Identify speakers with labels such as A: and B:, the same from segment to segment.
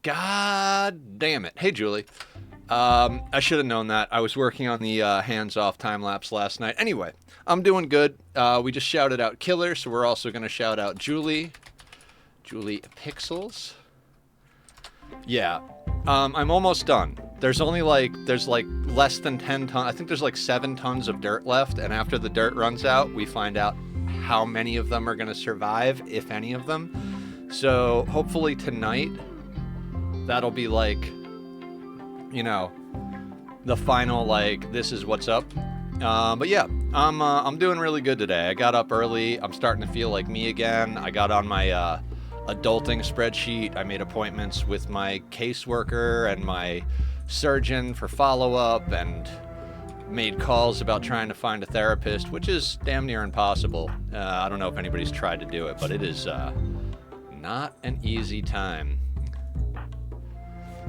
A: God damn it. Hey, Julie. I should have known that. I was working on the hands-off time-lapse last night. Anyway, I'm doing good. We just shouted out Killer, so we're also going to shout out Julie. Julie Pixels. Yeah. I'm almost done. There's like less than 10 tons. I think there's like 7 tons of dirt left, and after the dirt runs out, we find out how many of them are going to survive, if any of them. So hopefully tonight, that'll be like, you know, the final, like, this is what's up. But yeah, I'm doing really good today. I got up early. I'm starting to feel like me again. I got on my adulting spreadsheet. I made appointments with my caseworker and my surgeon for follow-up, and made calls about trying to find a therapist, which is damn near impossible. I don't know if anybody's tried to do it, but it is not an easy time.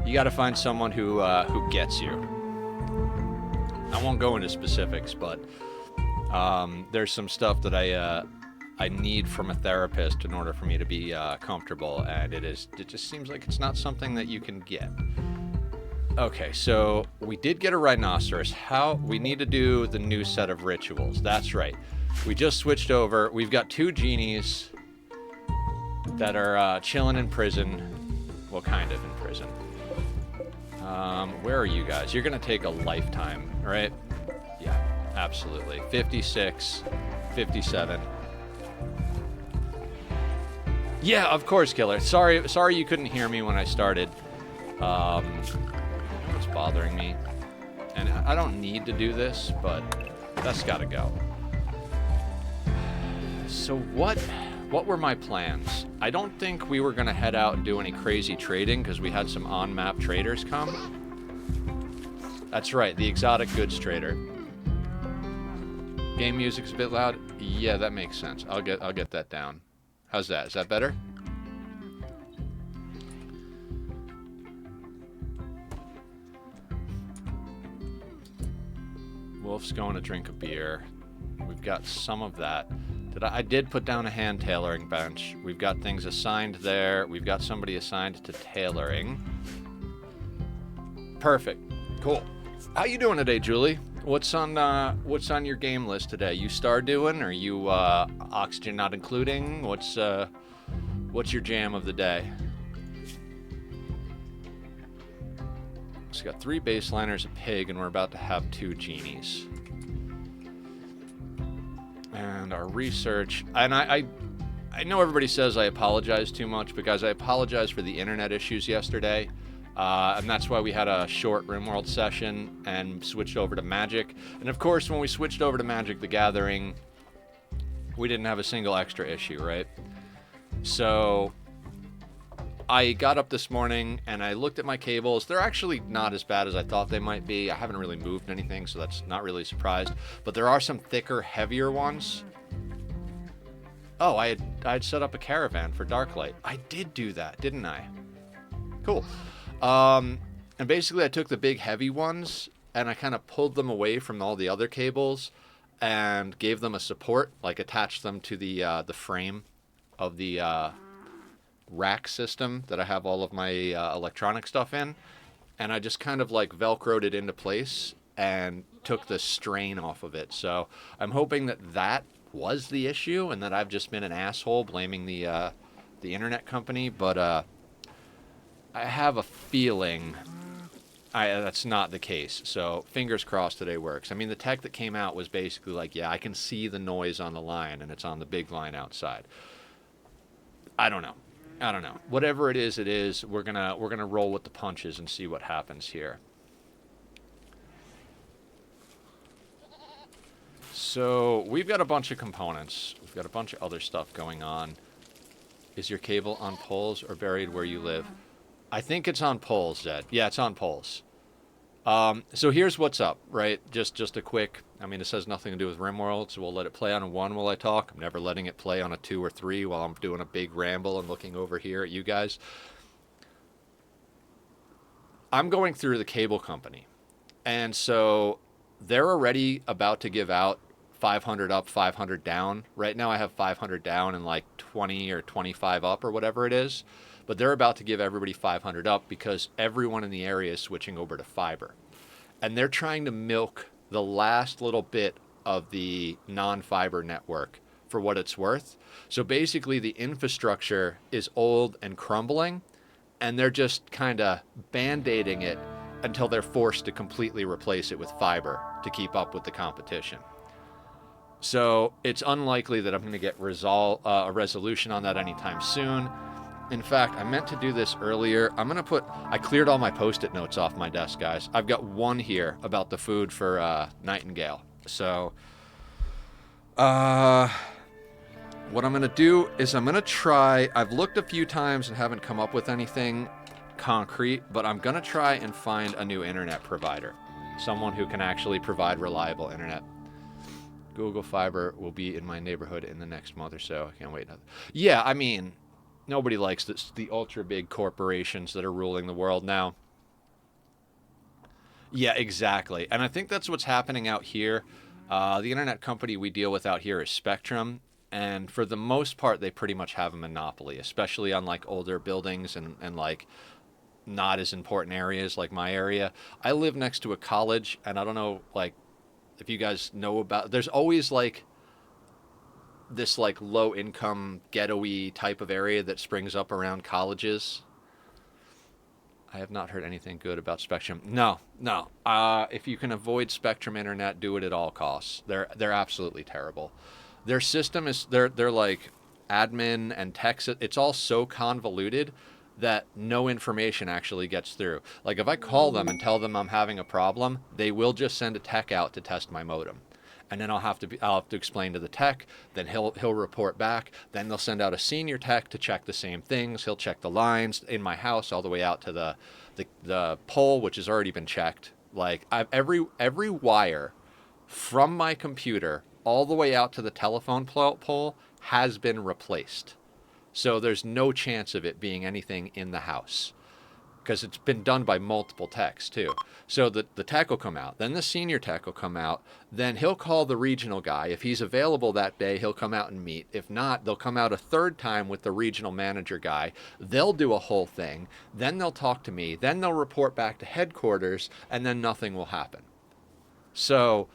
A: You got to find someone who gets you. I won't go into specifics, but there's some stuff that I need from a therapist in order for me to be comfortable, and it just seems like it's not something that you can get. Okay, so we did get a rhinoceros. We need to do the new set of rituals. That's right. We just switched over. We've got 2 genies that are chilling in prison. Well, kind of in prison. Where are you guys? You're gonna take a lifetime, right? Yeah, absolutely. 56, 57. Yeah, of course, Killer. Sorry you couldn't hear me when I started. What's bothering me? And I don't need to do this, but that's gotta go. So what were my plans? I don't think we were gonna head out and do any crazy trading because we had some on-map traders come. That's right, the exotic goods trader. Game music's a bit loud. Yeah, that makes sense. I'll get that down. How's that? Is that better? Wolf's going to drink a beer. We've got some of that. I did put down a hand tailoring bench. We've got things assigned there. We've got somebody assigned to tailoring. Perfect. Cool. How you doing today, Julie? What's on your game list today? You star doing? Or you oxygen not including? What's your jam of the day? So we got 3 baseliners, a pig, and we're about to have 2 genies. And our research, and I know everybody says I apologize too much because I apologize for the internet issues yesterday. And that's why we had a short Rimworld session and switched over to Magic. And of course, when we switched over to Magic the Gathering, we didn't have a single extra issue, right? So I got up this morning and I looked at my cables. They're actually not as bad as I thought they might be. I haven't really moved anything, so that's not really surprised. But there are some thicker, heavier ones. Oh, I'd set up a caravan for Darklight. I did do that, didn't I? Cool. And basically I took the big heavy ones and I kind of pulled them away from all the other cables and gave them a support, like attached them to the frame of the rack system that I have all of my electronic stuff in, and I just kind of like velcroed it into place and took the strain off of it. So I'm hoping that was the issue and that I've just been an asshole blaming the internet company, but I have a feeling that's not the case. So fingers crossed today works. I mean, the tech that came out was basically like, yeah, I can see the noise on the line and it's on the big line outside. I don't know. Whatever it is. We're gonna roll with the punches and see what happens here. So we've got a bunch of components. We've got a bunch of other stuff going on. Is your cable on poles or buried where you live? I think it's on poles, Zed. Yeah, it's on poles. So here's what's up, right? Just a quick, I mean, this has nothing to do with Rimworld, so we'll let it play on a 1 while I talk. I'm never letting it play on a 2 or 3 while I'm doing a big ramble and looking over here at you guys. I'm going through the cable company, and so they're already about to give out 500 up, 500 down. Right now I have 500 down and like 20 or 25 up or whatever it is. But they're about to give everybody 500 up because everyone in the area is switching over to fiber. And they're trying to milk the last little bit of the non-fiber network for what it's worth. So basically the infrastructure is old and crumbling, and they're just kind of band-aiding it until they're forced to completely replace it with fiber to keep up with the competition. So it's unlikely that I'm going to get a resolution on that anytime soon. In fact, I meant to do this earlier. I cleared all my Post-it notes off my desk, guys. I've got one here about the food for Nightingale. So, what I'm going to do is I'm going to try, I've looked a few times and haven't come up with anything concrete, but I'm going to try and find a new internet provider. Someone who can actually provide reliable internet. Google Fiber will be in my neighborhood in the next month or so. I can't wait. Yeah, I mean, nobody likes the ultra big corporations that are ruling the world now. Yeah, exactly. And I think that's what's happening out here. The internet company we deal with out here is Spectrum. And for the most part, they pretty much have a monopoly, especially on like older buildings and like not as important areas like my area. I live next to a college, and I don't know like if you guys know about, there's always like this like low income ghetto-y type of area that springs up around colleges. I have not heard anything good about Spectrum. No. If you can avoid Spectrum internet, do it at all costs. They're absolutely terrible. Their system is they're like admin and tech. It's all so convoluted that no information actually gets through. Like if I call them and tell them I'm having a problem, they will just send a tech out to test my modem. And then I'll have to explain to the tech, then he'll report back, then they'll send out a senior tech to check the same things. He'll check the lines in my house all the way out to the pole, which has already been checked. Like every wire from my computer all the way out to the telephone pole has been replaced. So there's no chance of it being anything in the house, because it's been done by multiple techs too. So the tech will come out, then the senior tech will come out, then he'll call the regional guy. If he's available that day, he'll come out and meet. If not, they'll come out a third time with the regional manager guy. They'll do a whole thing, then they'll talk to me, then they'll report back to headquarters, and then nothing will happen. So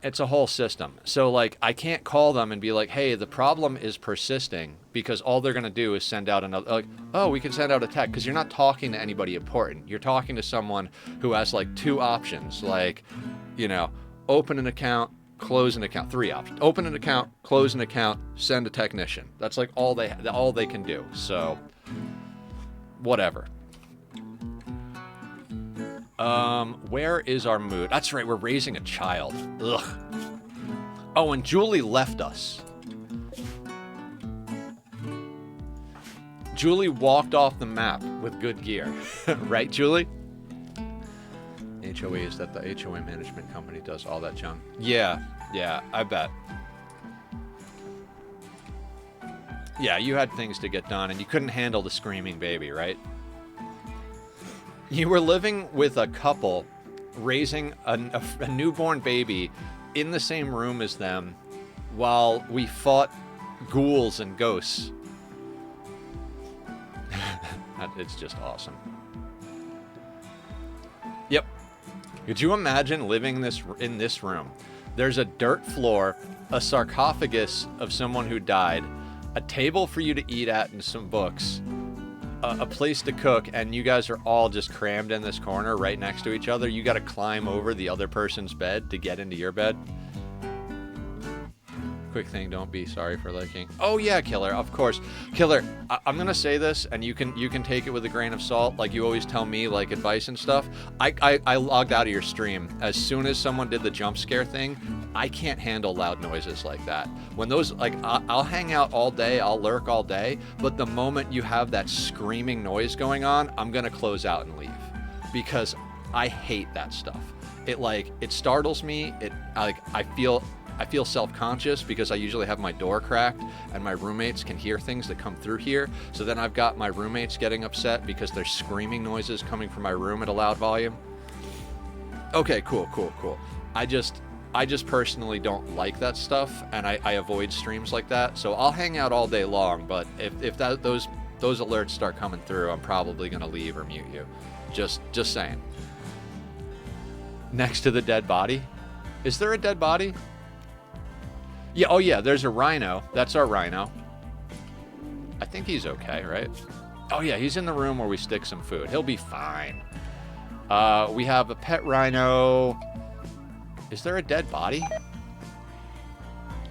A: it's a whole system. So like I can't call them and be like, hey, the problem is persisting, because all they're going to do is send out another, like, oh, we can send out a tech, because you're not talking to anybody important. You're talking to someone who has like two options, like, you know, open an account, close an account. Three options: open an account, close an account, send a technician. That's like all they can do. So whatever. Where is our mood? That's right, we're raising a child. Ugh. Oh, and Julie left us. Julie walked off the map with good gear. Right, Julie? HOA is that the HOA management company does all that junk. Yeah, I bet. Yeah, you had things to get done, and you couldn't handle the screaming baby, right? You were living with a couple, raising a newborn baby in the same room as them while we fought ghouls and ghosts. It's just awesome. Yep. Could you imagine living in this room? There's a dirt floor, a sarcophagus of someone who died, a table for you to eat at, and some books. A place to cook, and you guys are all just crammed in this corner right next to each other. You got to climb over the other person's bed to get into your bed. Quick thing, don't be sorry for liking. Oh yeah, Killer, of course. Killer, I'm gonna say this, and you can take it with a grain of salt, like you always tell me, like advice and stuff. I logged out of your stream as soon as someone did the jump scare thing. I can't handle loud noises like that. When those, like, I'll hang out all day, I'll lurk all day, but the moment you have that screaming noise going on, I'm gonna close out and leave, because I hate that stuff. It startles me. I feel self-conscious because I usually have my door cracked and my roommates can hear things that come through here. So then I've got my roommates getting upset because there's screaming noises coming from my room at a loud volume. Okay, cool. I just personally don't like that stuff, and I avoid streams like that. So I'll hang out all day long, but if those alerts start coming through, I'm probably gonna leave or mute you. Just saying. Next to the dead body, is there a dead body? Yeah. Oh yeah. There's a rhino. That's our rhino. I think he's okay, right? Oh yeah, he's in the room where we stick some food. He'll be fine. We have a pet rhino. Is there a dead body?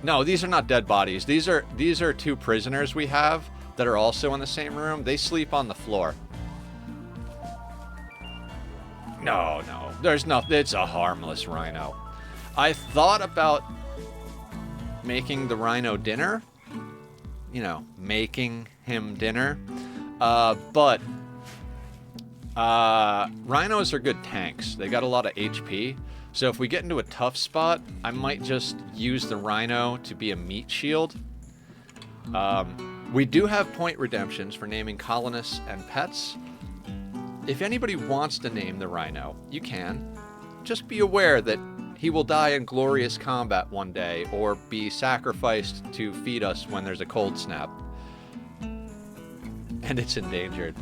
A: No, these are not dead bodies. These are two prisoners we have that are also in the same room. They sleep on the floor. No, there's nothing. It's a harmless rhino. I thought about making the rhino dinner. You know, making him dinner. But rhinos are good tanks. They got a lot of HP. So if we get into a tough spot, I might just use the rhino to be a meat shield. We do have point redemptions for naming colonists and pets. If anybody wants to name the rhino, you can. Just be aware that he will die in glorious combat one day or be sacrificed to feed us when there's a cold snap. And it's endangered.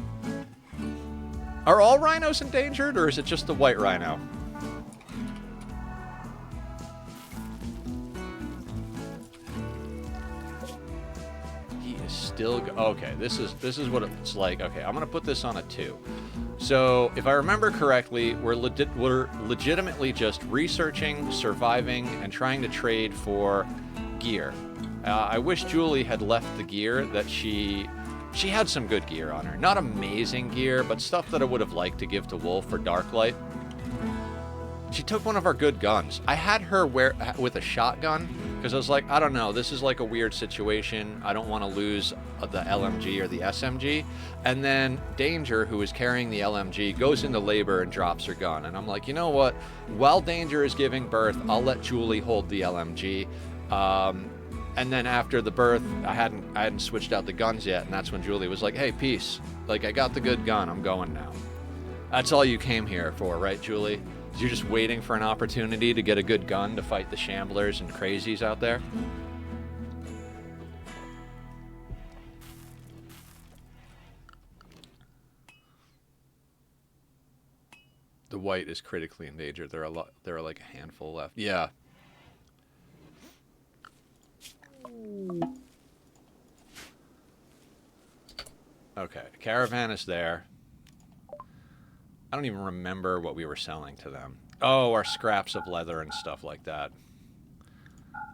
A: Are all rhinos endangered, or is it just the white rhino? Still okay, this is what it's like. Okay, I'm gonna put this on a 2. So if I remember correctly, we're legitimately just researching, surviving, and trying to trade for gear. I wish Julie had left the gear that she had some good gear on her. Not amazing gear, but stuff that I would have liked to give to Wolf for Darklight. She took one of our good guns. I had her with a shotgun because I was like, I don't know, this is like a weird situation. I don't want to lose the LMG or the SMG. And then Danger, who is carrying the LMG, goes into labor and drops her gun. And I'm like, you know what? While Danger is giving birth, I'll let Julie hold the LMG. And then after the birth, I hadn't switched out the guns yet, and that's when Julie was like, hey, peace. Like, I got the good gun. I'm going now. That's all you came here for, right, Julie? You're just waiting for an opportunity to get a good gun to fight the shamblers and crazies out there? The white is critically endangered. There are like a handful left. Yeah. Okay, caravan is there. I don't even remember what we were selling to them. Oh, our scraps of leather and stuff like that.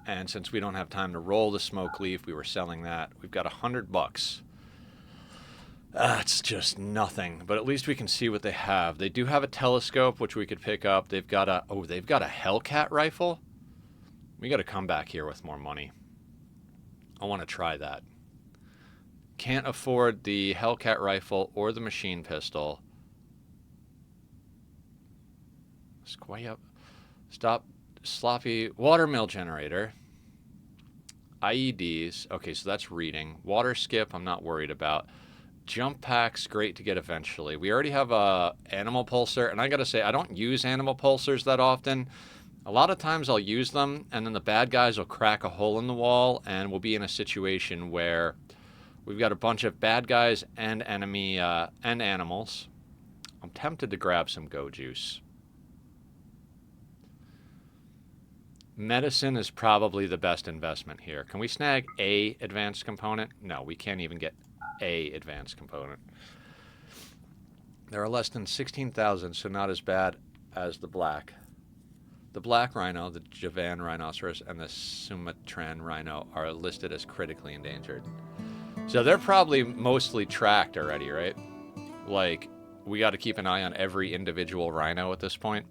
A: And since we don't have time to roll the smoke leaf, we were selling that. We've got $100. That's just nothing, but at least we can see what they have. They do have a telescope, which we could pick up. They've got a Hellcat rifle. We got to come back here with more money. I want to try that. Can't afford the Hellcat rifle or the machine pistol. Stop. Sloppy watermill generator. IEDs. Okay, so that's reading. Water skip, I'm not worried about. Jump packs, great to get eventually. We already have a animal pulsar, and I gotta say, I don't use animal pulsars that often. A lot of times I'll use them, and then the bad guys will crack a hole in the wall, and we'll be in a situation where we've got a bunch of bad guys and enemy and animals. I'm tempted to grab some go juice. Medicine is probably the best investment here. Can we snag a advanced component? No, we can't even get a advanced component. There are less than 16,000, so not as bad as the black. The black rhino, the Javan rhinoceros, and the Sumatran rhino are listed as critically endangered. So they're probably mostly tracked already, right? Like, we got to keep an eye on every individual rhino at this point.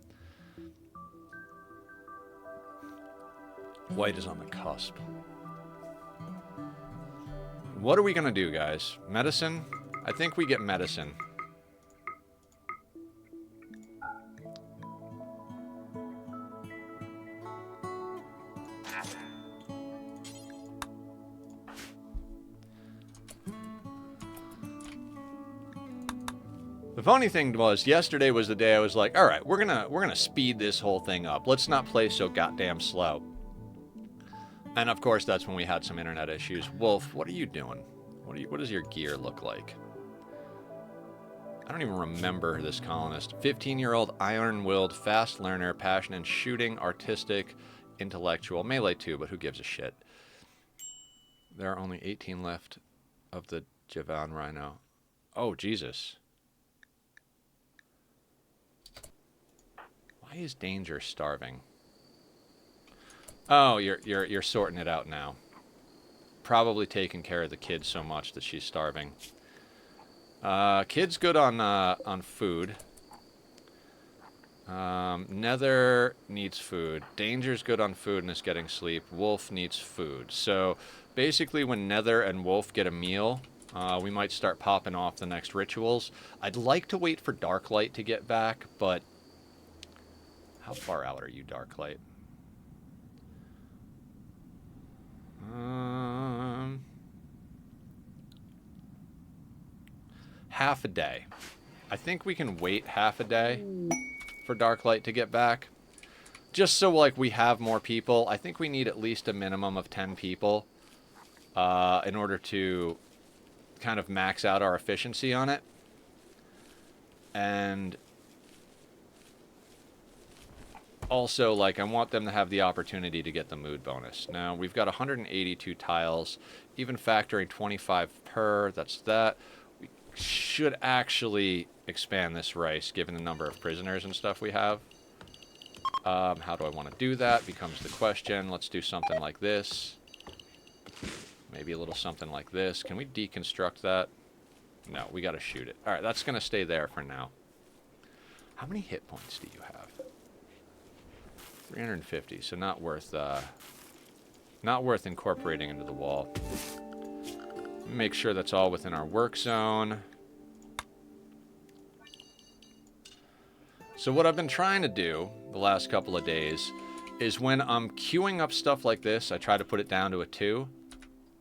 A: White is on the cusp. What are we going to do, guys? Medicine? I think we get medicine. The funny thing was, yesterday was the day I was like, all right, we're gonna speed this whole thing up. Let's not play so goddamn slow. And of course, that's when we had some internet issues. Wolf, what are you doing? What does your gear look like? I don't even remember this colonist. 15-year-old, iron-willed, fast learner, passion in shooting, artistic, intellectual, melee 2, but who gives a shit? There are only 18 left of the Javan Rhino. Oh, Jesus. Why is Danger starving? Oh, you're sorting it out now. Probably taking care of the kid so much that she's starving. Kid's good on food. Nether needs food. Danger's good on food and is getting sleep. Wolf needs food. So basically when Nether and Wolf get a meal, we might start popping off the next rituals. I'd like to wait for Darklight to get back, but how far out are you, Darklight? Half a day. I think we can wait half a day for Darklight to get back. Just so, like, we have more people. I think we need at least a minimum of 10 people in order to kind of max out our efficiency on it. And also, like, I want them to have the opportunity to get the mood bonus. Now, we've got 182 tiles, even factoring 25 per, that's that. We should actually expand this rice, given the number of prisoners and stuff we have. How do I want to do that becomes the question. Let's do something like this. Maybe a little something like this. Can we deconstruct that? No, we got to shoot it. All right, that's going to stay there for now. How many hit points do you have? 350, so not worth incorporating into the wall. Make sure that's all within our work zone. So what I've been trying to do the last couple of days is when I'm queuing up stuff like this, I try to put it down to a 2.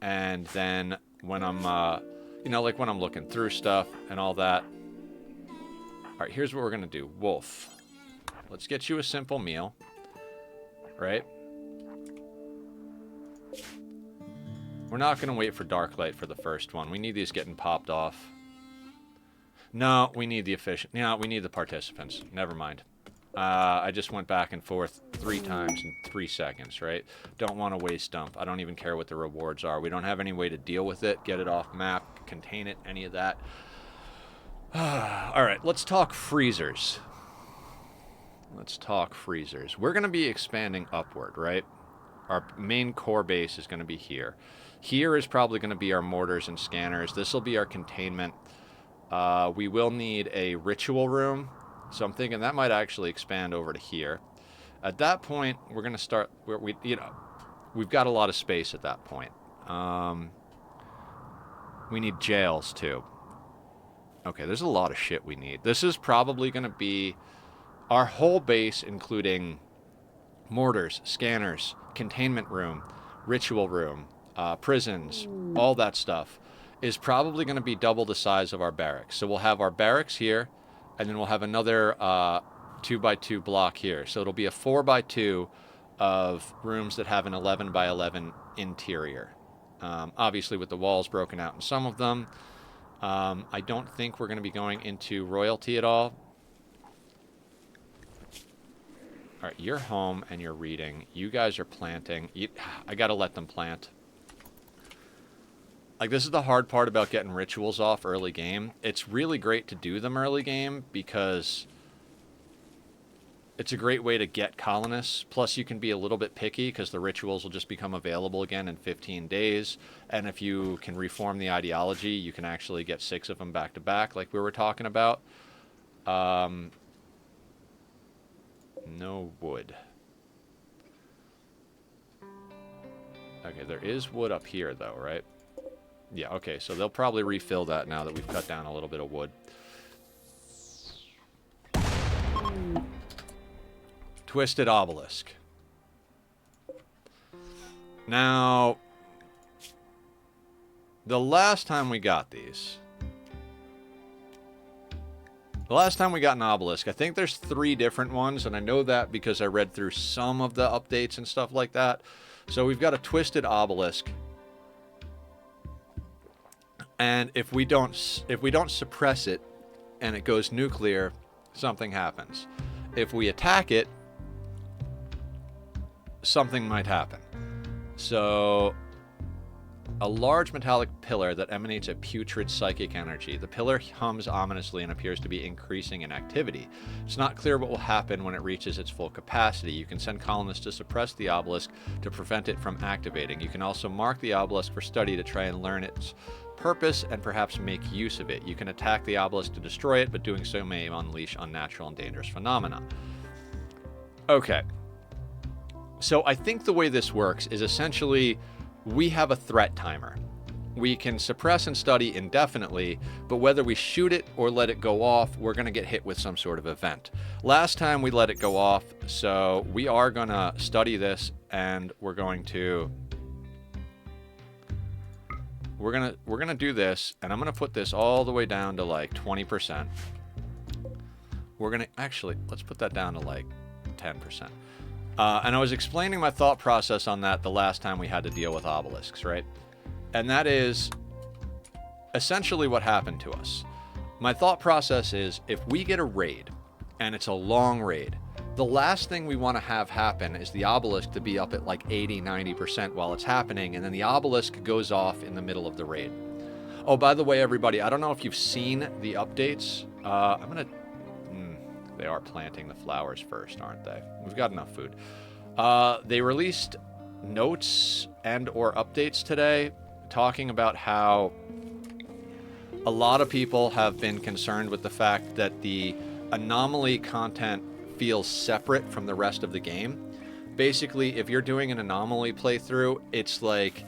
A: And then when I'm, you know, like when I'm looking through stuff and all that. All right, here's what we're going to do. Wolf, let's get you a simple meal. Right? We're not going to wait for Darklight for the first one. We need these getting popped off. No, we need the efficient. Yeah, we need the participants. Never mind. I just went back and forth 3 times in 3 seconds, right? Don't want to waste dump. I don't even care what the rewards are. We don't have any way to deal with it, get it off map, contain it, any of that. All right, let's talk freezers. Let's talk freezers. We're going to be expanding upward, right? Our main core base is going to be here. Here is probably going to be our mortars and scanners. This will be our containment. We will need a ritual room. So I'm thinking that might actually expand over to here. At that point, we're going to start... we've got a lot of space at that point. We need jails, too. Okay, there's a lot of shit we need. This is probably going to be... our whole base, including mortars, scanners, containment room, ritual room, prisons, all that stuff, is probably going to be double the size of our barracks. So we'll have our barracks here, and then we'll have another 2x2 block here. So it'll be a 4x2 of rooms that have an 11x11 interior. Obviously with the walls broken out in some of them. I don't think we're going to be going into royalty at all. All right, you're home and you're reading. You guys are planting. I got to let them plant. Like, this is the hard part about getting rituals off early game. It's really great to do them early game because it's a great way to get colonists. Plus, you can be a little bit picky because the rituals will just become available again in 15 days. And if you can reform the ideology, you can actually get 6 of them back to back like we were talking about. No wood. Okay, there is wood up here, though, right? Yeah, okay, so they'll probably refill that now that we've cut down a little bit of wood. Twisted obelisk. Now, the last time we got these, The last time we got an obelisk, I think there's 3 different ones, and I know that because I read through some of the updates and stuff like that. So we've got a twisted obelisk. And if we don't suppress it and it goes nuclear, something happens. If we attack it, something might happen. So, a large metallic pillar that emanates a putrid psychic energy. The pillar hums ominously and appears to be increasing in activity. It's not clear what will happen when it reaches its full capacity. You can send colonists to suppress the obelisk to prevent it from activating. You can also mark the obelisk for study to try and learn its purpose and perhaps make use of it. You can attack the obelisk to destroy it, but doing so may unleash unnatural and dangerous phenomena. Okay. So I think the way this works is essentially we have a threat timer. We can suppress and study indefinitely, but whether we shoot it or let it go off, we're going to get hit with some sort of event. Last time we let it go off, so we are going to study this, and we're going to do this, and I'm going to put this all the way down to like 20%. We're going to actually, let's put that down to like 10%. And I was explaining my thought process on that the last time we had to deal with obelisks, right? And that is essentially what happened to us. My thought process is if we get a raid, and it's a long raid, the last thing we want to have happen is the obelisk to be up at like 80-90% while it's happening, and then the obelisk goes off in the middle of the raid. Oh, by the way, everybody, I don't know if you've seen the updates. They are planting the flowers first, aren't they? We've got enough food. They released notes and or updates today talking about how a lot of people have been concerned with the fact that the anomaly content feels separate from the rest of the game. Basically, if you're doing an anomaly playthrough, it's like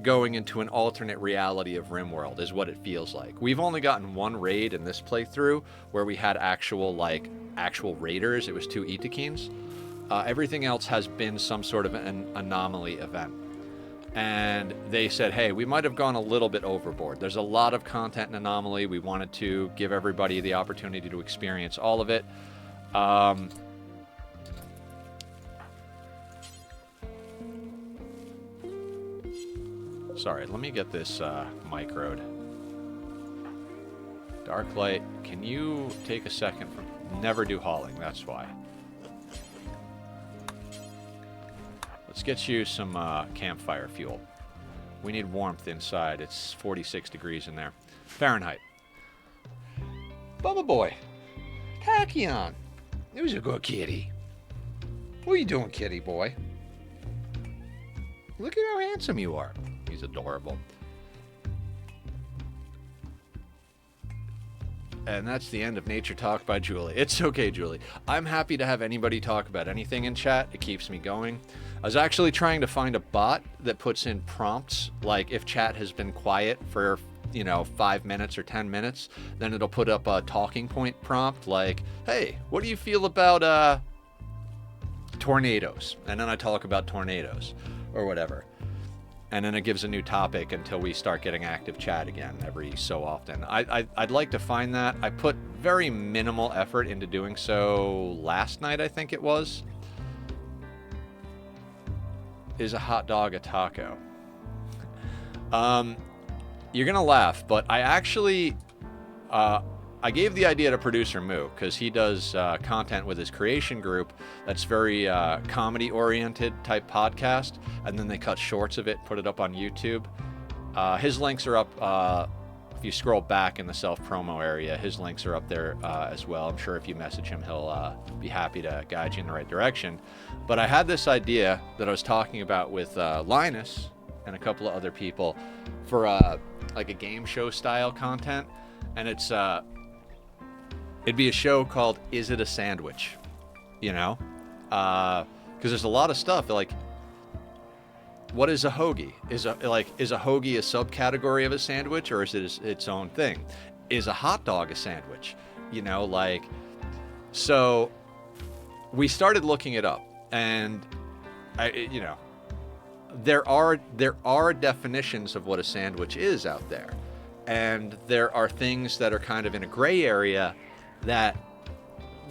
A: going into an alternate reality of Rimworld is what it feels like. We've only gotten 1 raid in this playthrough where we had actual raiders. It was 2 Itakins. Everything else has been some sort of an anomaly event. And they said, hey, we might have gone a little bit overboard. There's a lot of content in Anomaly. We wanted to give everybody the opportunity to experience all of it. Sorry, let me get this microed. Darklight, can you take a second from... Never do hauling, that's why. Let's get you some campfire fuel. We need warmth inside. It's 46 degrees in there. Fahrenheit. Bubba boy. Tachyon. It was a good kitty. What are you doing, kitty boy? Look at how handsome you are. He's adorable. And that's the end of Nature Talk by Julie. It's okay, Julie. I'm happy to have anybody talk about anything in chat. It keeps me going. I was actually trying to find a bot that puts in prompts, like if chat has been quiet for, 5 minutes or 10 minutes, then it'll put up a talking point prompt like, hey, what do you feel about tornadoes? And then I talk about tornadoes or whatever. And then it gives a new topic until we start getting active chat again every so often. I'd like to find that. I put very minimal effort into doing so last night, I think it was. Is a hot dog a taco? You're going to laugh, but I actually... I gave the idea to producer Moo because he does content with his creation group that's very comedy-oriented type podcast, and then they cut shorts of it, put it up on YouTube. His links are up. If you scroll back in the self-promo area, his links are up there as well. I'm sure if you message him, he'll be happy to guide you in the right direction. But I had this idea that I was talking about with Linus and a couple of other people for like a game show style content, and it's it'd be a show called Is It a Sandwich? Because there's a lot of stuff like, what is a hoagie? Is a hoagie a subcategory of a sandwich, or is it its own thing? Is a hot dog a sandwich? So we started looking it up, and there are definitions of what a sandwich is out there, and there are things that are kind of in a gray area that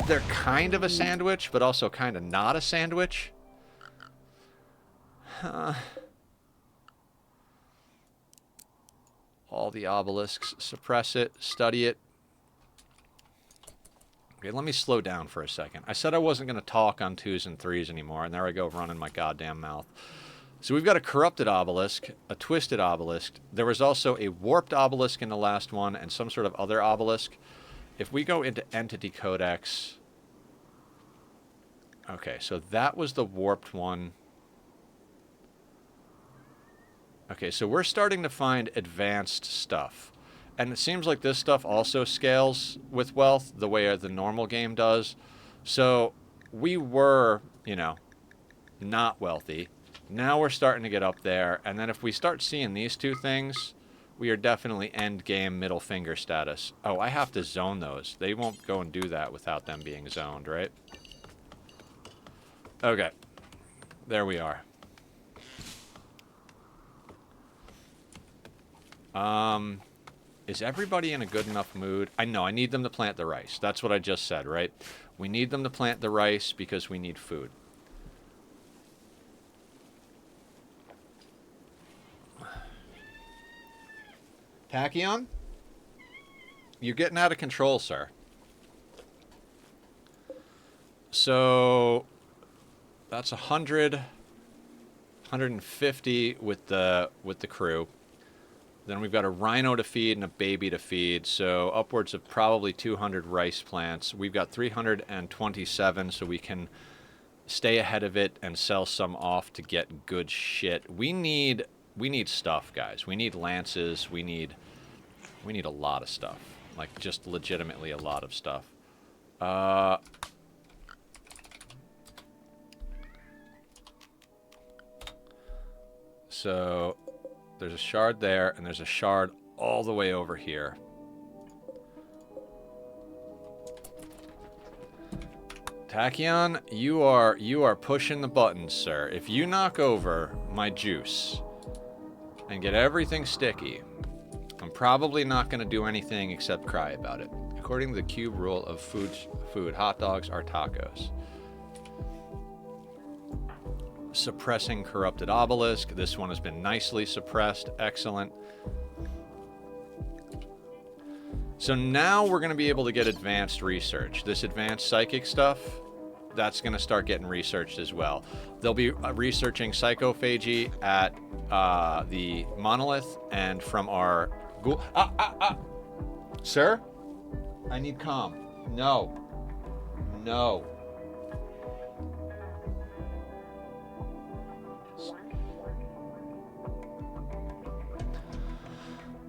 A: they're kind of a sandwich, but also kind of not a sandwich. All the obelisks. Suppress it. Study it. Okay, let me slow down for a second. I said I wasn't going to talk on 2s and 3s anymore, and there I go running my goddamn mouth. So we've got a corrupted obelisk, a twisted obelisk. There was also a warped obelisk in the last one, and some sort of other obelisk. If we go into Entity Codex... Okay, so that was the warped one. Okay, so we're starting to find advanced stuff. And it seems like this stuff also scales with wealth the way the normal game does. So we were, you know, not wealthy. Now we're starting to get up there. And then if we start seeing these two things, we are definitely end game middle finger status. Oh, I have to zone those. They won't go and do that without them being zoned, right? Okay. There we are. Is everybody in a good enough mood? I know, I need them to plant the rice. That's what I just said, right? We need them to plant the rice because we need food. Tachyon? You're getting out of control, sir. So that's 100, 150 with the crew. Then we've got a rhino to feed and a baby to feed, so upwards of probably 200 rice plants. We've got 327, so we can stay ahead of it and sell some off to get good shit. We need stuff, guys. We need lances. We need a lot of stuff. Like, just legitimately a lot of stuff. So there's a shard there, and there's a shard all the way over here. Tachyon, you are pushing the buttons, sir. If you knock over my juice and get everything sticky, I'm probably not going to do anything except cry about it. According to the cube rule of food, hot dogs are tacos. Suppressing corrupted obelisk. This one has been nicely suppressed. Excellent. So now we're going to be able to get advanced research. This advanced psychic stuff, that's going to start getting researched as well. They'll be researching psychophagy at the monolith and from our ghoul. Sir? I need calm. No. No.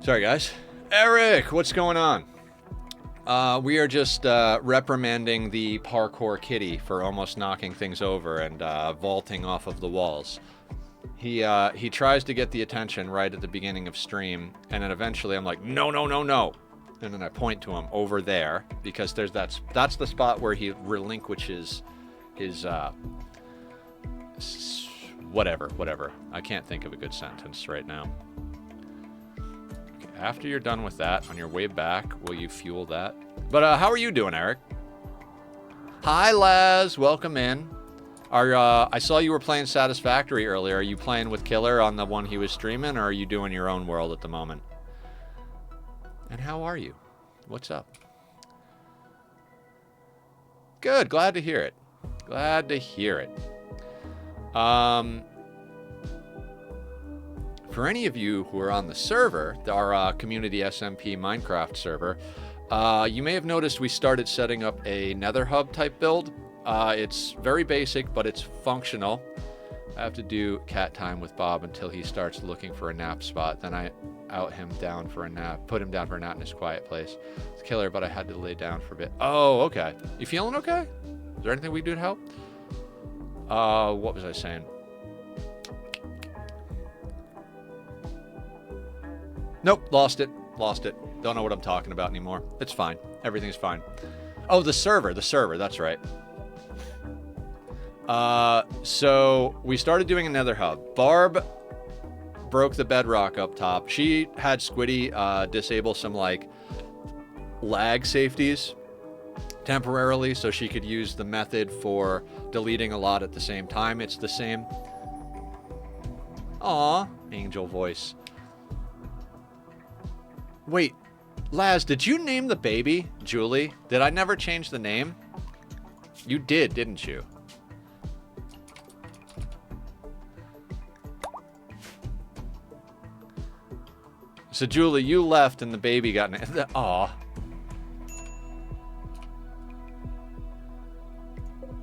A: Sorry, guys. Eric, what's going on? We are just reprimanding the parkour kitty for almost knocking things over and vaulting off of the walls. He tries to get the attention right at the beginning of stream, and then eventually I'm like, no, no, no, no. And then I point to him over there, because that's the spot where he relinquishes his whatever. I can't think of a good sentence right now. After you're done with that, on your way back, will you fuel that? But how are you doing, Eric? Hi, Laz. Welcome in. I saw you were playing Satisfactory earlier. Are you playing with Killer on the one he was streaming, or are you doing your own world at the moment? And how are you? What's up? Good. Glad to hear it. Glad to hear it. For any of you who are on the server, our community SMP Minecraft server, you may have noticed we started setting up a Nether Hub type build. It's very basic, but it's functional. I have to do cat time with Bob until he starts looking for a nap spot. Then I out him down for a nap, put him down for a nap in his quiet place. It's killer, but I had to lay down for a bit. Oh, okay. You feeling okay? Is there anything we can do to help? What was I saying? Nope, lost it. Don't know what I'm talking about anymore. It's fine. Everything's fine. Oh, the server, that's right. So we started doing a Nether Hub. Barb broke the bedrock up top. She had Squiddy disable some like lag safeties temporarily so she could use the method for deleting a lot at the same time. It's the same. Aw, angel voice. Wait, Laz, did you name the baby Julie? Did I never change the name? You did, didn't you? So Julie, you left and the baby got named. Aw.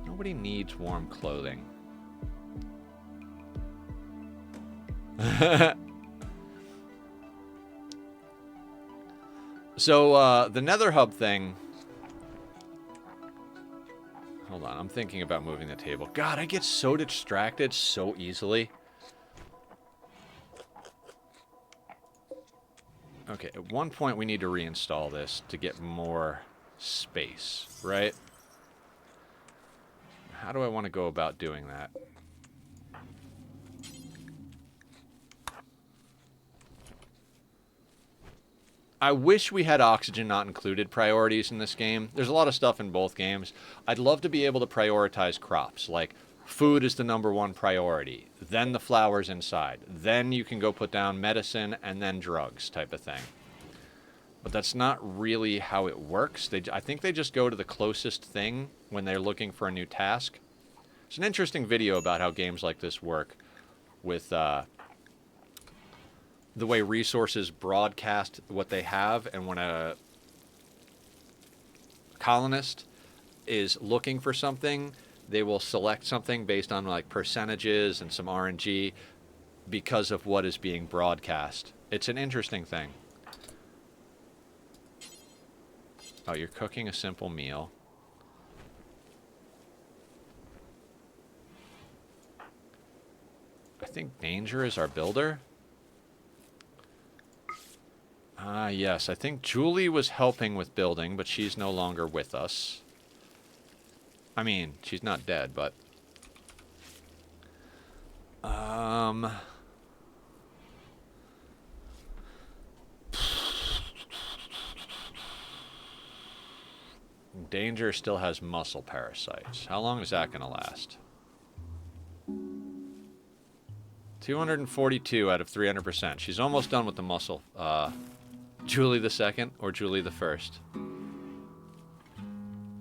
A: Nobody needs warm clothing. So, the Nether Hub thing... Hold on, I'm thinking about moving the table. God, I get so distracted so easily. Okay, at one point we need to reinstall this to get more space, right? How do I want to go about doing that? I wish we had oxygen not included priorities in this game. There's a lot of stuff in both games. I'd love to be able to prioritize crops. Like, food is the #1 priority. Then the flowers inside. Then you can go put down medicine and then drugs type of thing. But that's not really how it works. I think they just go to the closest thing when they're looking for a new task. It's an interesting video about how games like this work with... the way resources broadcast what they have, and when a colonist is looking for something, they will select something based on like percentages and some RNG because of what is being broadcast. It's an interesting thing. Oh, you're cooking a simple meal. I think Danger is our builder. Yes, I think Julie was helping with building, but she's no longer with us. I mean, she's not dead, but... Danger still has muscle parasites. How long is that going to last? 242 out of 300%. She's almost done with the muscle. Julie the second or Julie the first?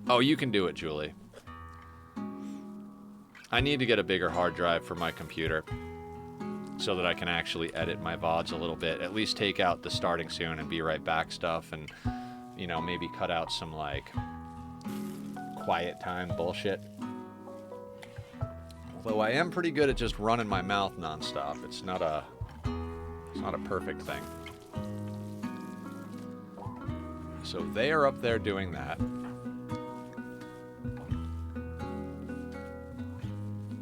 A: Oh, you can do it, Julie. I need to get a bigger hard drive for my computer so that I can actually edit my VODs a little bit. At least take out the starting soon and be right back stuff and, you know, maybe cut out some, like, quiet time bullshit. Although I am pretty good at just running my mouth nonstop. It's not a perfect thing. So they are up there doing that.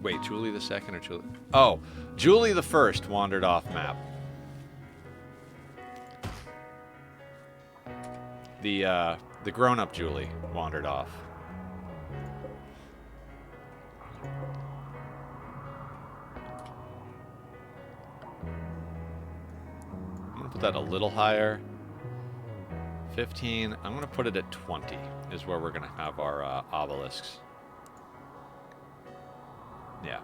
A: Wait, Julie the second or Julie... Oh, Julie the first wandered off map. The grown-up Julie wandered off. I'm gonna put that a little higher. 15. I'm gonna put it at 20 is where we're gonna have our obelisks. Yeah,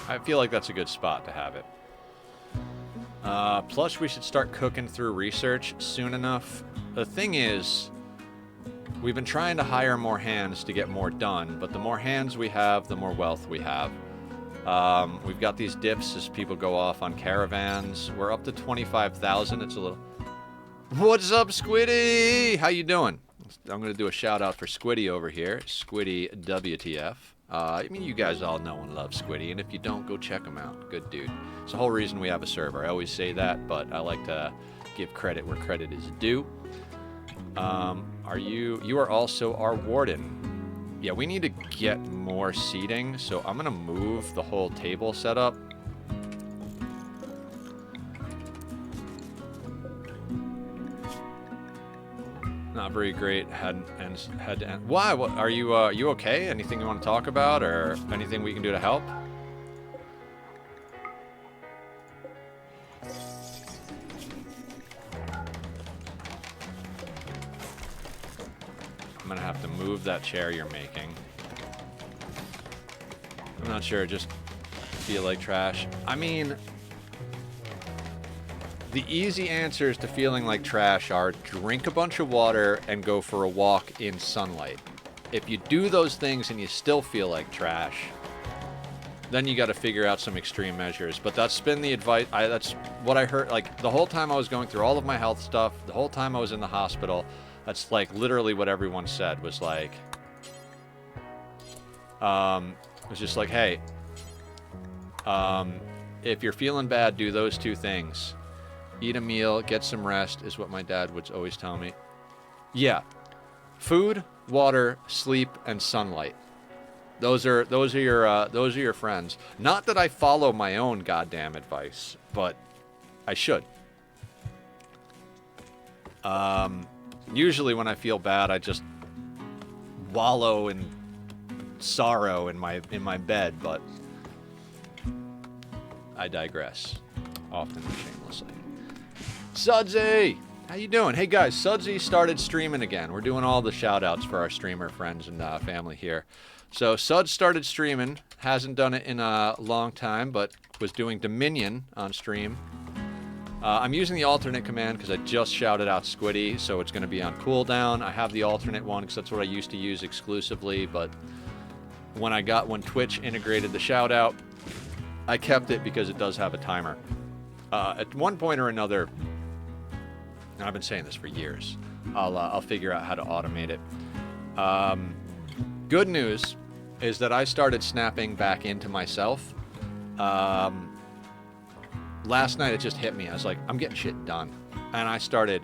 A: I feel like that's a good spot to have it. Plus, we should start cooking through research soon enough. The thing is, we've been trying to hire more hands to get more done, but the more hands we have, the more wealth we have. We've got these dips as people go off on caravans. We're up to 25,000. It's a little... What's up, Squiddy? How you doing? I'm going to do a shout out for Squiddy over here. Squiddy WTF. I mean, you guys all know and love Squiddy, and if you don't, go check him out. Good dude. It's the whole reason we have a server. I always say that, but I like to give credit where credit is due. You are also our warden. Yeah, we need to get more seating, so I'm going to move the whole table setup. Not very great head to end. Why? What, are you okay? Anything you want to talk about, or anything we can do to help? I'm gonna have to move that chair you're making. I'm not sure, just feel like trash. I mean, the easy answers to feeling like trash are drink a bunch of water and go for a walk in sunlight. If you do those things and you still feel like trash, then you got to figure out some extreme measures. But that's been the advice. That's what I heard. Like the whole time I was going through all of my health stuff, the whole time I was in the hospital, that's like literally what everyone said was like, it was just like, hey, if you're feeling bad, do those two things. Eat a meal, get some rest, is what my dad would always tell me. Yeah. Food, water, sleep, and sunlight. Those are your friends. Not that I follow my own goddamn advice, but I should. Usually when I feel bad, I just wallow in sorrow in my bed, but I digress, often shamelessly. Sudsy! How you doing? Hey guys, Sudsy started streaming again. We're doing all the shout-outs for our streamer friends and family here. So Suds started streaming. Hasn't done it in a long time, but was doing Dominion on stream. I'm using the alternate command because I just shouted out Squiddy, so it's going to be on cooldown. I have the alternate one because that's what I used to use exclusively, but when Twitch integrated the shout-out, I kept it because it does have a timer. At one point or another, and I've been saying this for years, I'll figure out how to automate it. Good news is that I started snapping back into myself. Last night it just hit me. I was like, I'm getting shit done. And I started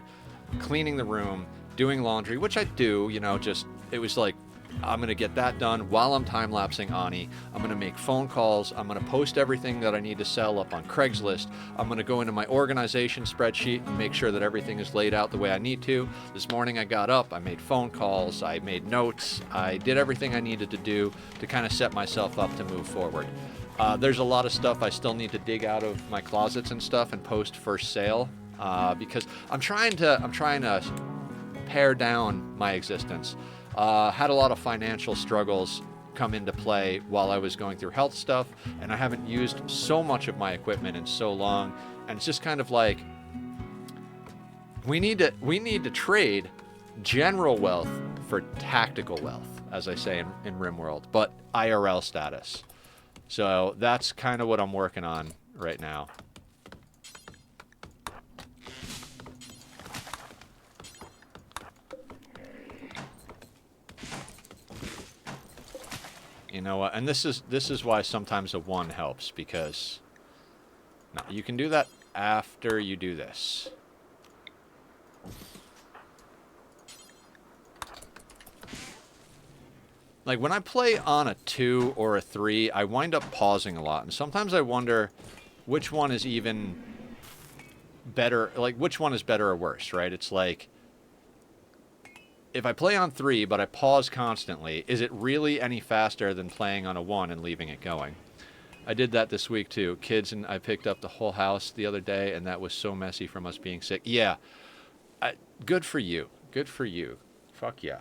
A: cleaning the room, doing laundry, which I do, you know, just, it was like, I'm going to get that done while I'm time-lapsing Ani. I'm going to make phone calls. I'm going to post everything that I need to sell up on Craigslist. I'm going to go into my organization spreadsheet and make sure that everything is laid out the way I need to. This morning I got up, I made phone calls, I made notes, I did everything I needed to do to kind of set myself up to move forward. There's a lot of stuff I still need to dig out of my closets and stuff and post for sale because I'm trying to pare down my existence. Had a lot of financial struggles come into play while I was going through health stuff, and I haven't used so much of my equipment in so long, and it's just kind of like we need to trade general wealth for tactical wealth, as I say in Rimworld, but IRL status. So that's kind of what I'm working on right now. You know what? And this is why sometimes a 1 helps, because no, you can do that after you do this. Like when I play on a 2 or a 3, I wind up pausing a lot, and sometimes I wonder which one is even better, like which one is better or worse, right? It's like if I play on 3 but I pause constantly, is it really any faster than playing on a 1 and leaving it going? I did that this week too. Kids and I picked up the whole house the other day, and that was so messy from us being sick. Yeah, good for you. Good for you. Fuck yeah.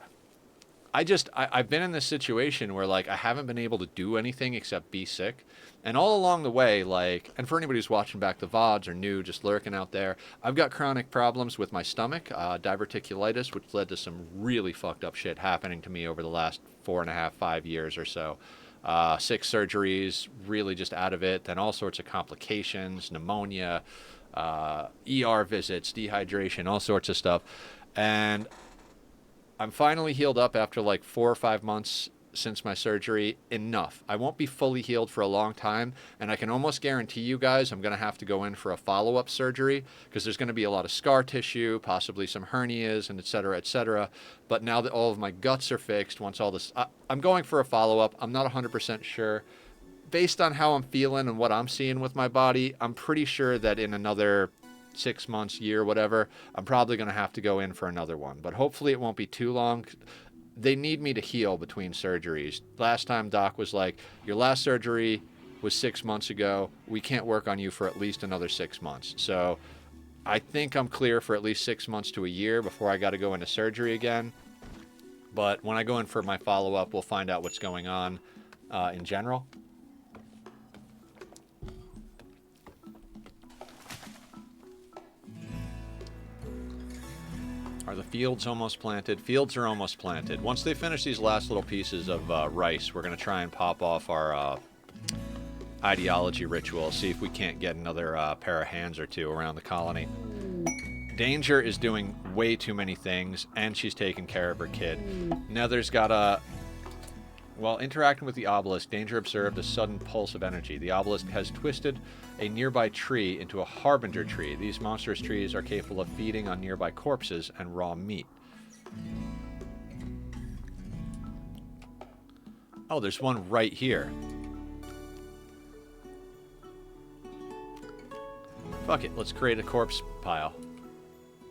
A: I've been in this situation where, like, I haven't been able to do anything except be sick. And all along the way, like, and for anybody who's watching back the VODs or new, just lurking out there, I've got chronic problems with my stomach, diverticulitis, which led to some really fucked up shit happening to me over the last 4.5, 5 years or so. 6 surgeries, really just out of it, then all sorts of complications, pneumonia, ER visits, dehydration, all sorts of stuff. And I'm finally healed up after like 4 or 5 months since my surgery. Enough. I won't be fully healed for a long time, and I can almost guarantee you guys I'm going to have to go in for a follow-up surgery because there's going to be a lot of scar tissue, possibly some hernias, and et cetera, et cetera. But now that all of my guts are fixed, once all this... I'm going for a follow-up. I'm not 100% sure. Based on how I'm feeling and what I'm seeing with my body, I'm pretty sure that in another 6 months, year, whatever, I'm probably going to have to go in for another one. But hopefully it won't be too long. They need me to heal between surgeries. Last time Doc was like, your last surgery was 6 months ago. We can't work on you for at least another 6 months. So I think I'm clear for at least 6 months to a year before I got to go into surgery again. But when I go in for my follow-up, we'll find out what's going on in general. Are the fields almost planted? Fields are almost planted. Once they finish these last little pieces of rice, we're going to try and pop off our ideology ritual, see if we can't get another pair of hands or two around the colony. Danger is doing way too many things, and she's taking care of her kid. Nether's got a... While interacting with the obelisk, Danger observed a sudden pulse of energy. The obelisk has twisted a nearby tree into a harbinger tree. These monstrous trees are capable of feeding on nearby corpses and raw meat. Oh, there's one right here. Fuck it, let's create a corpse pile.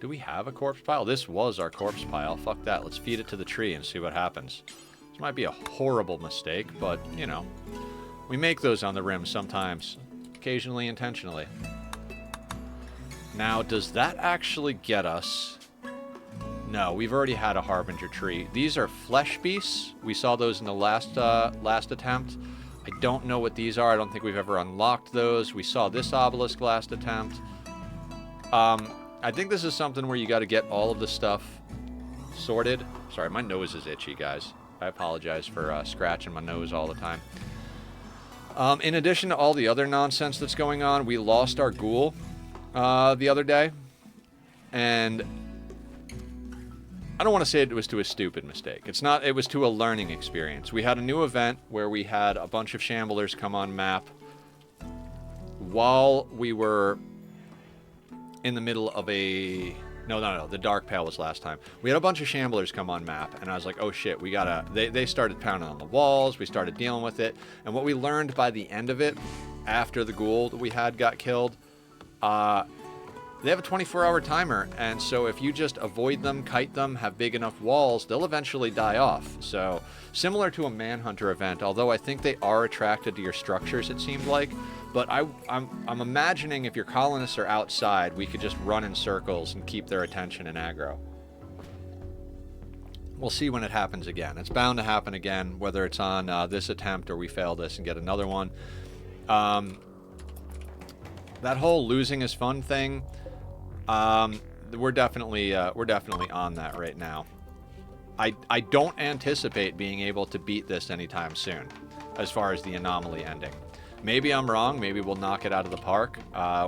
A: Do we have a corpse pile? This was our corpse pile. Fuck that, let's feed it to the tree and see what happens. This might be a horrible mistake, but, you know, we make those on the rim sometimes. Occasionally intentionally. Now, does that actually get us? No, we've already had a harbinger tree. These are flesh beasts. We saw those in the last attempt. I don't know what these are. I don't think we've ever unlocked those. We saw this obelisk last attempt. I think this is something where you got to get all of the stuff sorted. Sorry, my nose is itchy, guys. I apologize for scratching my nose all the time. In addition to all the other nonsense that's going on, we lost our ghoul the other day. And I don't want to say it was to a stupid mistake. It's not. It was to a learning experience. We had a new event where we had a bunch of shamblers come on map while we were in the middle of a... No, the Dark Pale was last time. We had a bunch of shamblers come on map, and I was like, oh shit, we gotta... They started pounding on the walls, we started dealing with it, and what we learned by the end of it, after the ghoul that we had got killed, they have a 24-hour timer, and so if you just avoid them, kite them, have big enough walls, they'll eventually die off. So, similar to a Manhunter event, although I think they are attracted to your structures, it seemed like. But I'm imagining if your colonists are outside, we could just run in circles and keep their attention in aggro. We'll see when it happens again. It's bound to happen again, whether it's on this attempt or we fail this and get another one. That whole losing is fun thing, we're definitely on that right now. I don't anticipate being able to beat this anytime soon, as far as the anomaly ending. Maybe I'm wrong. Maybe we'll knock it out of the park.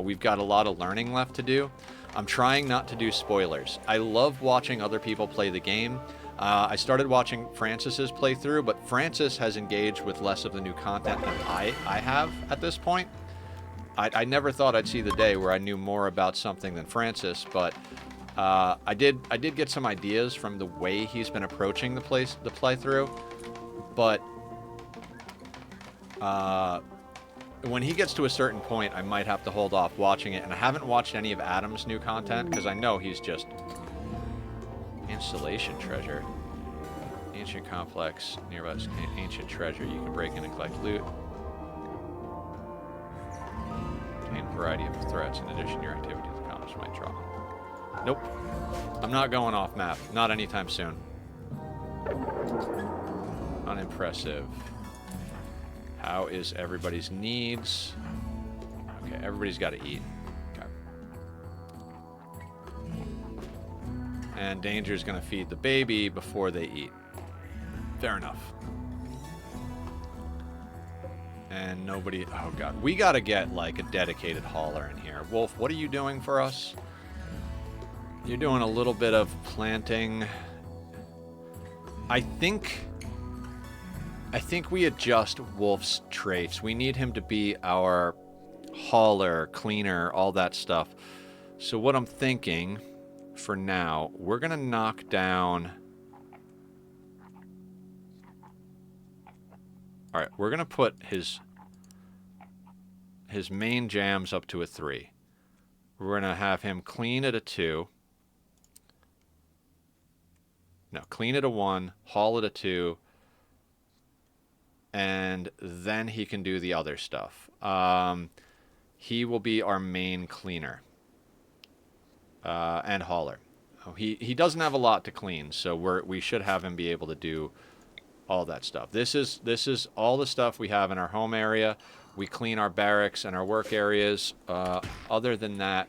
A: We've got a lot of learning left to do. I'm trying not to do spoilers. I love watching other people play the game. I started watching Francis's playthrough, but Francis has engaged with less of the new content than I have at this point. I never thought I'd see the day where I knew more about something than Francis, but I did get some ideas from the way he's been approaching the playthrough. But when he gets to a certain point, I might have to hold off watching it. And I haven't watched any of Adam's new content because I know he's just... Installation treasure. Ancient complex. Nearby ancient treasure. You can break in and collect loot. Obtain a variety of threats. In addition, your activities accomplished might drop. Nope. I'm not going off map. Not anytime soon. Unimpressive. How is everybody's needs? Okay, everybody's got to eat. Okay. And Danger's going to feed the baby before they eat. Fair enough. And nobody... Oh, God. We got to get, like, a dedicated hauler in here. Wolf, what are you doing for us? You're doing a little bit of planting. I think we adjust Wolf's traits. We need him to be our hauler, cleaner, all that stuff. So what I'm thinking for now, we're going to knock down... Alright, we're going to put his main jams up to a 3. We're going to have him clean at a 2. No, clean at a 1, haul at a 2, and then he can do the other stuff. He will be our main cleaner and hauler. Oh, he doesn't have a lot to clean, so we should have him be able to do all that stuff. This is all the stuff we have in our home area. We clean our barracks and our work areas. Other than that,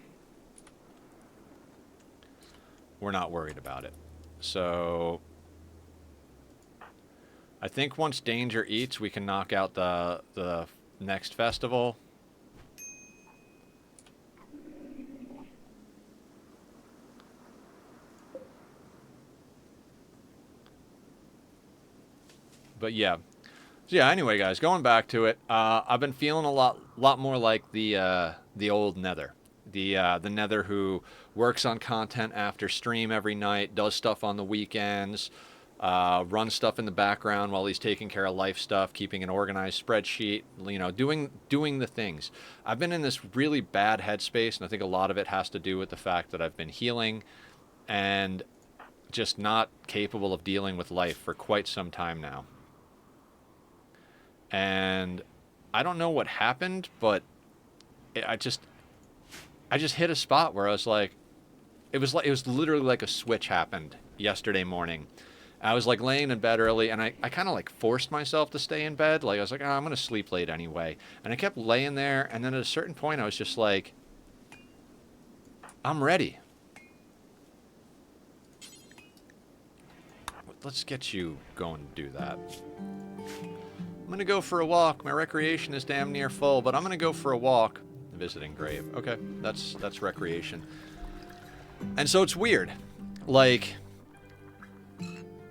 A: we're not worried about it. So I think once Danger eats, we can knock out the next festival. But yeah. So yeah, anyway, guys, going back to it, I've been feeling a lot more like the old Nether. The Nether who works on content after stream every night, does stuff on the weekends, runs stuff in the background while he's taking care of life stuff, keeping an organized spreadsheet, you know, doing the things. I've been in this really bad headspace, and I think a lot of it has to do with the fact that I've been healing and just not capable of dealing with life for quite some time now. And I don't know what happened, but I just hit a spot where I was like, it was literally like a switch happened yesterday morning. I was like laying in bed early, and I kind of like forced myself to stay in bed. Like I was like, oh, I'm gonna sleep late anyway, and I kept laying there. And then at a certain point, I was just like, I'm ready. Let's get you going to do that. I'm gonna go for a walk. My recreation is damn near full, but I'm gonna go for a walk. Visiting grave. Okay, that's recreation. And so it's weird. Like,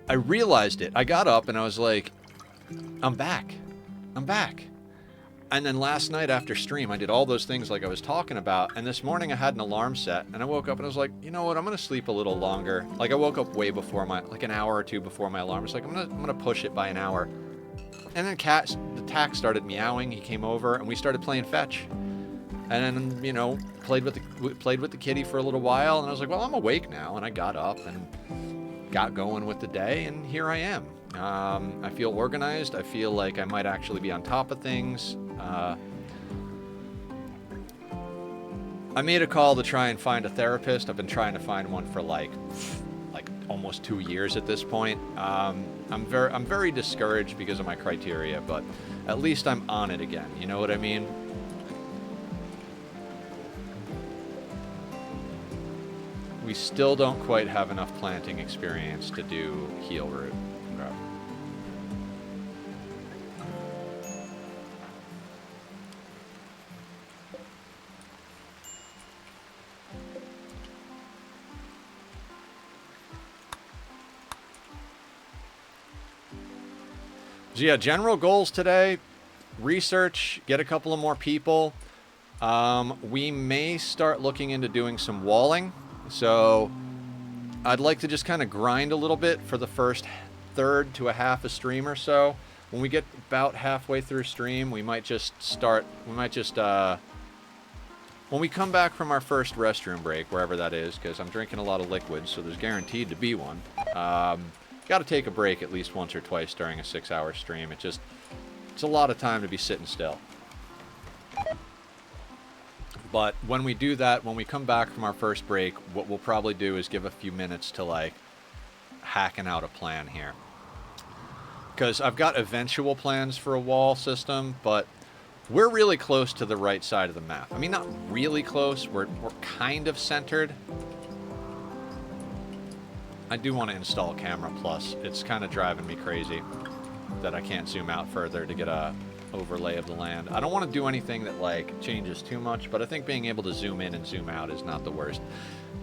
A: I realized it. I got up and I was like, I'm back. I'm back. And then last night after stream, I did all those things like I was talking about. And this morning I had an alarm set, and I woke up and I was like, you know what? I'm gonna sleep a little longer. Like I woke up way before like an hour or two before my alarm. I was like, I'm gonna push it by an hour. And then the tack started meowing. He came over and we started playing fetch. And then, you know, played with the kitty for a little while. And I was like, well, I'm awake now. And I got up and got going with the day. And here I am. I feel organized. I feel like I might actually be on top of things. I made a call to try and find a therapist. I've been trying to find one for like almost 2 years at this point. I'm very discouraged because of my criteria, but at least I'm on it again. You know what I mean? We still don't quite have enough planting experience to do heal root. Okay. So yeah, general goals today, research, get a couple of more people. We may start looking into doing some walling. So I'd like to just kind of grind a little bit for the first third to a half a stream or so. When we get about halfway through stream, we might just when we come back from our first restroom break, wherever that is, because I'm drinking a lot of liquids, so there's guaranteed to be one. Got to take a break at least once or twice during a 6-hour stream. It's a lot of time to be sitting still. But when we do that, when we come back from our first break, what we'll probably do is give a few minutes to like hacking out a plan here. Because I've got eventual plans for a wall system, but we're really close to the right side of the map. I mean, not really close. We're kind of centered. I do want to install Camera Plus. It's kind of driving me crazy that I can't zoom out further to get a overlay of the land. I don't want to do anything that like changes too much, but I think being able to zoom in and zoom out is not the worst.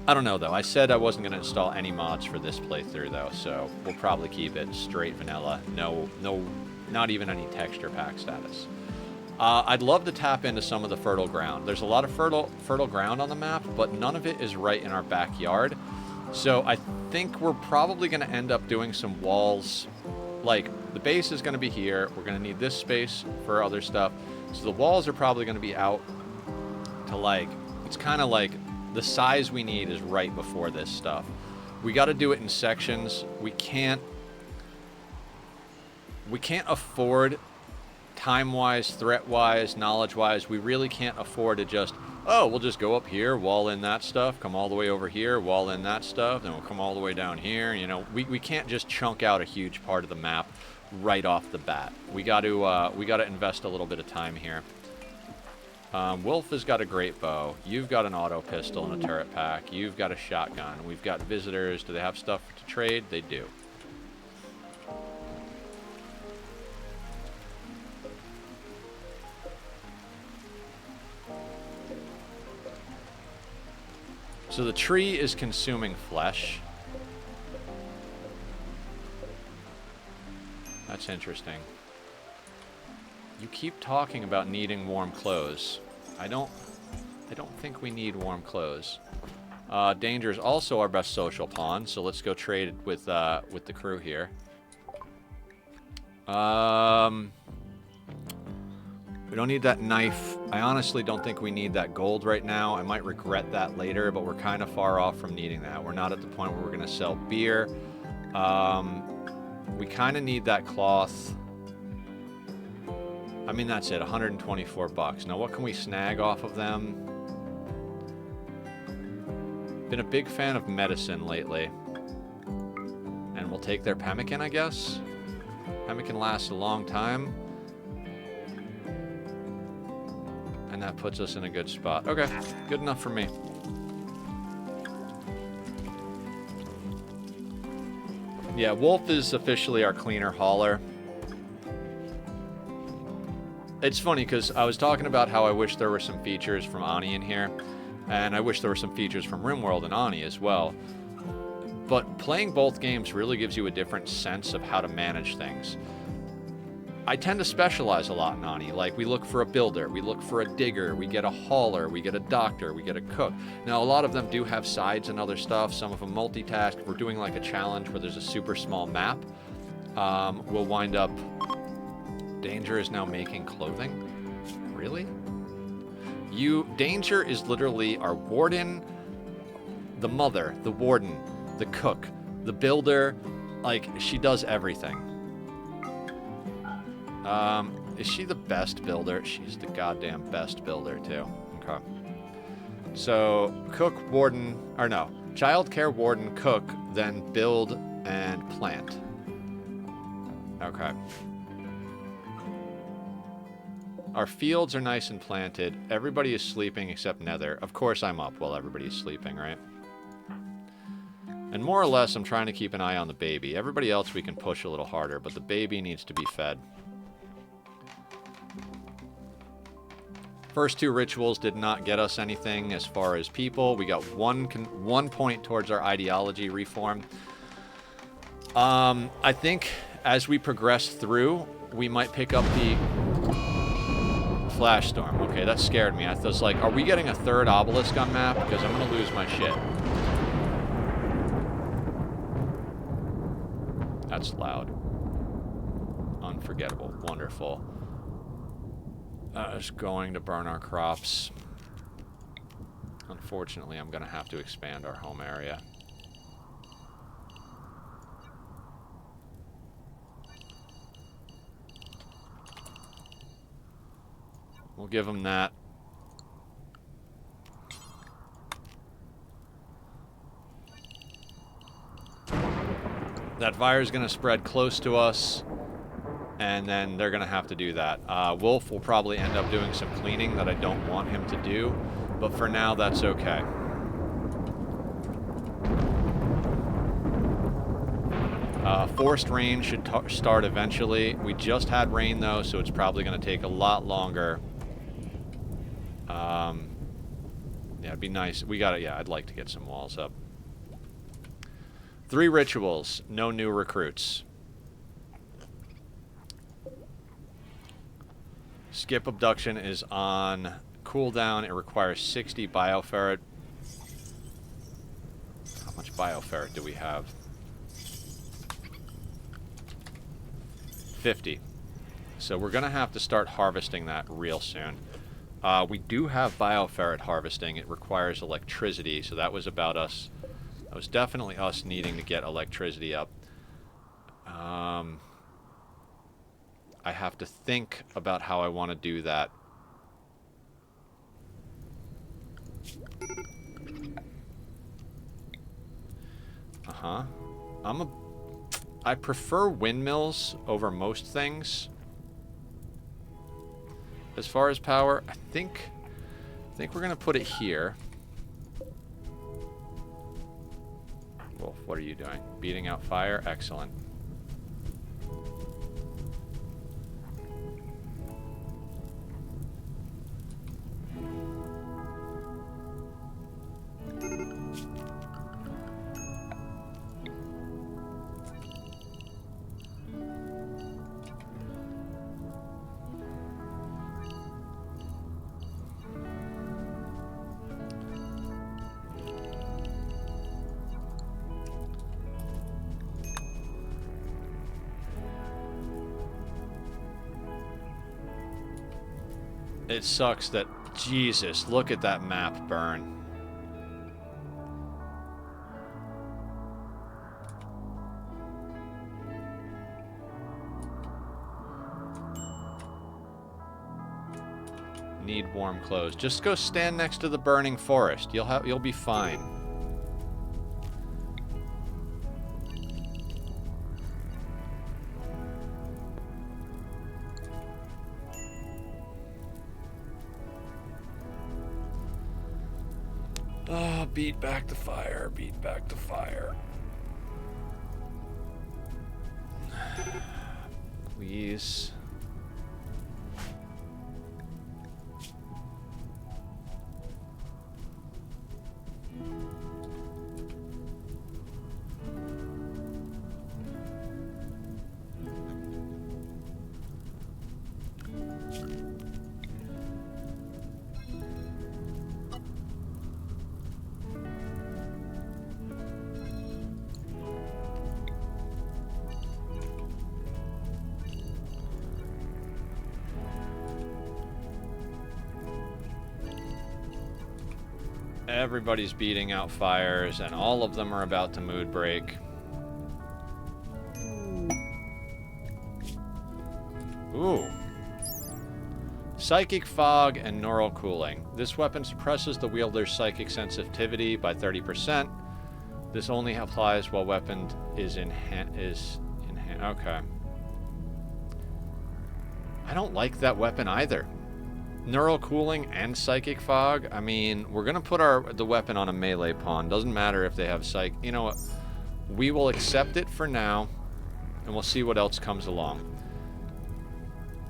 A: I don't know though. I said I wasn't going to install any mods for this playthrough though, so we'll probably keep it straight vanilla. No, not even any texture pack status. I'd love to tap into some of the fertile ground. There's a lot of fertile ground on the map, but none of it is right in our backyard. So I think we're probably going to end up doing some walls. Like, the base is going to be here. We're going to need this space for other stuff. So the walls are probably going to be out to, like, it's kind of like the size we need is right before this stuff. We got to do it in sections. We can't afford, time-wise, threat-wise, knowledge-wise, we really can't afford to just oh, we'll just go up here, wall in that stuff, come all the way over here, wall in that stuff, then we'll come all the way down here. You know, we can't just chunk out a huge part of the map right off the bat. We got to invest a little bit of time here. Wolf has got a great bow. You've got an auto pistol and a turret pack. You've got a shotgun. We've got visitors. Do they have stuff to trade? They do. So the tree is consuming flesh. That's interesting. You keep talking about needing warm clothes. I don't think we need warm clothes. Danger is also our best social pawn, so let's go trade with the crew here. We don't need that knife. I honestly don't think we need that gold right now. I might regret that later, but we're kind of far off from needing that. We're not at the point where we're going to sell beer. We kind of need that cloth. I mean, that's it, 124 bucks. Now, what can we snag off of them? Been a big fan of medicine lately. And we'll take their pemmican, I guess. Pemmican lasts a long time. And that puts us in a good spot. Okay, good enough for me. Yeah, Wolf is officially our cleaner hauler. It's funny because I was talking about how I wish there were some features from Ani in here, and I wish there were some features from Rimworld and Ani as well. But playing both games really gives you a different sense of how to manage things. I tend to specialize a lot in Ani. Like, we look for a builder, we look for a digger, we get a hauler, we get a doctor, we get a cook. Now, a lot of them do have sides and other stuff. Some of them multitask. If we're doing like a challenge where there's a super small map, we'll wind up... Danger is now making clothing? Really? Danger is literally our warden, the mother, the warden, the cook, the builder. Like, she does everything. Is she the best builder? She's the goddamn best builder, too. Okay. So, cook, warden, or no, childcare, warden, cook, then build and plant. Okay. Our fields are nice and planted. Everybody is sleeping except Nether. Of course I'm up while everybody's sleeping, right? And more or less, I'm trying to keep an eye on the baby. Everybody else we can push a little harder, but the baby needs to be fed. First two rituals did not get us anything as far as people. We got one point towards our ideology reform. I think as we progress through, we might pick up the... Flash storm. Okay, that scared me. I was like, are we getting a third obelisk on map? Because I'm going to lose my shit. That's loud. Unforgettable. Wonderful. It's going to burn our crops. Unfortunately, I'm going to have to expand our home area. We'll give them that. That fire's going to spread close to us, and then they're going to have to do that. Wolf will probably end up doing some cleaning that I don't want him to do, but for now, that's okay. Forced rain should start eventually. We just had rain, though, so it's probably going to take a lot longer. Yeah, it'd be nice. We got it. Yeah, I'd like to get some walls up. 3 rituals. No new recruits. Skip abduction is on cooldown. It requires 60 bioferret. How much bioferret do we have? 50. So we're going to have to start harvesting that real soon. We do have bioferret harvesting. It requires electricity, so that was about us. That was definitely us needing to get electricity up. I have to think about how I want to do that. Uh-huh. I prefer windmills over most things. As far as power, I think we're gonna put it here. Wolf, what are you doing? Beating out fire? Excellent. It sucks that... Jesus, look at that map burn. Need warm clothes. Just go stand next to the burning forest. You'll be fine. Oh, beat back the fire. Beat back the fire. Please. Everybody's beating out fires, and all of them are about to mood break. Ooh. Psychic Fog and Neural Cooling. This weapon suppresses the wielder's psychic sensitivity by 30%. This only applies while weapon is in hand. Okay. I don't like that weapon either. Neural Cooling and Psychic Fog. I mean, we're gonna put the weapon on a melee pawn. Doesn't matter if they have psych. You know what? We will accept it for now, and we'll see what else comes along.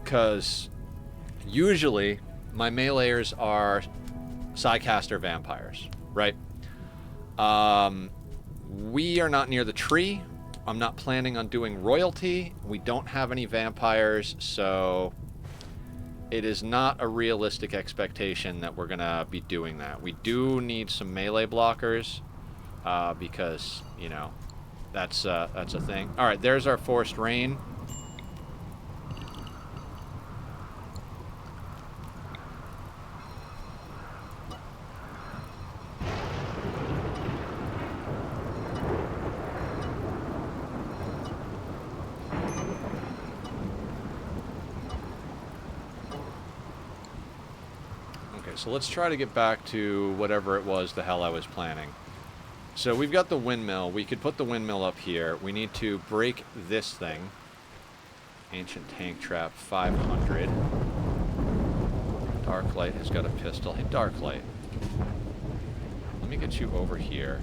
A: Because usually my meleeers are Psycaster vampires, right? We are not near the tree. I'm not planning on doing royalty. We don't have any vampires, so it is not a realistic expectation that we're gonna be doing that. We do need some melee blockers, because, you know, that's a thing. All right, there's our Forced Rain. So let's try to get back to whatever it was the hell I was planning. So we've got the windmill. We could put the windmill up here. We need to break this thing. Ancient Tank Trap 500. Darklight has got a pistol. Hey, Darklight. Let me get you over here.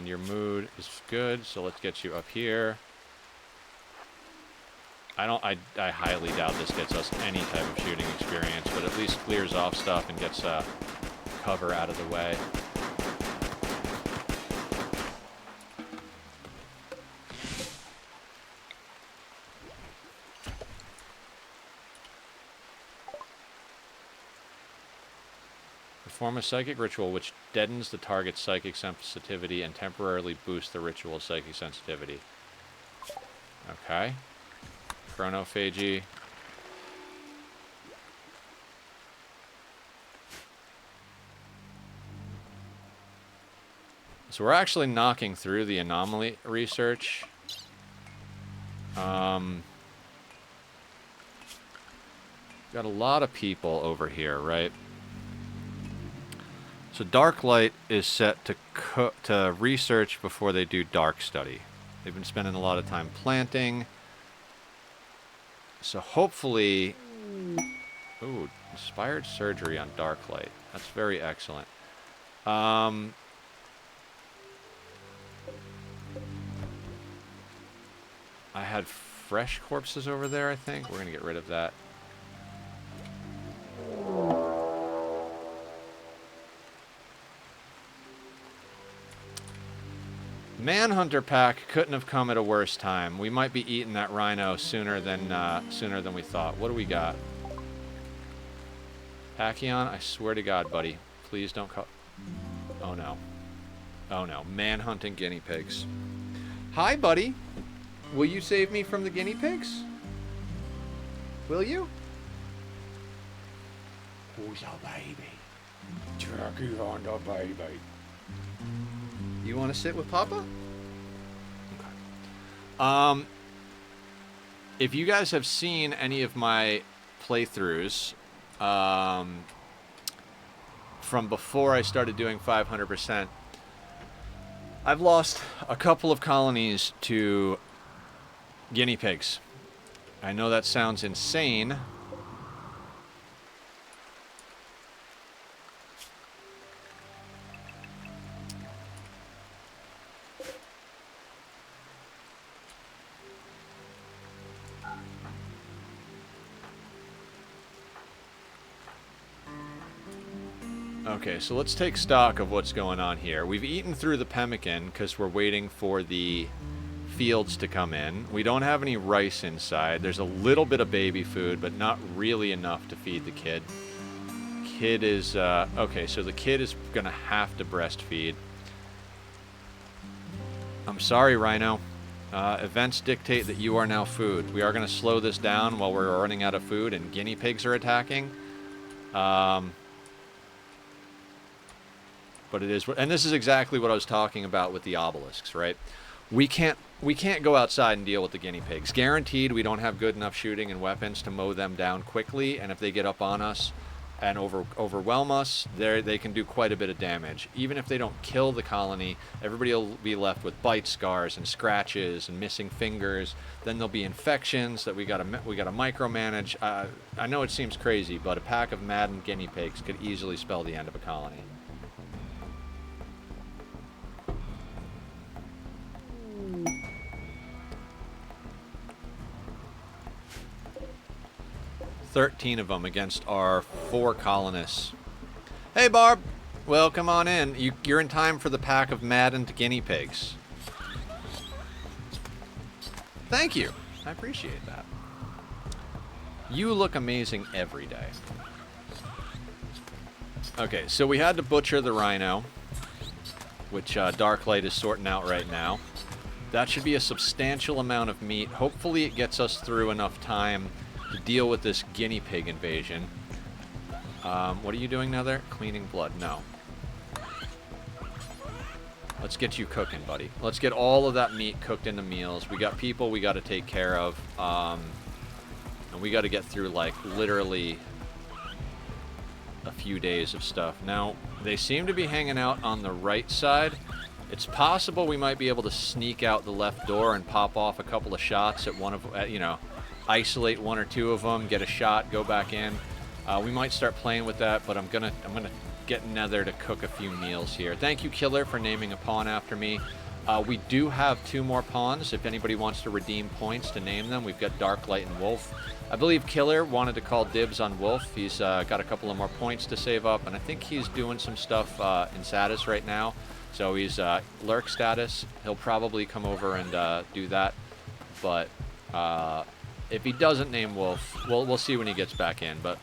A: Your mood is good, so let's get you up here. I highly doubt this gets us any type of shooting experience, but at least clears off stuff and gets cover out of the way. Perform a psychic ritual which deadens the target's psychic sensitivity and temporarily boosts the ritual's psychic sensitivity. Okay. Chronophagy. So we're actually knocking through the anomaly research. Got a lot of people over here, right? So dark light is set to research before they do dark study. They've been spending a lot of time planting. So hopefully... Ooh, inspired surgery on dark light. That's very excellent. I had fresh corpses over there, I think. We're going to get rid of that. Manhunter pack couldn't have come at a worse time. We might be eating that rhino sooner than we thought. What do we got? Pachyon, I swear to God, buddy. Please don't call... Oh, no. Oh, no. Manhunting guinea pigs. Hi, buddy. Will you save me from the guinea pigs? Will you?
B: Who's a baby? Turkey on the baby.
A: You want to sit with Papa? Okay. If you guys have seen any of my playthroughs from before I started doing 500%, I've lost a couple of colonies to guinea pigs. I know that sounds insane. Okay, so let's take stock of what's going on here. We've eaten through the pemmican because we're waiting for the fields to come in. We don't have any rice inside. There's a little bit of baby food, but not really enough to feed the kid. Kid is... okay, so the kid is going to have to breastfeed. I'm sorry, Rhino. Events dictate that you are now food. We are going to slow this down while we're running out of food and guinea pigs are attacking. But it is, and this is exactly what I was talking about with the obelisks, right? We can't go outside and deal with the guinea pigs. Guaranteed, we don't have good enough shooting and weapons to mow them down quickly. And if they get up on us and overwhelm us, they can do quite a bit of damage. Even if they don't kill the colony, everybody will be left with bite scars and scratches and missing fingers. Then there'll be infections that we gotta micromanage. I know it seems crazy, but a pack of maddened guinea pigs could easily spell the end of a colony. $13 of them against our 4 colonists. Hey, Barb. Well, come on in. You're in time for the pack of maddened guinea pigs. Thank you. I appreciate that. You look amazing every day. Okay, so we had to butcher the rhino, which Darklight is sorting out right now. That should be a substantial amount of meat. Hopefully it gets us through enough time to deal with this guinea pig invasion. What are you doing now there? Cleaning blood. No. Let's get you cooking, buddy. Let's get all of that meat cooked into meals. We got people we got to take care of. And we got to get through, like, literally a few days of stuff. Now, they seem to be hanging out on the right side. It's possible we might be able to sneak out the left door and pop off a couple of shots at one of, you know, isolate 1 or 2 of them, get a shot, go back in. We might start playing with that, but I'm gonna get Nether to cook a few meals here. Thank you, Killer, for naming a pawn after me. We do have 2 more pawns if anybody wants to redeem points to name them. We've got Darklight and Wolf. I believe Killer wanted to call dibs on Wolf. He's got a couple of more points to save up, and I think he's doing some stuff in status right now. So he's lurk status. He'll probably come over and do that, but if he doesn't name Wolf, we'll see when he gets back in, but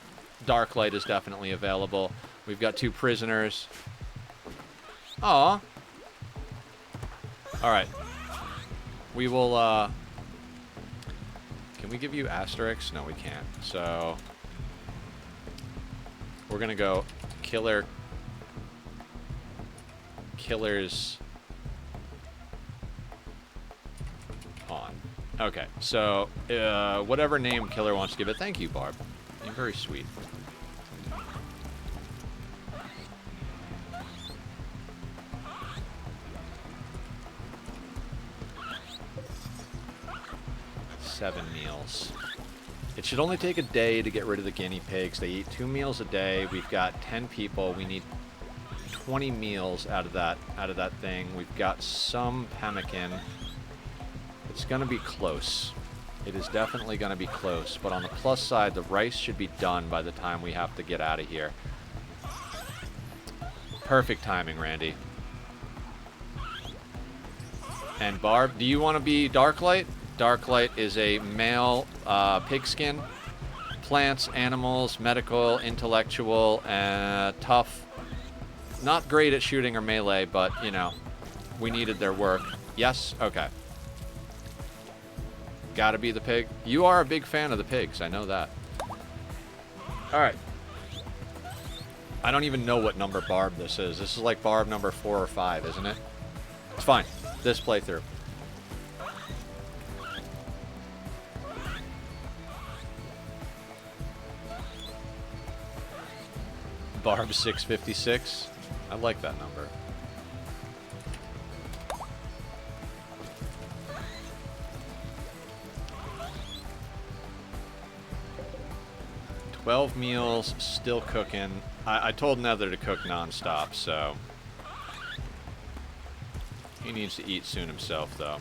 A: Darklight is definitely available. We've got 2 prisoners. Aw. Alright. We will, can we give you asterisks? No, we can't. So, we're gonna go Killer's Okay, so whatever name Killer wants to give it. Thank you, Barb. You're very sweet. Seven meals. It should only take a day to get rid of the guinea pigs. They eat 2 meals a day. We've got 10 people. We need 20 meals out of that thing. We've got some pemmican. It's gonna be close. It is definitely gonna be close. But on the plus side, the rice should be done by the time we have to get out of here. Perfect timing, Randy. And Barb, do you want to be Darklight? Darklight is a male pigskin. Plants, animals, medical, intellectual, tough. Not great at shooting or melee, but, you know, we needed their work. Yes? Okay. Gotta be the pig. You are a big fan of the pigs. I know that. Alright. I don't even know what number Barb this is. This is like Barb number 4 or 5, isn't it? It's fine. This playthrough. Barb 656. I like that number. $12 meals, still cooking. I told Nether to cook non-stop, so he needs to eat soon himself, though.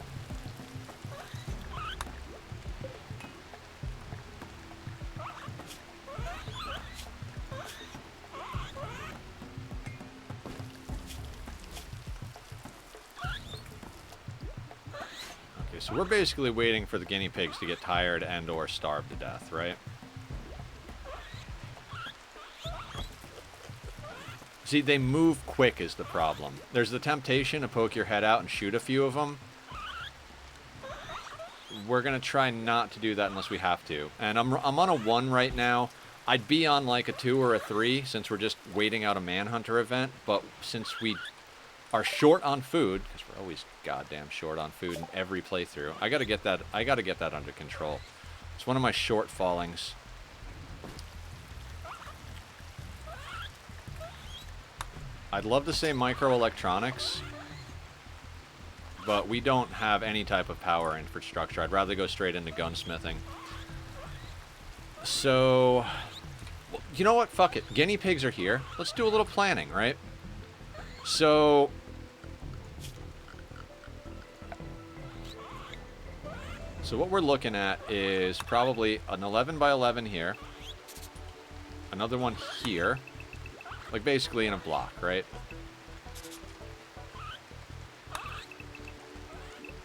A: Okay, so we're basically waiting for the guinea pigs to get tired and or starve to death, right? See, they move quick is the problem. There's the temptation to poke your head out and shoot a few of them. We're going to try not to do that unless we have to. And I'm on a 1 right now. I'd be on like a 2 or a 3 since we're just waiting out a Manhunter event. But since we are short on food, because we're always goddamn short on food in every playthrough, I got to get that under control. It's one of my short fallings. I'd love to say microelectronics, but we don't have any type of power infrastructure. I'd rather go straight into gunsmithing. So, you know what? Fuck it. Guinea pigs are here. Let's do a little planning, right? So, what we're looking at is probably an 11 by 11 here. Another one here. Like, basically in a block, right?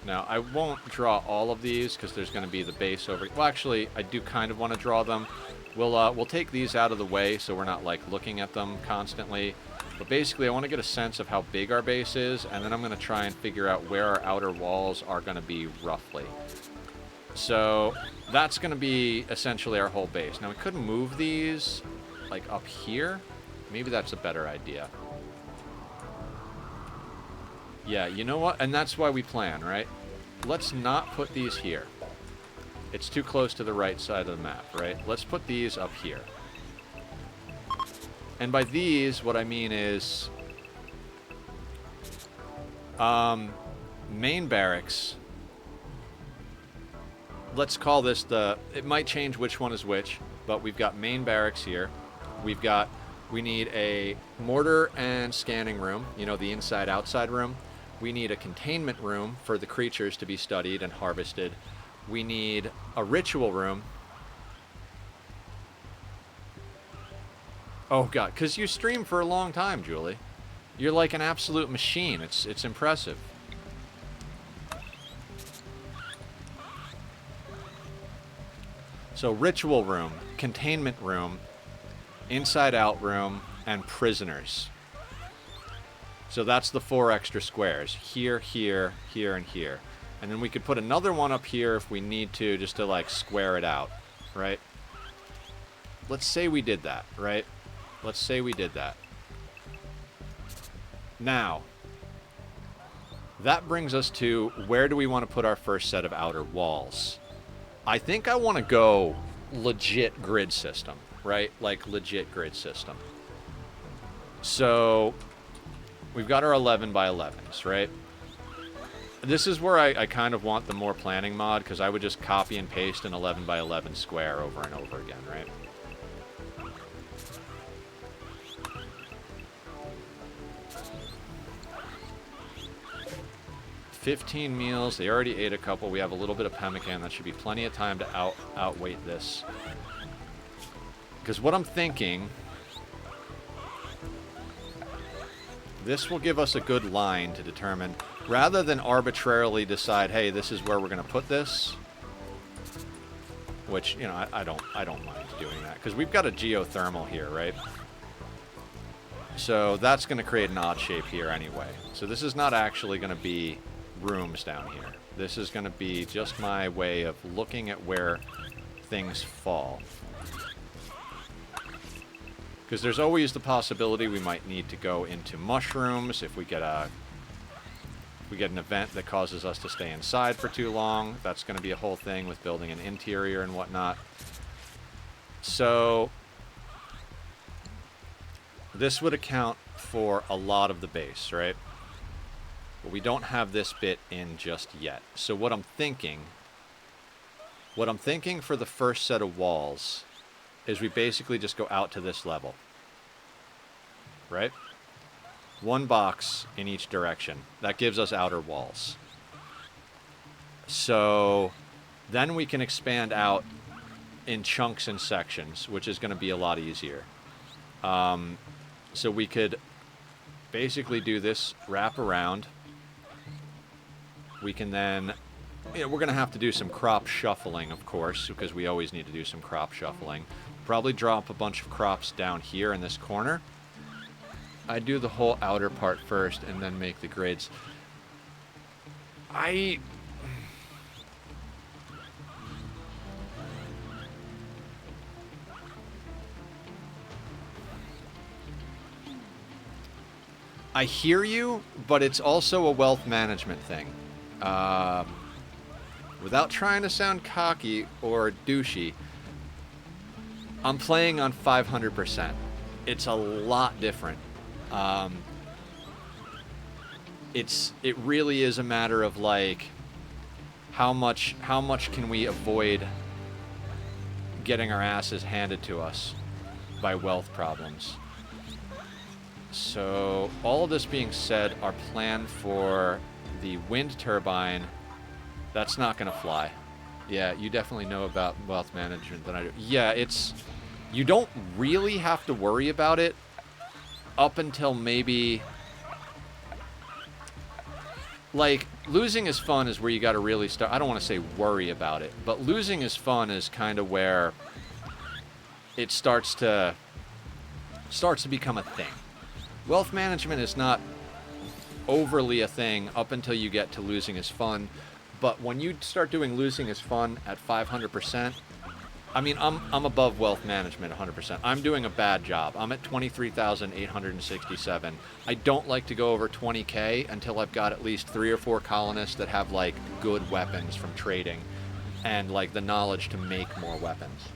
A: Now, I won't draw all of these, because there's going to be the base over... Well, actually, I do kind of want to draw them. We'll take these out of the way, so we're not, like, looking at them constantly. But basically, I want to get a sense of how big our base is, and then I'm going to try and figure out where our outer walls are going to be, roughly. So, that's going to be essentially our whole base. Now, we could move these, like, up here. Maybe that's a better idea. Yeah, you know what? And that's why we plan, right? Let's not put these here. It's too close to the right side of the map, right? Let's put these up here. And by these, what I mean is... main barracks. Let's call this the... It might change which one is which, but we've got main barracks here. We've got... We need a mortar and scanning room, you know, the inside-outside room. We need a containment room for the creatures to be studied and harvested. We need a ritual room. Oh, God, because you stream for a long time, Julie. You're like an absolute machine. It's impressive. So, ritual room, containment room, inside-out room, and prisoners. So that's the 4 extra squares. Here, here, here, and here. And then we could put another one up here if we need to, just to, like, square it out, right? Let's say we did that, right? Let's say we did that. Now, That brings us to where do we want to put our first set of outer walls? I think I want to go legit grid system, right? Like legit grid system. So we've got our 11 by 11s, right? This is where I kind of want the more planning mod, because I would just copy and paste an 11 by 11 square over and over again, right? $15 meals. They already ate a couple. We have a little bit of pemmican. That should be plenty of time to outweight this. Because what I'm thinking, this will give us a good line to determine, rather than arbitrarily decide, hey, this is where we're going to put this. Which, you know, I don't mind doing that, because we've got a geothermal here, right? So that's going to create an odd shape here anyway. So this is not actually going to be rooms down here. This is going to be just my way of looking at where things fall. Because there's always the possibility we might need to go into mushrooms if we get an event that causes us to stay inside for too long. That's going to be a whole thing with building an interior and whatnot. So this would account for a lot of the base, right? But we don't have this bit in just yet. So what I'm thinking for the first set of walls is we basically just go out to this level, right? One box in each direction. That gives us outer walls. So then we can expand out in chunks and sections, which is going to be a lot easier. So we could basically do this wrap around. We can then, you know, we're going to have to do some crop shuffling, of course, because we always need to do some crop shuffling. Probably drop a bunch of crops down here in this corner. I do the whole outer part first and then make the grids. I hear you, but it's also a wealth management thing. Without trying to sound cocky or douchey, I'm playing on 500%. It's a lot different. It really is a matter of like how much can we avoid getting our asses handed to us by wealth problems. So all of this being said, our plan for the wind turbine, that's not going to fly. Yeah, you definitely know about wealth management than I do. Yeah, you don't really have to worry about it up until maybe, like, losing is fun is where you got to really start. I don't want to say worry about it, but losing is fun is kind of where it starts to become a thing. Wealth management is not overly a thing up until you get to losing is fun, but when you start doing losing is fun at 500%, I mean, I'm above wealth management 100%. I'm doing a bad job. I'm at 23,867. I don't like to go over 20k until I've got at least 3 or 4 colonists that have like good weapons from trading and like the knowledge to make more weapons.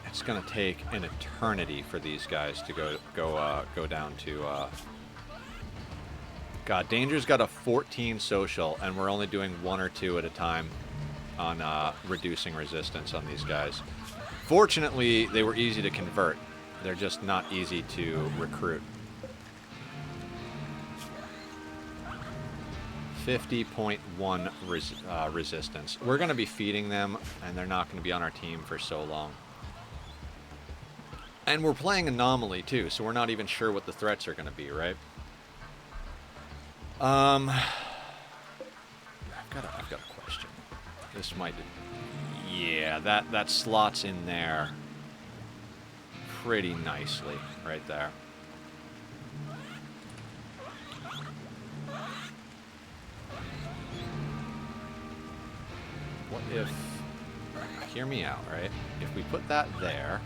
A: It's gonna take an eternity for these guys to go down to. God, Danger's got a 14 social, and we're only doing 1 or 2 at a time on reducing resistance on these guys. Fortunately, they were easy to convert. They're just not easy to recruit. 50.1 resistance. We're going to be feeding them, and they're not going to be on our team for so long. And we're playing Anomaly, too, so we're not even sure what the threats are going to be, right? I've got a question. This might... Yeah, that slots in there pretty nicely right there. What if... Hear me out, right? If we put that there...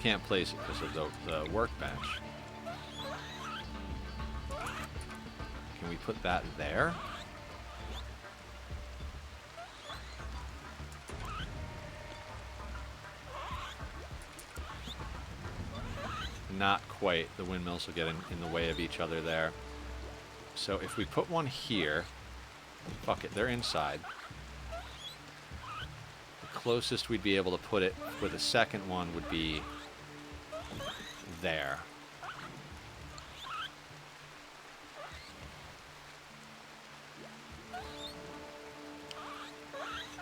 A: Can't place it because of the workbench. Can we put that there? Not quite. The windmills will get in the way of each other there. So if we put one here, fuck it, they're inside. The closest we'd be able to put it for the second one would be there.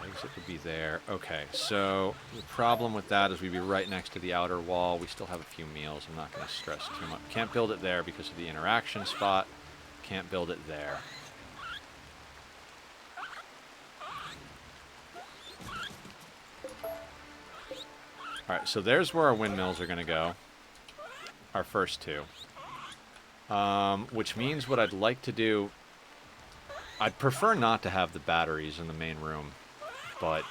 A: Exit would be there. Okay, so the problem with that is we'd be right next to the outer wall. We still have a few meals. I'm not going to stress too much. Can't build it there because of the interaction spot. Can't build it there. Alright, so there's where our windmills are going to go. Our first two. Which means what I'd like to do... I'd prefer not to have the batteries in the main room. But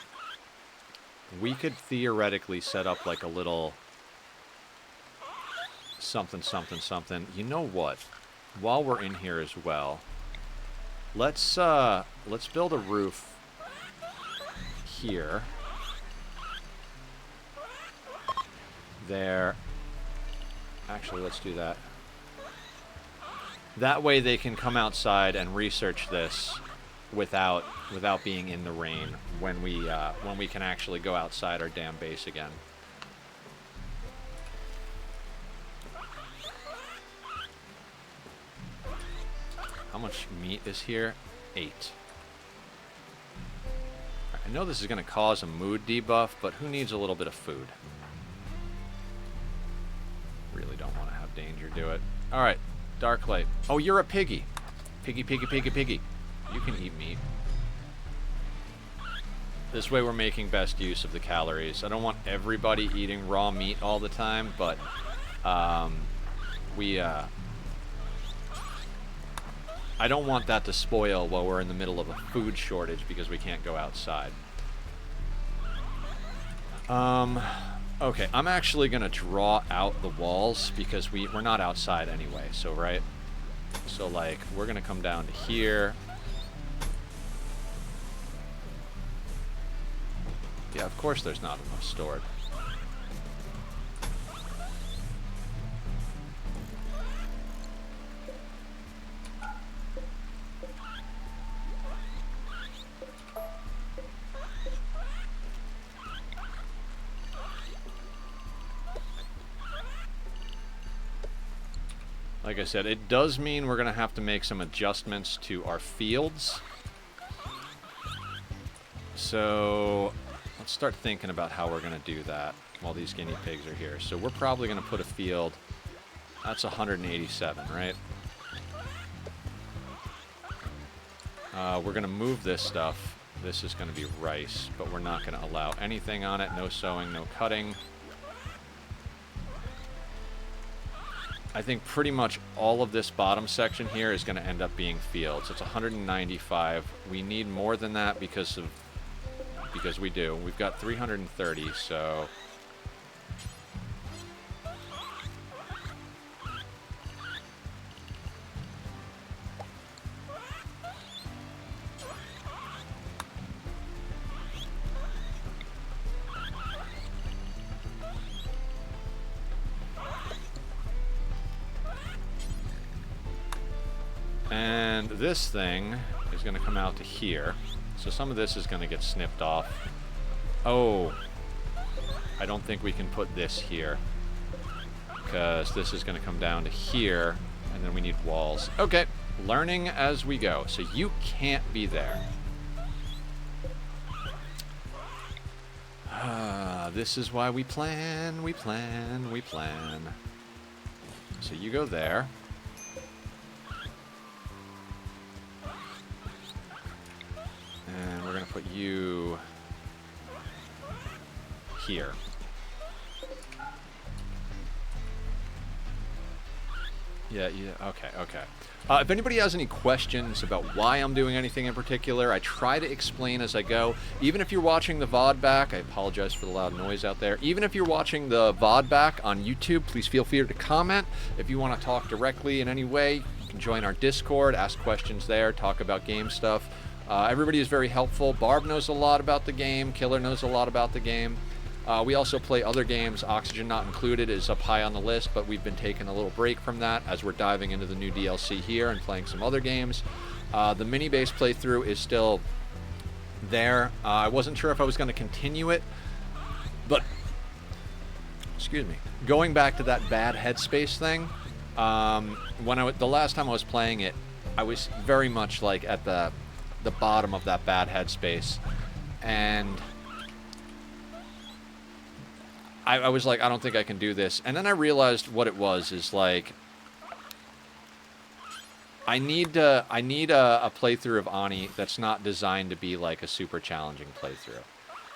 A: we could theoretically set up like a little something, something, something. You know what? While we're in here as well, let's build a roof here. There. Actually, let's do that. That way they can come outside and research this without being in the rain when we can actually go outside our damn base again. How much meat is here? 8. I know this is going to cause a mood debuff, but who needs a little bit of food? Really don't want to have danger do it. Alright, dark light. Oh, you're a piggy. Piggy, piggy, piggy, piggy. You can eat meat. This way we're making best use of the calories. I don't want everybody eating raw meat all the time, but I don't want that to spoil while we're in the middle of a food shortage because we can't go outside. Okay, I'm actually going to draw out the walls because we're not outside anyway, so right? So, like, we're going to come down to here. Yeah, of course there's not enough stored. Like I said, it does mean we're going to have to make some adjustments to our fields. So let's start thinking about how we're going to do that while these guinea pigs are here. So we're probably going to put a field. That's 187, right? We're going to move this stuff. This is going to be rice, but we're not going to allow anything on it. No sowing, no cutting. I think pretty much all of this bottom section here is going to end up being fields. It's 195. We need more than that because we do. We've got 330, so and this thing is going to come out to here. So some of this is going to get snipped off. Oh, I don't think we can put this here because this is going to come down to here, and then we need walls. Okay, learning as we go. So you can't be there. This is why we plan, we plan, we plan. So you go there. And we're going to put you here. Yeah, okay, okay. If anybody has any questions about why I'm doing anything in particular, I try to explain as I go. Even if you're watching the VOD back, I apologize for the loud noise out there. Even if you're watching the VOD back on YouTube, please feel free to comment. If you want to talk directly in any way, you can join our Discord, ask questions there, talk about game stuff. Everybody is very helpful. Barb knows a lot about the game. Killer knows a lot about the game. We also play other games. Oxygen Not Included is up high on the list, but we've been taking a little break from that as we're diving into the new DLC here and playing some other games. The mini-base playthrough is still there. I wasn't sure if I was going to continue it, but, excuse me, going back to that bad headspace thing, the last time I was playing it, I was very much like at the bottom of that bad headspace, and I was like, I don't think I can do this. And then I realized what it was is like, I need a playthrough of Ani that's not designed to be like a super challenging playthrough.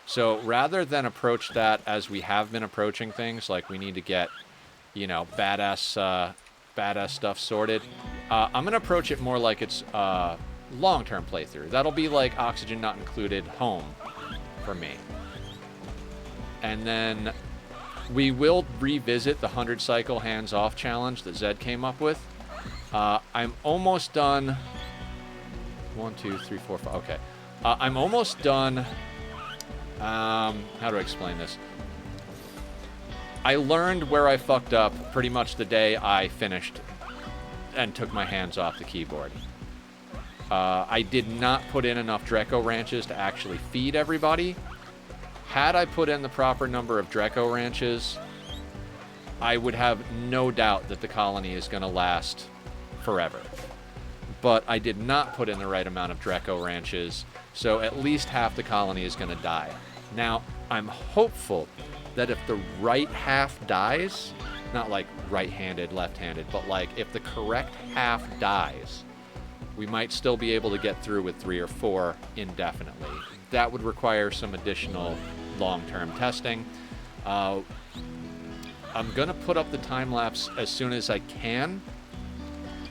A: So rather than approach that as we have been approaching things, like we need to get, you know, badass stuff sorted, I'm going to approach it more like it's a long-term playthrough. That'll be like Oxygen Not Included home for me. And then we will revisit the 100 cycle hands-off challenge that Zed came up with. I'm almost done. 1, 2, 3, 4, 5. Okay. I'm almost done. How do I explain this? I learned where I fucked up pretty much the day I finished and took my hands off the keyboard. I did not put in enough Dreco ranches to actually feed everybody. Had I put in the proper number of Dreco ranches, I would have no doubt that the colony is going to last forever. But I did not put in the right amount of Dreco ranches, so at least half the colony is going to die. Now, I'm hopeful that if the right half dies, not like right-handed, left-handed, but like if the correct half dies, we might still be able to get through with 3 or 4 indefinitely. That would require some additional long-term testing. I'm going to put up the time-lapse as soon as I can,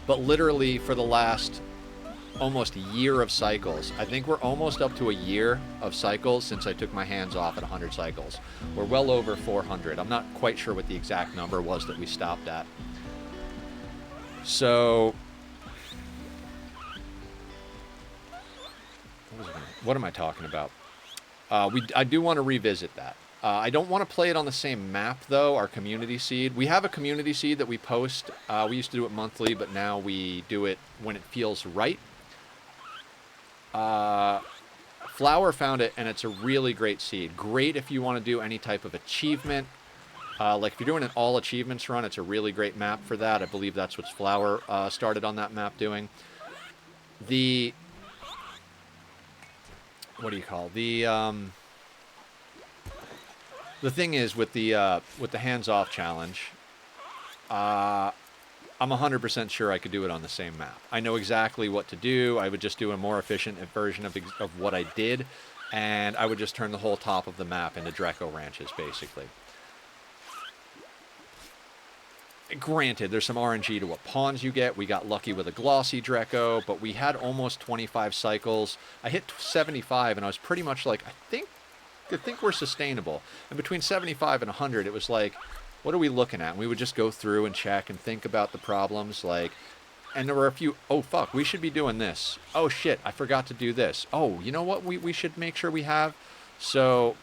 A: but literally for the last almost year of cycles, I think we're almost up to a year of cycles since I took my hands off at 100 cycles. We're well over 400. I'm not quite sure what the exact number was that we stopped at. So, what am I talking about? I do want to revisit that. I don't want to play it on the same map, though, our community seed. We have a community seed that we post. We used to do it monthly, but now we do it when it feels right. Flower found it, and it's a really great seed. Great if you want to do any type of achievement. Like if you're doing an all achievements run, it's a really great map for that. I believe that's what Flower started on that map doing. What do you call the thing is with the hands-off challenge, I'm 100% sure I could do it on the same map. I know exactly what to do. I would just do a more efficient version of what I did, and I would just turn the whole top of the map into Dreco ranches, basically. Granted, there's some RNG to what pawns you get. We got lucky with a glossy Dreco, but we had almost 25 cycles. I hit 75, and I was pretty much like, I think we're sustainable. And between 75 and 100, it was like, what are we looking at? And we would just go through and check and think about the problems, like, and there were a few, oh, fuck, we should be doing this. Oh, shit, I forgot to do this. Oh, you know what we should make sure we have? So,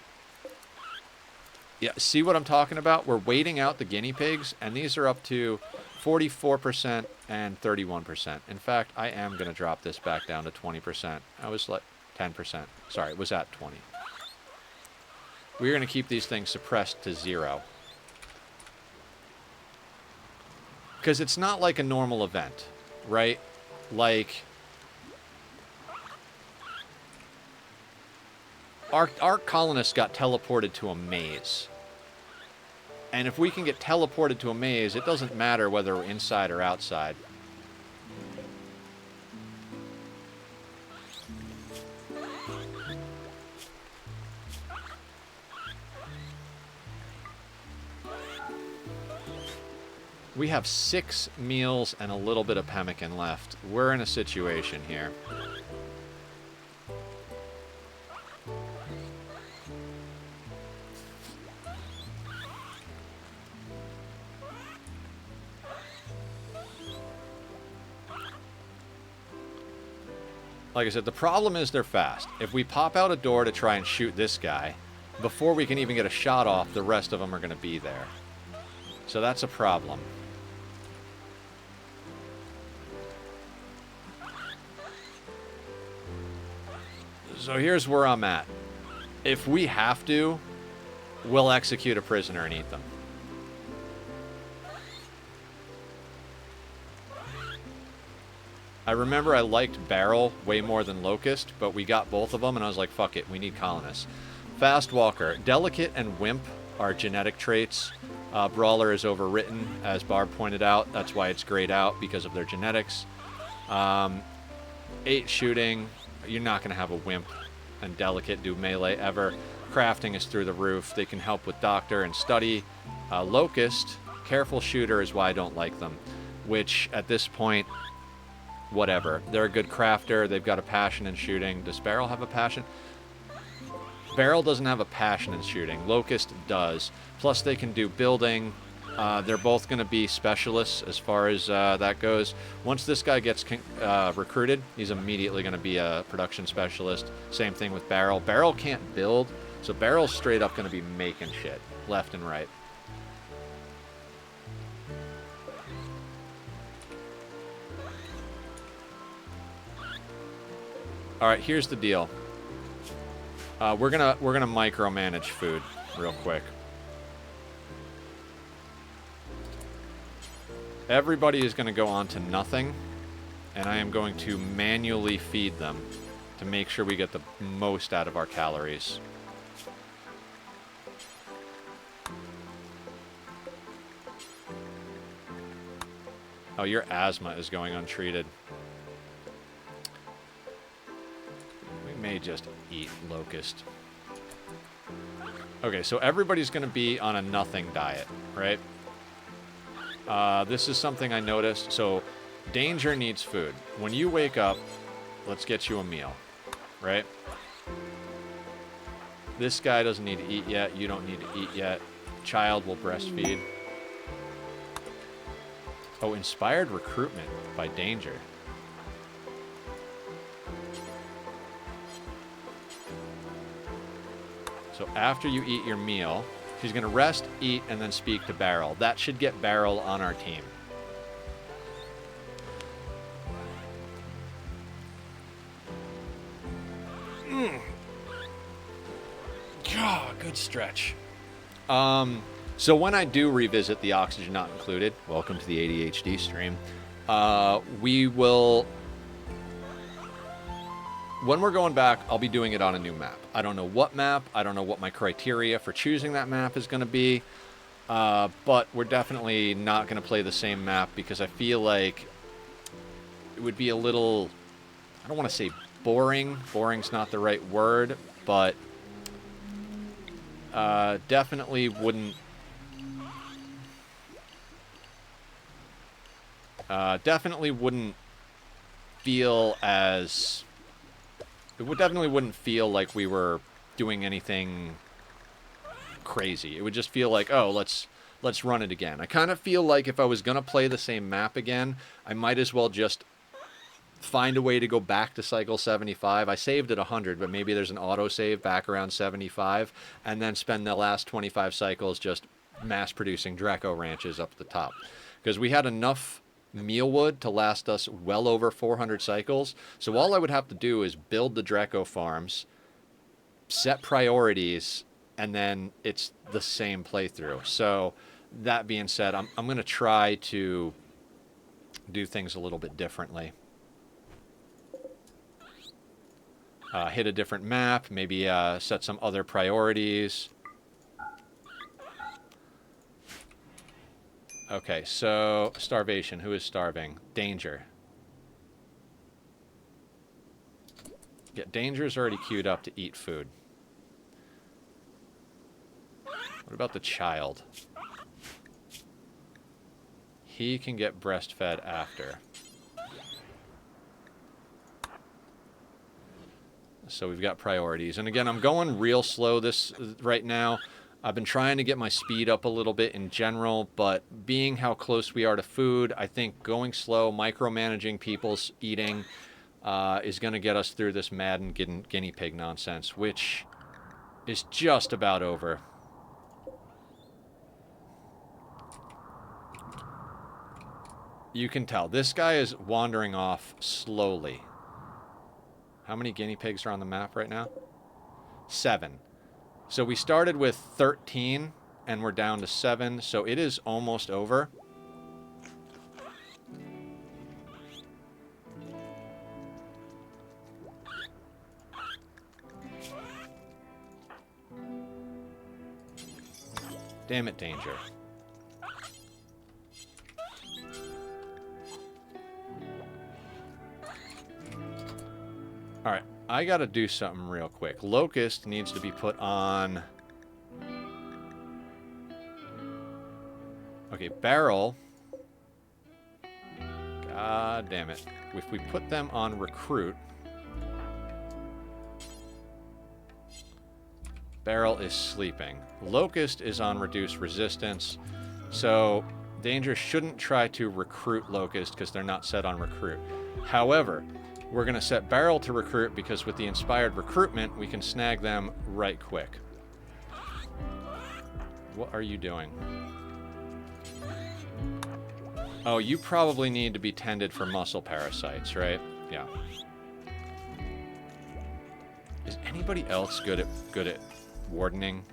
A: yeah, see what I'm talking about? We're waiting out the guinea pigs, and these are up to 44% and 31%. In fact, I am going to drop this back down to 20%. I was like 10%. Sorry, it was at 20. We're going to keep these things suppressed to 0. Because it's not like a normal event, right? Like, our colonists got teleported to a maze. And if we can get teleported to a maze, it doesn't matter whether we're inside or outside. We have 6 meals and a little bit of pemmican left. We're in a situation here. Like I said, the problem is they're fast. If we pop out a door to try and shoot this guy, before we can even get a shot off, the rest of them are going to be there. So that's a problem. So here's where I'm at. If we have to, we'll execute a prisoner and eat them. I remember I liked Barrel way more than Locust, but we got both of them, and I was like, fuck it, we need colonists. Fast Walker. Delicate and Wimp are genetic traits. Brawler is overwritten, as Barb pointed out. That's why it's grayed out, because of their genetics. 8 shooting. You're not going to have a Wimp and Delicate do melee ever. Crafting is through the roof. They can help with Doctor and Study. Locust, Careful Shooter is why I don't like them, which at this point... whatever. They're a good crafter. They've got a passion in shooting. Does Barrel have a passion? Barrel doesn't have a passion in shooting. Locust does. Plus, they can do building. They're both going to be specialists as far as that goes. Once this guy gets recruited, he's immediately going to be a production specialist. Same thing with Barrel. Barrel can't build, so Barrel's straight up going to be making shit left and right. All right, here's the deal. We're gonna micromanage food real quick. Everybody is gonna go on to nothing, and I am going to manually feed them to make sure we get the most out of our calories. Oh, your asthma is going untreated. May just eat Locust. Okay, so everybody's going to be on a nothing diet, right? This is something I noticed. So, Danger needs food. When you wake up, let's get you a meal, right? This guy doesn't need to eat yet. You don't need to eat yet. Child will breastfeed. Oh, inspired recruitment by Danger. So after you eat your meal, she's going to rest, eat, and then speak to Barrel. That should get Barrel on our team. God, good stretch. So when I do revisit the Oxygen Not Included, welcome to the ADHD stream, we will... When we're going back, I'll be doing it on a new map. I don't know what map. I don't know what my criteria for choosing that map is going to be. But we're definitely not going to play the same map because I feel like it would be a little... I don't want to say boring. Boring's not the right word, but definitely wouldn't... definitely wouldn't feel as... It definitely wouldn't feel like we were doing anything crazy. It would just feel like, oh, let's run it again. I kind of feel like if I was going to play the same map again, I might as well just find a way to go back to cycle 75. I saved at 100, but maybe there's an autosave back around 75, and then spend the last 25 cycles just mass-producing Draco ranches up the top. Because we had enough... mealwood to last us well over 400 cycles. So all I would have to do is build the Draco farms, set priorities, and then it's the same playthrough. So that being said, I'm going to try to do things a little bit differently. Hit a different map, maybe set some other priorities. Okay, so starvation. Who is starving? Danger. Yeah, Danger's already queued up to eat food. What about the child? he can get breastfed after. So we've got priorities. And again, I'm going real slow this right now. I've been trying to get my speed up a little bit in general, but being how close we are to food, I think going slow, micromanaging people's eating is going to get us through this Madden guinea pig nonsense, which is just about over. You can tell. This guy is wandering off slowly. How many guinea pigs are on the map right now? 7. So we started with 13, and we're down to 7, so it is almost over. Damn it, Danger. Alright, I gotta do something real quick. Locust needs to be put on... Okay, Barrel. God damn it. If we put them on Recruit... Barrel is sleeping. Locust is on Reduce Resistance. So, Danger shouldn't try to recruit Locust because they're not set on Recruit. However... we're going to set Barrel to recruit because with the inspired recruitment, we can snag them right quick. What are you doing? Oh, you probably need to be tended for muscle parasites, right? Yeah. Is anybody else good at wardening?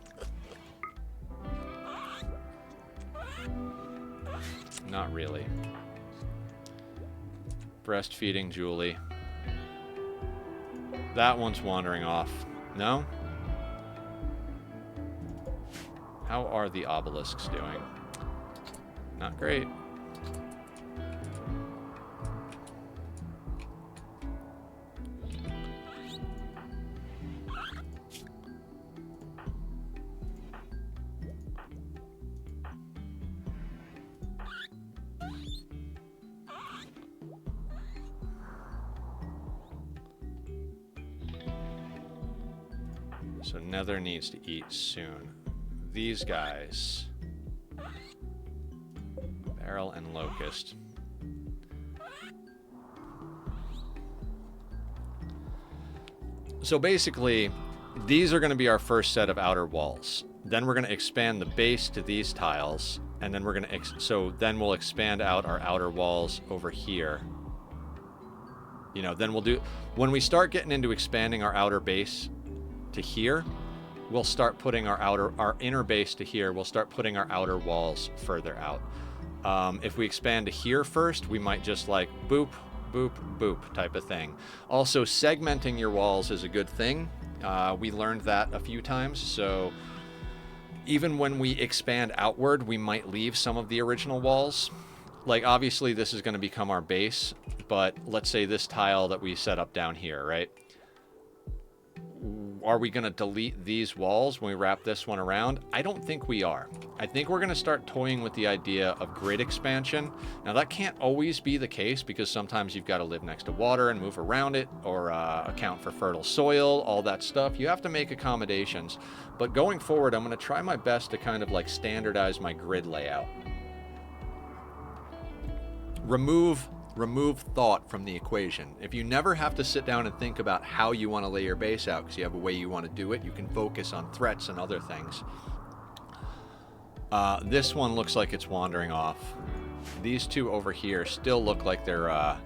A: Not really. Breastfeeding Julie. That one's wandering off. No? How are the obelisks doing? Not great. So Nether needs to eat soon. These guys. Barrel and Locust. So basically, these are going to be our first set of outer walls. Then we're going to expand the base to these tiles. And then we're going to... so then we'll expand out our outer walls over here. You know, then we'll do... when we start getting into expanding our outer base... to here, we'll start putting our inner base to here. We'll start putting our outer walls further out. If we expand to here first, we might just like boop, boop, boop type of thing. Also, segmenting your walls is a good thing. We learned that a few times. So even when we expand outward, we might leave some of the original walls. Like obviously this is going to become our base, but let's say this tile that we set up down here, right? Are we going to delete these walls when we wrap this one around? I don't think we are. I think we're going to start toying with the idea of grid expansion. Now, that can't always be the case because sometimes you've got to live next to water and move around it or account for fertile soil, all that stuff. You have to make accommodations. But going forward, I'm going to try my best to kind of like standardize my grid layout. Remove thought from the equation. If you never have to sit down and think about how you want to lay your base out because you have a way you want to do it, you can focus on threats and other things. This one looks like it's wandering off. These two over here still look like they're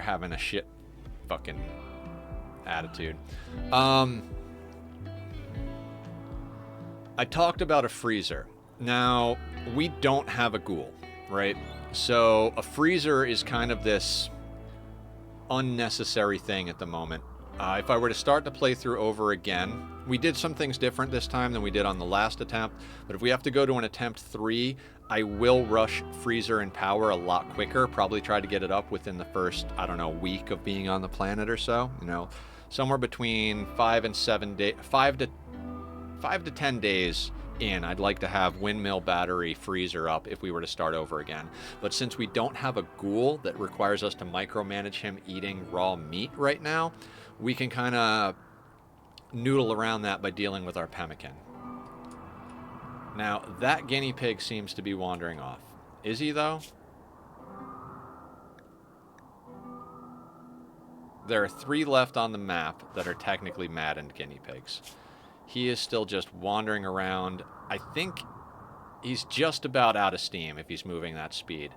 A: having a shit fucking attitude. I talked about a freezer. Now, we don't have a ghoul, right? So a freezer is kind of this unnecessary thing at the moment. If I were to start the playthrough over again, we did some things different this time than we did on the last attempt, but if we have to go to an attempt 3, I will rush freezer and power a lot quicker, probably try to get it up within the first, I don't know, week of being on the planet or so, you know, somewhere between 5 and 7 days, 5 to 10 days in. I'd like to have windmill, battery, freezer up if we were to start over again. But since we don't have a ghoul that requires us to micromanage him eating raw meat right now, we can kind of noodle around that by dealing with our pemmican. Now, that guinea pig seems to be wandering off. Is he, though? There are 3 left on the map that are technically maddened guinea pigs. He is still just wandering around. I think he's just about out of steam if he's moving that speed.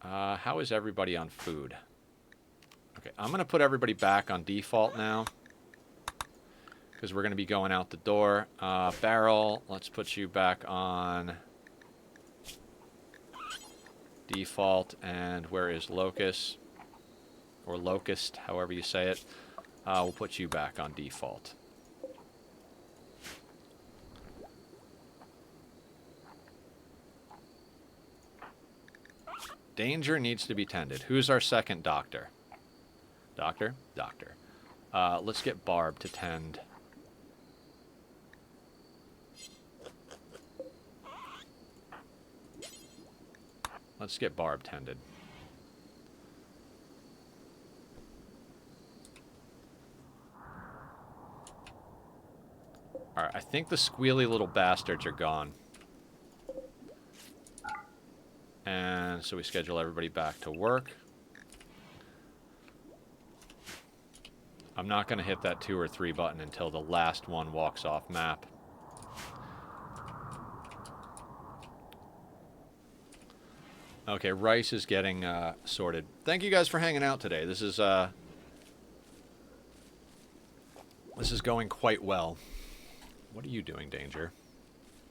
A: How is everybody on food? Okay, I'm going to put everybody back on default now, because we're going to be going out the door. Barrel, let's put you back on default. And where is Locust? Or Locust, however you say it. We'll put you back on default. Danger needs to be tended. Who's our second doctor? Doctor? Doctor. Let's get Barb to tend. Let's get Barb tended. Alright, I think the squealy little bastards are gone. And so we schedule everybody back to work. I'm not going to hit that 2 or 3 button until the last one walks off map. Okay, rice is getting sorted. Thank you guys for hanging out today. This is going quite well. What are you doing, Danger?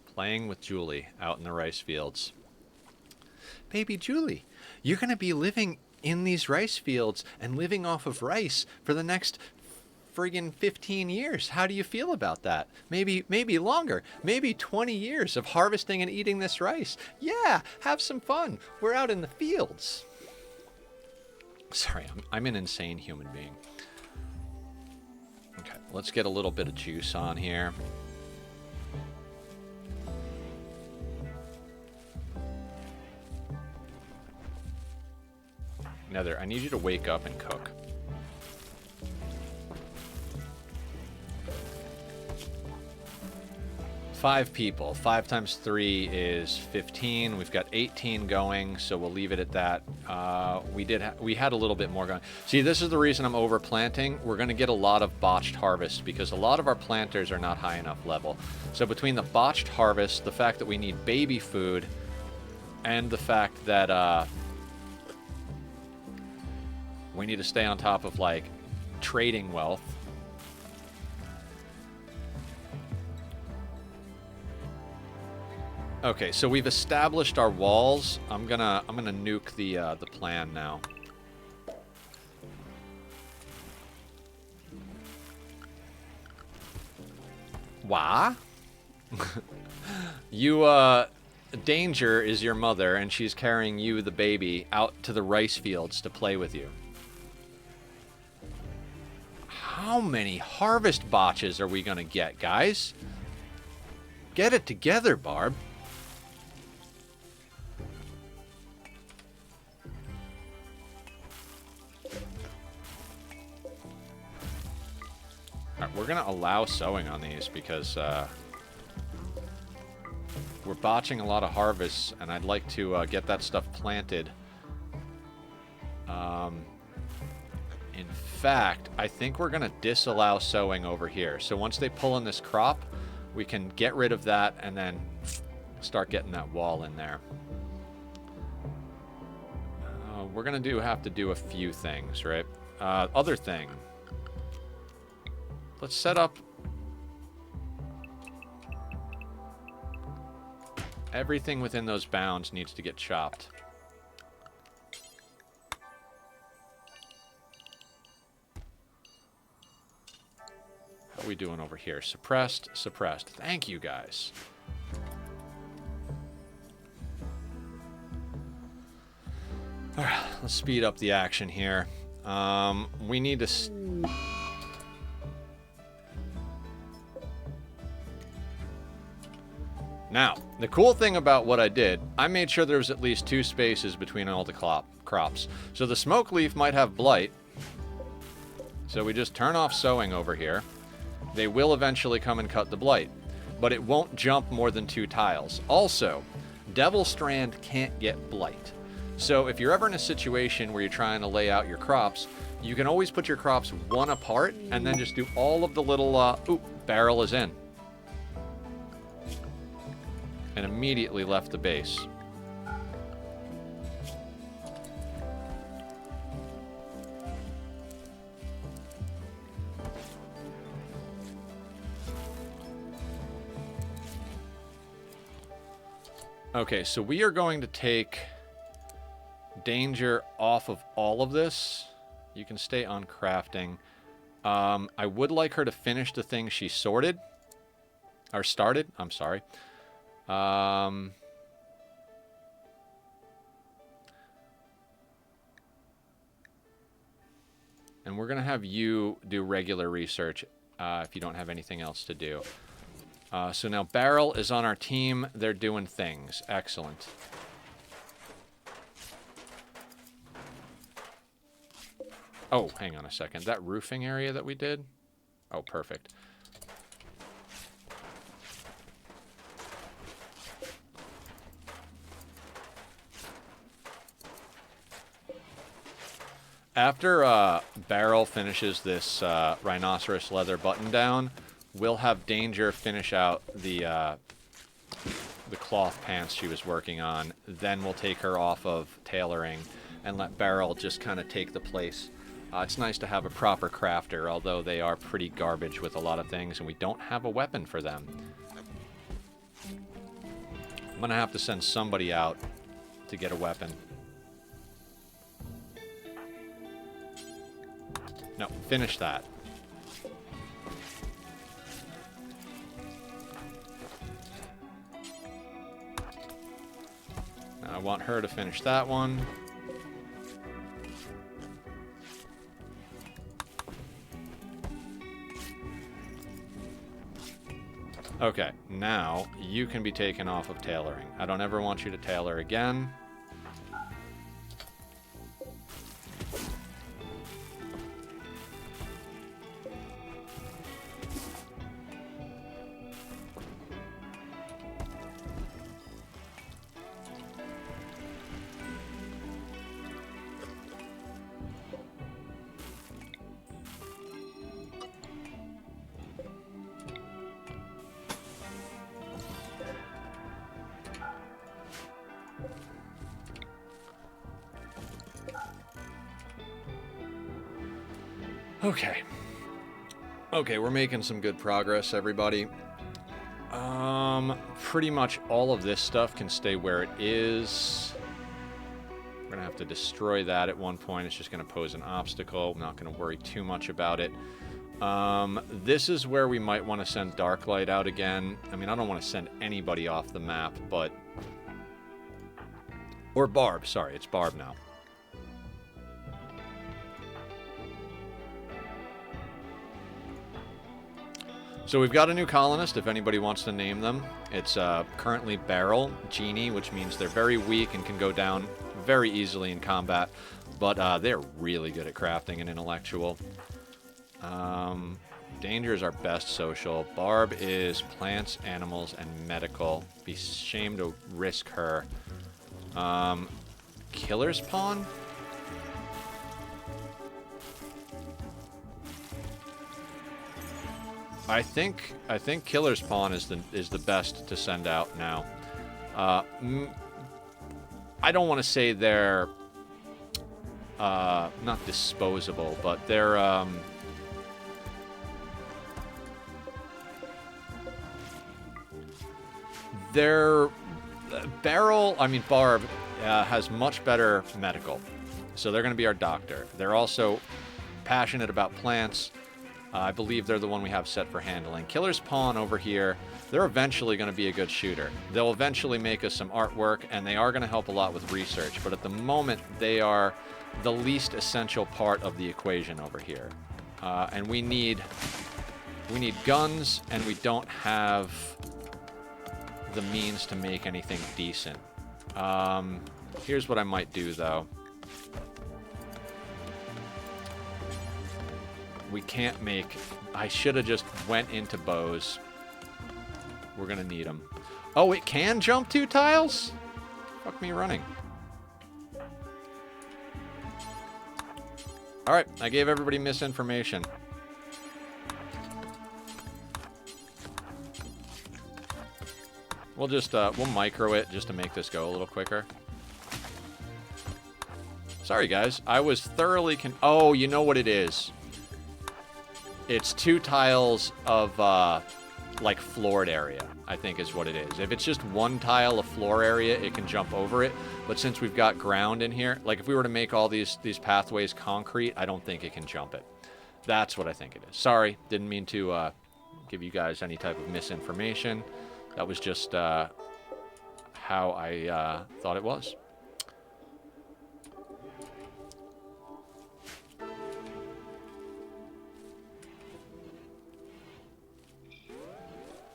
A: Playing with Julie out in the rice fields. Baby Julie, you're going to be living in these rice fields and living off of rice for the next friggin' 15 years. How do you feel about that? Maybe longer. Maybe 20 years of harvesting and eating this rice. Yeah, have some fun. We're out in the fields. Sorry, I'm an insane human being. Okay, let's get a little bit of juice on here. Nether, I need you to wake up and cook. Five people. 5 times 3 is 15. We've got 18 going, so we'll leave it at that. We had a little bit more going. See, this is the reason I'm overplanting. We're going to get a lot of botched harvest because a lot of our planters are not high enough level. So between the botched harvest, the fact that we need baby food, and the fact that we need to stay on top of, like, trading wealth. Okay, so we've established our walls. I'm gonna nuke the plan now. Why? You, Danger is your mother, and she's carrying you, the baby, out to the rice fields to play with you. How many harvest botches are we gonna get, guys? Get it together, Barb. Alright, we're gonna allow sowing on these because we're botching a lot of harvests, and I'd like to get that stuff planted. In fact, I think we're gonna disallow sowing over here. So once they pull in this crop, we can get rid of that and then start getting that wall in there. We're gonna have to do a few things, right? Other thing. Let's set up everything within those bounds needs to get chopped. How are we doing over here? Suppressed, suppressed. Thank you, guys. All right, let's speed up the action here. We need to... Now, the cool thing about what I did, I made sure there was at least 2 spaces between all the crops. So the smoke leaf might have blight. So we just turn off sowing over here. They will eventually come and cut the blight, but it won't jump more than 2 tiles. Also, Devil Strand can't get blight. So if you're ever in a situation where you're trying to lay out your crops, you can always put your crops one apart and then just do all of the little, ooh, barrel is in. And immediately left the base. Okay, so we are going to take danger off of all of this. You can stay on crafting. I would like her to finish the thing she sorted. Or started, I'm sorry. And we're going to have you do regular research if you don't have anything else to do. So now Barrel is on our team. They're doing things. Excellent. Oh, hang on a second. That roofing area that we did? Oh, perfect. After Barrel finishes this rhinoceros leather button down, we'll have Danger finish out the cloth pants she was working on. Then we'll take her off of tailoring and let Barrel just kind of take the place. It's nice to have a proper crafter, although they are pretty garbage with a lot of things, and we don't have a weapon for them. I'm going to have to send somebody out to get a weapon. No, finish that. Now I want her to finish that one. Okay, now you can be taken off of tailoring. I don't ever want you to tailor again. Okay. Okay, we're making some good progress, everybody. Pretty much all of this stuff can stay where it is. We're going to have to destroy that at one point. It's just going to pose an obstacle. I'm not going to worry too much about it. This is where we might want to send Darklight out again. I mean, I don't want to send anybody off the map, but... Or Barb. Sorry, it's Barb now. So we've got a new colonist, if anybody wants to name them. It's currently Barrel, Genie, which means they're very weak and can go down very easily in combat. But they're really good at crafting and intellectual. Danger is our best social. Barb is plants, animals, and medical. Be shame to risk her. Killer's Pawn? I think Killer's Pawn is the best to send out now. I don't want to say they're not disposable, but they're Barb has much better medical, so they're going to be our doctor. They're also passionate about plants. I believe they're the one we have set for handling. Killer's Pawn over here, they're eventually going to be a good shooter. They'll eventually make us some artwork, and they are going to help a lot with research. But at the moment, they are the least essential part of the equation over here. And we need guns, and we don't have the means to make anything decent. Here's what I might do, though. We can't make... I should have just went into bows. We're going to need them. Oh, it can jump 2 tiles? Fuck me running. Alright, I gave everybody misinformation. We'll just, we'll micro it just to make this go a little quicker. Sorry, guys. I was thoroughly oh, you know what it is. It's 2 tiles of, like, floored area, I think is what it is. If it's just 1 tile of floor area, it can jump over it. But since we've got ground in here, like, if we were to make all these pathways concrete, I don't think it can jump it. That's what I think it is. Sorry, didn't mean to give you guys any type of misinformation. That was just how I thought it was.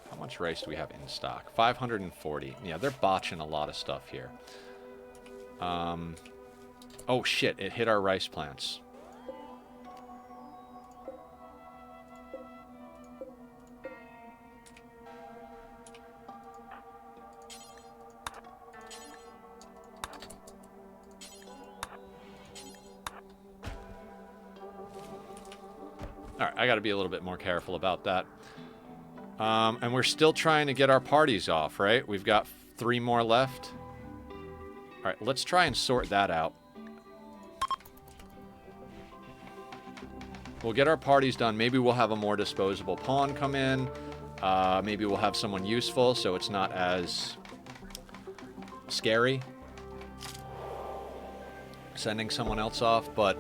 A: How much rice do we have in stock? 540. Yeah, they're botching a lot of stuff here. Oh shit, it hit our rice plants. Alright, I gotta be a little bit more careful about that. And we're still trying to get our parties off, right? We've got 3 more left. Alright, let's try and sort that out. We'll get our parties done. Maybe we'll have a more disposable pawn come in. Maybe we'll have someone useful so it's not as scary sending someone else off. But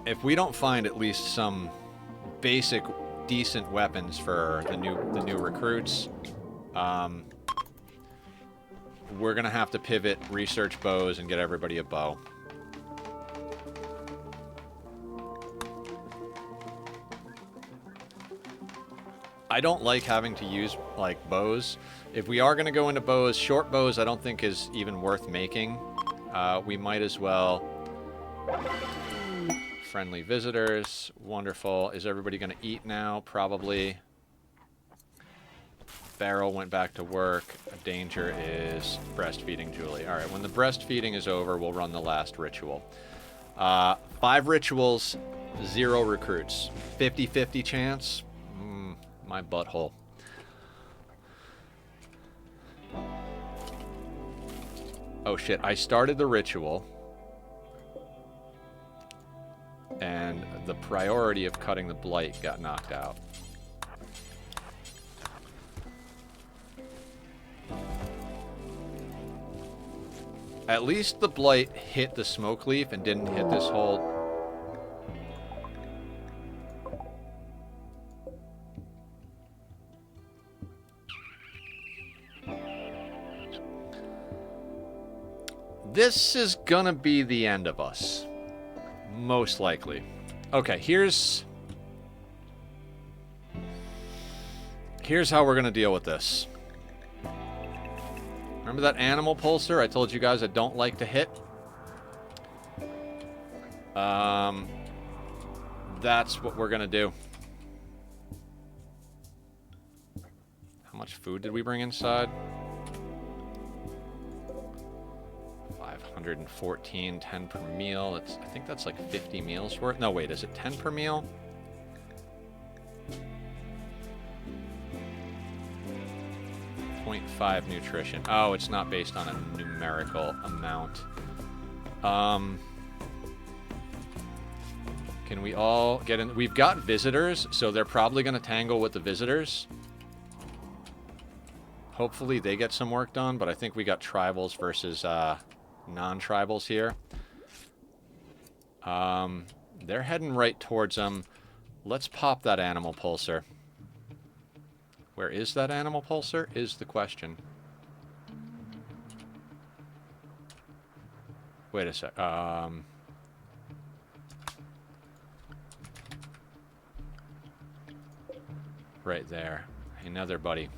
A: if we don't find at least some basic decent weapons for the new recruits, we're gonna have to pivot, research bows, and get everybody a bow. I don't like having to use, like, bows. If we are gonna go into bows, short bows I don't think is even worth making. We might as well... Friendly visitors. Wonderful. Is everybody going to eat now? Probably. Barrel went back to work. Danger is breastfeeding Julie. Alright, when the breastfeeding is over, we'll run the last ritual. 5 rituals, 0 recruits. 50-50 chance? My butthole. Oh shit, I started the ritual. And the priority of cutting the blight got knocked out. At least the blight hit the smoke leaf and didn't hit this whole... This is gonna be the end of us. Most likely. Okay, here's how we're gonna deal with this. Remember that animal pulsar I told you guys I don't like to hit? That's what we're gonna do. How much food did we bring inside? 514, 10 per meal. I think that's like 50 meals worth. No, wait, is it 10 per meal? .5 nutrition. Oh, it's not based on a numerical amount. Can we all get in? We've got visitors, so they're probably going to tangle with the visitors. Hopefully they get some work done, but I think we got tribals versus non-tribals here. They're heading right towards them. Let's pop that animal pulsar. Where is that animal pulsar is the question. Wait a sec. Right there. Another buddy.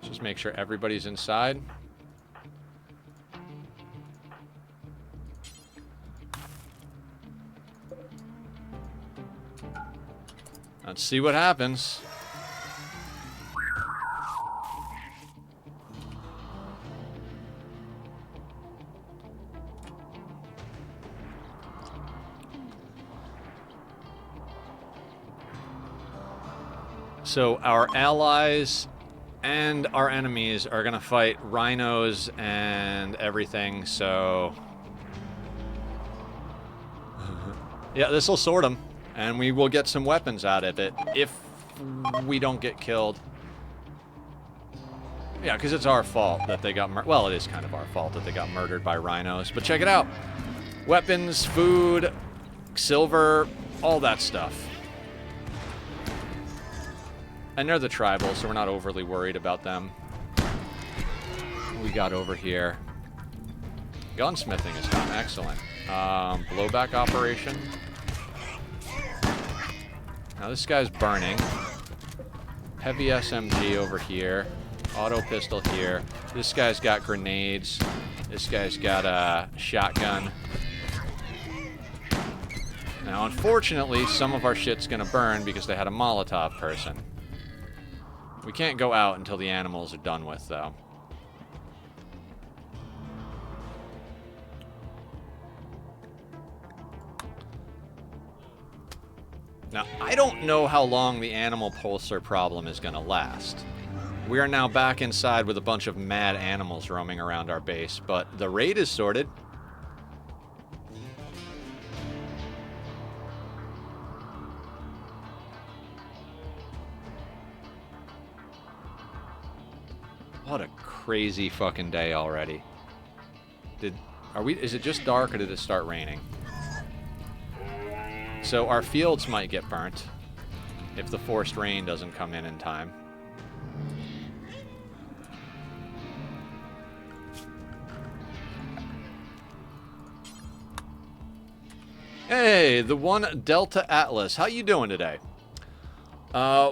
A: Just make sure everybody's inside. Let's see what happens. So our allies and our enemies are gonna fight rhinos and everything, so... yeah, this will sort them, and we will get some weapons out of it if we don't get killed. Yeah, because it's our fault that they got well, it is kind of our fault that they got murdered by rhinos, but check it out. Weapons, food, silver, all that stuff. And they're the tribals, so we're not overly worried about them. What we got over here? Gunsmithing is done. Excellent. Blowback operation. Now this guy's burning. Heavy SMG over here. Auto pistol here. This guy's got grenades. This guy's got a shotgun. Now, unfortunately, some of our shit's gonna burn because they had a Molotov person. We can't go out until the animals are done with, though. Now, I don't know how long the animal pulsar problem is going to last. We are now back inside with a bunch of mad animals roaming around our base, but the raid is sorted. What a crazy fucking day already. Is it just dark or did it start raining? So our fields might get burnt if the forced rain doesn't come in time. Hey, the one Delta Atlas. How you doing today?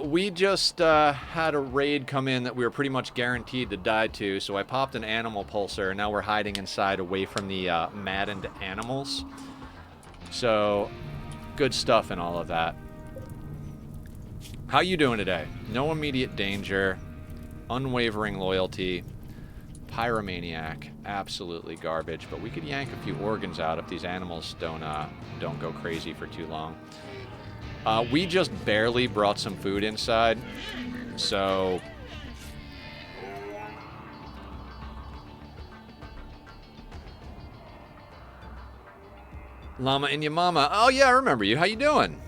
A: We just had a raid come in that we were pretty much guaranteed to die to, so I popped an animal pulsar, and now we're hiding inside away from the maddened animals. So, good stuff and all of that. How you doing today? No immediate danger, unwavering loyalty, pyromaniac, absolutely garbage, but we could yank a few organs out if these animals don't go crazy for too long. We just barely brought some food inside, so... Llama and your mama. Oh yeah, I remember you. How you doing?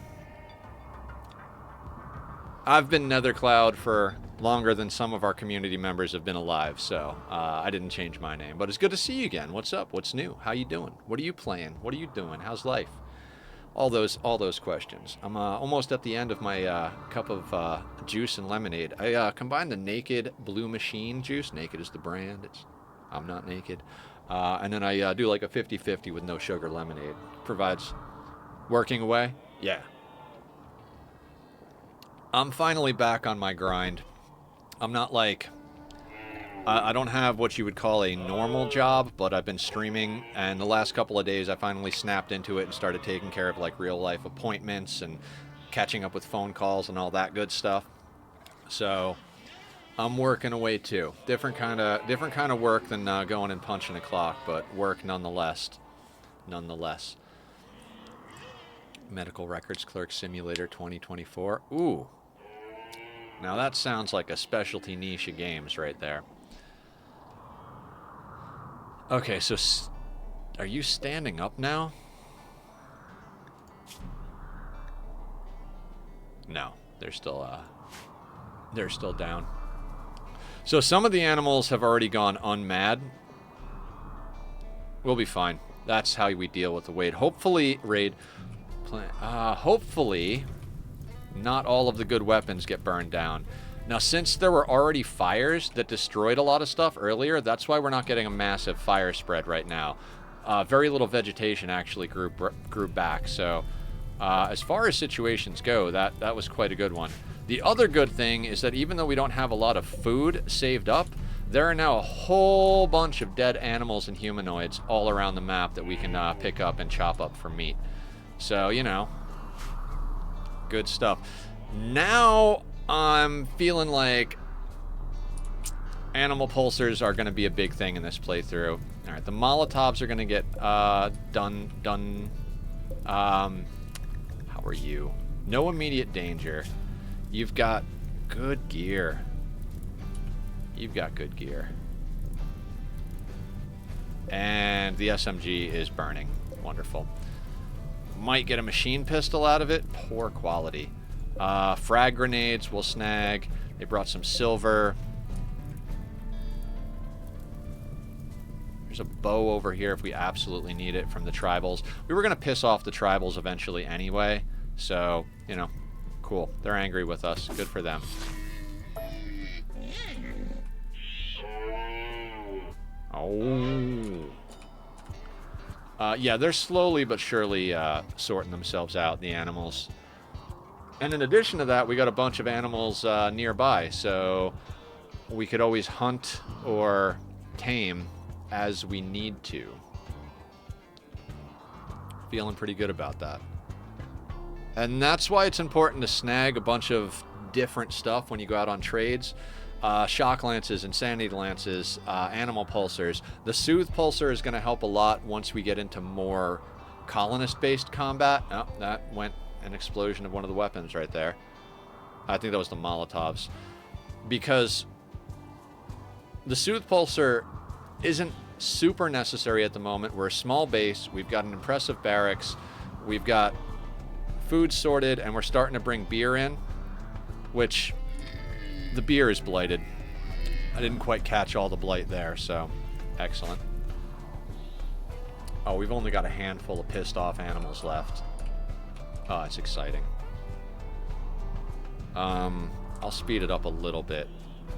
A: I've been Nethercloud for longer than some of our community members have been alive, so I didn't change my name. But it's good to see you again. What's up? What's new? How you doing? What are you playing? What are you doing? How's life? All those questions. I'm almost at the end of my cup of juice and lemonade. I combined the Naked Blue Machine juice. Naked is the brand. I'm not naked. And then I do like a 50-50 with no sugar lemonade. Provides working away. Yeah. I'm finally back on my grind. I'm not like... I don't have what you would call a normal job, but I've been streaming, and the last couple of days I finally snapped into it and started taking care of like real life appointments and catching up with phone calls and all that good stuff. So I'm working away too. Different kind of work than going and punching a clock, but work nonetheless. Medical Records Clerk Simulator 2024. Ooh. Now that sounds like a specialty niche of games right there. Okay, so are you standing up now? No, they're still down. So some of the animals have already gone unmad. We'll be fine. That's how we deal with the raid. Hopefully, hopefully, not all of the good weapons get burned down. Now, since there were already fires that destroyed a lot of stuff earlier, that's why we're not getting a massive fire spread right now. Very little vegetation actually grew back, so as far as situations go, that was quite a good one. The other good thing is that even though we don't have a lot of food saved up, there are now a whole bunch of dead animals and humanoids all around the map that we can pick up and chop up for meat. So, you know, good stuff. Now I'm feeling like animal pulsars are going to be a big thing in this playthrough. All right, the Molotovs are going to get done. How are you? No immediate danger. You've got good gear. You've got good gear. And the SMG is burning. Wonderful. Might get a machine pistol out of it. Poor quality. Frag grenades will snag. They brought some silver. There's a bow over here if we absolutely need it from the tribals. We were going to piss off the tribals eventually anyway. So, you know, cool. They're angry with us. Good for them. Oh. Yeah, they're slowly but surely sorting themselves out, the animals. And in addition to that, we got a bunch of animals nearby, so we could always hunt or tame as we need to. Feeling pretty good about that. And that's why it's important to snag a bunch of different stuff when you go out on trades. Shock lances, insanity lances, animal pulsars. The soothe pulsar is going to help a lot once we get into more colonist-based combat. Oh, that went an explosion of one of the weapons right there. I think that was the Molotovs. Because the soothe pulsar isn't super necessary at the moment. We're a small base. We've got an impressive barracks. We've got food sorted, and we're starting to bring beer in, which the beer is blighted. I didn't quite catch all the blight there, so excellent. Oh, we've only got a handful of pissed off animals left. Oh, it's exciting. I'll speed it up a little bit.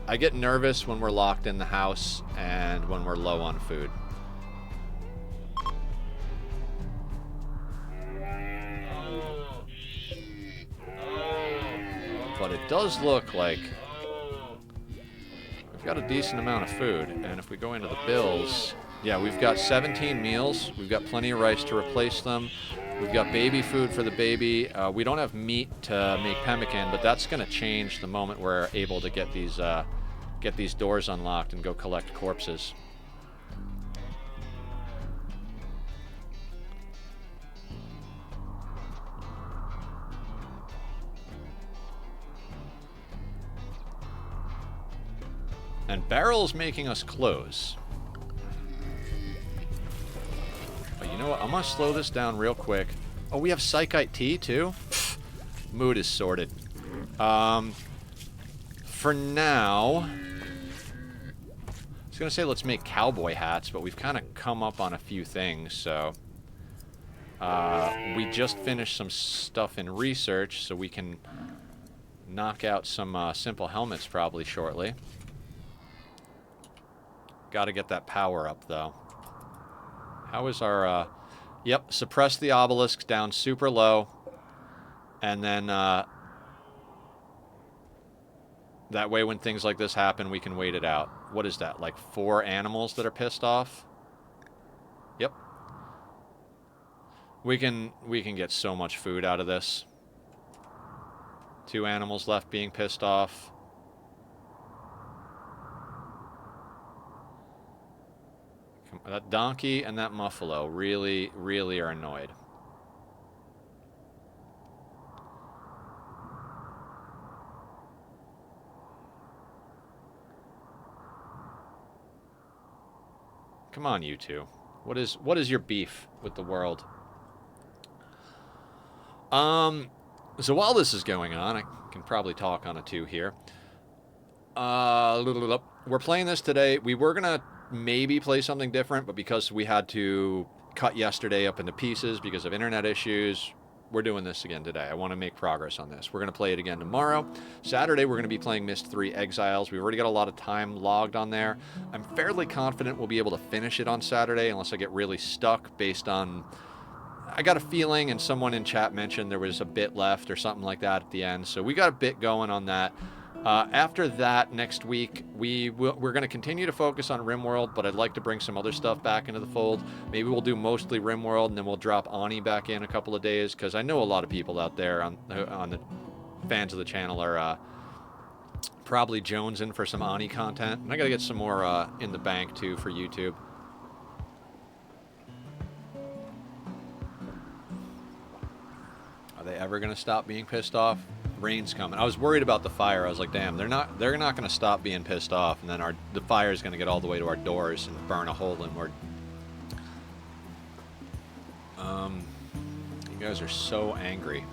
A: I get nervous when we're locked in the house and when we're low on food. But it does look like we've got a decent amount of food. And if we go into the bills, yeah, we've got 17 meals. We've got plenty of rice to replace them. We've got baby food for the baby. We don't have meat to make pemmican, but that's going to change the moment we're able to get these doors unlocked and go collect corpses. And Barrel's making us close. But you know what? I'm going to slow this down real quick. Oh, we have Psychite tea, too? Mood is sorted. For now, I was going to say let's make cowboy hats, but we've kind of come up on a few things, so... we just finished some stuff in research, so we can knock out some simple helmets probably shortly. Got to get that power up, though. How is our... Yep, suppress the obelisk down super low. And then... that way when things like this happen, we can wait it out. What is that, like 4 animals that are pissed off? Yep. We can get so much food out of this. 2 animals left being pissed off. That donkey and that muffalo really, really are annoyed. Come on, you two. What is your beef with the world? So while this is going on, I can probably talk on a 2 here. We're playing this today. We were gonna maybe play something different, but because we had to cut yesterday up into pieces because of internet issues, we're doing this again today. I want to make progress on this. We're going to play it again tomorrow. Saturday, we're going to be playing Myst 3 Exiles. We've already got a lot of time logged on there. I'm fairly confident we'll be able to finish it on Saturday unless I get really stuck based on I got a feeling, and someone in chat mentioned there was a bit left or something like that at the end. So we got a bit going on that. After that, next week, we're going to continue to focus on Rimworld, but I'd like to bring some other stuff back into the fold. Maybe we'll do mostly Rimworld, and then we'll drop Ani back in a couple of days, because I know a lot of people out there on the fans of the channel are probably jonesing for some Ani content. And I got to get some more in the bank, too, for YouTube. Are they ever going to stop being pissed off? Rain's coming. I was worried about the fire. I was like, damn, they're not going to stop being pissed off, and then the fire is going to get all the way to our doors and burn a hole inward. You guys are so angry.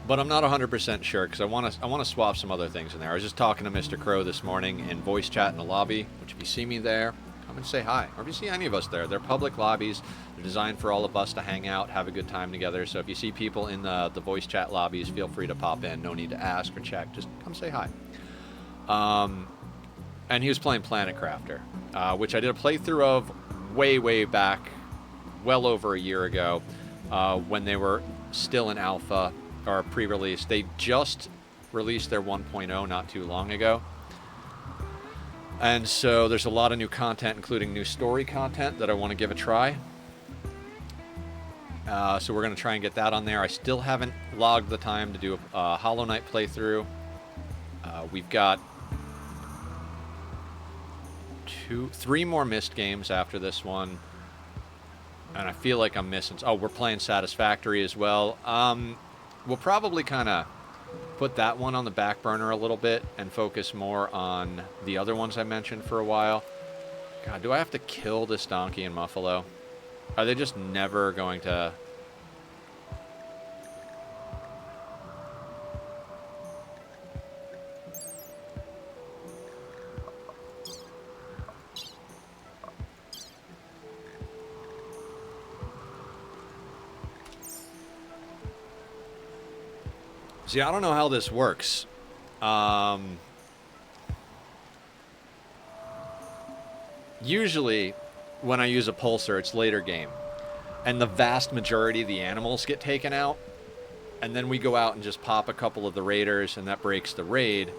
A: But I'm not 100% sure, because I want to swap some other things in there. I was just talking to Mr. Crow this morning in voice chat in the lobby, which if you see me there, come and say hi. Or if you see any of us there, they're public lobbies. They're designed for all of us to hang out, have a good time together. So if you see people in the voice chat lobbies, feel free to pop in. No need to ask or check. Just come say hi. And he was playing Planet Crafter, which I did a playthrough of way back, well over a year ago, when they were still in alpha or pre-release. They just released their 1.0 not too long ago. And so there's a lot of new content, including new story content that I want to give a try. So we're going to try and get that on there. I still haven't logged the time to do a Hollow Knight playthrough. We've got 3 more missed games after this one. And I feel like I'm missing... Oh, we're playing Satisfactory as well. We'll probably kind of put that one on the back burner a little bit and focus more on the other ones I mentioned for a while. God, do I have to kill this donkey in Muffalo? Are they just never going to... See, I don't know how this works. Usually, when I use a pulsar, it's later game. And the vast majority of the animals get taken out. And then we go out and just pop a couple of the raiders, and that breaks the raid.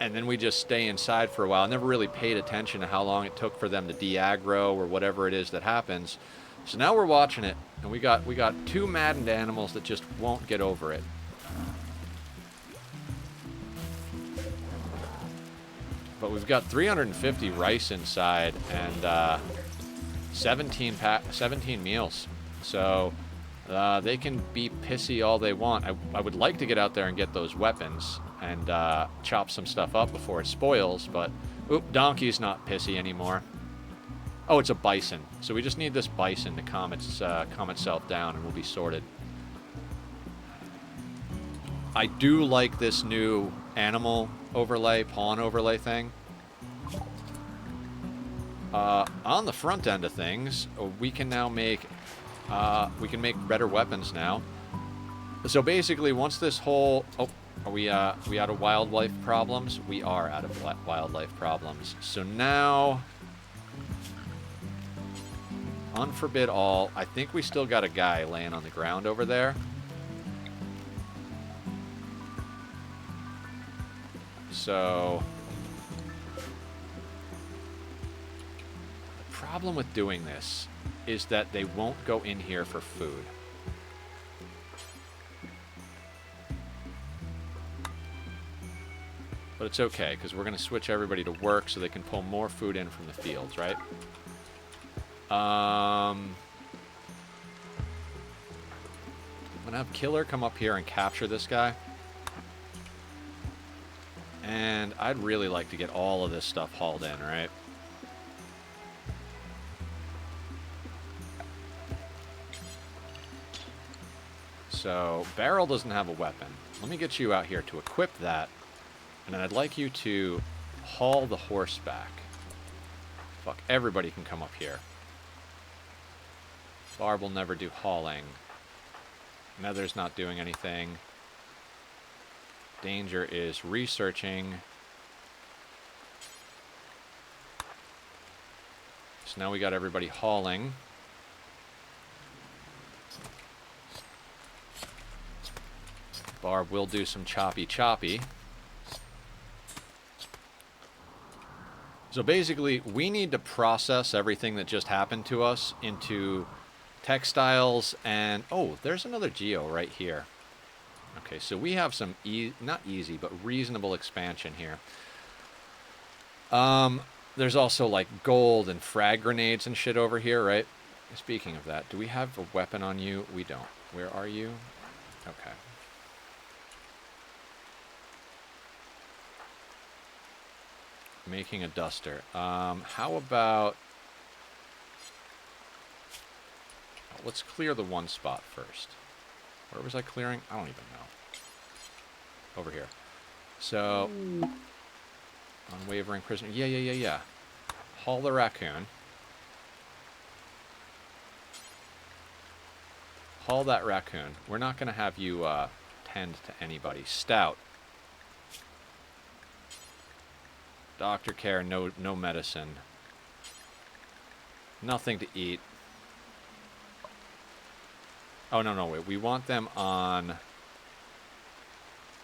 A: And then we just stay inside for a while. I never really paid attention to how long it took for them to de-aggro or whatever it is that happens. So now we're watching it, and we got 2 maddened animals that just won't get over it. But we've got 350 rice inside and 17 meals. So they can be pissy all they want. I would like to get out there and get those weapons and chop some stuff up before it spoils, but... Oop, donkey's not pissy anymore. Oh, it's a bison. So we just need this bison to calm itself down, and we'll be sorted. I do like this new animal overlay, pawn overlay thing. On the front end of things, we can now make better weapons now. So basically, once this whole... Oh, are we out of wildlife problems? We are out of wildlife problems. So now... Unforbid all. I think we still got a guy laying on the ground over there. So... The problem with doing this is that they won't go in here for food. But it's okay, because we're going to switch everybody to work so they can pull more food in from the fields, right? I'm going to have Killer come up here and capture this guy. And I'd really like to get all of this stuff hauled in, right? So, Barrel doesn't have a weapon. Let me get you out here to equip that. And then I'd like you to haul the horse back. Fuck, everybody can come up here. Barb will never do hauling. Nether's not doing anything. Danger is researching. so now we got everybody hauling. Barb will do some choppy. So basically, we need to process everything that just happened to us into textiles and... Oh, there's another geo right here. Okay, so we have some, not easy, but reasonable expansion here. There's also, like, gold and frag grenades and shit over here, right? Speaking of that, do we have a weapon on you? We don't. Where are you? Okay. Making a duster. How about... Oh, let's clear the one spot first. Where was I clearing? I don't even know. Over here. So... Unwavering prisoner. Yeah. Haul the raccoon. Haul that raccoon. We're not going to have you tend to anybody. Stout. Doctor care, no medicine. Nothing to eat. Oh, no, wait. We want them on...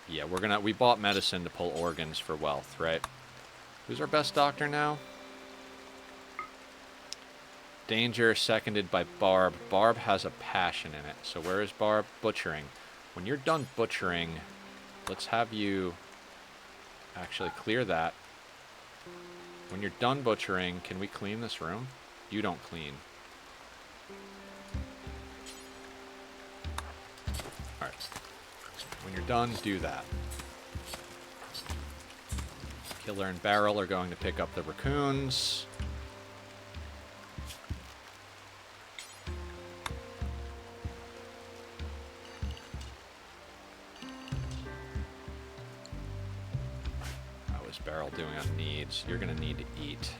A: Yeah, we bought medicine to pull organs for wealth, right? Who's our best doctor now? Danger, seconded by Barb. Barb has a passion in it. So where is Barb? Butchering. When you're done butchering, let's have you actually clear that. When you're done butchering, can we clean this room? You don't clean. Alright. When you're done, do that. Killer and Barrel are going to pick up the raccoons. How is Barrel doing on needs? You're going to need to eat.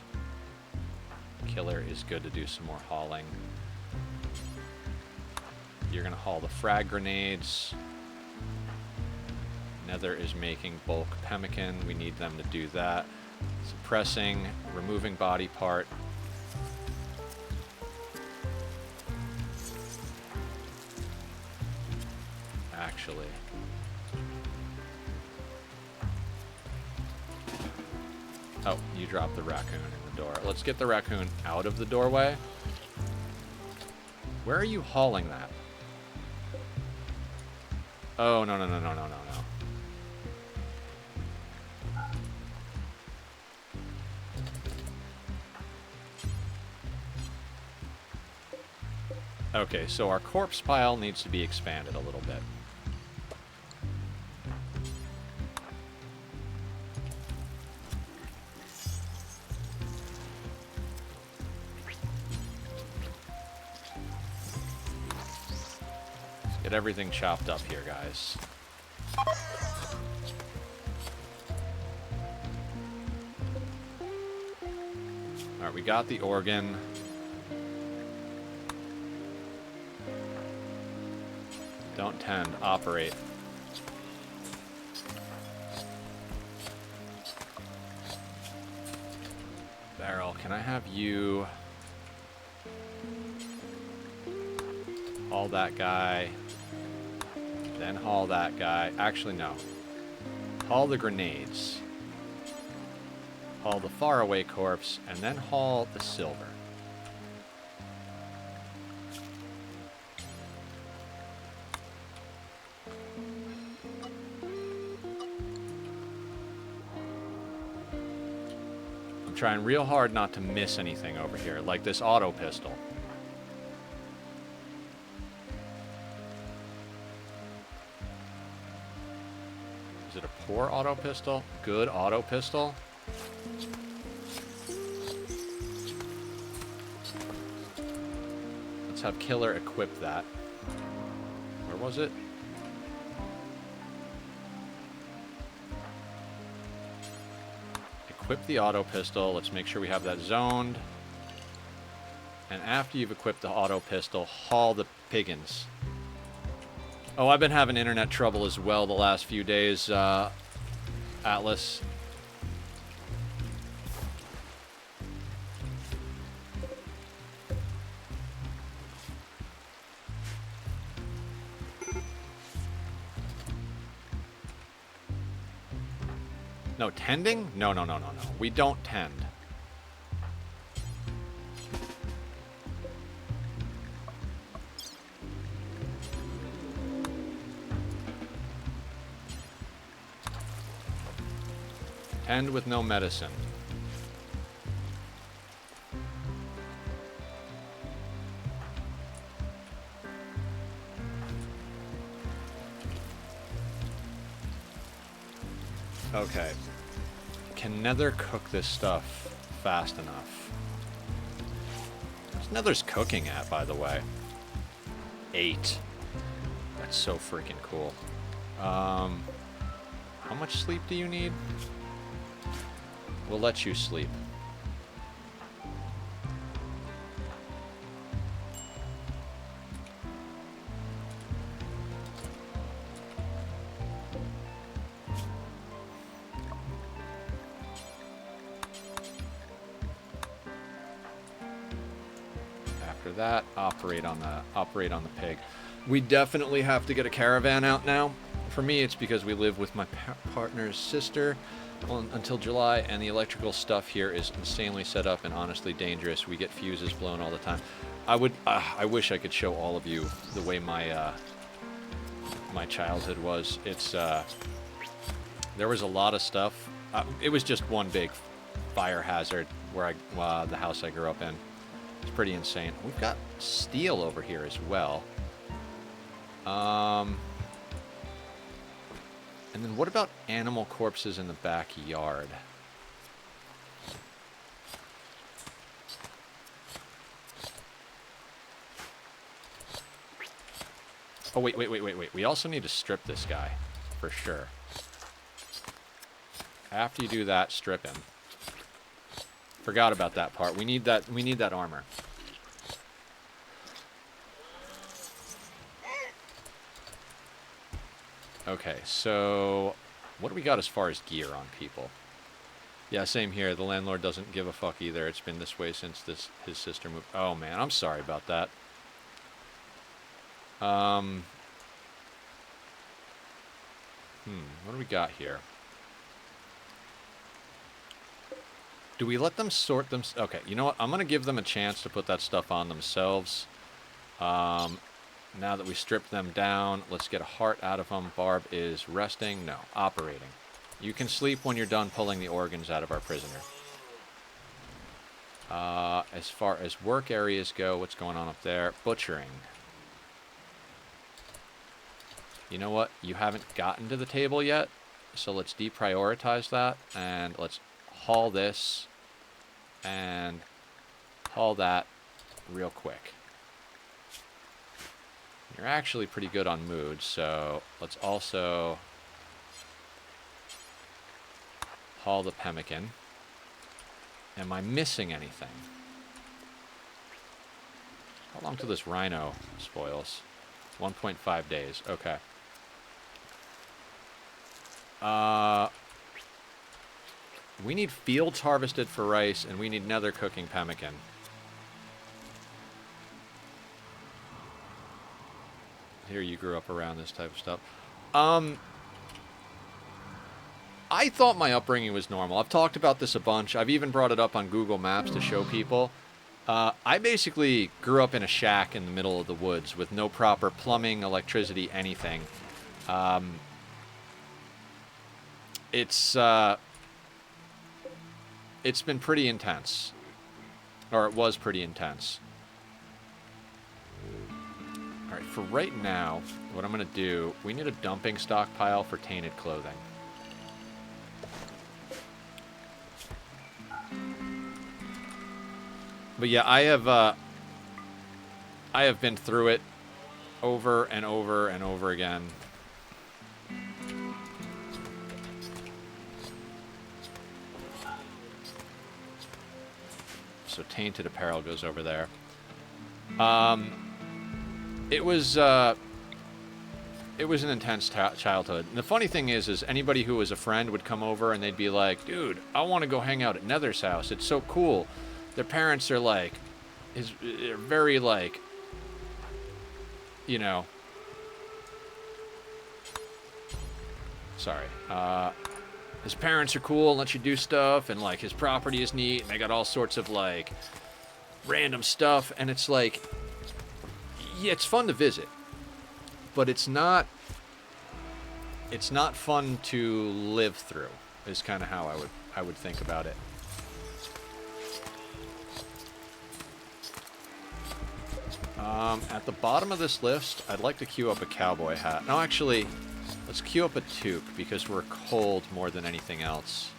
A: Killer is good to do some more hauling. You're going to haul the frag grenades. Nether is making bulk pemmican. We need them to do that. Suppressing, removing body part. Actually. Oh, you dropped the raccoon in the door. Let's get the raccoon out of the doorway. Where are you hauling that? Oh, no. Okay, so our corpse pile needs to be expanded a little bit. Let's get everything chopped up here, guys. Alright, we got the organ. Don't tend, operate. Barrel, can I have you haul that guy, then haul that guy? Actually, no. Haul the grenades. Haul the faraway corpse, and then haul the silver. Trying real hard not to miss anything over here, like this auto pistol. Is it a poor auto pistol? Good auto pistol? Let's have Killer equip that. Where was it? Equip the auto pistol. Let's make sure we have that zoned. And after you've equipped the auto pistol, haul the piggins. Oh, I've been having internet trouble as well the last few days, Atlas. No, tending? No, no, no, no, no. We don't tend. Tend with no medicine. Okay. Can Nether cook this stuff fast enough? What's Nether's cooking at, by the way? 8. That's so freaking cool. How much sleep do you need? We'll let you sleep. After that, operate on the pig. We definitely have to get a caravan out now. For me, it's because we live with my partner's sister until July, and the electrical stuff here is insanely set up and honestly dangerous. We get fuses blown all the time. I wish I could show all of you the way my my childhood was. It's there was a lot of stuff. It was just one big fire hazard where the house I grew up in. It's pretty insane. We've got steel over here as well. And then what about animal corpses in the backyard? Oh, wait. We also need to strip this guy, for sure. After you do that, strip him. Forgot about that part. We need that armor. Okay, so what do we got as far as gear on people? Yeah, same here. The landlord doesn't give a fuck either. It's been this way since his sister moved. Oh man, I'm sorry about that. What do we got here? Do we let them sort them? Okay, you know what? I'm going to give them a chance to put that stuff on themselves. Now that we stripped them down, let's get a heart out of them. Barb is resting. No, operating. You can sleep when you're done pulling the organs out of our prisoner. As far as work areas go, what's going on up there? Butchering. You know what? You haven't gotten to the table yet, so let's deprioritize that, and let's haul this and haul that real quick. You're actually pretty good on mood, so let's also haul the pemmican. Am I missing anything? How long till this rhino spoils? 1.5 days. Okay. We need fields harvested for rice, and we need nether cooking pemmican. Here, you grew up around this type of stuff. I thought my upbringing was normal. I've talked about this a bunch. I've even brought it up on Google Maps to show people. I basically grew up in a shack in the middle of the woods with no proper plumbing, electricity, anything. It's been pretty intense. Or it was pretty intense. Alright, for right now, what I'm going to do, we need a dumping stockpile for tainted clothing. But yeah, I have been through it over and over and over again. So tainted apparel goes over there. It was an intense childhood. And the funny thing is anybody who was a friend would come over and they'd be like, dude, I want to go hang out at Nether's house. It's so cool. Their parents are like, they're very like, you know, sorry. his parents are cool and let you do stuff, and like his property is neat, and they got all sorts of like random stuff, and it's like, yeah, it's fun to visit, but it's not fun to live through, is kind of how I would think about it. At the bottom of this list, I'd like to queue up a cowboy hat. No, actually, let's queue up a toque, because we're cold more than anything else.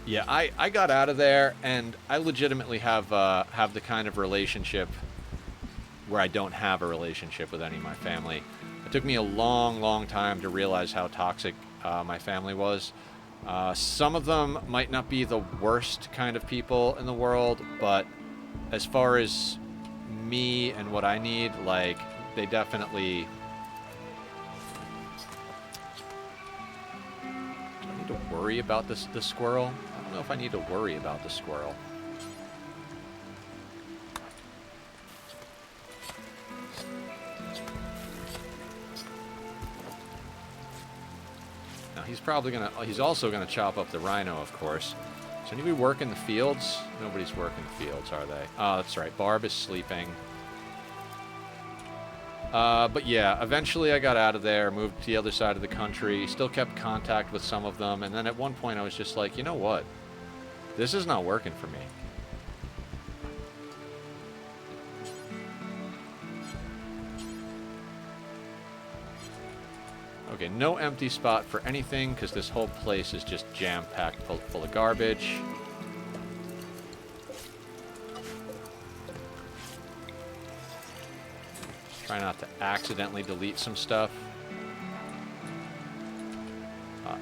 A: Yeah, I got out of there, and I legitimately have the kind of relationship where I don't have a relationship with any of my family. It took me a long, long time to realize how toxic my family was. Some of them might not be the worst kind of people in the world, but as far as me and what I need, like, they definitely... Do I need to worry about this squirrel? I don't know if I need to worry about the squirrel. He's also gonna chop up the rhino, of course. Does anybody work in the fields? Nobody's working the fields, are they? Oh, that's right. Barb is sleeping. But yeah, eventually I got out of there, moved to the other side of the country, still kept contact with some of them, and then at one point I was just like, you know what? This is not working for me. Okay, no empty spot for anything, because this whole place is just jam-packed full of garbage. Try not to accidentally delete some stuff.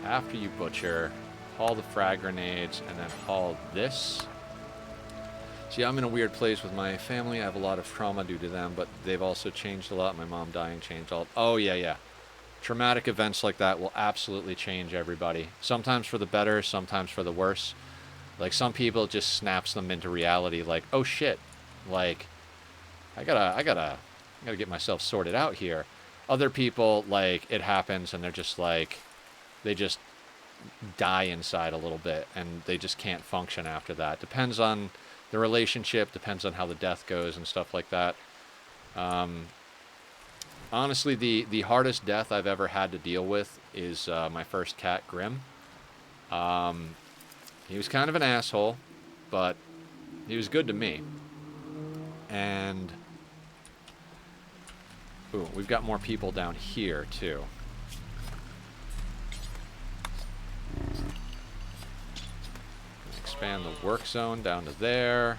A: After you butcher, haul the frag grenades, and then haul this. See, I'm in a weird place with my family. I have a lot of trauma due to them, but they've also changed a lot. My mom dying changed all... Oh, yeah. Traumatic events like that will absolutely change everybody. Sometimes for the better, sometimes for the worse. Like, some people, it just snaps them into reality, like, oh shit, like, I gotta get myself sorted out here. Other people, like, it happens and they're just like, they just die inside a little bit and they just can't function after that. Depends on the relationship, depends on how the death goes and stuff like that. Honestly, the hardest death I've ever had to deal with is my first cat, Grim. He was kind of an asshole, but he was good to me. And... Ooh, we've got more people down here, too. Expand the work zone down to there.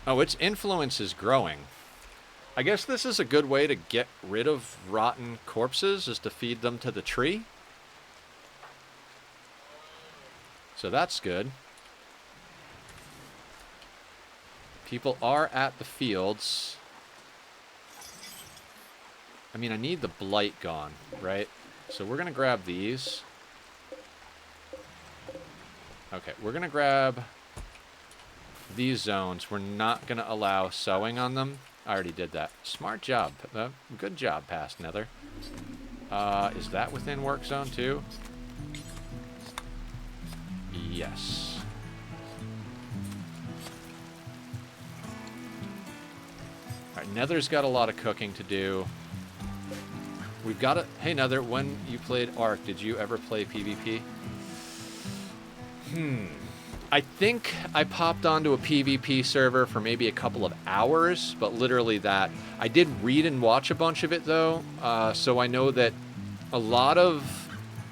A: Oh, its influence is growing. I guess this is a good way to get rid of rotten corpses, is to feed them to the tree. So that's good. People are at the fields. I mean, I need the blight gone, right? So we're going to grab these. Okay, we're going to grab... these zones. We're not going to allow sowing on them. I already did that. Smart job. Good job, past Nether. Is that within work zone too? Yes. Alright, Nether's got a lot of cooking to do. We've got to... Hey, Nether, when you played Ark, did you ever play PvP? I think I popped onto a PvP server for maybe a couple of hours, but literally that. I did read and watch a bunch of it, though, so I know that a lot of...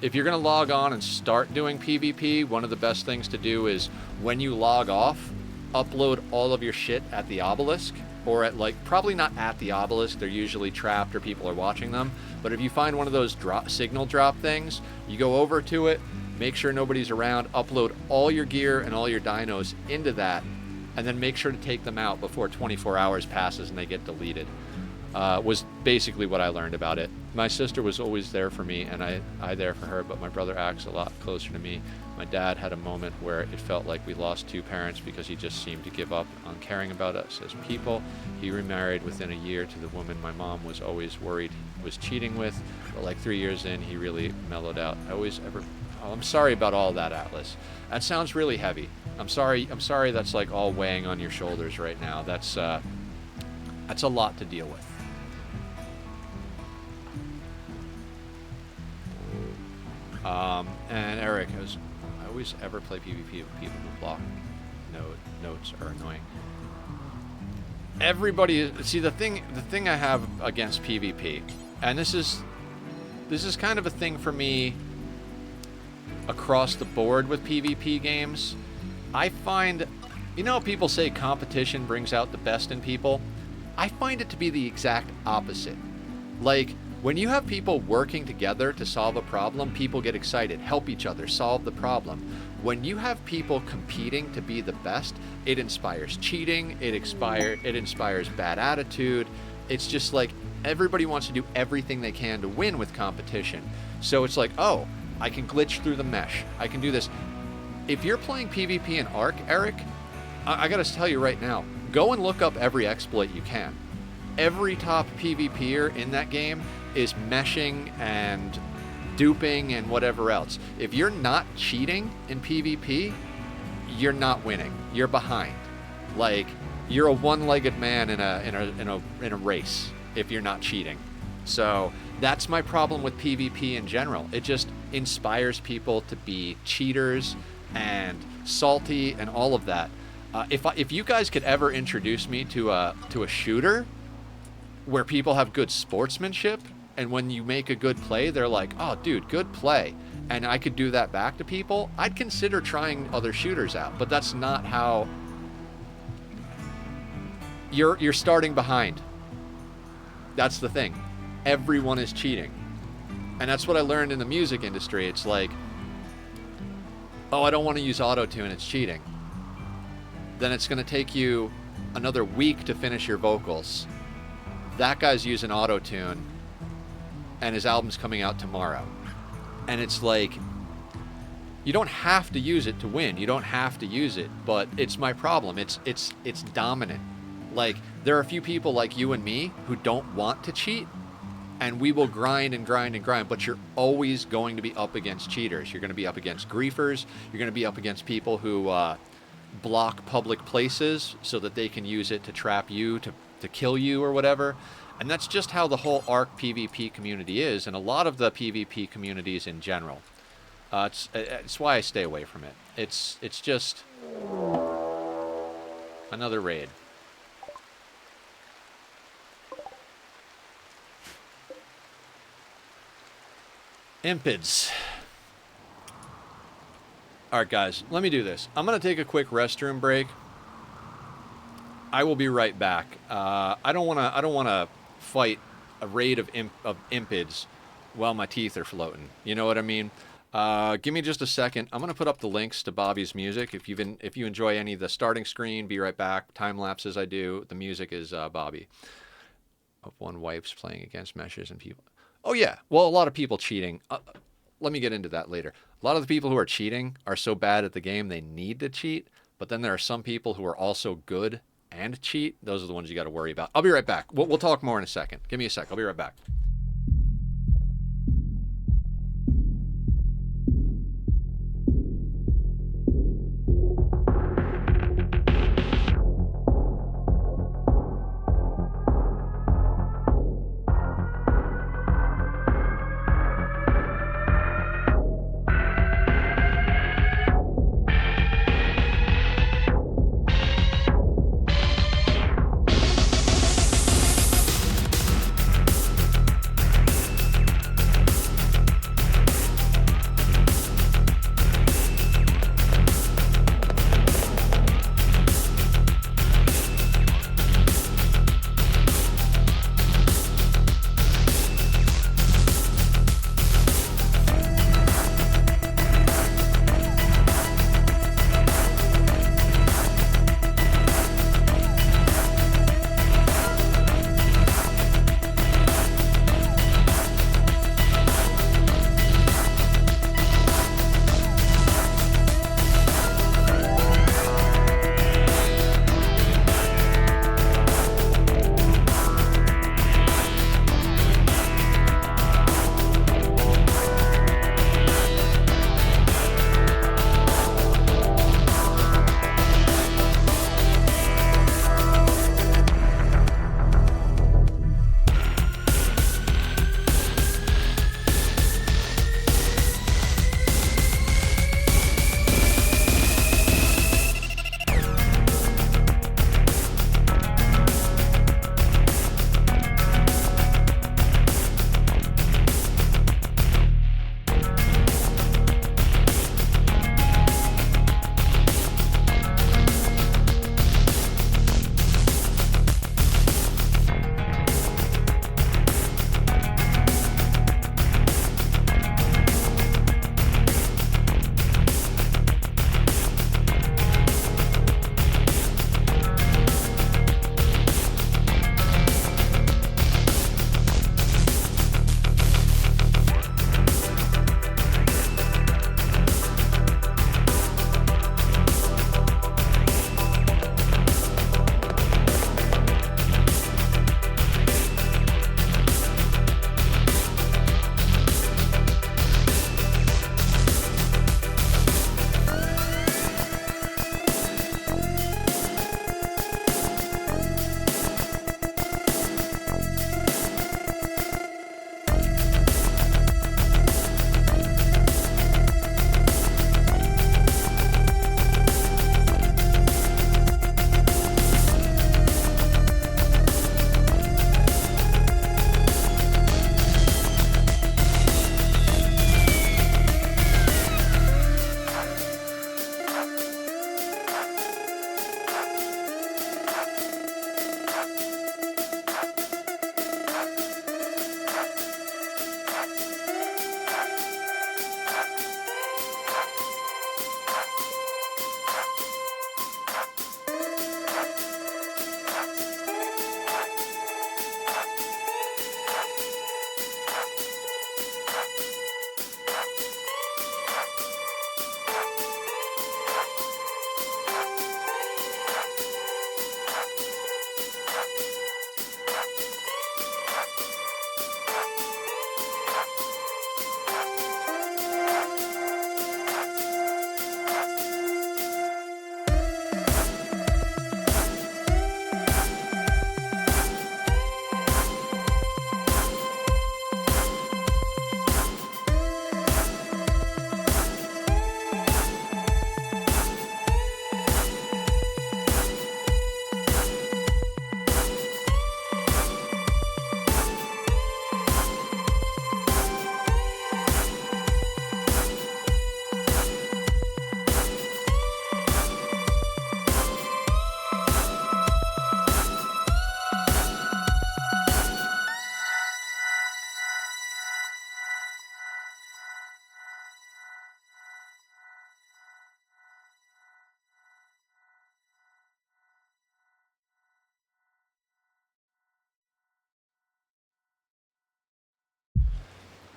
A: If you're going to log on and start doing PvP, one of the best things to do is, when you log off, upload all of your shit at the obelisk, or at, like, probably not at the obelisk, they're usually trapped or people are watching them, but if you find one of those signal drop things, you go over to it, make sure nobody's around, upload all your gear and all your dinos into that, and then make sure to take them out before 24 hours passes and they get deleted. Was basically what I learned about it. My sister was always there for me, and I there for her, but my brother acts a lot closer to me. My dad had a moment where it felt like we lost two parents because he just seemed to give up on caring about us as people. He remarried within a year to the woman my mom was always worried was cheating with, but like 3 years in, he really mellowed out. Oh, I'm sorry about all that, Atlas. That sounds really heavy. I'm sorry that's like all weighing on your shoulders right now. That's a lot to deal with. And Eric has, I always ever play PvP with people who block notes are annoying. Everybody, see the thing I have against PvP, and this is kind of a thing for me across the board with PvP games. I find, people say competition brings out the best in people. I find it to be the exact opposite. Like, when you have people working together to solve a problem, people get excited, help each other, solve the problem. When you have people competing to be the best, it inspires cheating, it inspires bad attitude. It's just like everybody wants to do everything they can to win with competition. So it's like, oh, I can glitch through the mesh. I can do this. If you're playing PvP in Ark, Eric, I gotta tell you right now, go and look up every exploit you can. Every top PvPer in that game is meshing and duping and whatever else. If you're not cheating in PvP, you're not winning. You're behind. Like, you're a one-legged man in a race if you're not cheating. So that's my problem with PvP in general. It just inspires people to be cheaters and salty and all of that. If you guys could ever introduce me to a shooter where people have good sportsmanship, and when you make a good play, they're like, oh, dude, good play, and I could do that back to people, I'd consider trying other shooters out. But that's not how... You're starting behind. That's the thing. Everyone is cheating. And that's what I learned in the music industry. It's like, oh, I don't want to use auto-tune, it's cheating. Then it's going to take you another week to finish your vocals. That guy's using auto-tune, and his album's coming out tomorrow. And it's like, you don't have to use it to win. You don't have to use it, but it's my problem. It's dominant. Like, there are a few people like you and me who don't want to cheat, and we will grind and grind and grind, but you're always going to be up against cheaters. You're going to be up against griefers. You're going to be up against people who block public places so that they can use it to trap you, to kill you or whatever. And that's just how the whole Ark PvP community is, and a lot of the PvP communities in general. It's why I stay away from it. It's just another raid. Impids. Alright guys, let me do this. I'm going to take a quick restroom break. I will be right back. I don't want to fight a raid of impids while my teeth are floating. You know what I mean? Give me just a second. I'm going to put up the links to Bobby's music. If you enjoy any of the starting screen, be right back. Time lapses I do. The music is Bobby. Of one wipes playing against meshes and people. Oh yeah. Well, a lot of people cheating. Let me get into that later. A lot of the people who are cheating are so bad at the game they need to cheat. But then there are some people who are also good and cheat. Those are the ones you got to worry about. I'll be right back. We'll talk more in a second. Give me a sec. I'll be right back.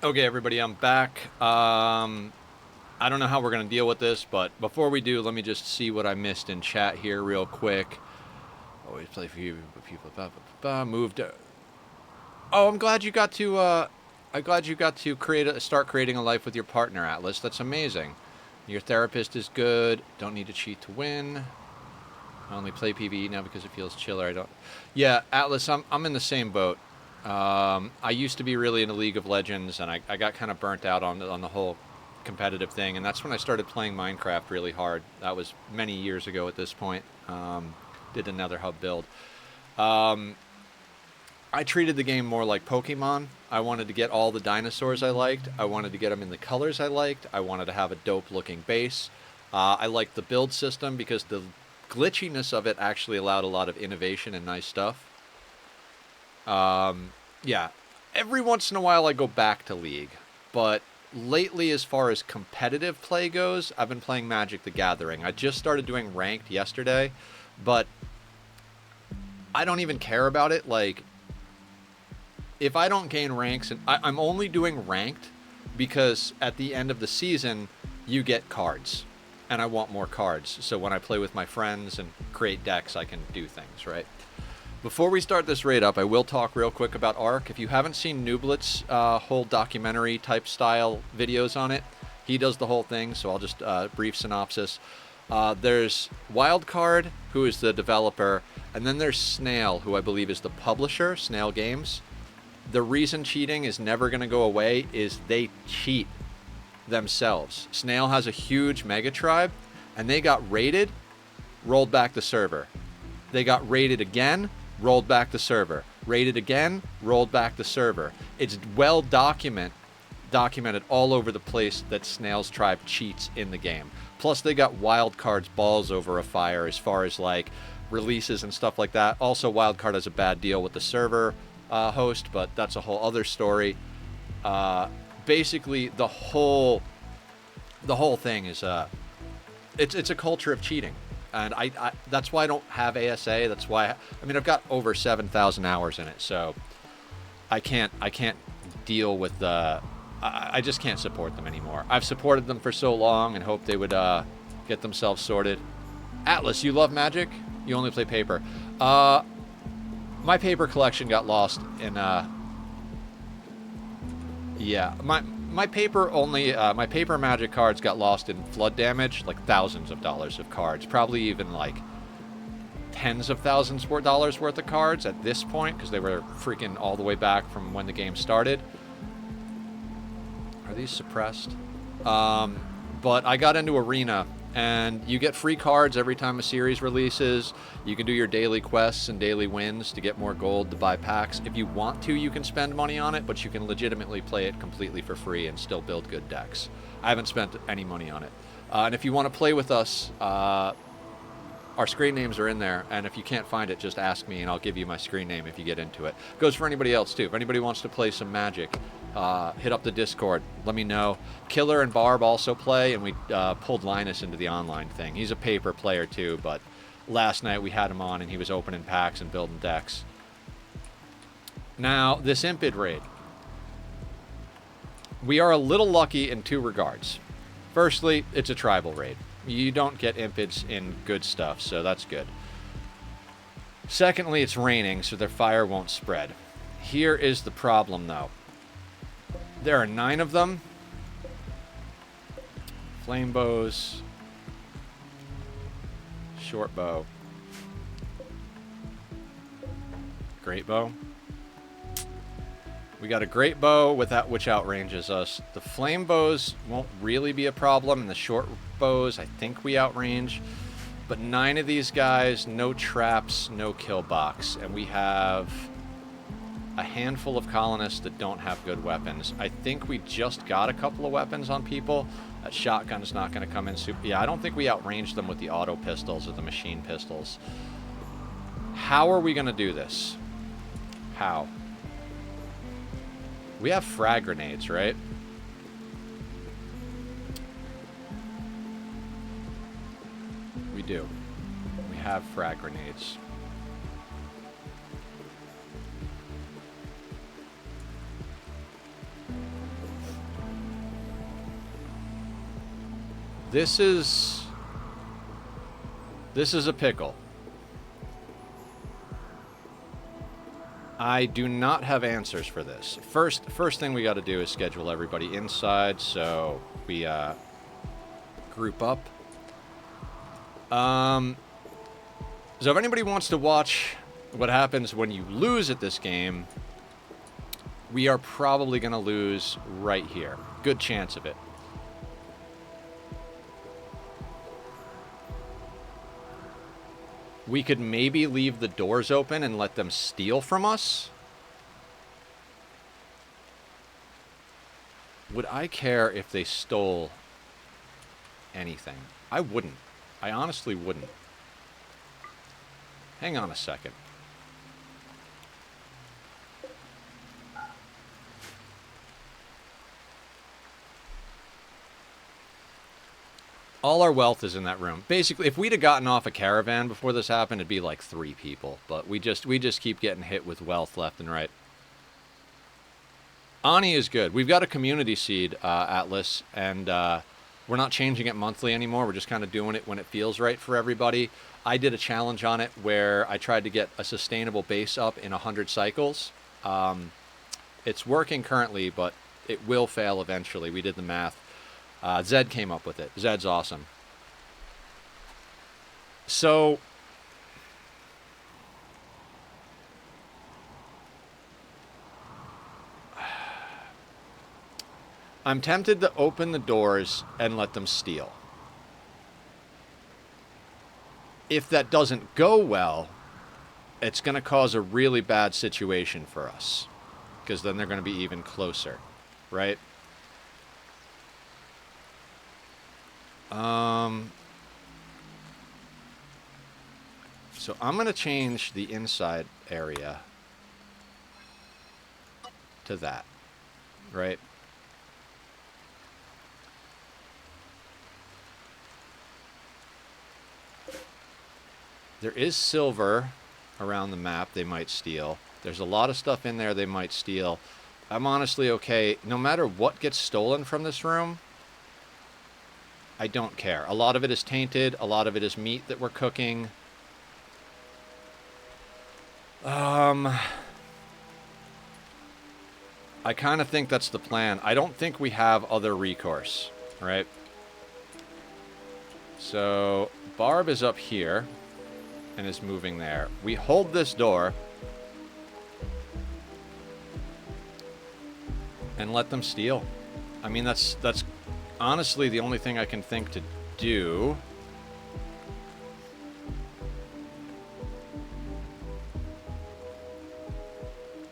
A: Okay, everybody, I'm back. I don't know how we're going to deal with this, but before we do, let me just see what I missed in chat here real quick. Always play for you, people. Moved. Oh, I'm glad you got to. I'm glad you got to start creating a life with your partner, Atlas. That's amazing. Your therapist is good. Don't need to cheat to win. I only play PvE now because it feels chiller. I don't. Yeah, Atlas, I'm in the same boat. I used to be really into League of Legends, and I got kind of burnt out on the whole competitive thing, and that's when I started playing Minecraft really hard. That was many years ago at this point. Did another hub build. I treated the game more like Pokemon. I wanted to get all the dinosaurs I liked. I wanted to get them in the colors I liked. I wanted to have a dope looking base. I liked the build system because the glitchiness of it actually allowed a lot of innovation and nice stuff. Yeah, every once in a while I go back to League, but lately, as far as competitive play goes, I've been playing Magic the Gathering. I just started doing ranked yesterday, but I don't even care about it. Like, if I don't gain ranks, and I'm only doing ranked because at the end of the season, you get cards. And I want more cards. So when I play with my friends and create decks, I can do things, right? Before we start this raid up, I will talk real quick about Ark. If you haven't seen Nooblet's whole documentary type style videos on it, he does the whole thing, so I'll just brief synopsis. There's Wildcard, who is the developer, and then there's Snail, who I believe is the publisher, Snail Games. The reason cheating is never going to go away is they cheat themselves. Snail has a huge mega tribe, and they got raided, rolled back the server. They got raided again, rolled back the server. Raided again, rolled back the server. It's well documented all over the place that Snail's tribe cheats in the game. Plus, they got Wildcard's balls over a fire as far as like releases and stuff like that. Also, Wildcard has a bad deal with the server host, but that's a whole other story. Basically, the whole thing is it's a culture of cheating. And I that's why I don't have ASA. That's why I mean I've got over 7,000 hours in it, so I can't deal with the. I just can't support them anymore. I've supported them for so long and hoped they would get themselves sorted. Atlas, you love Magic? You only play paper. My paper collection got lost in. Yeah, my paper Magic cards got lost in flood damage, like thousands of dollars of cards, probably even like tens of thousands of dollars worth of cards at this point because they were freaking all the way back from when the game started. Are these suppressed? But I got into Arena, and you get free cards every time a series releases. You can do your daily quests and daily wins to get more gold to buy packs. If you want to, you can spend money on it, but you can legitimately play it completely for free and still build good decks. I haven't spent any money on it. And if you want to play with us, our screen names are in there, and if you can't find it, just ask me, and I'll give you my screen name if you get into it. Goes for anybody else, too. If anybody wants to play some Magic, hit up the Discord. Let me know. Killer and Barb also play, and we pulled Linus into the online thing. He's a paper player, too, but last night we had him on, and he was opening packs and building decks. Now, this Impid raid. We are a little lucky in two regards. Firstly, it's a tribal raid. You don't get impids in good stuff, so that's good. Secondly, it's raining, so their fire won't spread. Here is the problem, though. There are 9 of them. Flame bows. Short bow. Great bow. We got a great bow which outranges us. The flame bows won't really be a problem, and the short bows I think we outrange. But 9 of these guys, no traps, no kill box, and we have a handful of colonists that don't have good weapons. I think we just got a couple of weapons on people. That shotgun's not going to come in super. Yeah, I don't think we outranged them with the auto pistols or the machine pistols. How are we going to do this? How? We have frag grenades, right? We do. We have frag grenades. This is a pickle. I do not have answers for this. First thing we got to do is schedule everybody inside so we group up. So if anybody wants to watch what happens when you lose at this game, we are probably going to lose right here. Good chance of it. We could maybe leave the doors open and let them steal from us. Would I care if they stole anything? I wouldn't. I honestly wouldn't. Hang on a second. All our wealth is in that room. Basically, if we'd have gotten off a caravan before this happened, it'd be like 3 people. But we just keep getting hit with wealth left and right. Ani is good. We've got a community seed, Atlas, and we're not changing it monthly anymore. We're just kind of doing it when it feels right for everybody. I did a challenge on it where I tried to get a sustainable base up in 100 cycles. It's working currently, but it will fail eventually. We did the math. Zed came up with it. Zed's awesome. So, I'm tempted to open the doors and let them steal. If that doesn't go well, it's going to cause a really bad situation for us. Because then they're going to be even closer, right? So I'm going to change the inside area to that, right? There is silver around the map they might steal. There's a lot of stuff in there they might steal. I'm honestly okay. No matter what gets stolen from this room, I don't care. A lot of it is tainted. A lot of it is meat that we're cooking. I kind of think that's the plan. I don't think we have other recourse, right? So, Barb is up here and is moving there. We hold this door and let them steal. I mean, that's honestly the only thing I can think to do.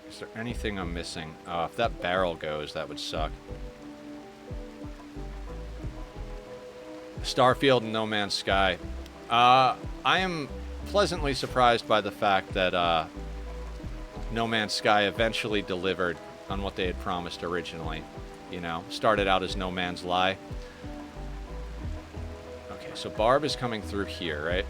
A: Is there anything I'm missing? If that barrel goes, that would suck. Starfield and No Man's Sky. I am pleasantly surprised by the fact that No Man's Sky eventually delivered on what they had promised originally. You know, started out as No Man's Lie. Okay, so Barb is coming through here, right?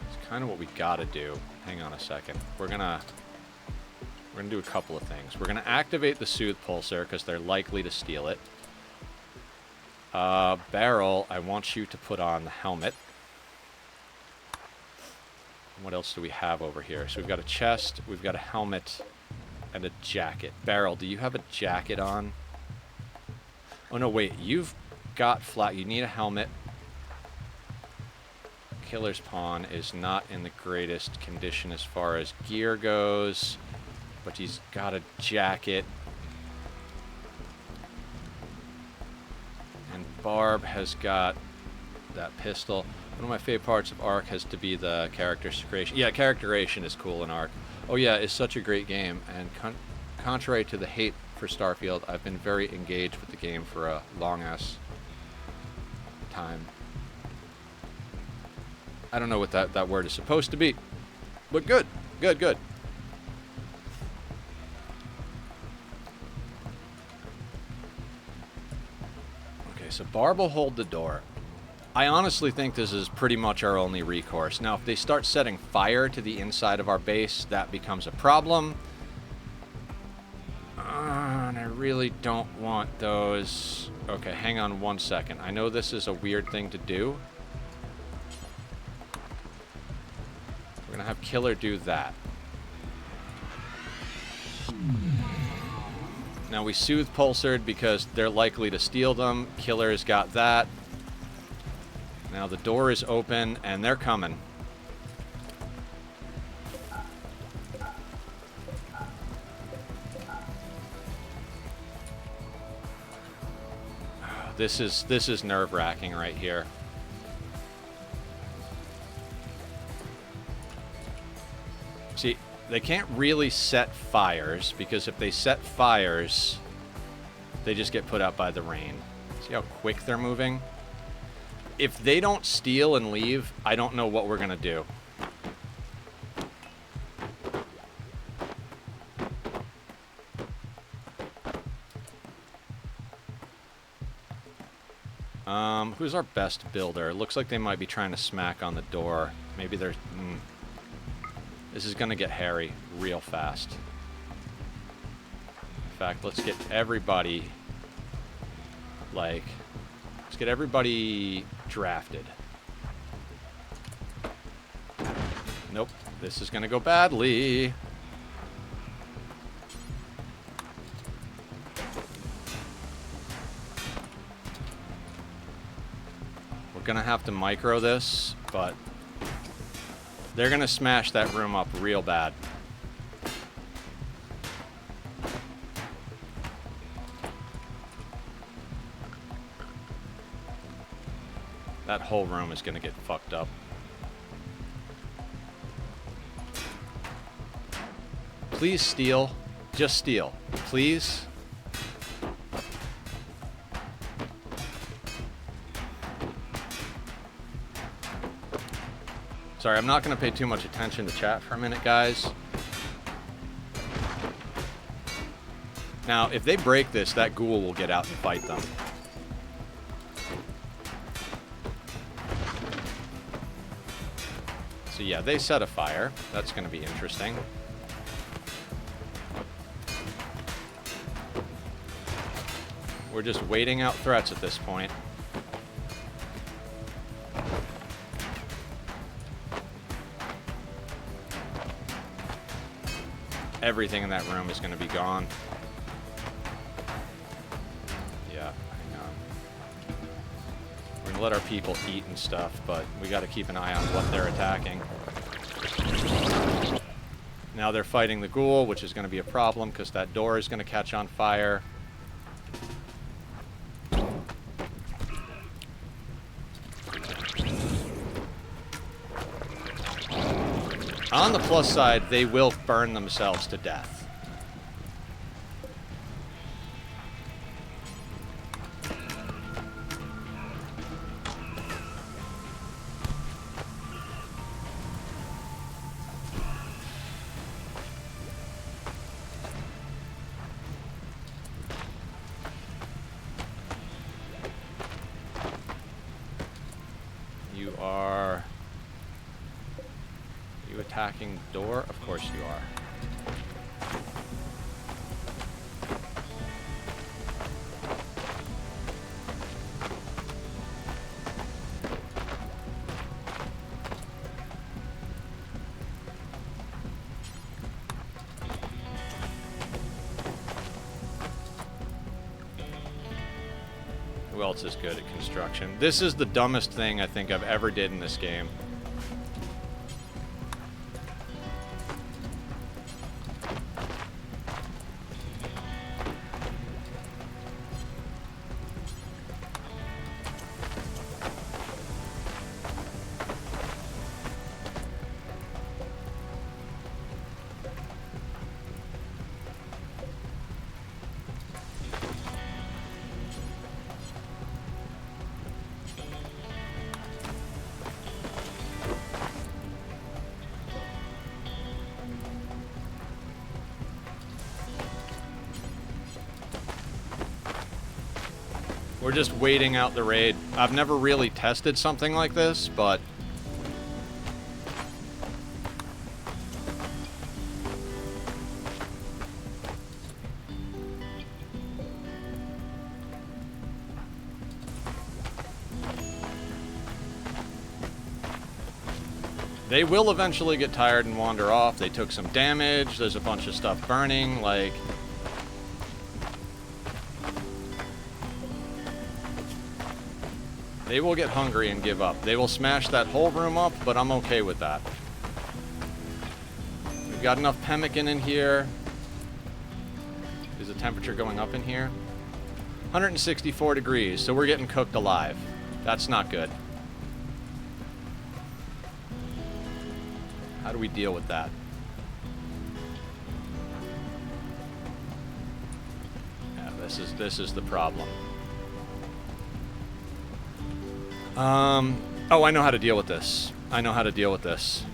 A: It's kind of what we gotta do. Hang on a second. We're gonna do a couple of things. We're gonna activate the Soothe Pulsar because they're likely to steal it. Barrel, I want you to put on the helmet. What else do we have over here? So we've got a chest, we've got a helmet, and a jacket. Barrel, do you have a jacket on? Oh no, wait, you've got flat. You need a helmet. Killer's Pawn is not in the greatest condition as far as gear goes, but he's got a jacket. And Barb has got that pistol. One of my favorite parts of Ark has to be the character creation. Yeah, character creation is cool in Ark. Oh yeah, it's such a great game. And contrary to the hate for Starfield, I've been very engaged with the game for a long-ass time. I don't know what that word is supposed to be. But good. Good, good. Okay, so Barb will hold the door. I honestly think this is pretty much our only recourse. Now, if they start setting fire to the inside of our base, that becomes a problem. And I really don't want those. Okay, hang on 1 second. I know this is a weird thing to do. We're gonna have Killer do that. Now we soothe Pulsard because they're likely to steal them. Killer's got that. Now the door is open and they're coming. This is nerve-wracking right here. See, they can't really set fires, because if they set fires, they just get put out by the rain. See how quick they're moving? If they don't steal and leave, I don't know what we're gonna do. Who's our best builder? Looks like they might be trying to smack on the door. Maybe they're... This is gonna get hairy real fast. In fact, let's get everybody... Let's get everybody drafted. Nope. This is gonna go badly. We're gonna have to micro this, but they're gonna smash that room up real bad. That whole room is gonna get fucked up. Please steal. Just steal. Please. Sorry, I'm not going to pay too much attention to chat for a minute, guys. Now, if they break this, that ghoul will get out and fight them. So yeah, they set a fire. That's going to be interesting. We're just waiting out threats at this point. Everything in that room is going to be gone. Yeah, hang on. We're going to let our people eat and stuff, but we got to keep an eye on what they're attacking. Now they're fighting the ghoul, which is going to be a problem because that door is going to catch on fire. On the plus side, they will burn themselves to death. You are... You attacking the door? Of course you are. Who else is good at construction? This is the dumbest thing I think I've ever did in this game. We're just waiting out the raid. I've never really tested something like this, but... they will eventually get tired and wander off. They took some damage. There's a bunch of stuff burning. Like, they will get hungry and give up. They will smash that whole room up, but I'm okay with that. We've got enough pemmican in here. Is the temperature going up in here? 164 degrees, so we're getting cooked alive. That's not good. How do we deal with that? Yeah, this is the problem. Oh, I know how to deal with this. I know how to deal with this.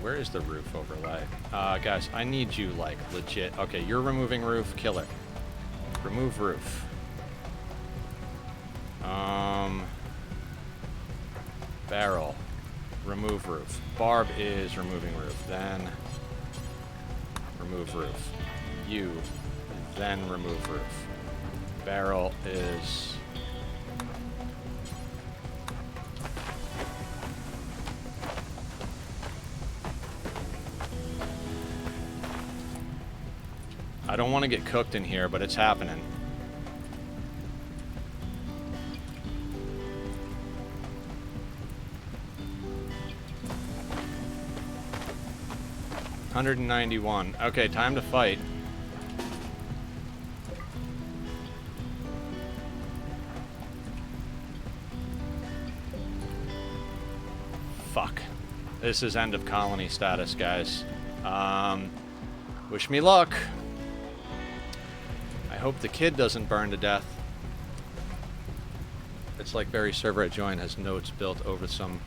A: Where is the roof overlay? Guys, I need you, like, legit. Okay, you're removing roof. Killer. Remove roof. Barrel. Remove roof. Barb is removing roof. Then remove roof. You. Then remove roof. Barrel is... I don't want to get cooked in here, but it's happening. $191. Okay, time to fight. Fuck. This is end of colony status, guys. Wish me luck. I hope the kid doesn't burn to death. It's like Barry server I joined has notes built over some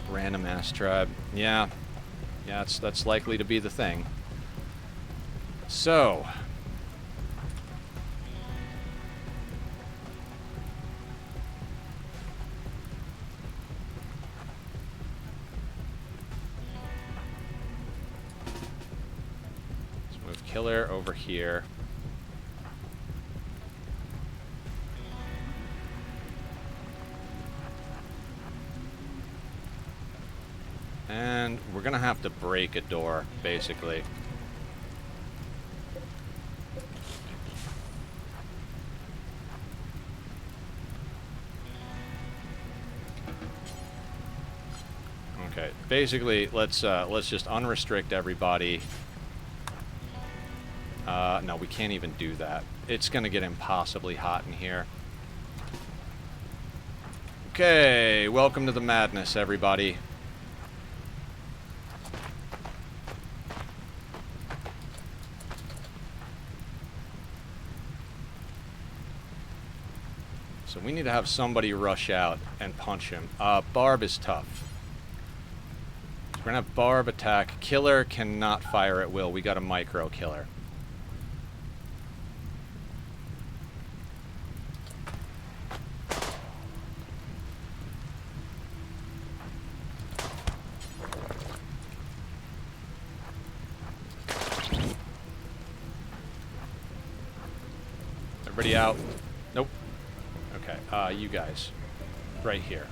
A: random ass tribe. Yeah, that's likely to be the thing. So, let's move Killer over here. And we're gonna have to break a door, basically. Okay, basically, let's just unrestrict everybody. No, we can't even do that. It's gonna get impossibly hot in here. Okay, welcome to the madness, everybody. So we need to have somebody rush out and punch him. Barb is tough. So we're gonna have Barb attack. Killer cannot fire at will. We got a micro killer. Everybody out. Nope. Okay, you guys. Right here.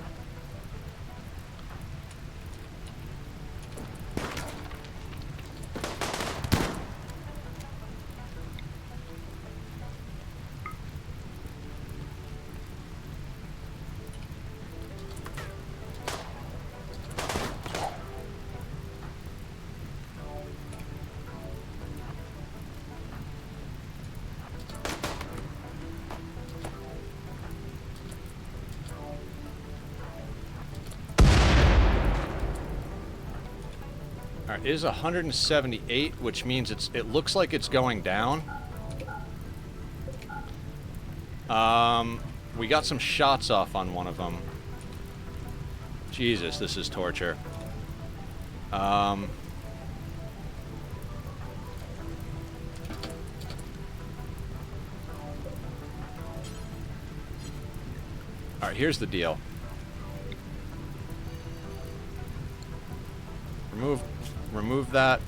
A: Alright, it is 178, which means it looks like it's going down. We got some shots off on one of them. Jesus, this is torture. Alright, here's the deal. Remove that.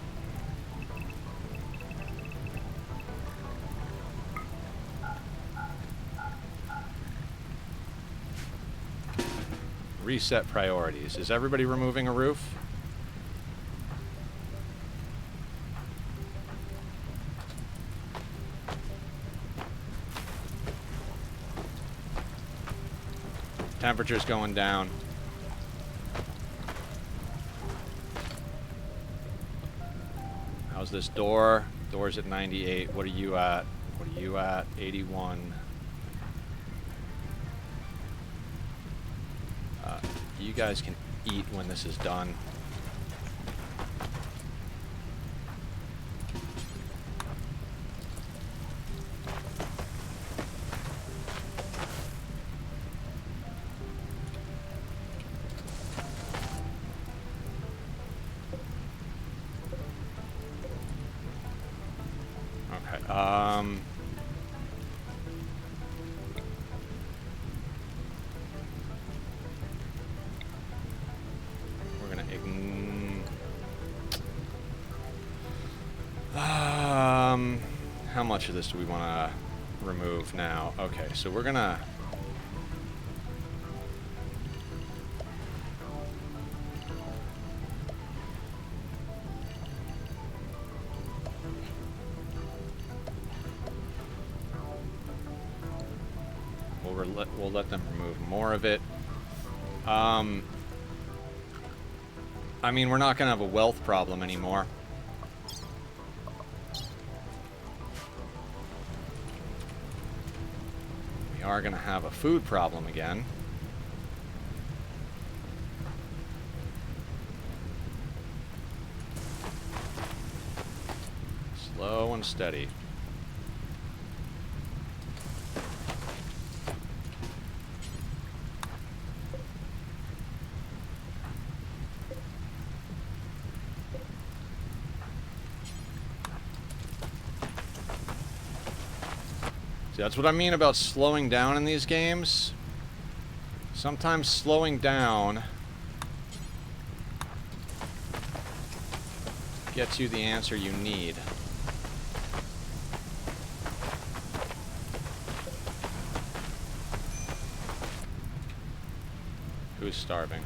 A: Reset priorities. Is everybody removing a roof? Temperature's going down. How's this door? Door's at 98. What are you at? What are you at? 81. You guys can eat when this is done. Okay, we're gonna how much of this do we want to remove now? Okay, so we're gonna we'll let them remove more of it. I mean, we're not gonna have a wealth problem anymore. We are gonna have a food problem again. Slow and steady. See, that's what I mean about slowing down in these games. Sometimes slowing down gets you the answer you need. Who's starving?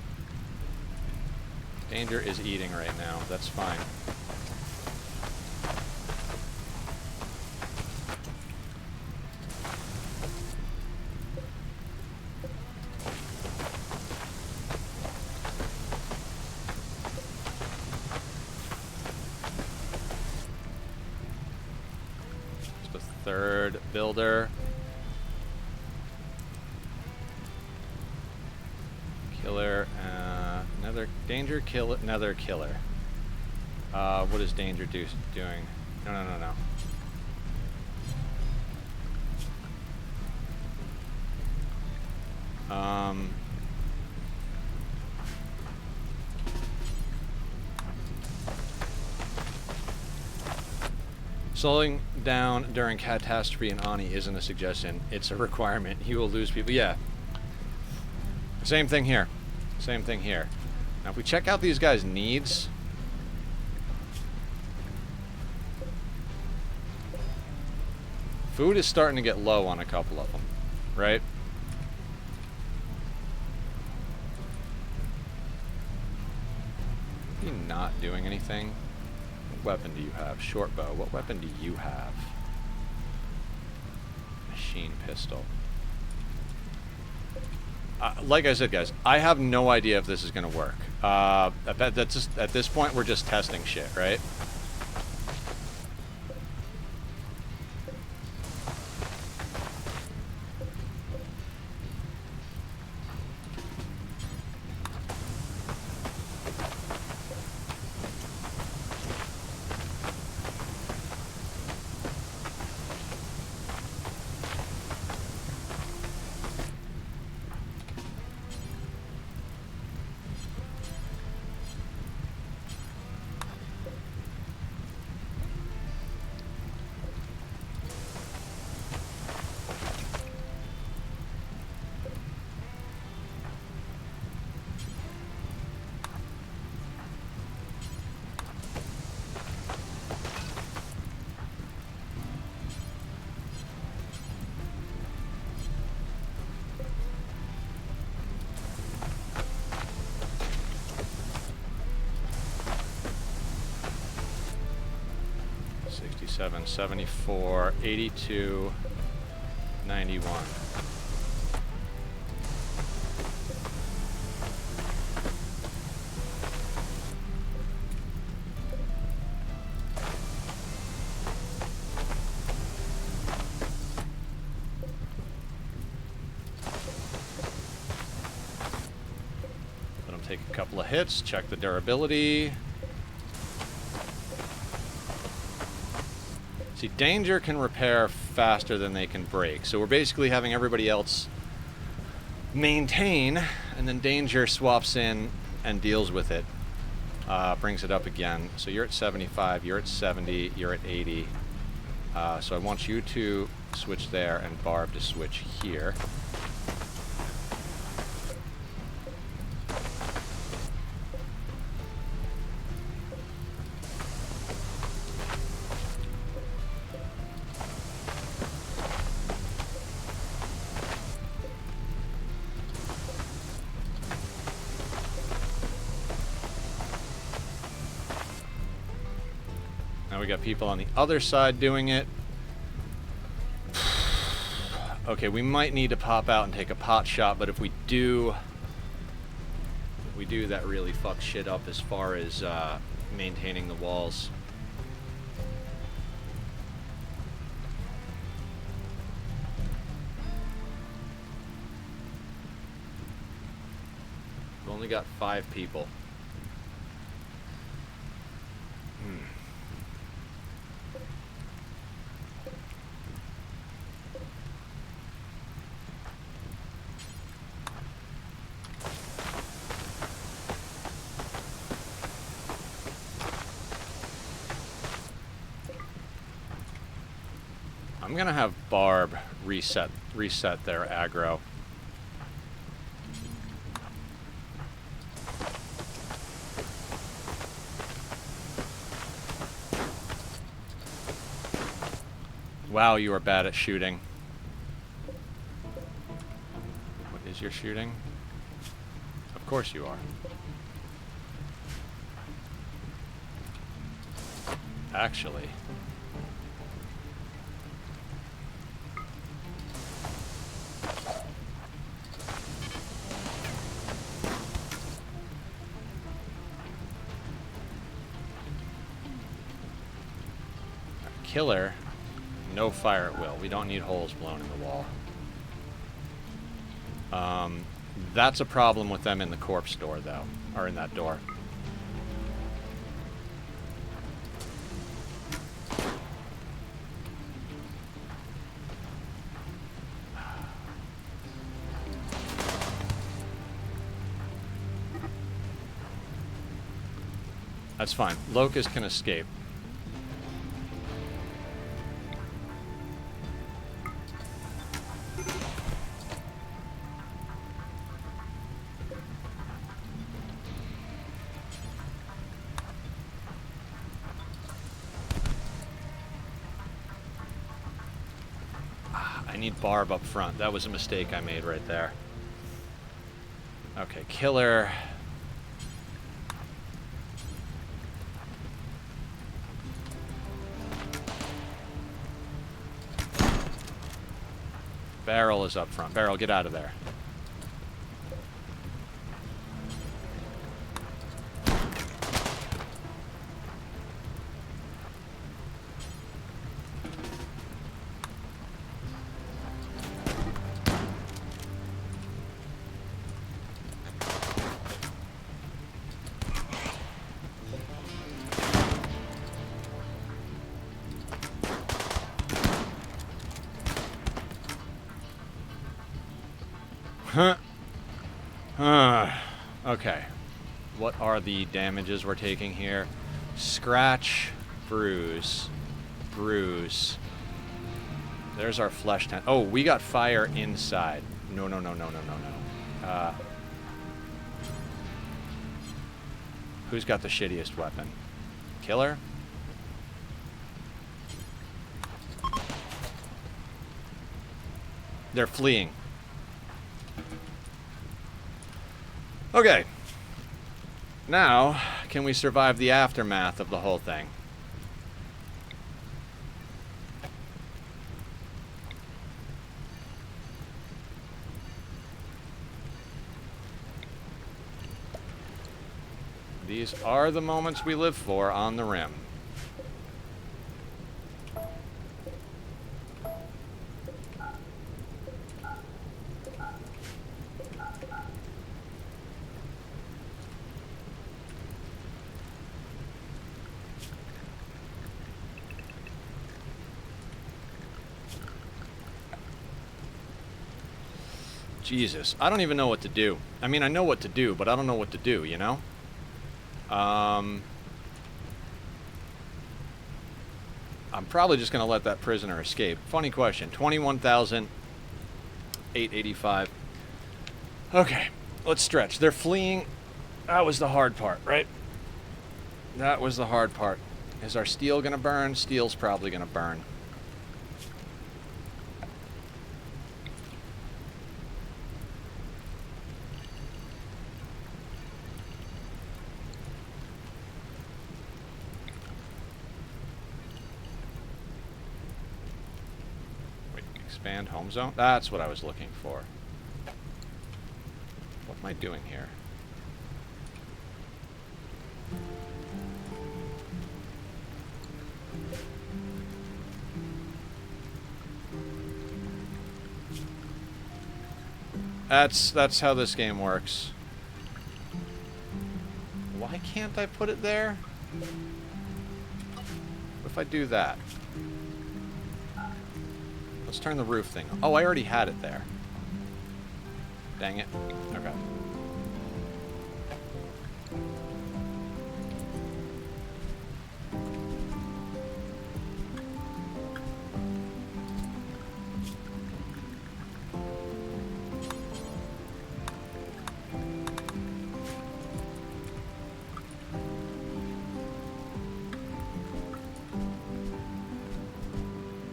A: Danger is eating right now. That's fine. Third builder. Killer, another danger, kill, another killer. What is danger doing? No. Slowing down during catastrophe in Ani isn't a suggestion, it's a requirement. You will lose people. Yeah. Same thing here. Same thing here. Now if we check out these guys' needs. Food is starting to get low on a couple of them, right? Are you not doing anything? What weapon do you have? Short bow. What weapon do you have? Machine pistol. Like I said, guys, I have no idea if this is going to work. I bet that's just, at this point, we're just testing shit, right? 87, 74, 82, 91. Let them take a couple of hits, check the durability. See, danger can repair faster than they can break. So we're basically having everybody else maintain, and then danger swaps in and deals with it. Brings it up again. So you're at 75, you're at 70, you're at 80. So I want you to switch there and Barb to switch here. Now we got people on the other side doing it. Okay, we might need to pop out and take a pot shot, but if we do, that really fucks shit up as far as maintaining the walls. We've only got 5 people. I'm gonna have Barb reset their aggro. Wow, you are bad at shooting. What is your shooting? Of course you are. Actually. Killer, no fire at will. We don't need holes blown in the wall. That's a problem with them in the corpse door, though. Or in that door. That's fine. Locust can escape. I need Barb up front. That was a mistake I made right there. Okay, Killer. Barrel is up front. Barrel, get out of there. Okay. What are the damages we're taking here? Scratch, bruise, bruise. There's our flesh tent. Oh, we got fire inside. No. Who's got the shittiest weapon? Killer? They're fleeing. Okay. Now, can we survive the aftermath of the whole thing? These are the moments we live for on the rim. Jesus, I don't even know what to do. I mean, I know what to do, but I don't know what to do, you know? I'm probably just going to let that prisoner escape. Funny question. 21,885. Okay, let's stretch. They're fleeing. That was the hard part, right? That was the hard part. Is our steel going to burn? Steel's probably going to burn. Expand home zone? That's what I was looking for. What am I doing here? That's how this game works. Why can't I put it there? What if I do that? Let's turn the roof thing. Oh, I already had it there. Dang it. Okay.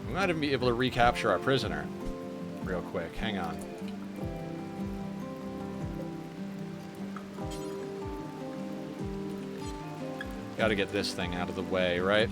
A: We might even be able to recapture our prisoner real quick. Hang on. Got to get this thing out of the way, right?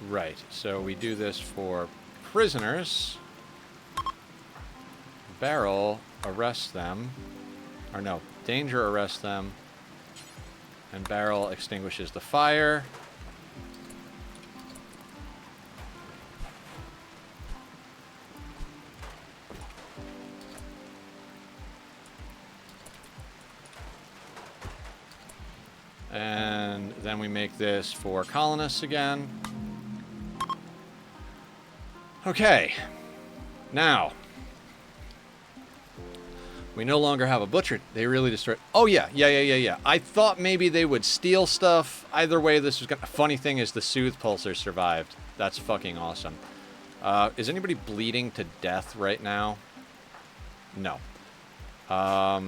A: Right, so we do this for prisoners. Barrel, arrest them. Or no, danger, arrest them. And barrel extinguishes the fire. And then we make this for colonists again. Okay, now, we no longer have a butcher. They really destroyed. Oh, yeah. I thought maybe they would steal stuff. Either way, this was gonna. Funny thing is the Soothe Pulsar survived. That's fucking awesome. Is anybody bleeding to death right now? No. Yeah,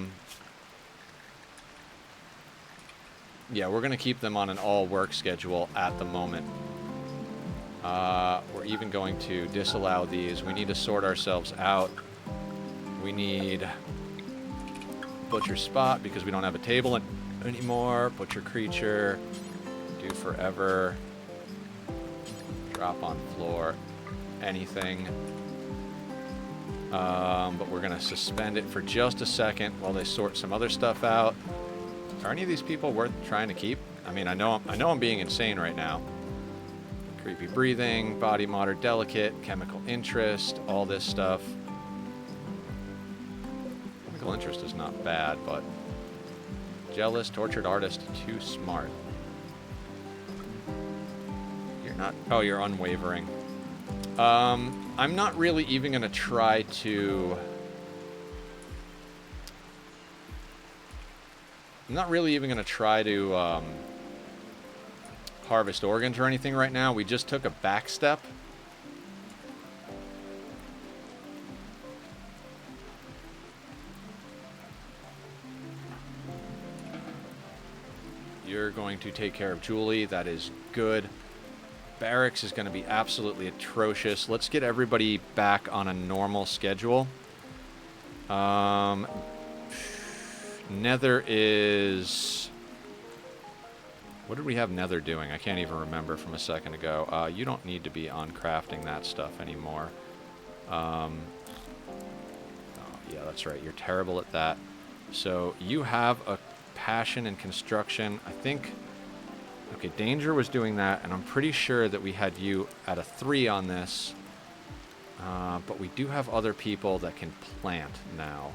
A: we're gonna keep them on an all-work schedule at the moment. We're even going to disallow these. We need to sort ourselves out. We need butcher spot because we don't have a table anymore. Butcher creature. Do forever. Drop on floor. Anything. But we're going to suspend it for just a second while they sort some other stuff out. Are any of these people worth trying to keep? I mean, I know I'm being insane right now. Creepy breathing, body modder delicate, chemical interest, all this stuff. Chemical interest is not bad, but jealous, tortured artist, too smart. You're not. Oh, you're unwavering. I'm not really even gonna try to. I'm not really even gonna try to. Harvest organs or anything right now. We just took a back step. You're going to take care of Julie. That is good. Barracks is going to be absolutely atrocious. Let's get everybody back on a normal schedule. Nether is... What did we have Nether doing? I can't even remember from a second ago. You don't need to be on crafting that stuff anymore. Oh, yeah, that's right. You're terrible at that. So you have a passion in construction. I think... Okay, Danger was doing that, and I'm pretty sure that we had you at a 3 on this. But we do have other people that can plant now.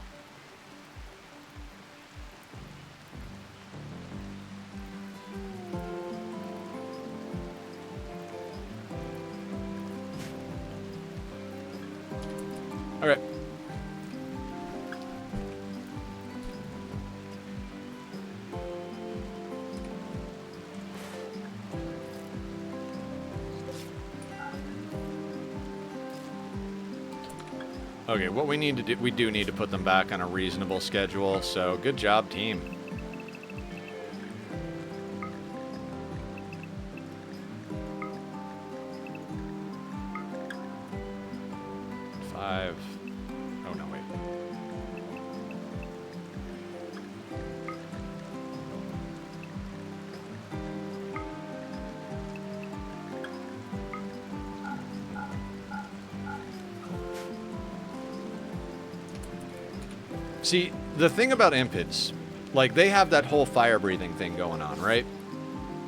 A: Okay. Okay, what we need to do, we do need to put them back on a reasonable schedule, so good job, team. Five. Oh, no, wait. See, the thing about impids, like, they have that whole fire-breathing thing going on, right?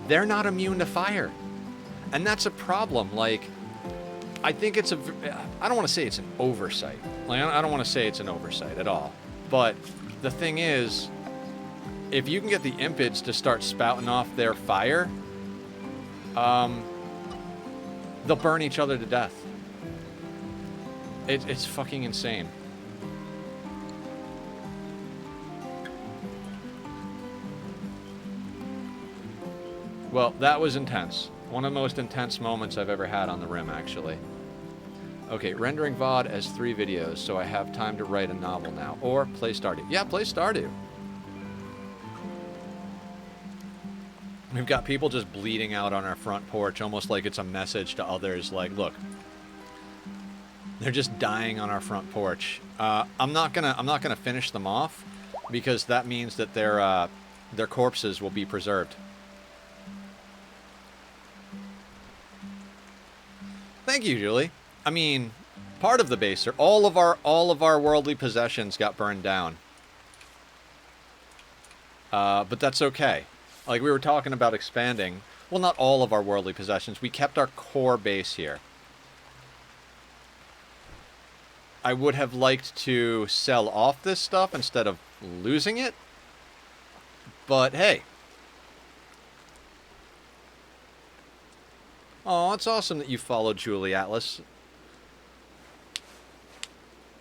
A: They're not immune to fire. And that's a problem. Like, I think it's a... I don't want to say it's an oversight. Like, I don't want to say it's an oversight at all. But the thing is, if you can get the impids to start spouting off their fire, they'll burn each other to death. It's fucking insane. Well, that was intense. One of the most intense moments I've ever had on the Rim, actually. Okay, rendering VOD as 3 videos, so I have time to write a novel now. Or play Stardew. Yeah, play Stardew. We've got people just bleeding out on our front porch, almost like it's a message to others, like, look, they're just dying on our front porch. I'm not gonna finish them off, because that means that their corpses will be preserved. Thank you, Julie. I mean, part of the base, or all of our worldly possessions got burned down. But that's okay. Like, we were talking about expanding. Well, not all of our worldly possessions. We kept our core base here. I would have liked to sell off this stuff instead of losing it. But, hey. Oh, it's awesome that you followed Julie Atlas.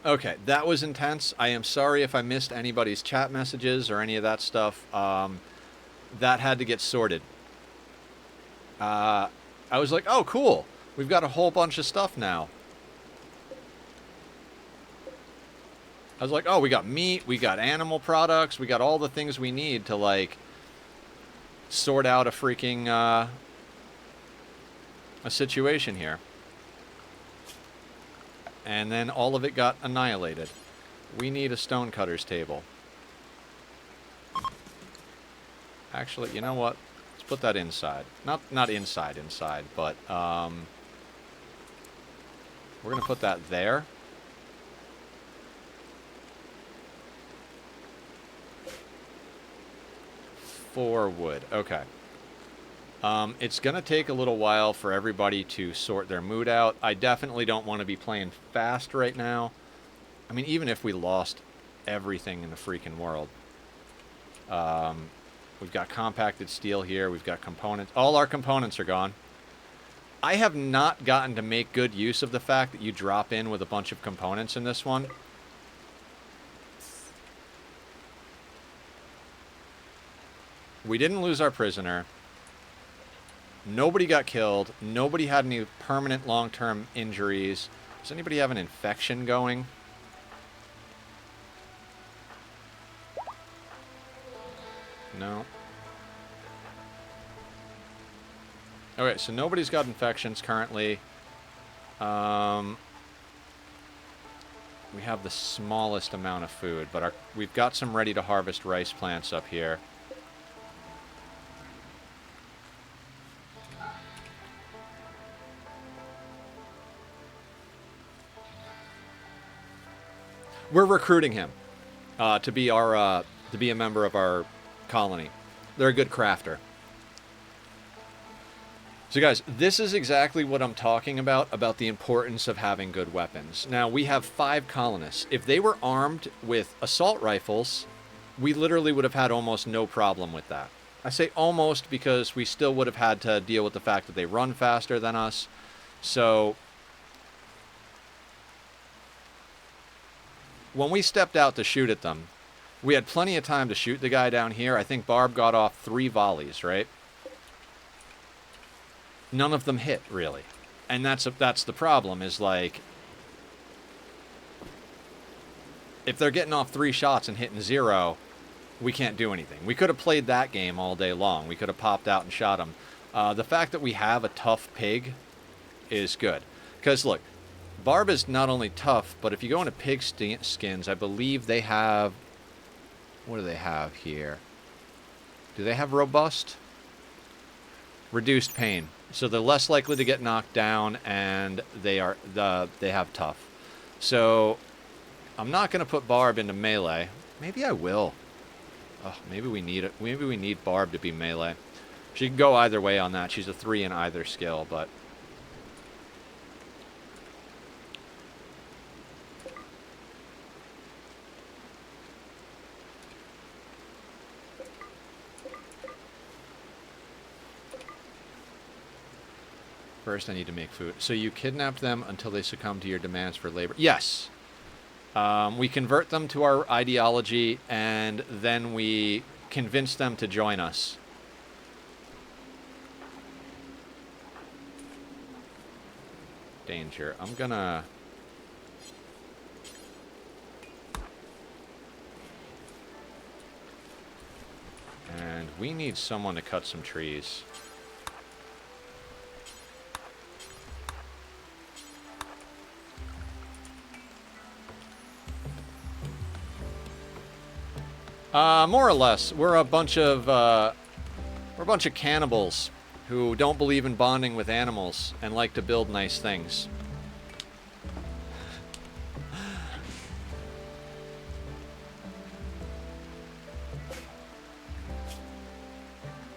A: Okay, that was intense. I am sorry if I missed anybody's chat messages or any of that stuff. That had to get sorted. I was like, oh, cool. We've got a whole bunch of stuff now. I was like, oh, we got meat, we got animal products, we got all the things we need to, like, sort out a freaking, a situation here. And then all of it got annihilated. We need a stonecutter's table. Actually, you know what? Let's put that inside. Not inside, but we're gonna put that there. For wood. Okay. It's going to take a little while for everybody to sort their mood out. I definitely don't want to be playing fast right now. I mean, even if we lost everything in the freaking world. We've got compacted steel here. We've got components. All our components are gone. I have not gotten to make good use of the fact that you drop in with a bunch of components in this one. We didn't lose our prisoner. Nobody got killed. Nobody had any permanent long-term injuries. Does anybody have an infection going? No. Okay, so nobody's got infections currently. we have the smallest amount of food, but we've got some ready-to-harvest rice plants up here. We're recruiting him to be a member of our colony. They're a good crafter. So guys, this is exactly what I'm talking about the importance of having good weapons. Now, we have 5 colonists. If they were armed with assault rifles, we literally would have had almost no problem with that. I say almost because we still would have had to deal with the fact that they run faster than us. So when we stepped out to shoot at them, we had plenty of time to shoot the guy down here. I think Barb got off 3 volleys, right? None of them hit, really. And that's the problem, is like, if they're getting off 3 shots and hitting 0, we can't do anything. We could have played that game all day long. We could have popped out and shot them. The fact that we have a tough pig is good. Because, look, Barb is not only tough, but if you go into pig skins, I believe they have... What do they have here? Do they have robust? Reduced pain. So they're less likely to get knocked down, and they have tough. So I'm not going to put Barb into melee. Maybe I will. Oh, maybe we need it. Maybe we need Barb to be melee. She can go either way on that. She's a 3 in either skill, but... First, I need to make food. So you kidnapped them until they succumb to your demands for labor. Yes. We convert them to our ideology, and then we convince them to join us. Danger. I'm gonna... And we need someone to cut some trees. More or less. We're a bunch of cannibals who don't believe in bonding with animals and like to build nice things.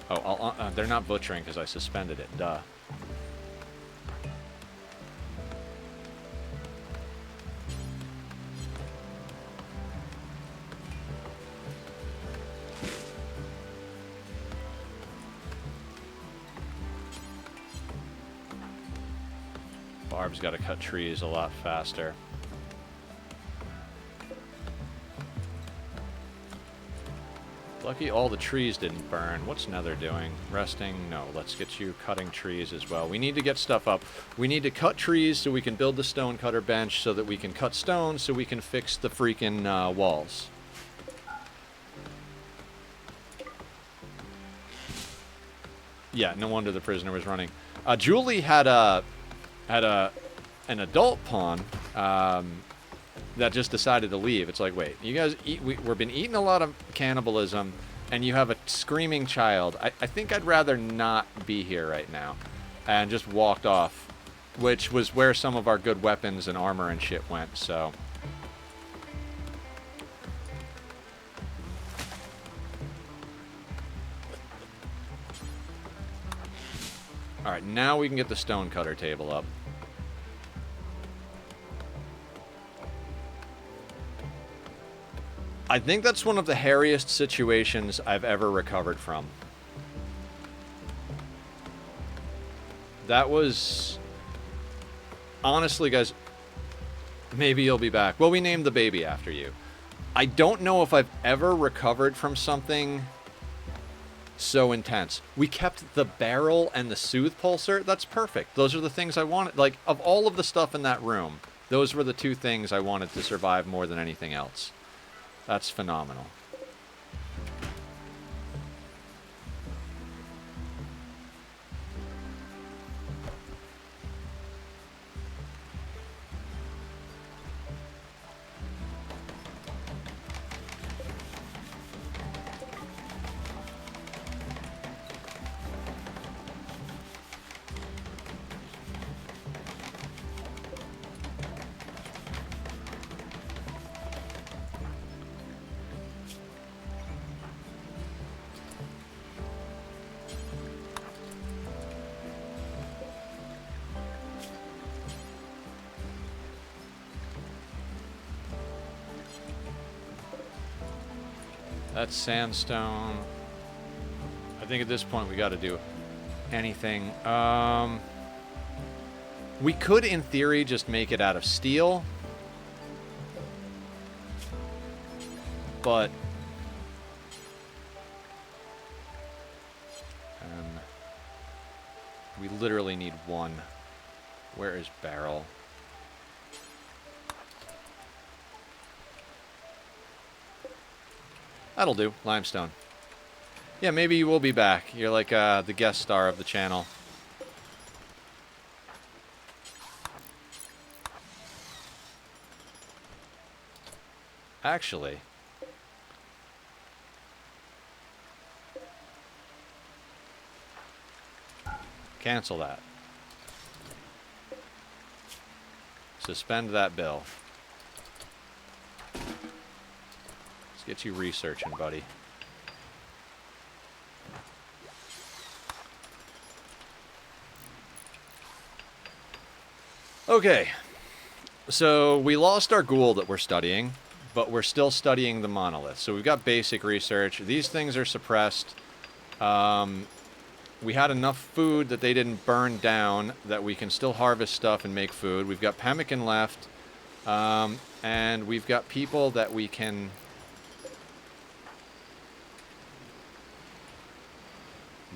A: Oh, they're not butchering because I suspended it. Duh. Barb's got to cut trees a lot faster. Lucky all the trees didn't burn. What's Nether doing? Resting? No. Let's get you cutting trees as well. We need to get stuff up. We need to cut trees so we can build the stone cutter bench, so that we can cut stone, so we can fix the freaking walls. Yeah, no wonder the prisoner was running. Julie had an adult pawn that just decided to leave. It's like, wait, you guys we've been eating a lot of cannibalism, and you have a screaming child. I think I'd rather not be here right now, and just walked off, which was where some of our good weapons and armor and shit went. So all right, now we can get the stone cutter table up. I think that's one of the hairiest situations I've ever recovered from. That was... Honestly, guys, maybe you'll be back. Well, we named the baby after you. I don't know if I've ever recovered from something so intense. We kept the barrel and the soothe pulsar. That's perfect. Those are the things I wanted. Like, of all of the stuff in that room, those were the 2 things I wanted to survive more than anything else. That's phenomenal. That's sandstone. I think at this point we got to do anything. We could, in theory, just make it out of steel. But... we literally need one. Where is barrel? That'll do. Limestone. Yeah, maybe you will be back. You're like the guest star of the channel. Actually... cancel that. Suspend that bill. Let's get you researching, buddy. Okay. So we lost our ghoul that we're studying, but we're still studying the monolith. So we've got basic research. These things are suppressed. We had enough food that they didn't burn down that we can still harvest stuff and make food. We've got pemmican left. And we've got people that we can...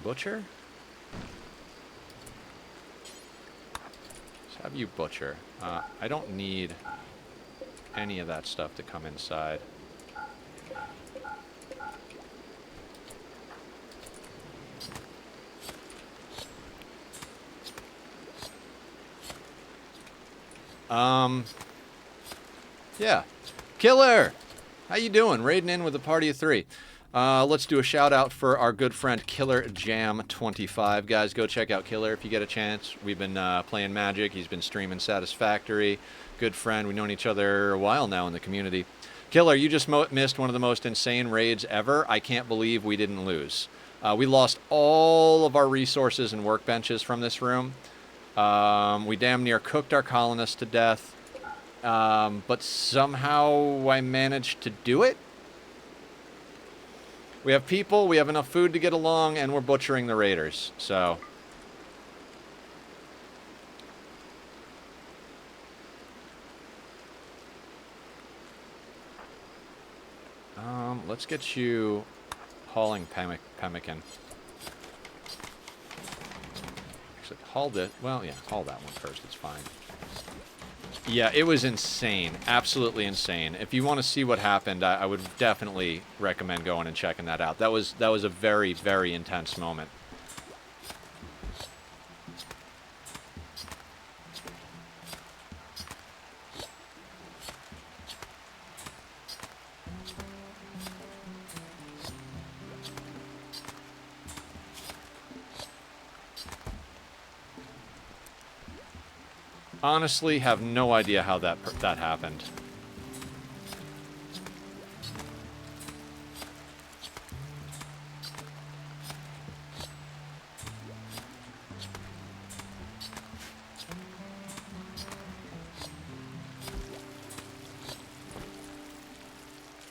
A: butcher? Let's have you butcher. I don't need any of that stuff to come inside. Yeah. Killer! How you doing? Raiding in with a party of 3. Let's do a shout out for our good friend Killer Jam 25. Guys, go check out Killer if you get a chance. We've been playing Magic. He's been streaming Satisfactory. Good friend. We've known each other a while now in the community. Killer, you just missed one of the most insane raids ever. I can't believe we didn't lose. We lost all of our resources and workbenches from this room. We damn near cooked our colonists to death. But somehow I managed to do it. We have people, we have enough food to get along, and we're butchering the raiders, so... let's get you hauling pemmican. Actually, haul it. Well, yeah, haul that one first, it's fine. Yeah, it was insane. Absolutely insane. If you want to see what happened, I would definitely recommend going and checking that out. That was a very, very intense moment. Honestly, have no idea how that happened.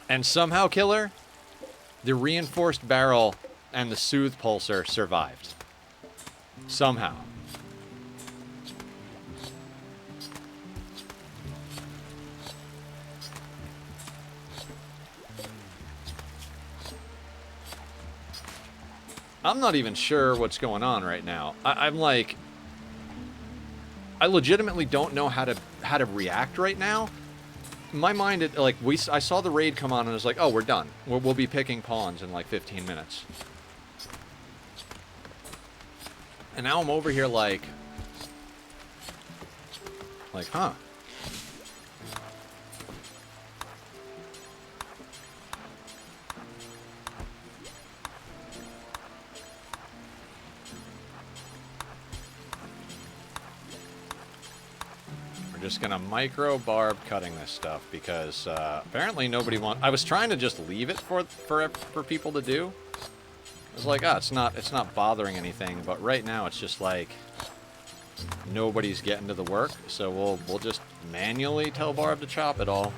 A: And somehow, Killer, the reinforced barrel and the soothe pulsar survived. Somehow. I'm not even sure what's going on right now. I'm like... I legitimately don't know how to react right now. In my mind, I saw the raid come on and I was like, oh, we're done. We'll be picking pawns in like 15 minutes. And now I'm over here like, huh. Just gonna micro barb cutting this stuff because apparently nobody wants. I was trying to just leave it for people to do. I was like, it's not bothering anything, but right now it's just like nobody's getting to the work, so we'll just manually tell Barb to chop it all.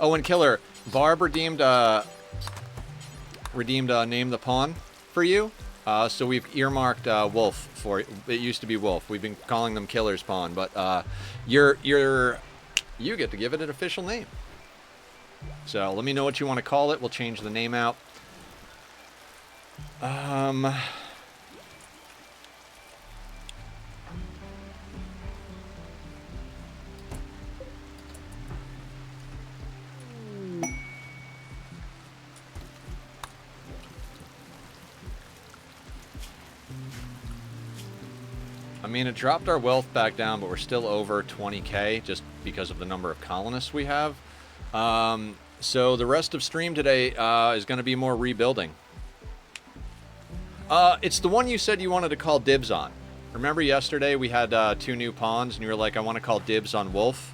A: Oh, and Killer, Barb redeemed name the pawn for you. So we've earmarked Wolf for it. It used to be Wolf. We've been calling them Killer's Pawn, but you get to give it an official name. So let me know what you want to call it. We'll change the name out. I mean, it dropped our wealth back down, but we're still over 20k just because of the number of colonists we have. So the rest of stream today is going to be more rebuilding. It's the one you said you wanted to call dibs on. Remember yesterday we had 2 new pawns, and you were like, I want to call dibs on Wolf.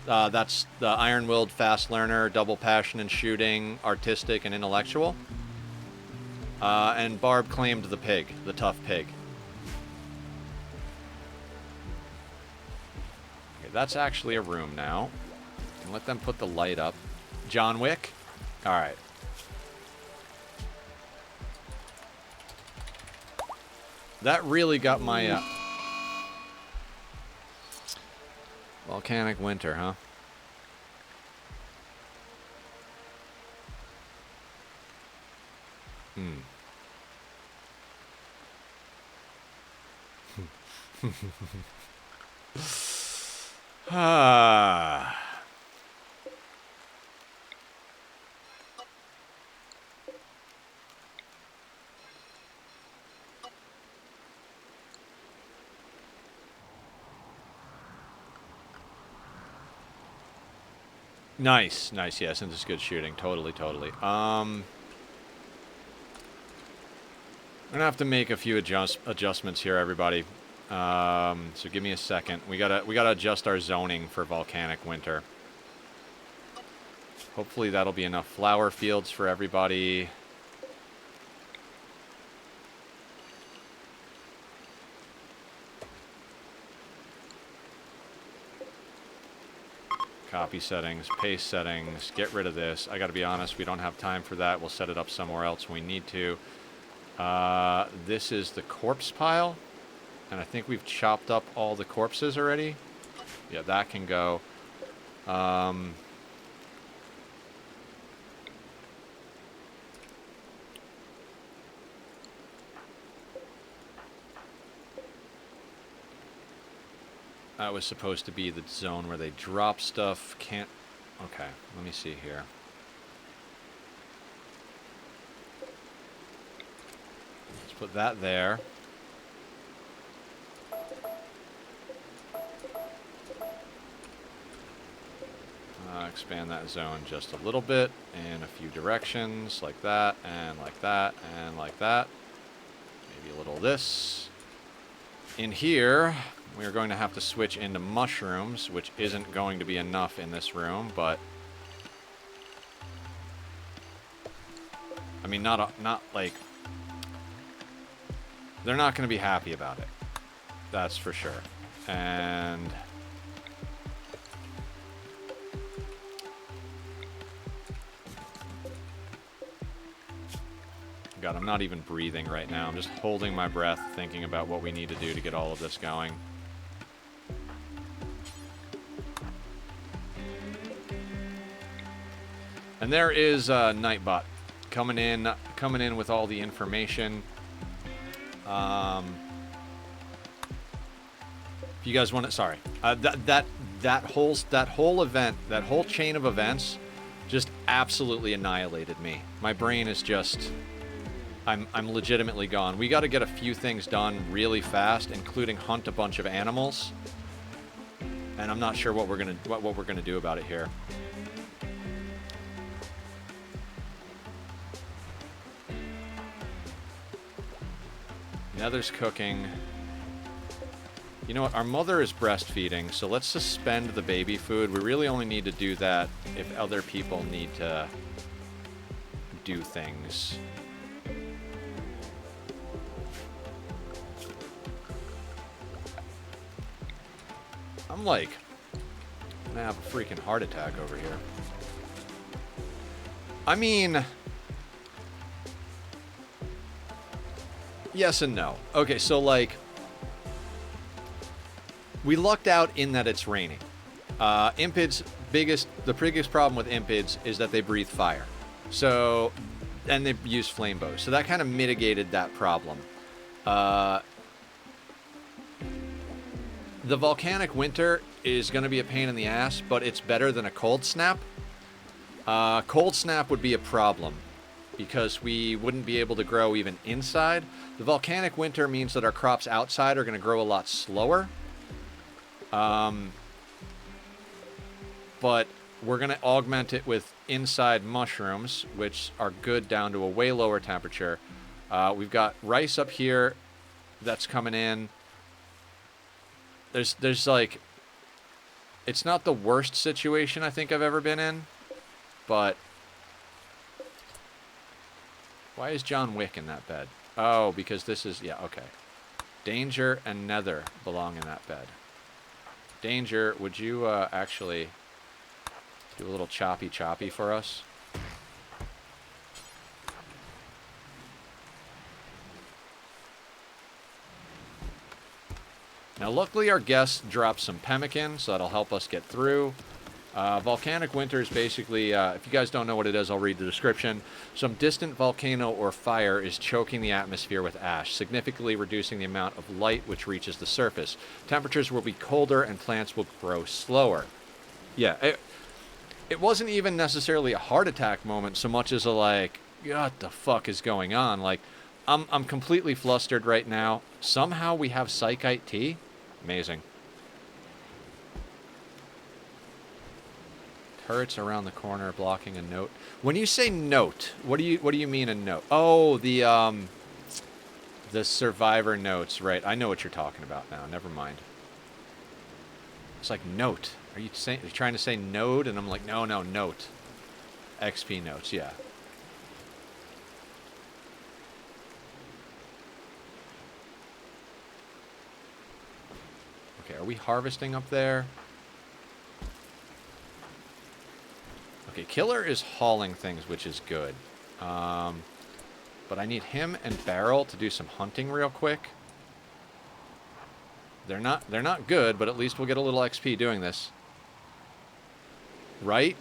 A: That's the Iron-Willed, Fast Learner, Double Passion and Shooting, Artistic, and Intellectual. And Barb claimed the pig, the tough pig. Okay, that's actually a room now. And let them put the light up. John Wick? Alright. That really got my, volcanic winter, huh? Ah. Nice, nice, yes, and this is good shooting. Totally, totally. I'm gonna have to make a few adjustments here, everybody. So give me a second. We gotta adjust our zoning for volcanic winter. Hopefully that'll be enough flower fields for everybody. Copy settings, paste settings, get rid of this. I gotta be honest, we don't have time for that. We'll set it up somewhere else when we need to. This is the corpse pile. And I think we've chopped up all the corpses already. Yeah, that can go. That was supposed to be the zone where they drop stuff. Can't... Okay, let me see here. Let's put that there. Expand that zone just a little bit in a few directions, like that, and like that, and like that. Maybe a little of this. In here, we're going to have to switch into mushrooms, which isn't going to be enough in this room, but... I mean, not like... They're not going to be happy about it. That's for sure. And... God, I'm not even breathing right now. I'm just holding my breath, thinking about what we need to do to get all of this going. And there is Nightbot coming in with all the information. If you guys want to, sorry, that whole event, that whole chain of events, just absolutely annihilated me. My brain is just. I'm legitimately gone. We got to get a few things done really fast, including hunt a bunch of animals. And I'm not sure what we're gonna do about it here. Nether's cooking. You know what? Our mother is breastfeeding, so let's suspend the baby food. We really only need to do that if other people need to do things. I'm like, gonna have a freaking heart attack over here. I mean, yes and no. Okay, so like, we lucked out in that it's raining. Impids, the biggest problem with Impids is that they breathe fire. So, and they use flame bows. So that kind of mitigated that problem. The volcanic winter is going to be a pain in the ass, but it's better than a cold snap. Cold snap would be a problem because we wouldn't be able to grow even inside. The volcanic winter means that our crops outside are going to grow a lot slower. But we're going to augment it with inside mushrooms, which are good down to a way lower temperature. We've got rice up here that's coming in. There's like, it's not the worst situation I think I've ever been in, but why is John Wick in that bed? Oh, because this is, yeah, okay. Danger and Nether belong in that bed. Danger, would you actually do a little choppy for us? Now, luckily, our guest dropped some pemmican, so that'll help us get through. Volcanic winter is basically, if you guys don't know what it is, I'll read the description. Some distant volcano or fire is choking the atmosphere with ash, significantly reducing the amount of light which reaches the surface. Temperatures will be colder and plants will grow slower. Yeah, it wasn't even necessarily a heart attack moment so much as a like, what the fuck is going on? Like, I'm completely flustered right now. Somehow we have Psychite tea. Amazing. Turrets around the corner blocking a note. When you say note, what do you mean a note? Oh, the survivor notes, right? I know what you're talking about now. Never mind. It's like note. Are you trying to say node? And I'm like, no, note. XP notes, yeah. Okay, are we harvesting up there? Okay, Killer is hauling things, which is good. But I need him and Barrel to do some hunting real quick. They're not good, but at least we'll get a little XP doing this. Right?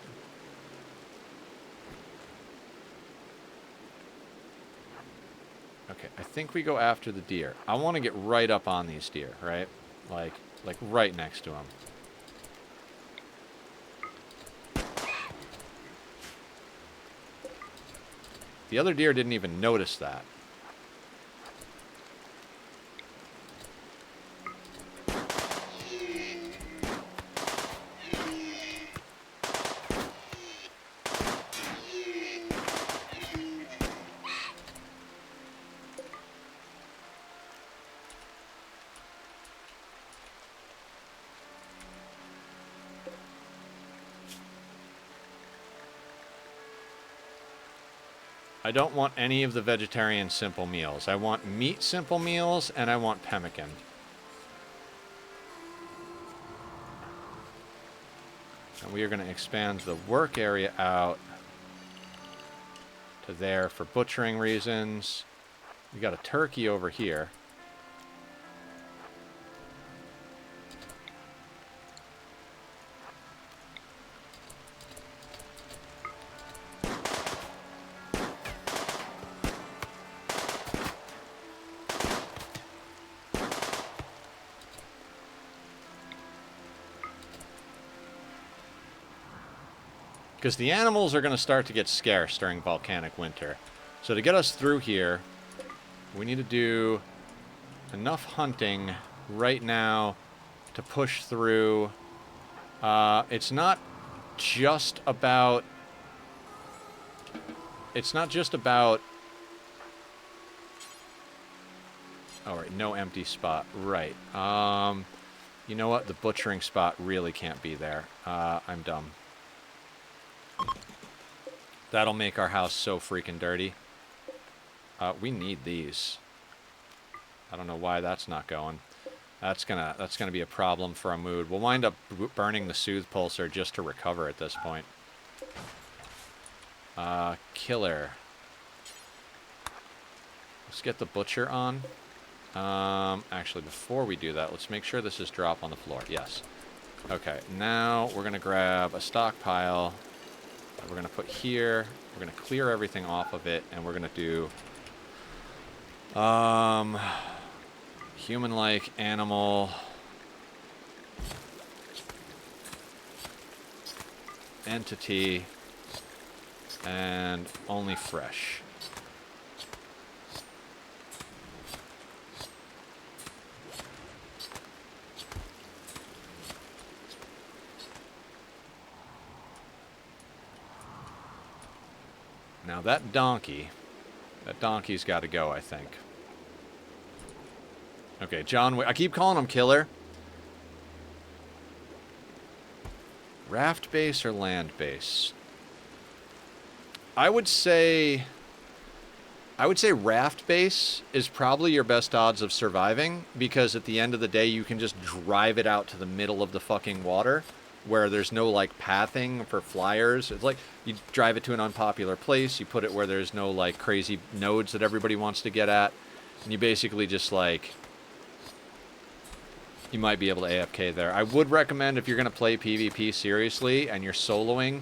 A: Okay, I think we go after the deer. I want to get right up on these deer, right? Like right next to them. The other deer didn't even notice that. I don't want any of the vegetarian simple meals. I want meat simple meals, and I want pemmican. And we are going to expand the work area out to there for butchering reasons. We got a turkey over here. Because the animals are going to start to get scarce during volcanic winter. So to get us through here, we need to do enough hunting right now to push through. It's not just about... It's not just about... Oh, right, no empty spot. Right. You know what? The butchering spot really can't be there. I'm dumb. That'll make our house so freaking dirty. We need these. I don't know why that's not going. That's gonna be a problem for our mood. We'll wind up burning the Soothe Pulsar just to recover at this point. Killer. Let's get the butcher on. Actually, before we do that, let's make sure this is drop on the floor. Yes. Okay, now we're going to grab a stockpile that we're going to put here. We're going to clear everything off of it, and we're going to do human-like animal entity and only fresh. Now that donkey's got to go, I think. Okay, John Wick. I keep calling him Killer. Raft base or land base? I would say raft base is probably your best odds of surviving, because at the end of the day you can just drive it out to the middle of the fucking water where there's no like pathing for flyers. It's like you drive it to an unpopular place, you put it where there's no like crazy nodes that everybody wants to get at, and you basically just like, you might be able to AFK there. I would recommend, if you're going to play PvP seriously and you're soloing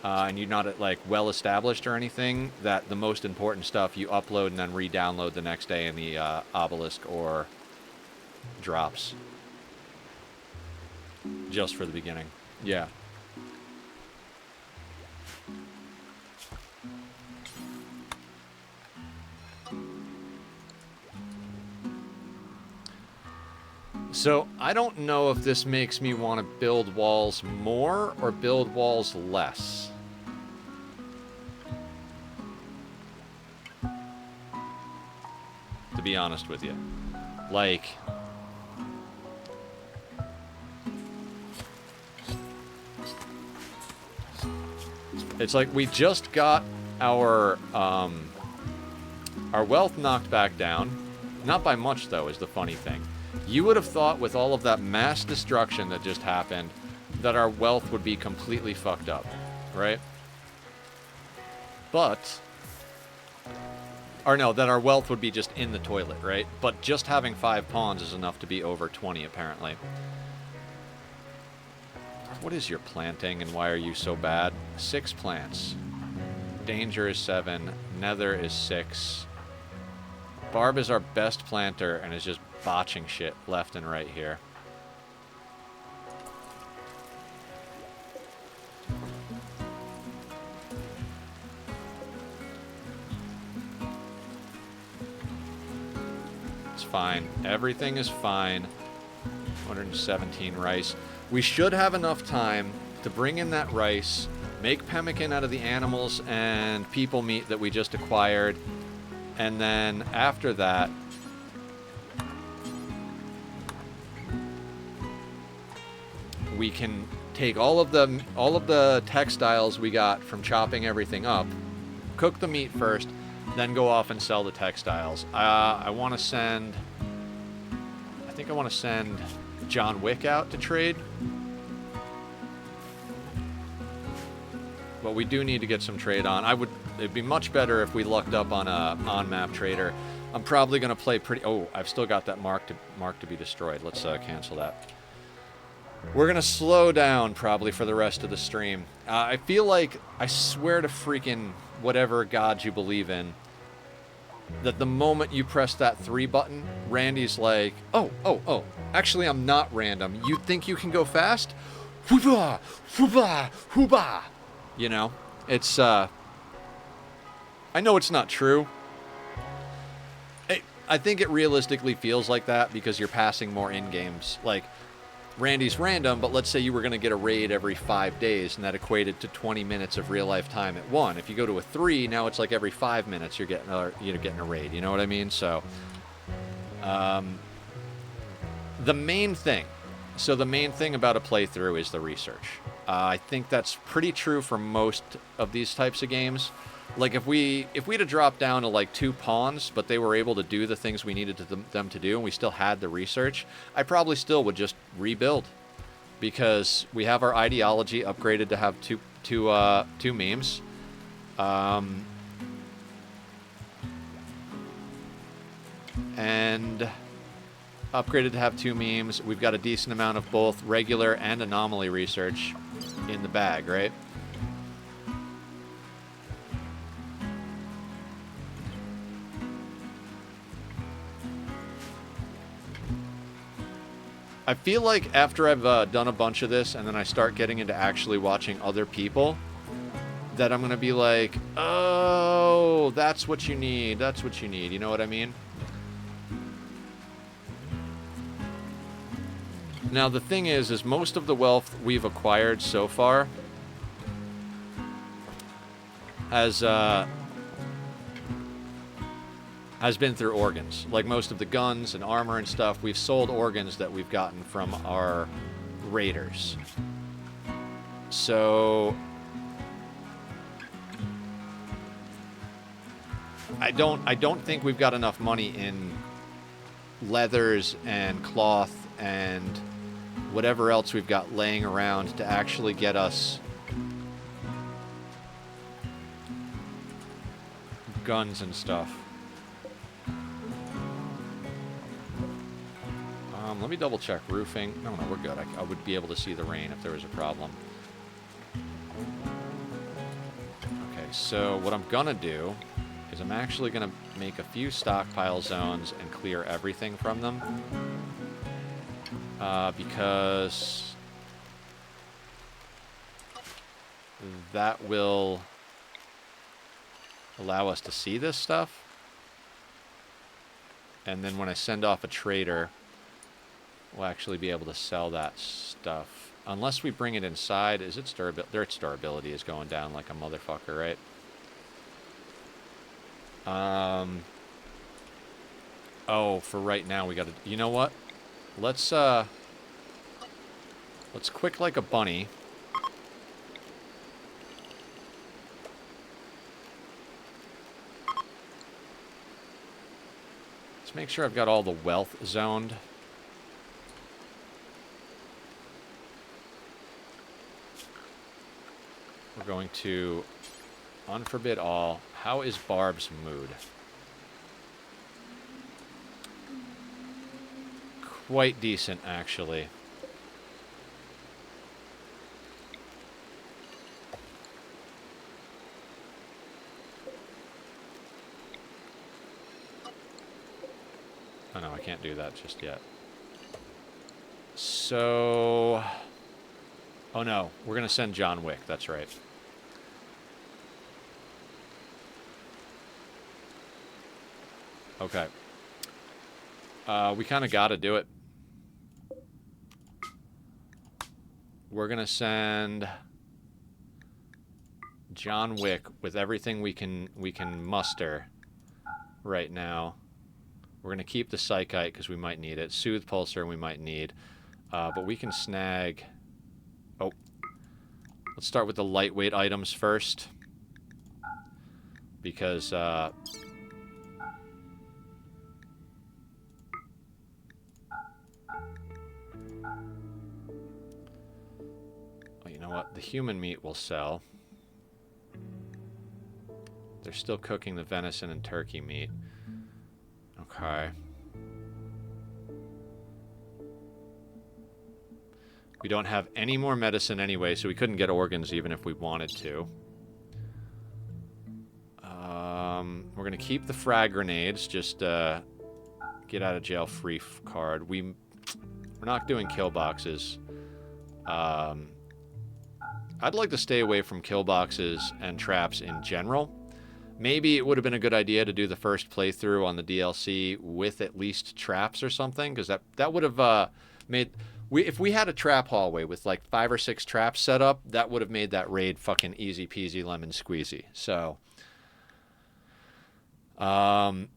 A: and you're not like well established or anything, that the most important stuff you upload and then re-download the next day in the obelisk or drops. Just for the beginning. Yeah. So, I don't know if this makes me want to build walls more or build walls less. To be honest with you. Like, it's like we just got our wealth knocked back down. Not by much, though, is the funny thing. You would have thought with all of that mass destruction that just happened that our wealth would be completely fucked up, right? But, or no, that our wealth would be just in the toilet, right? But just having 5 pawns is enough to be over 20, apparently. What is your planting and why are you so bad? 6 plants. Danger is 7. Nether is 6. Barb is our best planter and is just botching shit left and right here. It's fine. Everything is fine. 117 rice. We should have enough time to bring in that rice, make pemmican out of the animals and people meat that we just acquired, and then after that, we can take all of the textiles we got from chopping everything up, cook the meat first, then go off and sell the textiles. I think I want to send John Wick out to trade. But we do need to get some trade on. It'd be much better if we lucked up on a on-map trader. I'm probably going to play pretty... Oh, I've still got that mark to be destroyed. Let's cancel that. We're going to slow down probably for the rest of the stream. I feel like, I swear to freaking whatever god you believe in, that the moment you press that 3 button, Randy's like, oh, actually I'm not random. You think you can go fast? Hoo-bah, hoo-bah, hoo-bah. You know, it's, I know it's not true. I think it realistically feels like that because you're passing more in-games. Like, Randy's random, but let's say you were going to get a raid every 5 days, and that equated to 20 minutes of real-life time at 1. If you go to a 3, now it's like every 5 minutes you're getting a raid. You know what I mean? So, the main thing about a playthrough is the research. I think that's pretty true for most of these types of games. Like, if we'd have dropped down to, like, 2 pawns, but they were able to do the things we needed them to do, and we still had the research, I probably still would just rebuild. Because we have our ideology upgraded to have two memes. And upgraded to have 2 memes. We've got a decent amount of both regular and anomaly research in the bag, right? I feel like after I've done a bunch of this and then I start getting into actually watching other people, that I'm going to be like, oh, that's what you need. That's what you need. You know what I mean? Now, the thing is most of the wealth we've acquired so far has been through organs. Like most of the guns and armor and stuff, we've sold organs that we've gotten from our raiders. So I don't think we've got enough money in leathers and cloth and whatever else we've got laying around to actually get us guns and stuff. Let me double check roofing. No, we're good. I would be able to see the rain if there was a problem. Okay, so what I'm gonna do is I'm actually gonna make a few stockpile zones and clear everything from them. Because that will allow us to see this stuff. And then when I send off a trader, we'll actually be able to sell that stuff. Unless we bring it inside. Is its durability? Its durability is going down like a motherfucker, right? Oh, for right now we gotta... You know what? Let's quick like a bunny. Let's make sure I've got all the wealth zoned. We're going to unforbid all. How is Barb's mood? Quite decent, actually. Oh no, I can't do that just yet. So... Oh no, we're going to send John Wick, that's right. Okay. We kind of got to do it. We're going to send John Wick with everything we can muster right now. We're going to keep the Psychite because we might need it. Soothe Pulsar we might need. But we can snag... Oh. Let's start with the lightweight items first. Because... Oh, you know what? The human meat will sell. They're still cooking the venison and turkey meat. Okay. We don't have any more medicine anyway, so we couldn't get organs even if we wanted to. We're going to keep the frag grenades, just get out of jail free card. We're not doing kill boxes. I'd like to stay away from kill boxes and traps in general. Maybe it would have been a good idea to do the first playthrough on the DLC with at least traps or something, because that would have made... If we had a trap hallway with like 5 or 6 traps set up, that would have made that raid fucking easy peasy lemon squeezy. So, and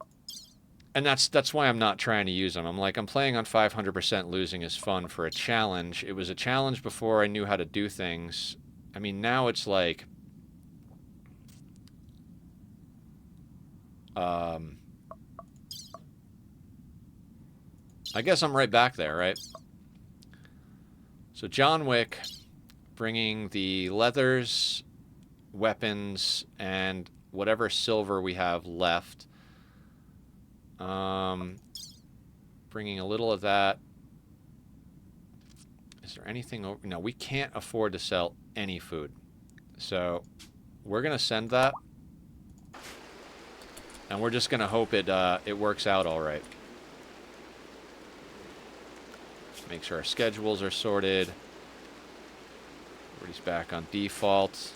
A: that's why I'm not trying to use them. I'm playing on 500% losing is fun for a challenge. It was a challenge before I knew how to do things. I mean, now it's like, I guess I'm right back there, right? So John Wick, bringing the leathers weapons and whatever silver we have left. Bringing a little of that. Is there anything over? No, we can't afford to sell any food. So we're going to send that. And we're just going to hope it works out all right. Make sure our schedules are sorted. Everybody's back on default.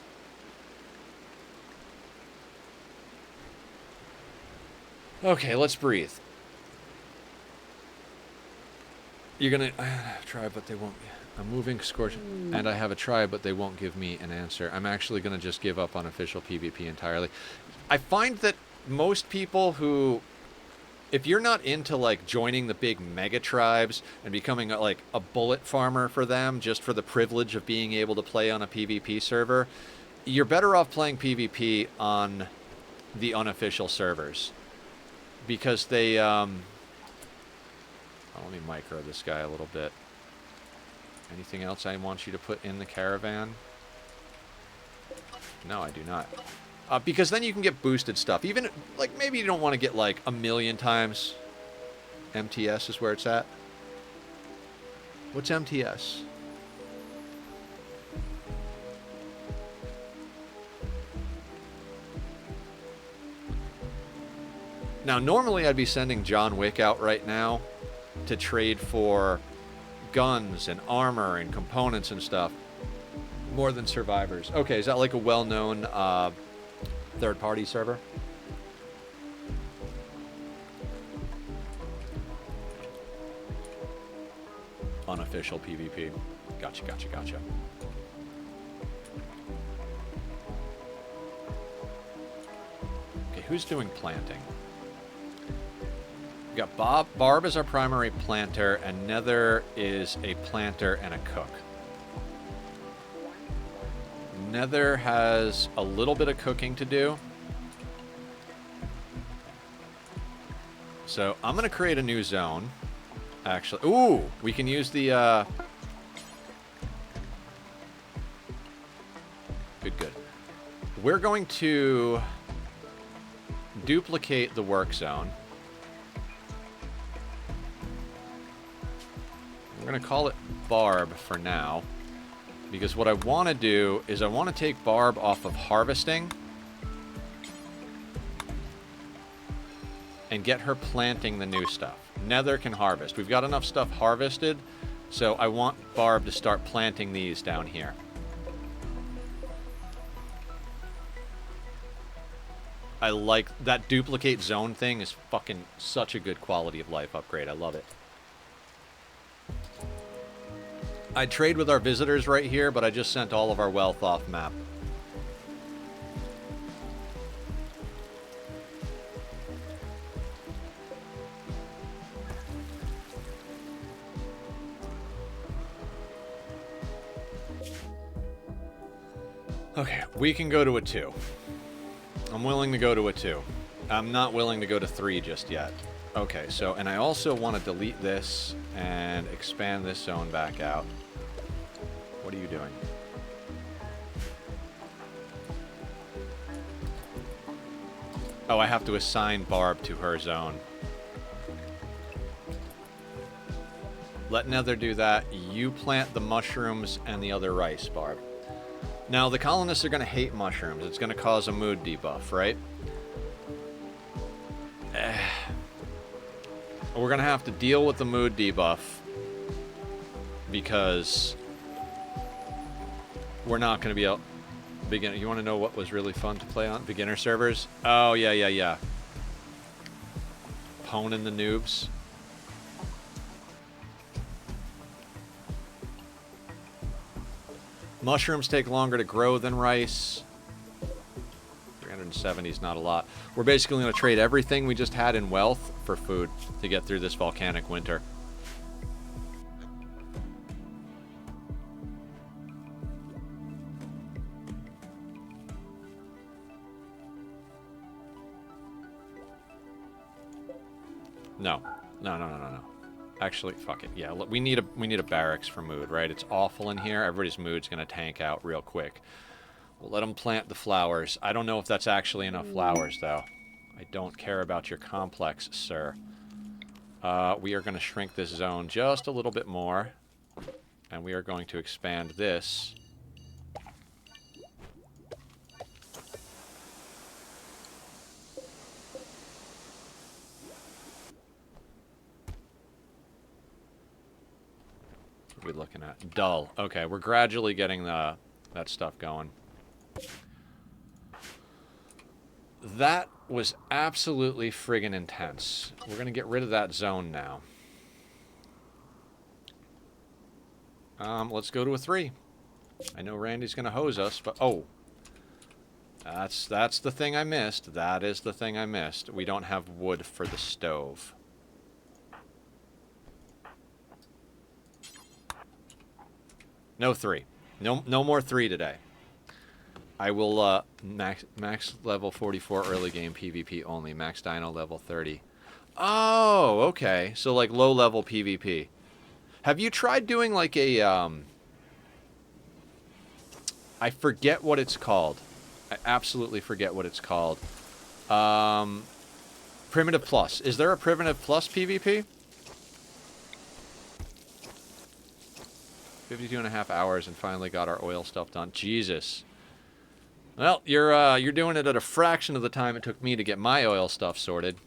A: Okay, let's breathe. You're gonna try, but they won't. I'm moving Scorch, and I have a try, but they won't give me an answer. I'm actually gonna just give up on official PvP entirely. I find that most people who, if you're not into like joining the big mega tribes and becoming like a bullet farmer for them just for the privilege of being able to play on a PvP server, you're better off playing PvP on the unofficial servers because they let me micro this guy a little bit. Anything else I want you to put in the caravan? No, I do not. Because then you can get boosted stuff. Even, like, maybe you don't want to get, like, 1,000,000 times. MTS is where it's at. What's MTS? Now, normally I'd be sending John Wick out right now to trade for guns and armor and components and stuff more than survivors. Okay, is that like a well-known third-party server? Unofficial PvP. Gotcha, gotcha, gotcha. Okay, who's doing planting? We got Barb is our primary planter, and Nether is a planter and a cook. Nether has a little bit of cooking to do. So I'm going to create a new zone. Actually, ooh, we can use the... Good. We're going to duplicate the work zone. We're going to call it Barb for now. Because what I want to do is I want to take Barb off of harvesting. And get her planting the new stuff. Nether can harvest. We've got enough stuff harvested. So I want Barb to start planting these down here. I like that duplicate zone thing is fucking such a good quality of life upgrade. I love it. I'd trade with our visitors right here, but I just sent all of our wealth off map. Okay, we can go to a 2. I'm willing to go to a 2. I'm not willing to go to 3 just yet. Okay, so, and I also want to delete this and expand this zone back out. What are you doing? Oh, I have to assign Barb to her zone. Let Nether do that. You plant the mushrooms and the other rice, Barb. Now, the colonists are going to hate mushrooms. It's going to cause a mood debuff, right? We're going to have to deal with the mood debuff because we're not going to be able... Beginner. You want to know what was really fun to play on? Beginner servers? Oh, yeah. Poning the noobs. Mushrooms take longer to grow than rice. 370 is not a lot. We're basically going to trade everything we just had in wealth for food to get through this volcanic winter. No. Actually, fuck it. Yeah, we need a barracks for mood, right? It's awful in here. Everybody's mood's gonna tank out real quick. We'll let them plant the flowers. I don't know if that's actually enough flowers, though. I don't care about your complex, sir. We are going to shrink this zone just a little bit more. And we are going to expand this. What are we looking at? Dull. Okay, we're gradually getting that stuff going. That was absolutely friggin' intense. We're going to get rid of that zone now. Let's go to a 3. I know Randy's going to hose us, but... Oh. That's the thing I missed. That is the thing I missed. We don't have wood for the stove. No 3. No more 3 today. I will, max level 44 early game PvP only. Max Dino level 30. Oh, okay. So, like, low level PvP. Have you tried doing, like, a, I forget what it's called. I absolutely forget what it's called. Primitive Plus. Is there a Primitive Plus PvP? 52.5 hours and finally got our oil stuff done. Jesus. Well, you're doing it at a fraction of the time it took me to get my oil stuff sorted.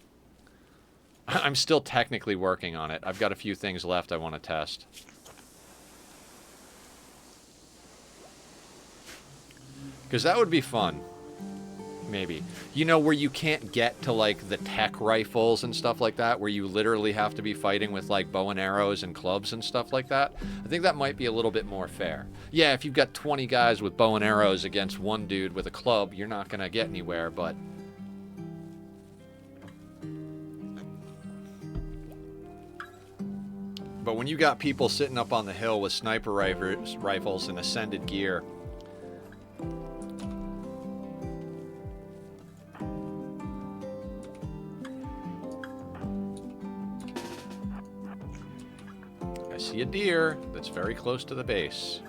A: I'm still technically working on it. I've got a few things left I want to test. Because that would be fun. Maybe. You know, where you can't get to, like, the tech rifles and stuff like that, where you literally have to be fighting with, like, bow and arrows and clubs and stuff like that. I think that might be a little bit more fair. Yeah, if you've got 20 guys with bow and arrows against one dude with a club, you're not going to get anywhere, but... But when you got people sitting up on the hill with sniper rifles and ascended gear... I see a deer that's very close to the base.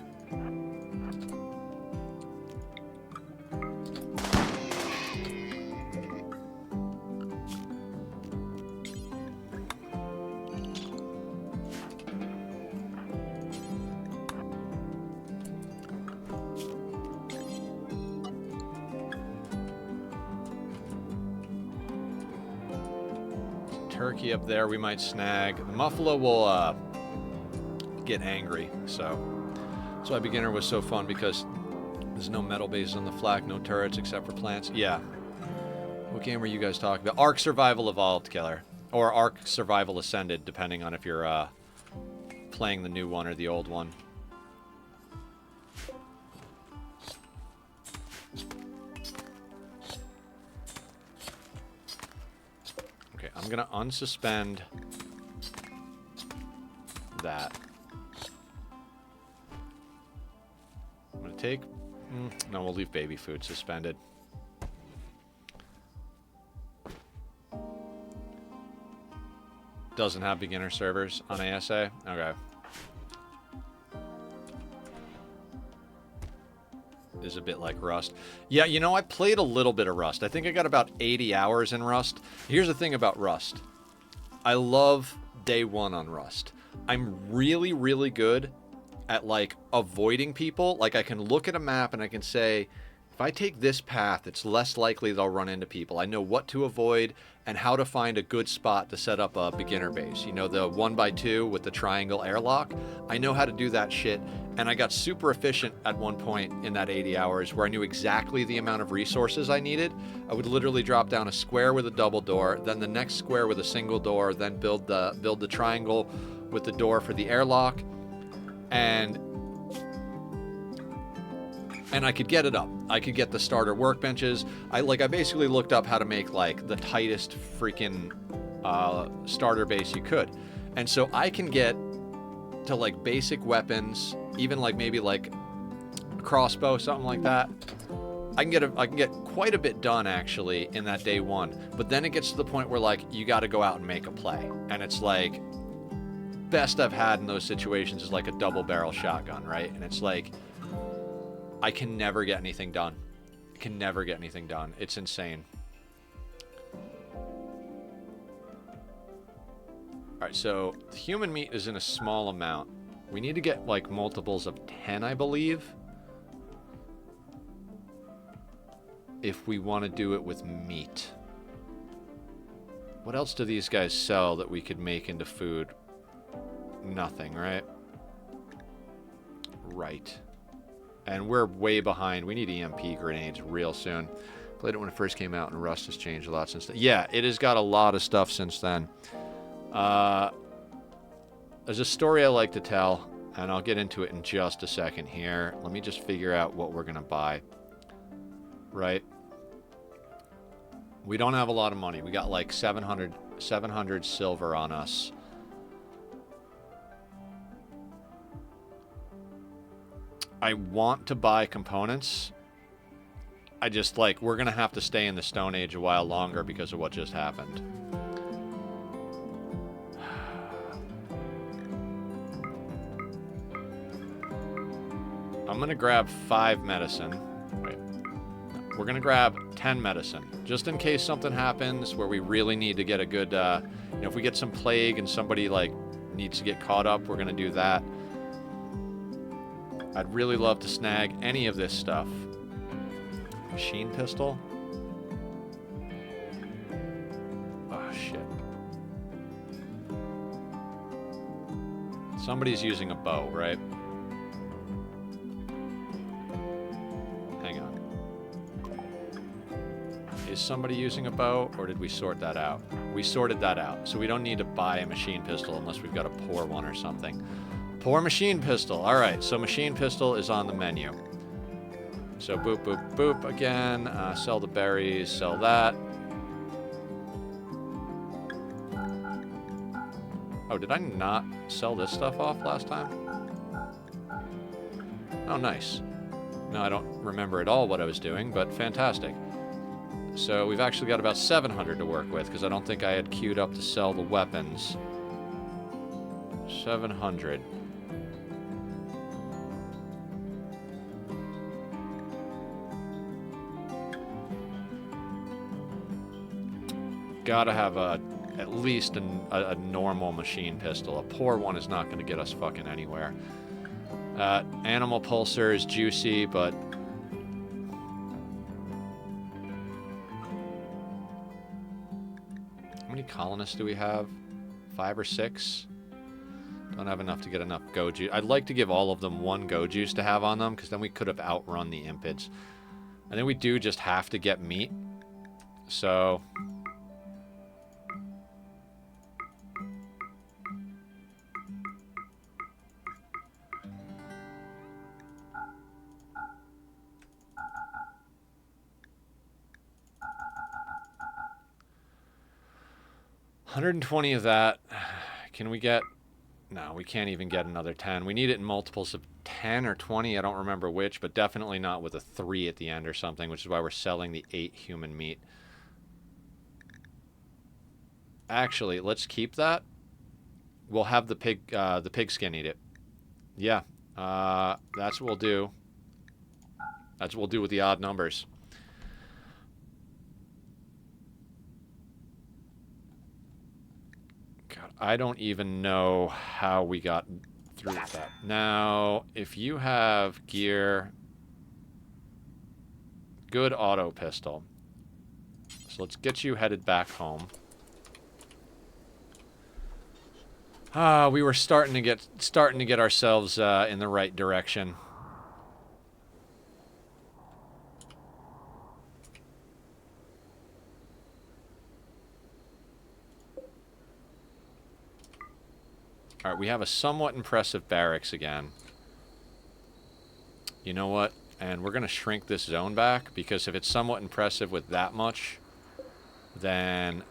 A: Turkey up there we might snag. The muffalo will get angry, so that's why beginner was so fun, because there's no metal bases on the flak, no turrets except for plants. Yeah. What game were you guys talking about? Ark Survival Evolved, Killer, or Ark Survival Ascended, depending on if you're playing the new one or the old one. Okay, I'm gonna unsuspend that. I'm gonna take... no, we'll leave baby food suspended. Doesn't have beginner servers on ASA? Okay. Is a bit like Rust. Yeah, you know, I played a little bit of Rust. I think I got about 80 hours in Rust. Here's the thing about Rust. I love day one on Rust. I'm really, really good at, like, avoiding people. Like, I can look at a map and I can say, if I take this path, it's less likely they'll run into people. I know what to avoid and how to find a good spot to set up a beginner base. You know, the 1x2 with the triangle airlock? I know how to do that shit, and I got super efficient at one point in that 80 hours where I knew exactly the amount of resources I needed. I would literally drop down a square with a double door, then the next square with a single door, then build the triangle with the door for the airlock, and I could get it up. I could get the starter workbenches. I basically looked up how to make, like, the tightest freaking starter base you could. And so I can get to, like, basic weapons, even, like, maybe, like, a crossbow, something like that. I can get quite a bit done, actually, in that day one. But then it gets to the point where, like, you got to go out and make a play. And it's, like, best I've had in those situations is, like, a double barrel shotgun, right? And it's, like... I can never get anything done. I can never get anything done. It's insane. Alright, so the human meat is in a small amount. We need to get like multiples of 10, I believe. If we want to do it with meat. What else do these guys sell that we could make into food? Nothing, right? Right. And we're way behind. We need EMP grenades real soon. Played it when it first came out, and Rust has changed a lot since then. Yeah, it has got a lot of stuff since then. There's a story I like to tell, and I'll get into it in just a second here. Let me just figure out what we're going to buy. Right? We don't have a lot of money. We got like 700 silver on us. I want to buy components. I just, like, we're going to have to stay in the Stone Age a while longer because of what just happened. I'm going to grab 5 medicine. Wait. We're going to grab 10 medicine. Just in case something happens where we really need to get a good, you know, if we get some plague and somebody, like, needs to get caught up, we're going to do that. I'd really love to snag any of this stuff. Machine pistol? Oh, shit. Somebody's using a bow, right? Hang on. Is somebody using a bow, or did we sort that out? We sorted that out, so we don't need to buy a machine pistol unless we've got a poor one or something. Poor machine pistol. All right, so machine pistol is on the menu. So boop, boop, boop again. Sell the berries, sell that. Oh, did I not sell this stuff off last time? Oh, nice. No, I don't remember at all what I was doing, but fantastic. So we've actually got about 700 to work with, because I don't think I had queued up to sell the weapons. 700. Gotta have at least a normal machine pistol. A poor one is not going to get us fucking anywhere. Animal pulsar is juicy, but... How many colonists do we have? 5 or 6? Don't have enough to get enough go juice. I'd like to give all of them 1 go juice to have on them, because then we could have outrun the impids. And then we do just have to get meat. So... $120 of that. Can we get... No, we can't even get another 10. We need it in multiples of 10 or 20. I don't remember which, but definitely not with a 3 at the end or something, which is why we're selling the 8 human meat. Actually, let's keep that. We'll have the pigskin eat it. Yeah, that's what we'll do. That's what we'll do with the odd numbers. I don't even know how we got through with that. Now, if you have gear, good auto pistol. So let's get you headed back home. We were starting to get ourselves in the right direction. All right, we have a somewhat impressive barracks again. You know what? And we're going to shrink this zone back, because if it's somewhat impressive with that much, then...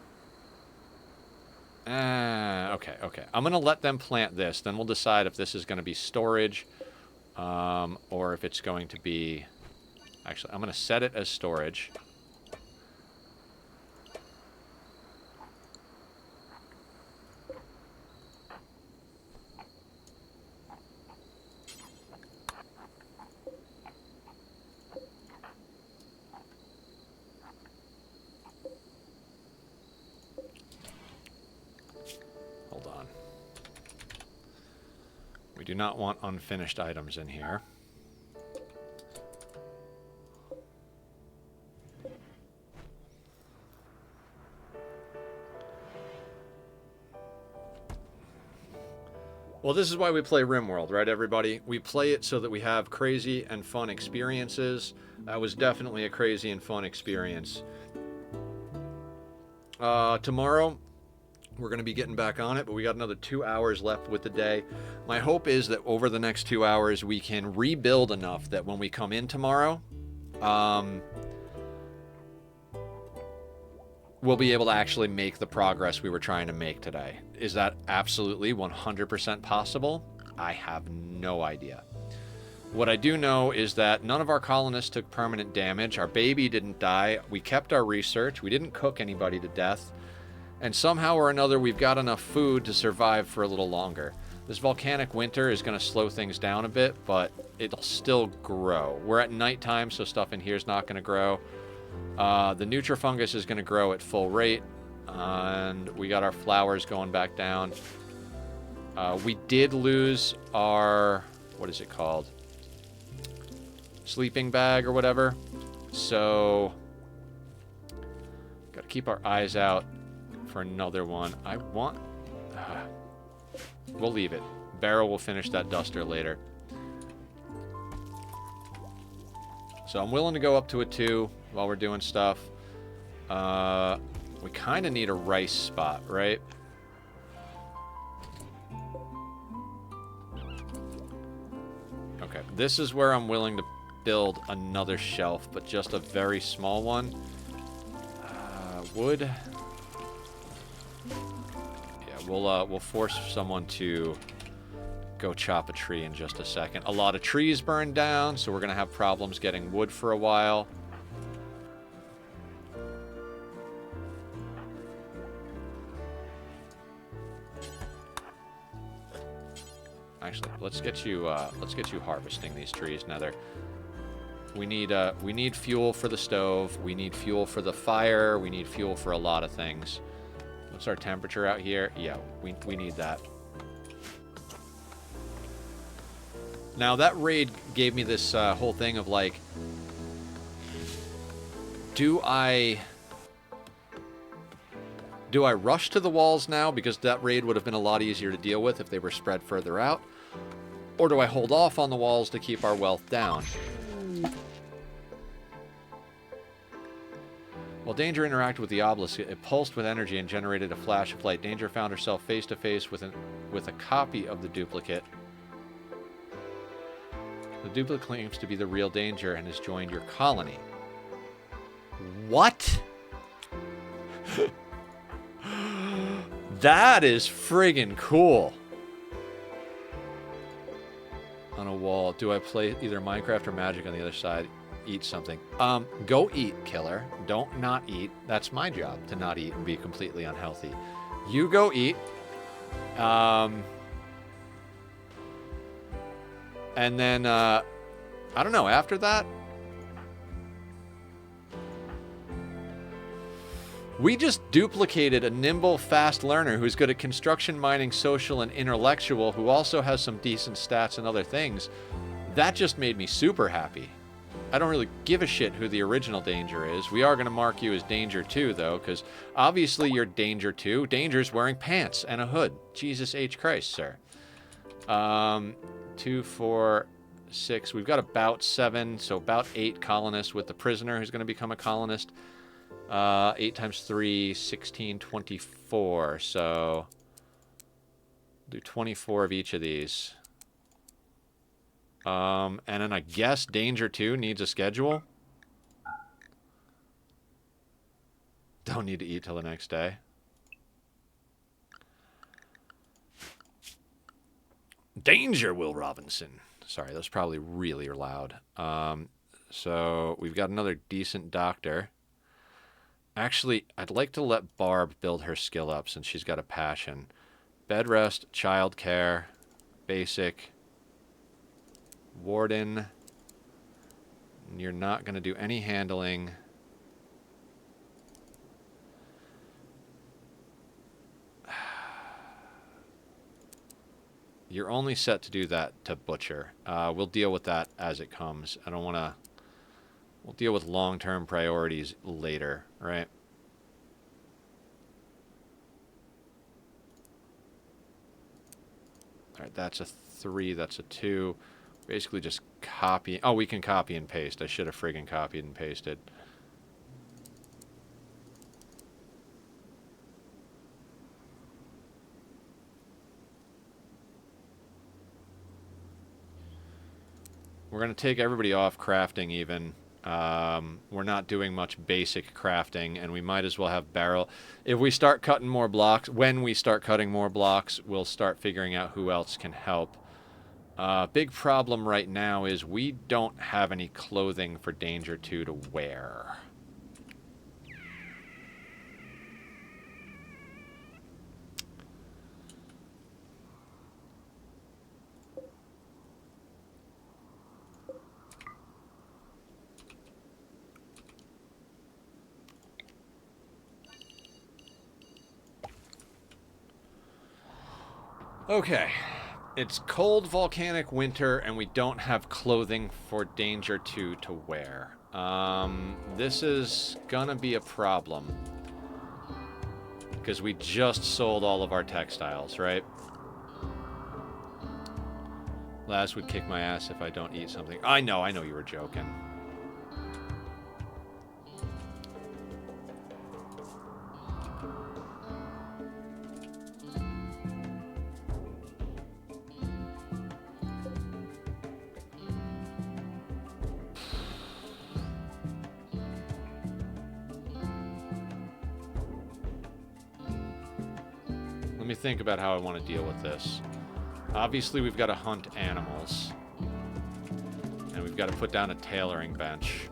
A: okay. I'm going to let them plant this. Then we'll decide if this is going to be storage, or if it's going to be... Actually, I'm going to set it as storage. We do not want unfinished items in here. Well, this is why we play Rimworld, right, everybody? We play it so that we have crazy and fun experiences. That was definitely a crazy and fun experience. Tomorrow, we're going to be getting back on it, but we got another 2 hours left with the day. My hope is that over the next 2 hours, we can rebuild enough that when we come in tomorrow, we'll be able to actually make the progress we were trying to make today. Is that absolutely 100% possible? I have no idea. What I do know is that none of our colonists took permanent damage. Our baby didn't die. We kept our research. We didn't cook anybody to death. And somehow or another, we've got enough food to survive for a little longer. This volcanic winter is going to slow things down a bit, but it'll still grow. We're at nighttime, so stuff in here is not going to grow. The Nutrifungus is going to grow at full rate, and we got our flowers going back down. We did lose our, what is it called? Sleeping bag or whatever. So, got to keep our eyes out for another one. I want... we'll leave it. Barrow will finish that duster later. So I'm willing to go up to a 2 while we're doing stuff. We kind of need a rice spot, right? Okay, this is where I'm willing to build another shelf, but just a very small one. Wood. Yeah, we'll force someone to go chop a tree in just a second. A lot of trees burned down, so we're gonna have problems getting wood for a while. Actually, let's get you harvesting these trees, Nether. We need fuel for the stove. We need fuel for the fire. We need fuel for a lot of things. What's our temperature out here? Yeah, we need that. Now, that raid gave me this whole thing of, like, do I rush to the walls now? Because that raid would have been a lot easier to deal with if they were spread further out. Or do I hold off on the walls to keep our wealth down? While Danger interacted with the obelisk, it pulsed with energy and generated a flash of light. Danger found herself face to face with a copy of the duplicate. The duplicate claims to be the real Danger and has joined your colony. What? That is friggin' cool. On a wall. Do I play either Minecraft or Magic on the other side? Eat something. Go eat, killer. Don't not eat. That's my job, to not eat and be completely unhealthy. You go eat. And then, I don't know, after that, we just duplicated a nimble, fast learner who's good at construction, mining, social, and intellectual, who also has some decent stats and other things. That just made me super happy. I don't really give a shit who the original Danger is. We are going to mark you as Danger 2, though, because obviously you're Danger 2. Danger's wearing pants and a hood. Jesus H. Christ, sir. 2, 4, 6. We've got about 7, so about 8 colonists with the prisoner who's going to become a colonist. 8 times 3, 16, 24. So, do 24 of each of these. And then I guess Danger 2 needs a schedule. Don't need to eat till the next day. Danger, Will Robinson. Sorry, that was probably really loud. So we've got another decent doctor. Actually, I'd like to let Barb build her skill up since she's got a passion. Bed rest, child care, basic, warden. You're not going to do any handling. You're only set to do that to butcher. We'll deal with that as it comes. I don't want to... We'll deal with long-term priorities later, right? Alright, that's a 3, that's a 2. Basically just copy... Oh, we can copy and paste. I should have friggin' copied and pasted. We're going to take everybody off crafting even. We're not doing much basic crafting, and we might as well have barrel. If we start cutting more blocks, when we start cutting more blocks, we'll start figuring out who else can help. Big problem right now is we don't have any clothing for Danger 2 to wear. Okay. It's cold volcanic winter, and we don't have clothing for Danger 2 to wear. This is gonna be a problem. Because we just sold all of our textiles, right? Laz would kick my ass if I don't eat something. I know you were joking. Let me think about how I want to deal with this. Obviously, we've got to hunt animals. And we've got to put down a tailoring bench.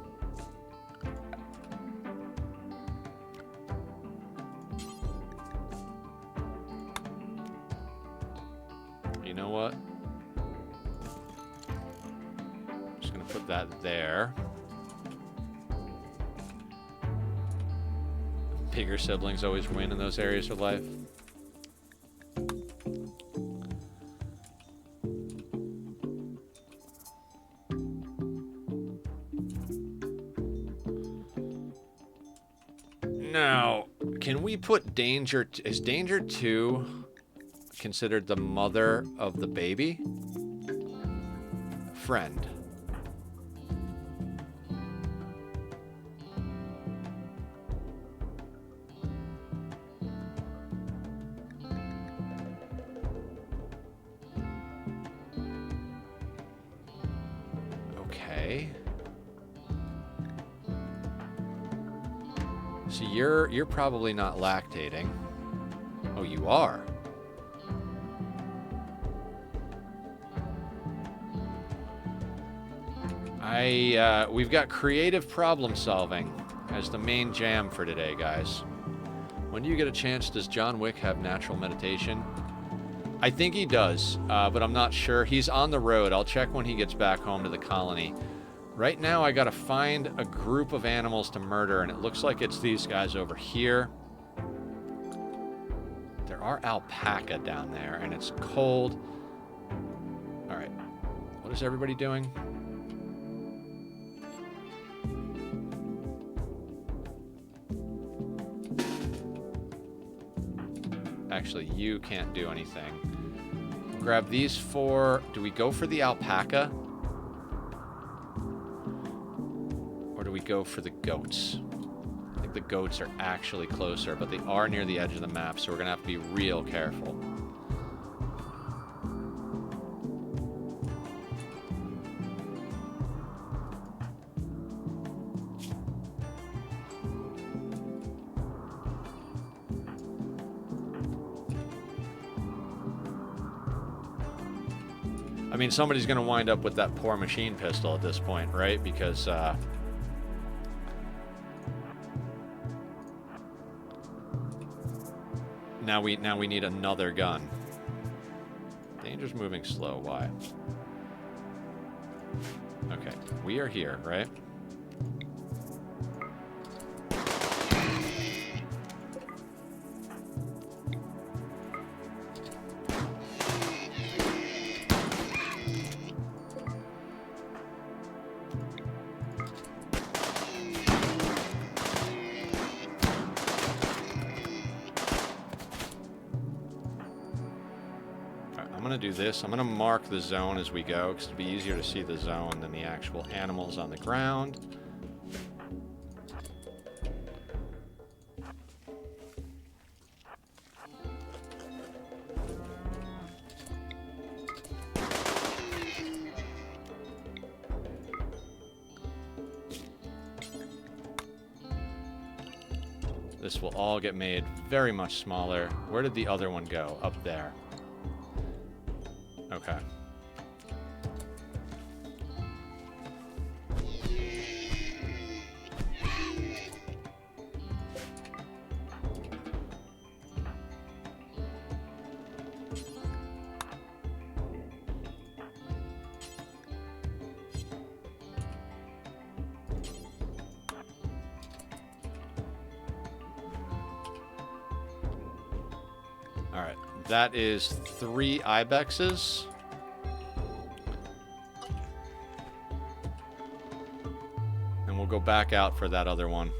A: You know what? I'm just going to put that there. Bigger siblings always win in those areas of life. Now, can we put Danger... Is Danger 2 considered the mother of the baby? Friend. Okay. So you're probably not lactating. Oh, you are. We've got creative problem solving as the main jam for today, guys. When do you get a chance, does John Wick have natural meditation? I think he does, but I'm not sure. He's on the road. I'll check when he gets back home to the colony. Right now, I gotta find a group of animals to murder, and it looks like it's these guys over here. There are alpaca down there, and it's cold. Alright. What is everybody doing? Actually, you can't do anything. Grab these 4. Do we go for the alpaca? Or do we go for the goats? I think the goats are actually closer, but they are near the edge of the map, so we're going to have to be real careful. I mean, somebody's going to wind up with that poor machine pistol at this point, right? Because, now we need another gun. Danger's moving slow. Why? Okay, we are here, right? I'm going to do this. I'm going to mark the zone as we go, because it'll be easier to see the zone than the actual animals on the ground. This will all get made very much smaller. Where did the other one go? Up there. Okay. Alright, that is 3 ibexes. And we'll go back out for that other one.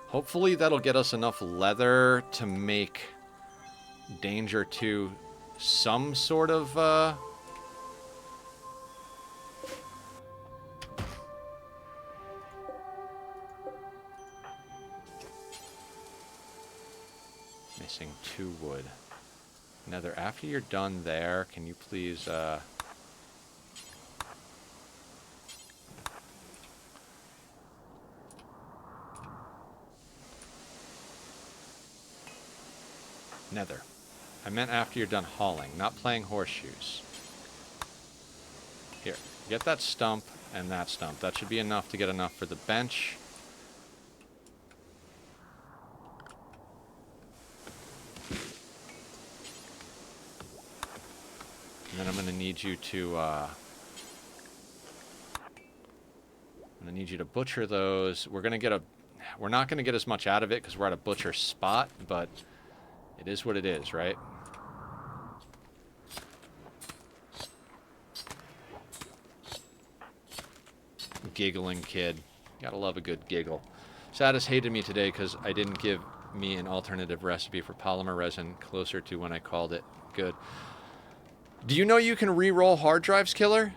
A: Hopefully that'll get us enough leather to make Danger 2 some sort of, Missing 2 wood. Nether, after you're done there, can you please, Nether. I meant after you're done hauling, not playing horseshoes. Here, get that stump and that stump. That should be enough to get enough for the bench. And then I'm going to need you to, butcher those. We're not going to get as much out of it because we're at a butcher spot, but it is what it is, right? Giggling kid. Gotta love a good giggle. Satis hated me today because I didn't give me an alternative recipe for polymer resin closer to when I called it. Good. Do you know you can re-roll hard drives, Killer?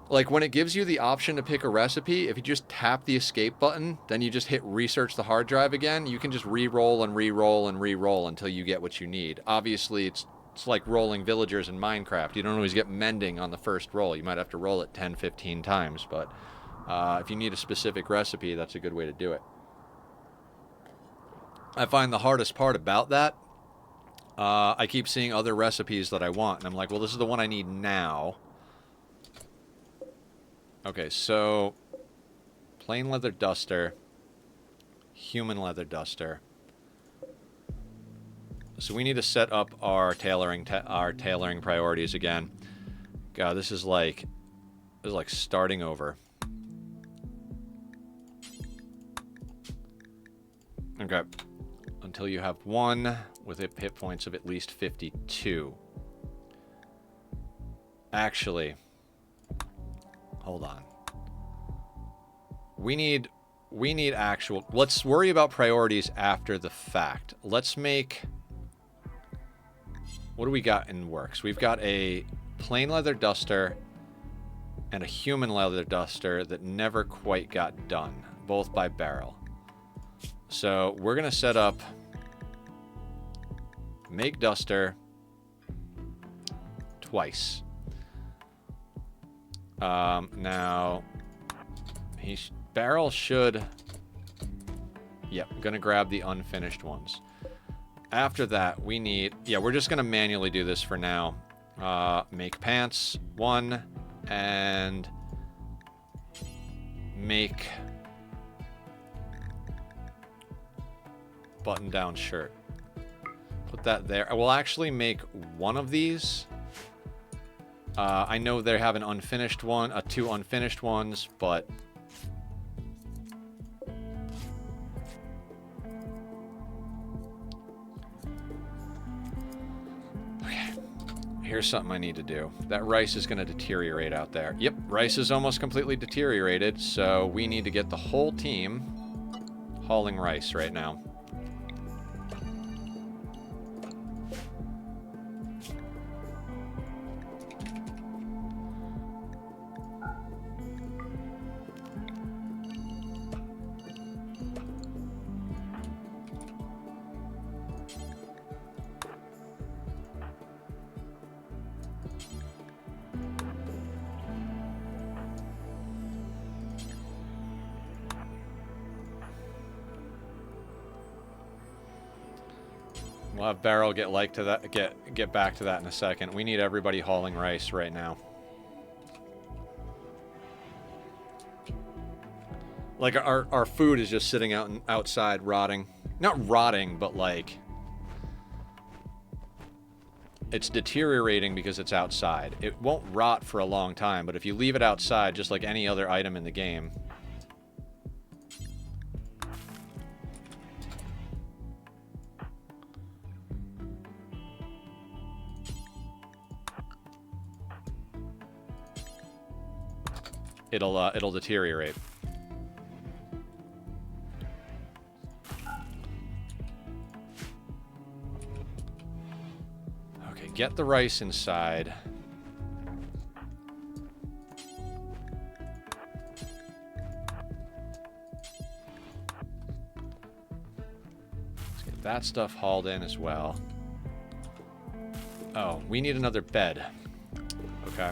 A: Like, when it gives you the option to pick a recipe, if you just tap the escape button, then you just hit research the hard drive again, you can just re-roll and re-roll and re-roll until you get what you need. Obviously, it's like rolling villagers in Minecraft. You don't always get mending on the first roll. You might have to roll it 10, 15 times, but if you need a specific recipe, that's a good way to do it. I find the hardest part about that, I keep seeing other recipes that I want, and I'm like, well, this is the one I need now. Okay, so plain leather duster, human leather duster. So we need to set up our tailoring priorities again. God, this is like starting over. Okay, until you have one with hit points of at least 52. Actually, hold on. We need actual... Let's worry about priorities after the fact. Let's make... What do we got in works? We've got a plain leather duster and a human leather duster that never quite got done, both by barrel. So we're going to set up make duster twice. Now, barrel should... Yep, I'm going to grab the unfinished ones. After that, we need... Yeah, we're just going to manually do this for now. Make pants, 1, and make button-down shirt. Put that there. I will actually make one of these. I know they have an unfinished one, 2 unfinished ones, but... Okay. Here's something I need to do. That rice is going to deteriorate out there. Yep, rice is almost completely deteriorated, so we need to get the whole team hauling rice right now. We'll have Barrel get get back to that in a second. We need everybody hauling rice right now. Like our food is just sitting outside rotting. Not rotting, but like it's deteriorating because it's outside. It won't rot for a long time, but if you leave it outside, just like any other item in the game, it'll deteriorate. Okay, get the rice inside. Let's get that stuff hauled in as well. Oh, we need another bed. Okay.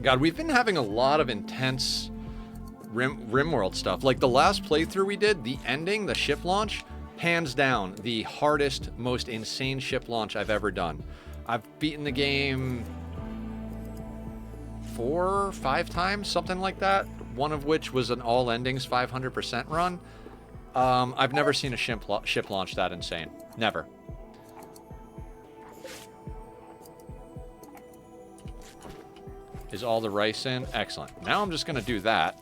A: God, we've been having a lot of intense Rimworld stuff. Like the last playthrough we did, the ending, the ship launch, hands down, the hardest, most insane ship launch I've ever done. I've beaten the game 4 or 5 times, something like that. One of which was an all endings 500% run. I've never seen a ship launch that insane. Never. Is all the rice in? Excellent. Now I'm just going to do that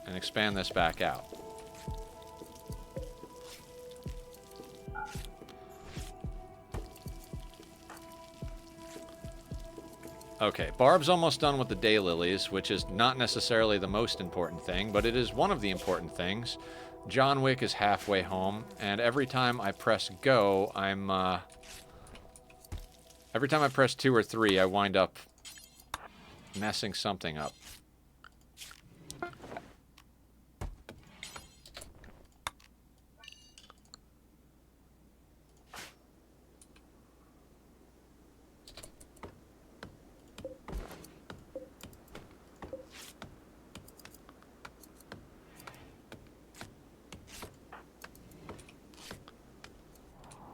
A: and expand this back out. Okay, Barb's almost done with the daylilies, which is not necessarily the most important thing, but it is one of the important things. John Wick is halfway home, and every time I press go, every time I press 2 or 3, I wind up messing something up.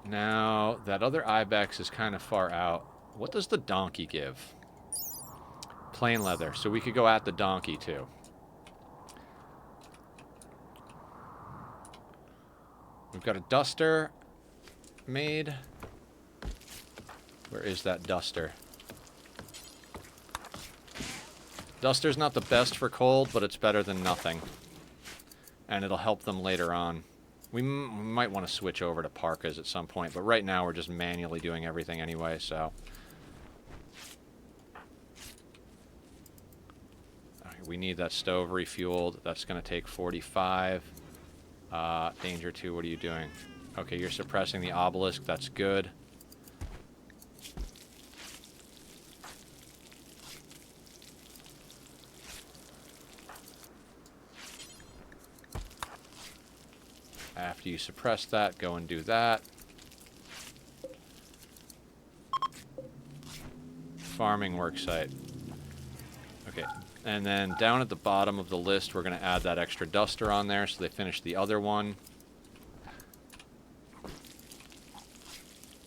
A: Now, that other ibex is kind of far out. What does the donkey give? Plain leather, so we could go at the donkey too. We've got a duster made. Where is that duster? Duster's not the best for cold, but it's better than nothing. And it'll help them later on. We might want to switch over to parkas at some point, but right now we're just manually doing everything anyway, so. We need that stove refueled. That's going to take 45. Danger 2, what are you doing? Okay, you're suppressing the obelisk. That's good. After you suppress that, go and do that. Farming worksite. Okay. And then down at the bottom of the list, we're going to add that extra duster on there so they finish the other one.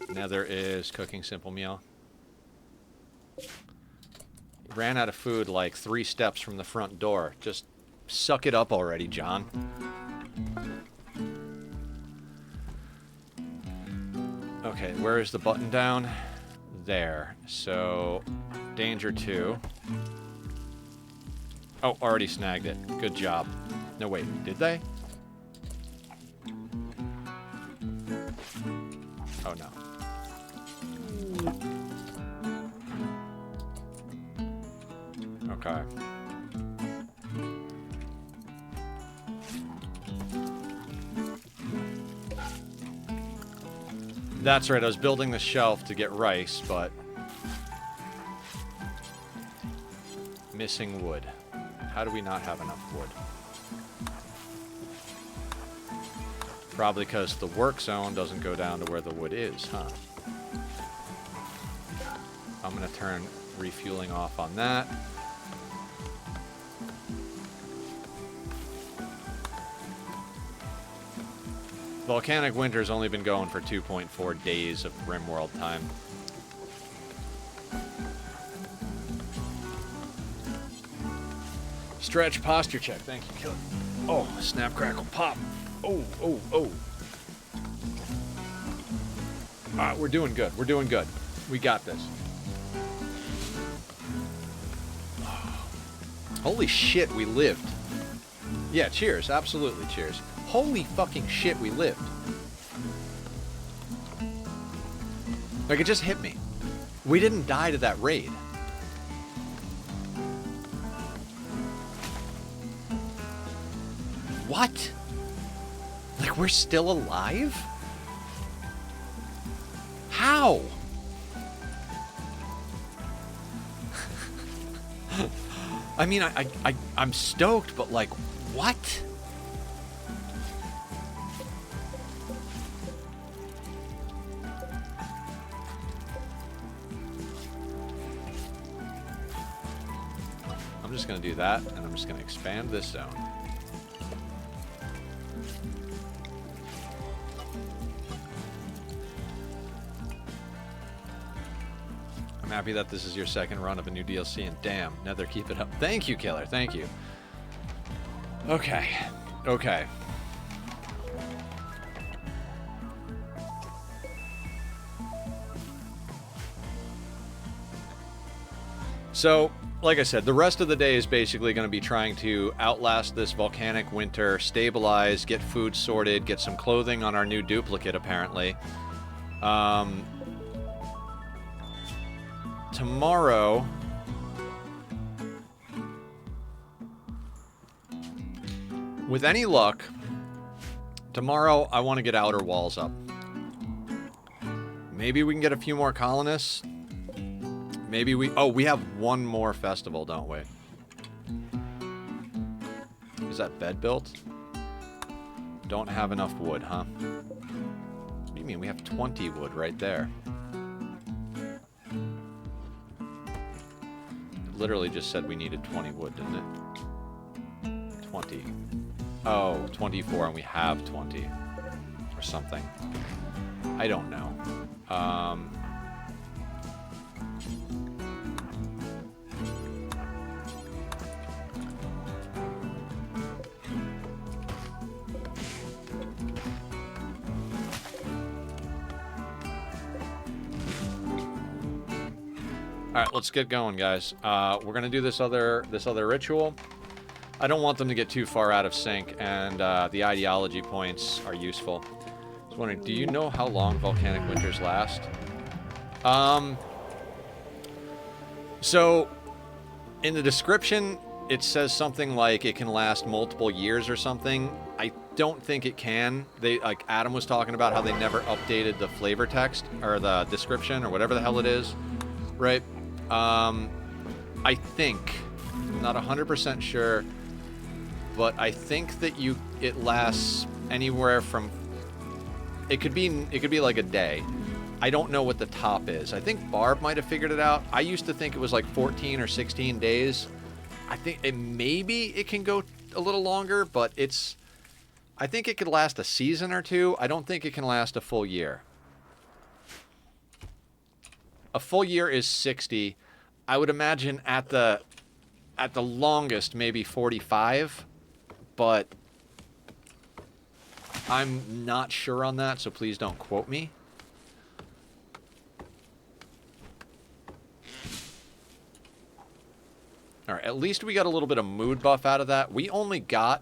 A: Nether is cooking simple meal. Ran out of food like 3 steps from the front door. Just suck it up already, John. Okay, where is the button down? There. So, danger 2. Oh, already snagged it. Good job. No, wait. Did they? Oh, no. Okay. That's right. I was building the shelf to get rice, but missing wood. How do we not have enough wood? Probably because the work zone doesn't go down to where the wood is, huh? I'm going to turn refueling off on that. Volcanic Winter's only been going for 2.4 days of Rimworld time. Stretch posture check. Thank you, Killer. Oh, snap, crackle, pop. Oh, oh, oh. We're doing good. We're doing good. We got this. Holy shit, we lived. Yeah, cheers. Absolutely cheers. Holy fucking shit, we lived. Like, it just hit me. We didn't die to that raid. What? Like, we're still alive? How? I mean, I'm stoked, but like, what? I'm just gonna do that, and I'm just gonna expand this zone. I'm happy that this is your second run of a new DLC, and damn, Nether, keep it up. Thank you, Killer. Thank you. Okay. Okay. So, like I said, the rest of the day is basically going to be trying to outlast this volcanic winter, stabilize, get food sorted, get some clothing on our new duplicate, apparently. Tomorrow, with any luck, tomorrow I want to get outer walls up. Maybe we can get a few more colonists. Maybe we... Oh, we have one more festival, don't we? Is that bed built? Don't have enough wood, huh? What do you mean? We have 20 wood right there. It literally just said we needed 20 wood, didn't it? 20. Oh, 24, and we have 20. Or something. I don't know. All right, let's get going, guys. We're gonna do this other ritual. I don't want them to get too far out of sync, and the ideology points are useful. I was wondering, do you know how long volcanic winters last? So, in the description, it says something like it can last multiple years or something. I don't think it can. Like Adam was talking about how they never updated the flavor text or the description or whatever the hell it is, right? I think, I'm not 100% sure, but I think that it lasts anywhere from, it could be like a day. I don't know what the top is. I think Barb might have figured it out. I used to think it was like 14 or 16 days. I think maybe it can go a little longer, but I think it could last a season or two. I don't think it can last a full year. A full year is 60. I would imagine at the longest maybe 45, but I'm not sure on that, so please don't quote me. All right, at least we got a little bit of mood buff out of that. We got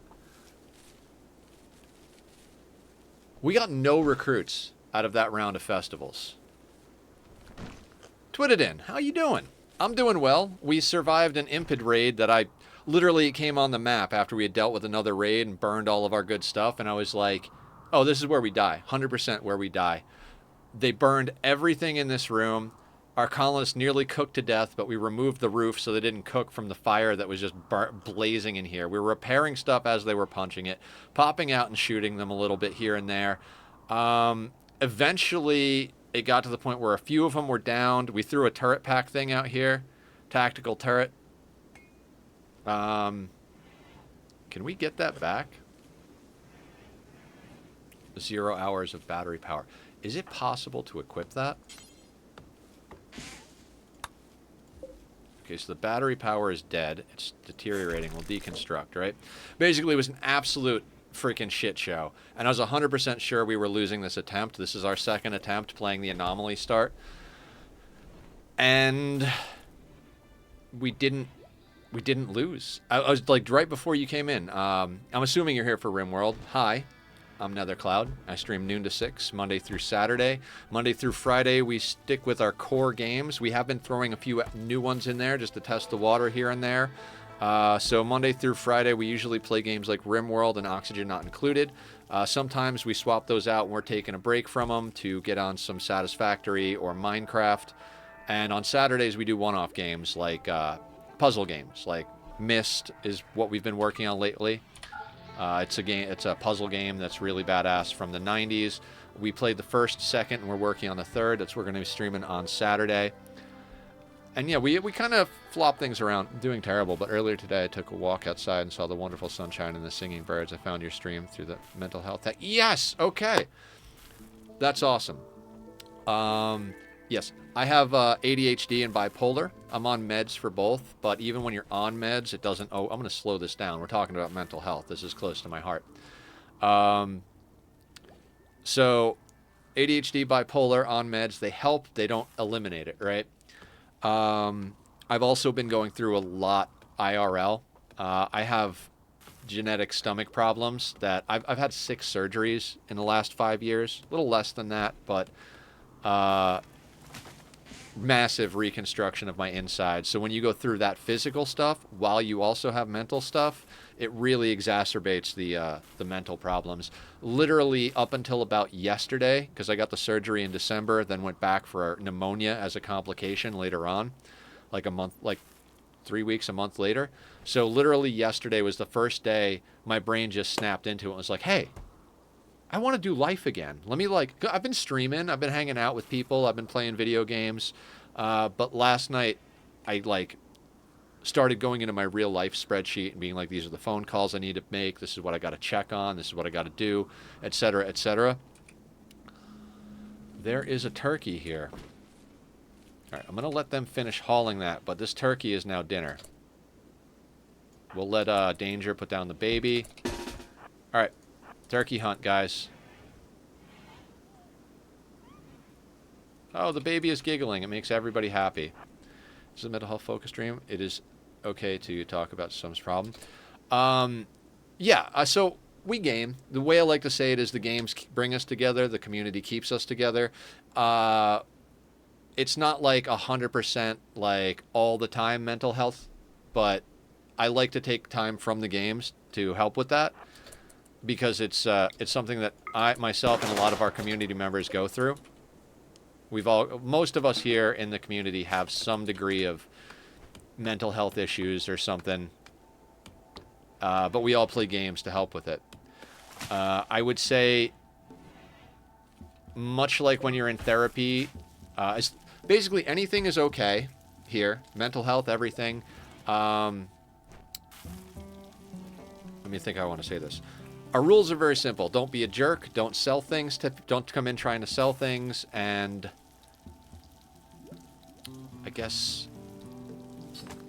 A: no recruits out of that round of festivals. Twitted how you doing? I'm doing well. We survived an Impid raid that I literally came on the map after we had dealt with another raid and burned all of our good stuff, and I was like, oh, this is where we die. 100% where we die. They burned everything in this room. Our colonists nearly cooked to death, but we removed the roof so they didn't cook from the fire that was just blazing in here. We were repairing stuff as they were punching it, popping out and shooting them a little bit here and there. Eventually, it got to the point where a few of them were downed. We threw a turret pack thing out here, tactical turret. Can we get that back? 0 hours of battery power. Is it possible to equip that? Okay, so the battery power is dead. It's deteriorating. We'll deconstruct, right? Basically, it was an absolute freaking shit show. And I was 100% sure we were losing this attempt. This is our second attempt playing the Anomaly Start. And we didn't lose. I was like right before you came in. I'm assuming you're here for Rimworld. Hi. I'm Nethercloud. I stream noon to 6, Monday through Saturday. Monday through Friday, we stick with our core games. We have been throwing a few new ones in there just to test the water here and there. So Monday through Friday, we usually play games like Rimworld and Oxygen Not Included. Sometimes we swap those out when we're taking a break from them to get on some Satisfactory or Minecraft. And on Saturdays, we do one-off games like puzzle games. Like Myst is what we've been working on lately. It's a puzzle game that's really badass from the 90s. We played the first, second, and we're working on the third. That's what we're going to be streaming on Saturday. And yeah, we kind of flop things around. I'm doing terrible, but earlier today I took a walk outside and saw the wonderful sunshine and the singing birds. I found your stream through the mental health. Yes, okay. That's awesome. Yes, I have ADHD and bipolar. I'm on meds for both, but even when you're on meds, it doesn't... Oh, I'm going to slow this down. We're talking about mental health. This is close to my heart. So ADHD, bipolar, on meds, they help. They don't eliminate it, right? I've also been going through a lot IRL. I have genetic stomach problems that I've had 6 surgeries in the last 5 years. A little less than that, but... massive reconstruction of my inside. So when you go through that physical stuff while you also have mental stuff, it really exacerbates the mental problems. Literally up until about yesterday, because I got the surgery in December, then went back for pneumonia as a complication later on, like 3 weeks, a month later. So literally yesterday was the first day my brain just snapped into it and was like, hey, I want to do life again. Let me I've been streaming. I've been hanging out with people. I've been playing video games. But last night I started going into my real life spreadsheet and being like, these are the phone calls I need to make. This is what I got to check on. This is what I got to do, etc., etc. There is a turkey here. All right, I'm going to let them finish hauling that, but this turkey is now dinner. We'll let Danger put down the baby. All right. Turkey hunt, guys. Oh, the baby is giggling. It makes everybody happy. This is a mental health focus stream. It is okay to talk about some's problem. Yeah, so we game. The way I like to say it is the games bring us together. The community keeps us together. It's not like 100% like all the time mental health, but I like to take time from the games to help with that. Because it's something that I myself and a lot of our community members go through. Most of us here in the community have some degree of mental health issues or something, but we all play games to help with it. I would say, much like when you're in therapy, basically anything is okay here. Mental health, everything. Let me think how I want to say this. Our rules are very simple. Don't be a jerk. Don't sell things. Don't come in trying to sell things. And I guess,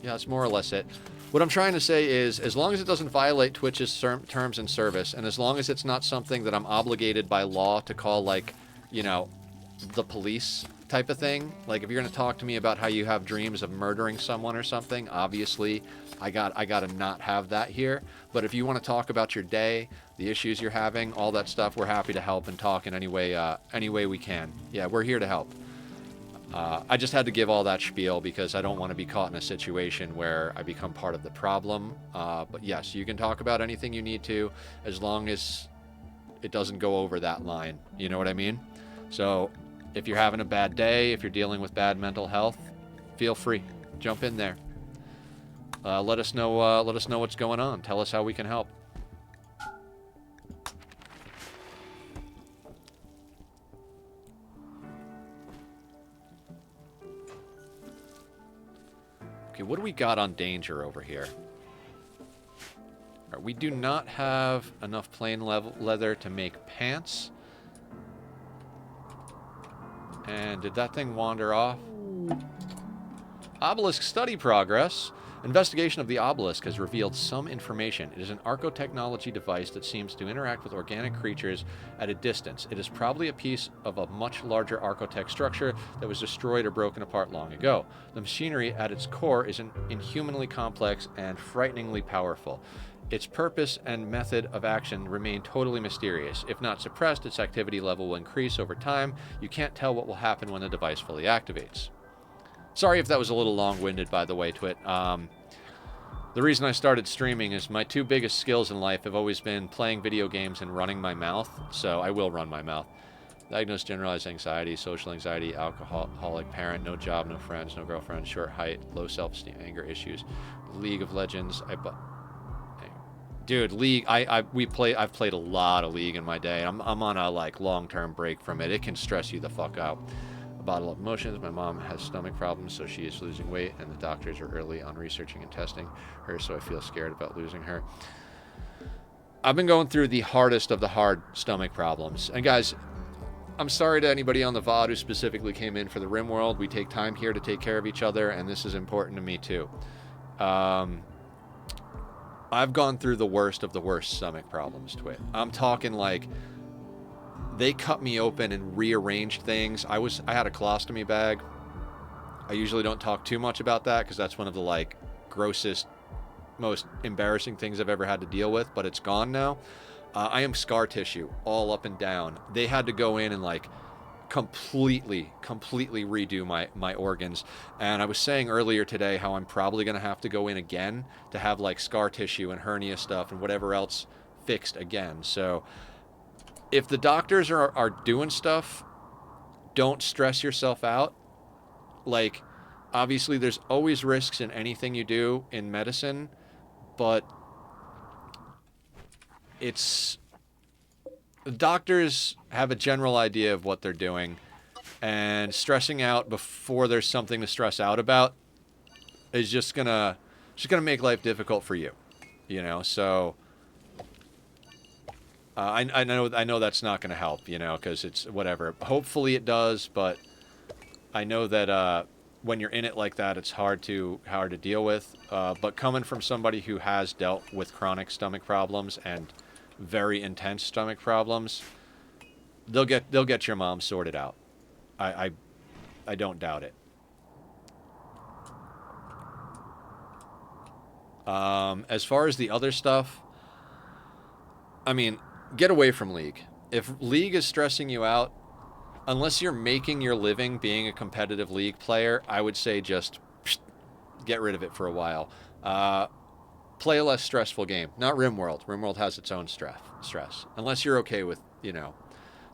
A: yeah, that's more or less it. What I'm trying to say is, as long as it doesn't violate Twitch's terms and service, and as long as it's not something that I'm obligated by law to call, like, you know, the police type of thing. Like, if you're going to talk to me about how you have dreams of murdering someone or something, obviously, I got to not have that here. But if you want to talk about your day, the issues you're having, all that stuff, we're happy to help and talk in any way we can. Yeah, we're here to help. I just had to give all that spiel because I don't want to be caught in a situation where I become part of the problem. But yes, you can talk about anything you need to, as long as it doesn't go over that line. You know what I mean? So If you're having a bad day, if you're dealing with bad mental health, feel free. Jump in there. Let us know what's going on. Tell us how we can help. Okay, what do we got on danger over here? All right, we do not have enough plain leather to make pants. And did that thing wander off? Obelisk study progress. Investigation of the obelisk has revealed some information. It is an archotechnology device that seems to interact with organic creatures at a distance. It is probably a piece of a much larger archotech structure that was destroyed or broken apart long ago. The machinery at its core is inhumanly complex and frighteningly powerful. Its purpose and method of action remain totally mysterious. If not suppressed, its activity level will increase over time. You can't tell what will happen when the device fully activates. Sorry if that was a little long-winded, by the way, Twit. The reason I started streaming is my two biggest skills in life have always been playing video games and running my mouth, so I will run my mouth. Diagnosed generalized anxiety, social anxiety, alcoholic parent, no job, no friends, no girlfriend, short height, low self-esteem, anger issues. League of Legends, dude, League, I've played a lot of League in my day. I'm on a long-term break from it. It can stress you the fuck out. A bottle of emotions. My mom has stomach problems, so she is losing weight, and the doctors are early on researching and testing her, so I feel scared about losing her. I've been going through the hardest of the hard stomach problems. And guys, I'm sorry to anybody on the VOD who specifically came in for the Rimworld. We take time here to take care of each other, and this is important to me too. I've gone through the worst of the worst stomach problems, Twit. I'm talking they cut me open and rearranged things. I had a colostomy bag. I usually don't talk too much about that because that's one of the grossest, most embarrassing things I've ever had to deal with, but it's gone now. I am scar tissue all up and down. They had to go in and completely redo my organs. And I was saying earlier today how I'm probably going to have to go in again to have scar tissue and hernia stuff and whatever else fixed again. So if the doctors are doing stuff, don't stress yourself out. Obviously there's always risks in anything you do in medicine, but the doctors have a general idea of what they're doing, and stressing out before there's something to stress out about is just gonna make life difficult for you, so I know that's not going to help, because it's whatever. Hopefully it does, but I know that when you're in it like that, it's hard to deal with. But coming from somebody who has dealt with chronic stomach problems and very intense stomach problems, they'll get your mom sorted out. I don't doubt it. As far as the other stuff, I mean, get away from League. If League is stressing you out, unless you're making your living being a competitive League player, I would say just get rid of it for a while. Play a less stressful game. Not Rimworld. Rimworld has its own stress. Unless you're okay with,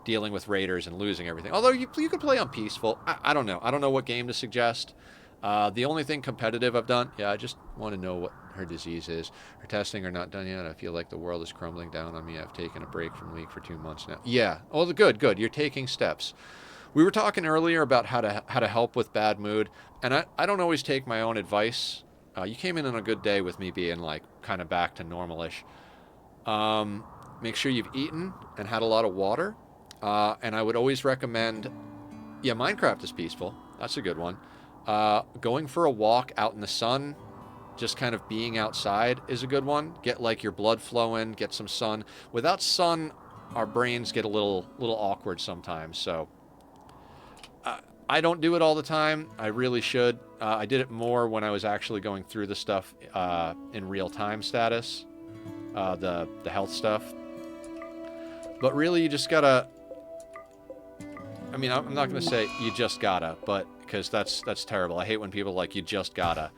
A: dealing with raiders and losing everything. Although you could play on peaceful. I don't know. I don't know what game to suggest. The only thing competitive I've done, I just want to know what her disease is. Her testing are not done yet. I feel like the world is crumbling down on me. I've taken a break from League for 2 months now. Yeah. Oh, good. You're taking steps. We were talking earlier about how to help with bad mood, and I don't always take my own advice. You came in on a good day with me being kind of back to normal-ish. Make sure you've eaten and had a lot of water, and I would always recommend, Minecraft is peaceful. That's a good one. Going for a walk out in the sun, just kind of being outside is a good one. Get your blood flowing, get some sun. Without sun, our brains get a little awkward sometimes. So I don't do it all the time. I really should. I did it more when I was actually going through the stuff in real time status, the health stuff. But really, you just gotta. I mean, I'm not gonna say you just gotta, but because that's terrible. I hate when people you just gotta.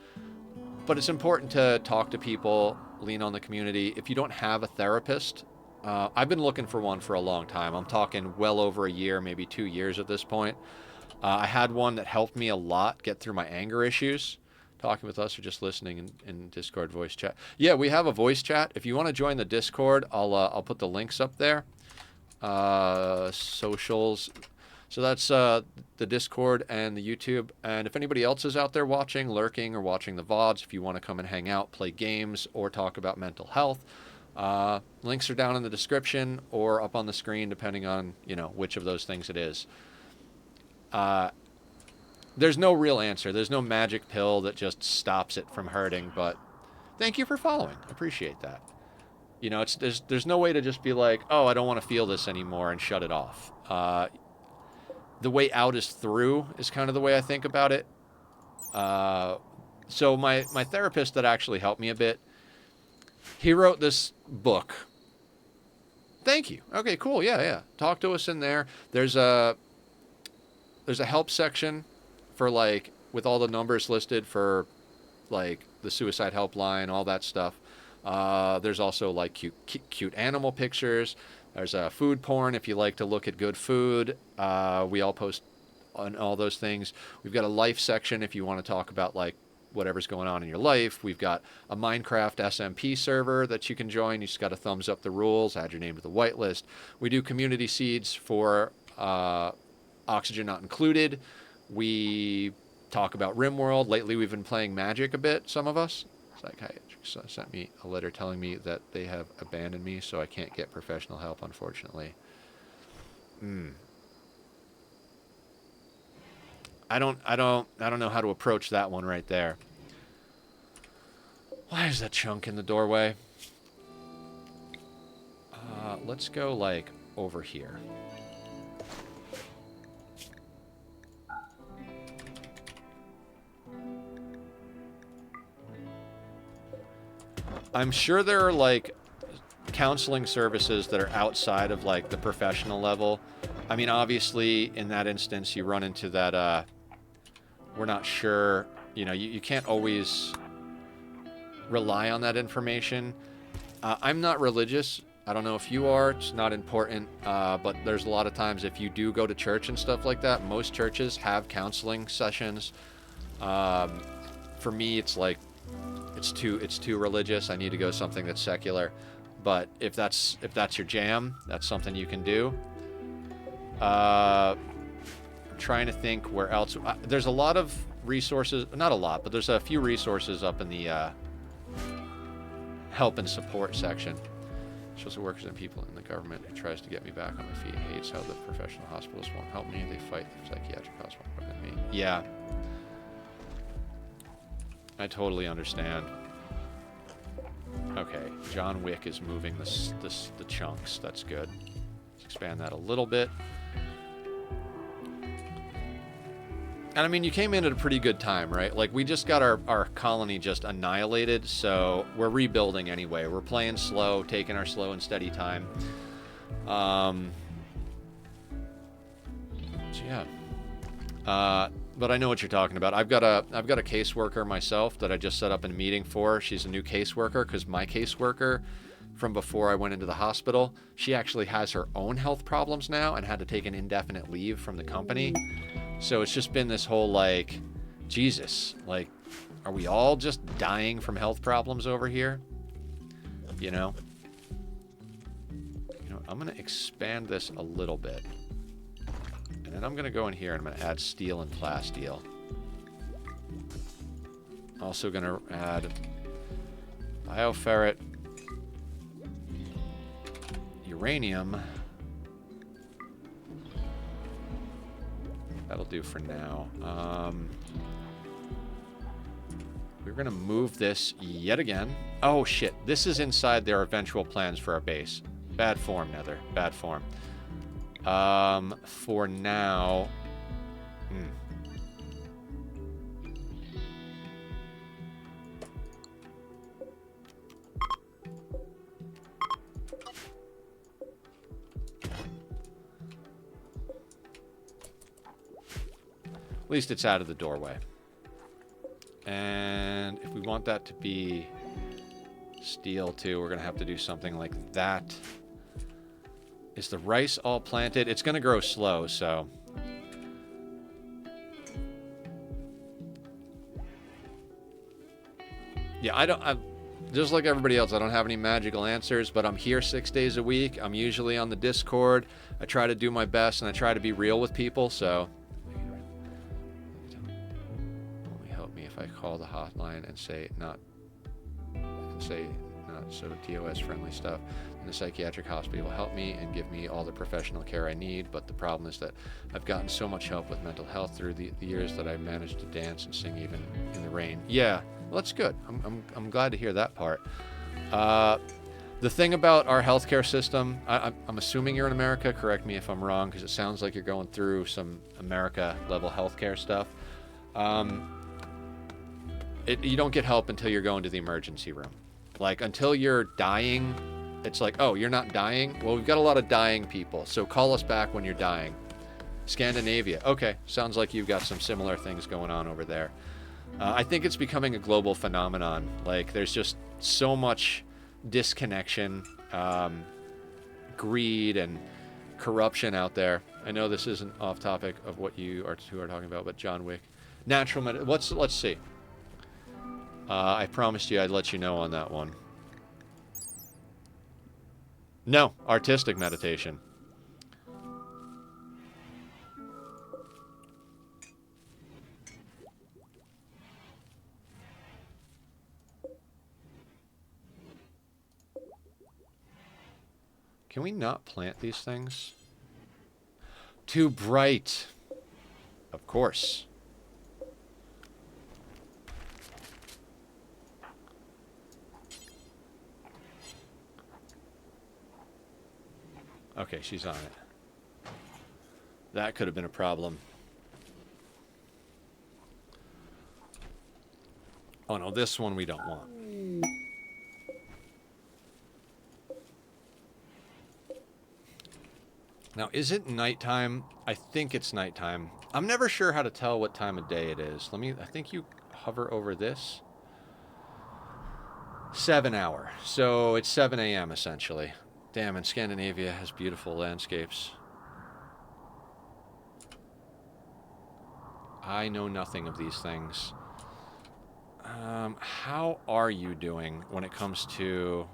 A: But it's important to talk to people, lean on the community. If you don't have a therapist, I've been looking for one for a long time. I'm talking well over a year, maybe 2 years at this point. I had one that helped me a lot get through my anger issues. Talking with us or just listening in Discord voice chat. Yeah, we have a voice chat. If you want to join the Discord, I'll put the links up there. Socials. So that's the Discord and the YouTube. And if anybody else is out there watching, lurking, or watching the VODs, if you want to come and hang out, play games, or talk about mental health, links are down in the description or up on the screen, depending on, which of those things it is. There's no real answer. There's no magic pill that just stops it from hurting, but thank you for following. Appreciate that. There's no way to just be like, oh, I don't want to feel this anymore and shut it off. The way out is through is kind of the way I think about it. So my therapist that actually helped me a bit, he wrote this book. Thank you. Okay, cool. Yeah. Talk to us in there. There's a help section for with all the numbers listed for the suicide helpline, all that stuff. There's also cute animal pictures. There's food porn if you like to look at good food. We all post on all those things. We've got a life section if you want to talk about whatever's going on in your life. We've got a Minecraft SMP server that you can join. You just got to thumbs up the rules, add your name to the whitelist. We do community seeds for Oxygen Not Included. We talk about Rimworld. Lately we've been playing Magic a bit, some of us. Psychiatrist sent me a letter telling me that they have abandoned me, so I can't get professional help, unfortunately. I don't know how to approach that one right there. Why is that chunk in the doorway? Let's go over here. I'm sure there are counseling services that are outside of the professional level. I mean, obviously in that instance you run into that we're not sure, you can't always rely on that information. I'm not religious. I don't know if you are. It's not important. But there's a lot of times if you do go to church and stuff like that, most churches have counseling sessions. For me, it's it's too religious. I need to go something that's secular. But if that's your jam, that's something you can do. I'm trying to think where else. There's a lot of resources, not a lot, but there's a few resources up in the help and support section. Social workers and people in the government who tries to get me back on my feet. Hates how the professional hospitals won't help me. They fight the psychiatric hospital more than me. Yeah. I totally understand. Okay, John Wick is moving the chunks. That's good. Let's expand that a little bit. And I mean, you came in at a pretty good time, right? We just got our colony just annihilated, so we're rebuilding anyway. We're playing slow, taking our slow and steady time. So yeah. But I know what you're talking about. I've got a caseworker myself that I just set up a meeting for. She's a new caseworker because my caseworker from before I went into the hospital, she actually has her own health problems now and had to take an indefinite leave from the company. So it's just been this whole Jesus, are we all just dying from health problems over here? I'm going to expand this a little bit. And then I'm going to go in here and I'm going to add steel and plasteel. Also going to add bioferret, uranium. That'll do for now. We're going to move this yet again. Oh, shit. This is inside their eventual plans for our base. Bad form, Nether. Bad form. For now... At least it's out of the doorway. And if we want that to be steel too, we're going to have to do something like that. Is the rice all planted? It's going to grow slow, so... Yeah, just like everybody else, I don't have any magical answers, but I'm here 6 days a week. I'm usually on the Discord. I try to do my best, and I try to be real with people, so... Only help me if I call the hotline and say not so DOS friendly stuff. And the psychiatric hospital will help me and give me all the professional care I need, but the problem is that I've gotten so much help with mental health through the years that I've managed to dance and sing even in the rain. Yeah, well, that's good. I'm glad to hear that part. The thing about our healthcare system, I'm assuming you're in America, correct me if I'm wrong, because it sounds like you're going through some America-level healthcare stuff. You don't get help until you're going to the emergency room. Like, until you're dying, it's like, oh, you're not dying? Well, we've got a lot of dying people, so call us back when you're dying. Scandinavia. Okay, sounds like you've got some similar things going on over there. I think it's becoming a global phenomenon. Like, there's just so much disconnection, greed, and corruption out there. I know this isn't off topic of what you two are talking about, but John Wick. Let's see. I promised you I'd let you know on that one. No, artistic meditation. Can we not plant these things? Too bright. Of course. Okay, she's on it. That could have been a problem. Oh no, this one we don't want. Now, is it nighttime? I think it's nighttime. I'm never sure how to tell what time of day it is. I think you hover over this. 7 hour. So it's 7 a.m. essentially. Damn, and Scandinavia has beautiful landscapes. I know nothing of these things. How are you doing when it comes to...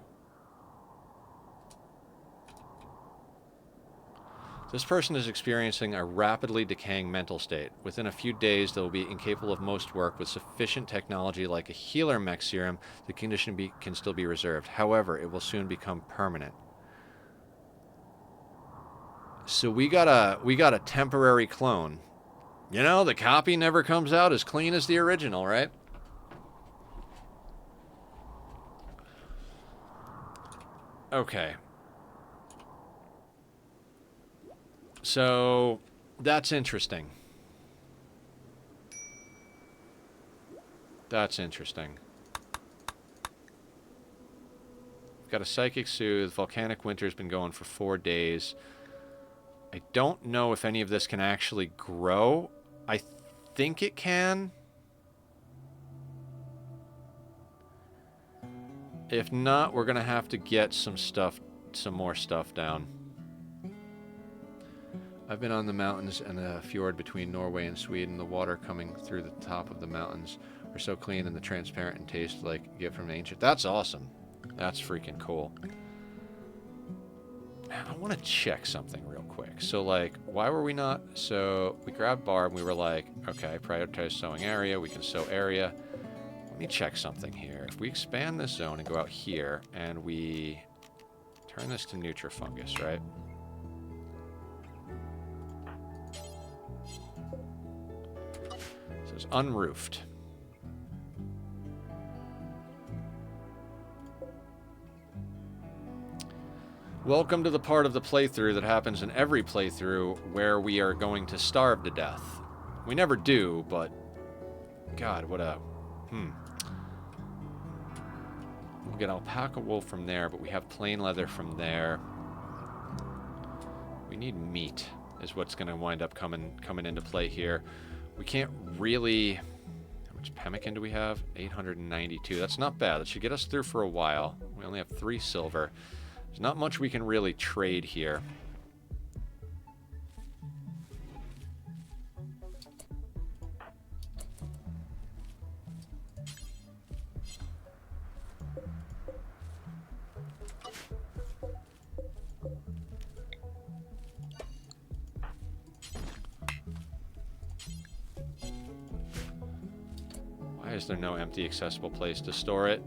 A: This person is experiencing a rapidly decaying mental state. Within a few days, they will be incapable of most work. With sufficient technology like a healer mech serum, the condition can still be reserved. However, it will soon become permanent. So we got a temporary clone. You know, the copy never comes out as clean as the original, right? Okay. So, that's interesting. That's interesting. We've got a Psychic Soothe. Volcanic Winter's been going for 4 days. I don't know if any of this can actually grow. I think it can. If not, we're going to have to get some more stuff down. I've been on the mountains and the fjord between Norway and Sweden. The water coming through the top of the mountains are so clean and the transparent and taste like a gift from ancient. That's awesome. That's freaking cool. I want to check something real quick. So, like, why were we not... So, we grabbed Barb and we were like, okay, prioritize sowing area. We can sow area. Let me check something here. If we expand this zone and go out here and we turn this to Nutrifungus, right? So it's unroofed. Welcome to the part of the playthrough that happens in every playthrough where we are going to starve to death. We never do, but... God, what a... We'll get alpaca wool from there, but we have plain leather from there. We need meat, is what's going to wind up coming into play here. We can't really... How much pemmican do we have? 892. That's not bad. That should get us through for a while. We only have 3 silver. There's not much we can really trade here. is there no empty accessible place to store it?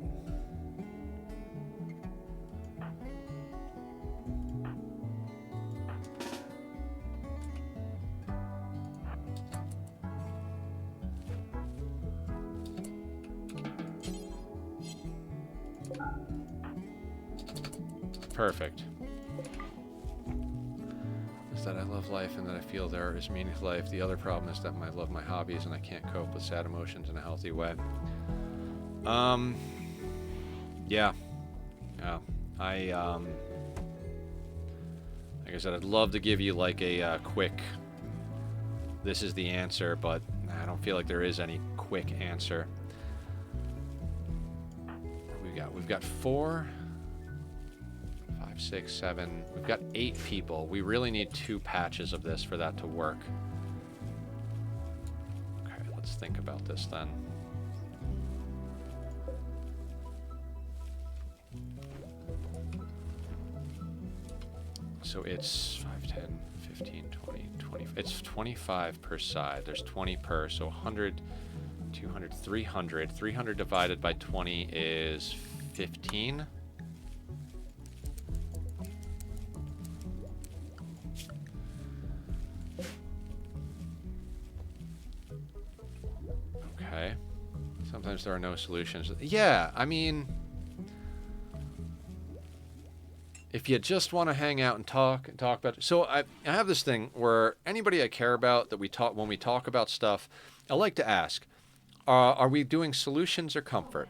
A: Perfect. Is that I love life and that I feel there is meaning to life. The other problem is that I love my hobbies and I can't cope with sad emotions in a healthy way. Yeah. Yeah. Like I said, I'd love to give you like a quick, this is the answer, but I don't feel like there is any quick answer. We've got 4, 5, 6, 7. We've got 8 people. We really need 2 patches of this for that to work. Okay, let's think about this then. So it's 5, 10, 15, 20, 20. It's 25 per side. There's 20 per, so 100, 200, 300. 300 divided by 20 is 15. Okay. Sometimes there are no solutions. Yeah, I mean, if you just want to hang out and talk about it. So I have this thing where anybody I care about that when we talk about stuff, I like to ask, are we doing solutions or comfort?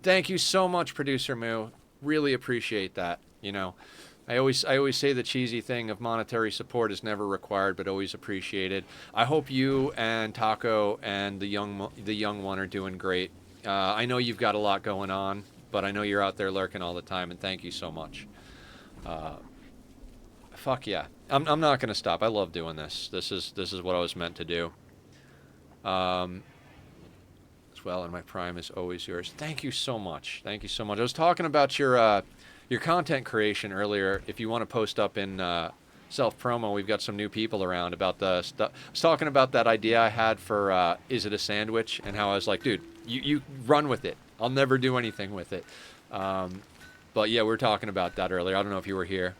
A: Thank you so much, Producer Moo. Really appreciate that. You know, I always say the cheesy thing of monetary support is never required, but always appreciated. I hope you and Taco and the young one are doing great. I know you've got a lot going on, but I know you're out there lurking all the time, and thank you so much. Fuck yeah, I'm not gonna stop. I love doing this. This is what I was meant to do. As well, and my prime is always yours. Thank you so much. Thank you so much. I was talking about your content creation earlier. If you want to post up in self promo, we've got some new people around about the stuff. I was talking about that idea I had for Is It a Sandwich, and how I was like, dude, you run with it. I'll never do anything with it. But yeah, we were talking about that earlier. I don't know if you were here.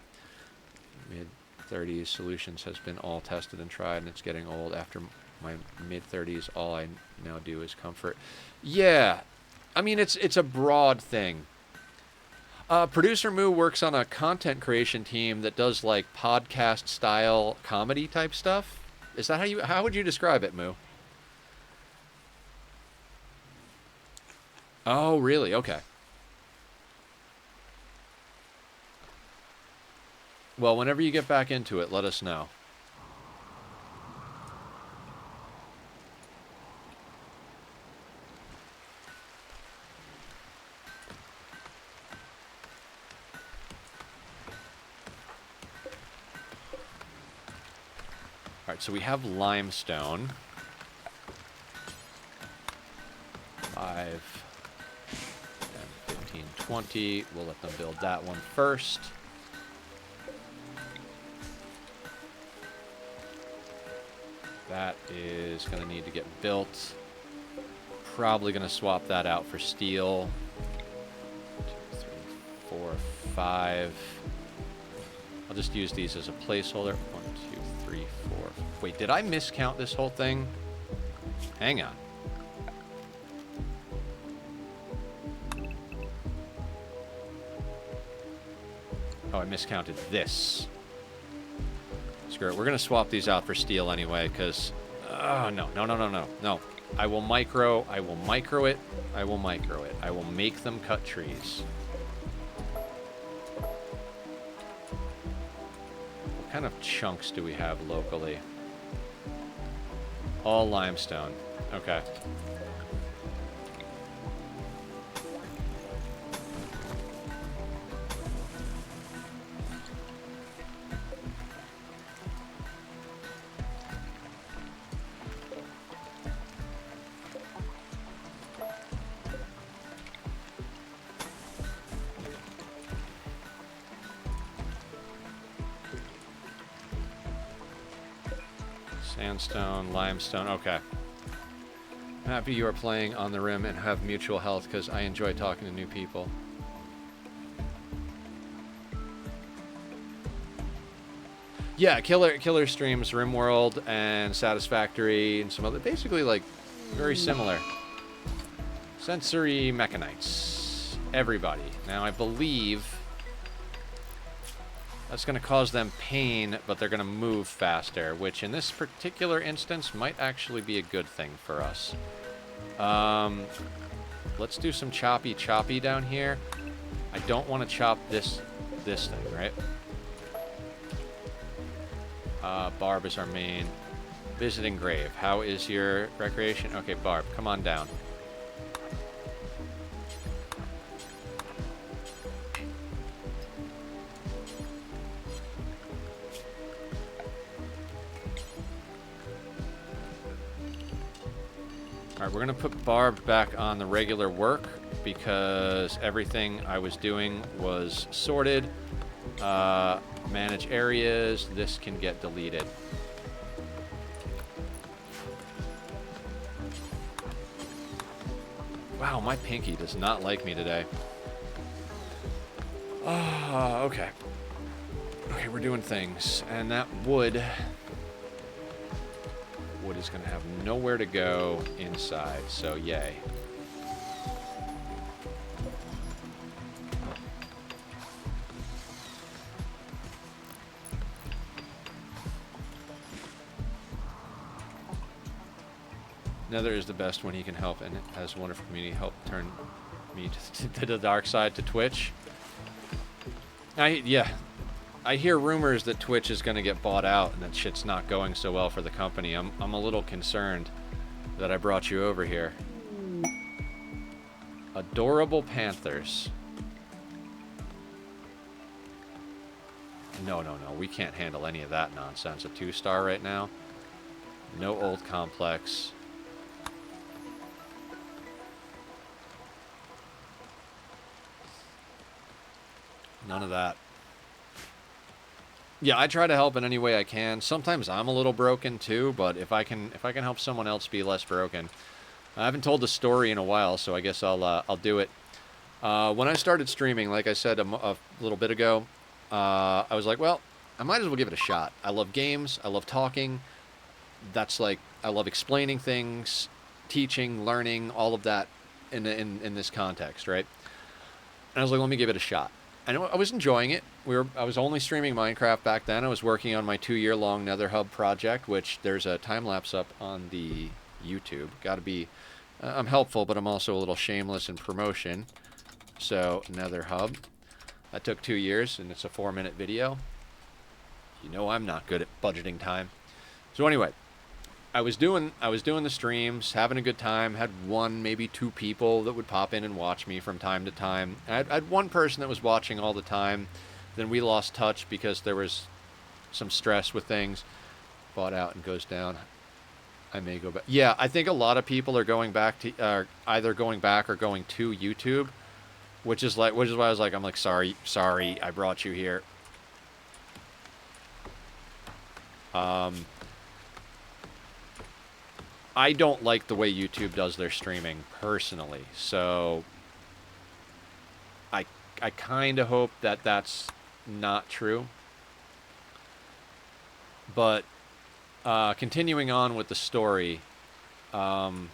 A: Mid-30s solutions has been all tested and tried, and it's getting old. After my mid-30s, all I now do is comfort. Yeah, I mean, it's a broad thing. Producer Moo works on a content creation team that does like podcast style comedy type stuff. Is that how would you describe it, Moo? Oh, really? Okay. Well, whenever you get back into it, let us know. All right, so we have limestone. 5, 10, 15, 20. We'll let them build that one first. That is going to need to get built. Probably going to swap that out for steel. 2, 3, 4, 5. I'll just use these as a placeholder. 1, 2, 3, 4. Wait, did I miscount this whole thing? Hang on. Oh, I miscounted this. Screw it. We're going to swap these out for steel anyway, because... Oh, no. I will micro it. I will micro it. I will make them cut trees. What kind of chunks do we have locally? All limestone. Okay. Sandstone, limestone, okay. Happy you are playing on the Rim and have mutual health because I enjoy talking to new people. Yeah, Killer streams Rimworld and Satisfactory and some other, basically like very similar. Sensory Mechanites. Everybody. Now I believe that's going to cause them pain, but they're going to move faster, which in this particular instance might actually be a good thing for us. Let's do some choppy down here. I don't want to chop this thing, right? Barb is our main. Visiting Grave. How is your recreation? Okay, Barb, come on down. Alright, we're going to put Barb back on the regular work because everything I was doing was sorted. Manage areas. This can get deleted. Wow, my pinky does not like me today. Okay. Okay, we're doing things. And that wood is going to have nowhere to go inside, so yay. Nether is the best when he can help and has a wonderful community help turn me to the dark side to Twitch. Yeah. I hear rumors that Twitch is going to get bought out and that shit's not going so well for the company. I'm a little concerned that I brought you over here. Adorable Panthers. No. We can't handle any of that nonsense. A 2-star right now. No old complex. None of that. Yeah, I try to help in any way I can. Sometimes I'm a little broken too, but if I can help someone else be less broken. I haven't told the story in a while, so I guess I'll do it. When I started streaming, like I said a little bit ago, I was like, well, I might as well give it a shot. I love games. I love talking. That's like, I love explaining things, teaching, learning, all of that in this context, right? And I was like, let me give it a shot. I was enjoying it. I was only streaming Minecraft back then. I was working on my 2-year-long Nether Hub project, which there's a time-lapse up on the YouTube. Gotta be... I'm helpful, but I'm also a little shameless in promotion. So, Nether Hub. That took 2 years, and it's a 4-minute video. You know I'm not good at budgeting time. So anyway, I was doing the streams, having a good time. Had 1, maybe 2 people that would pop in and watch me from time to time. I had 1 person that was watching all the time. Then we lost touch because there was some stress with things. Bought out and goes down. I may go back. Yeah, I think a lot of people are going back to either going back or going to YouTube, which is why I was like, I'm like, sorry, I brought you here. I don't like the way YouTube does their streaming personally, so I kind of hope that that's not true. But continuing on with the story, one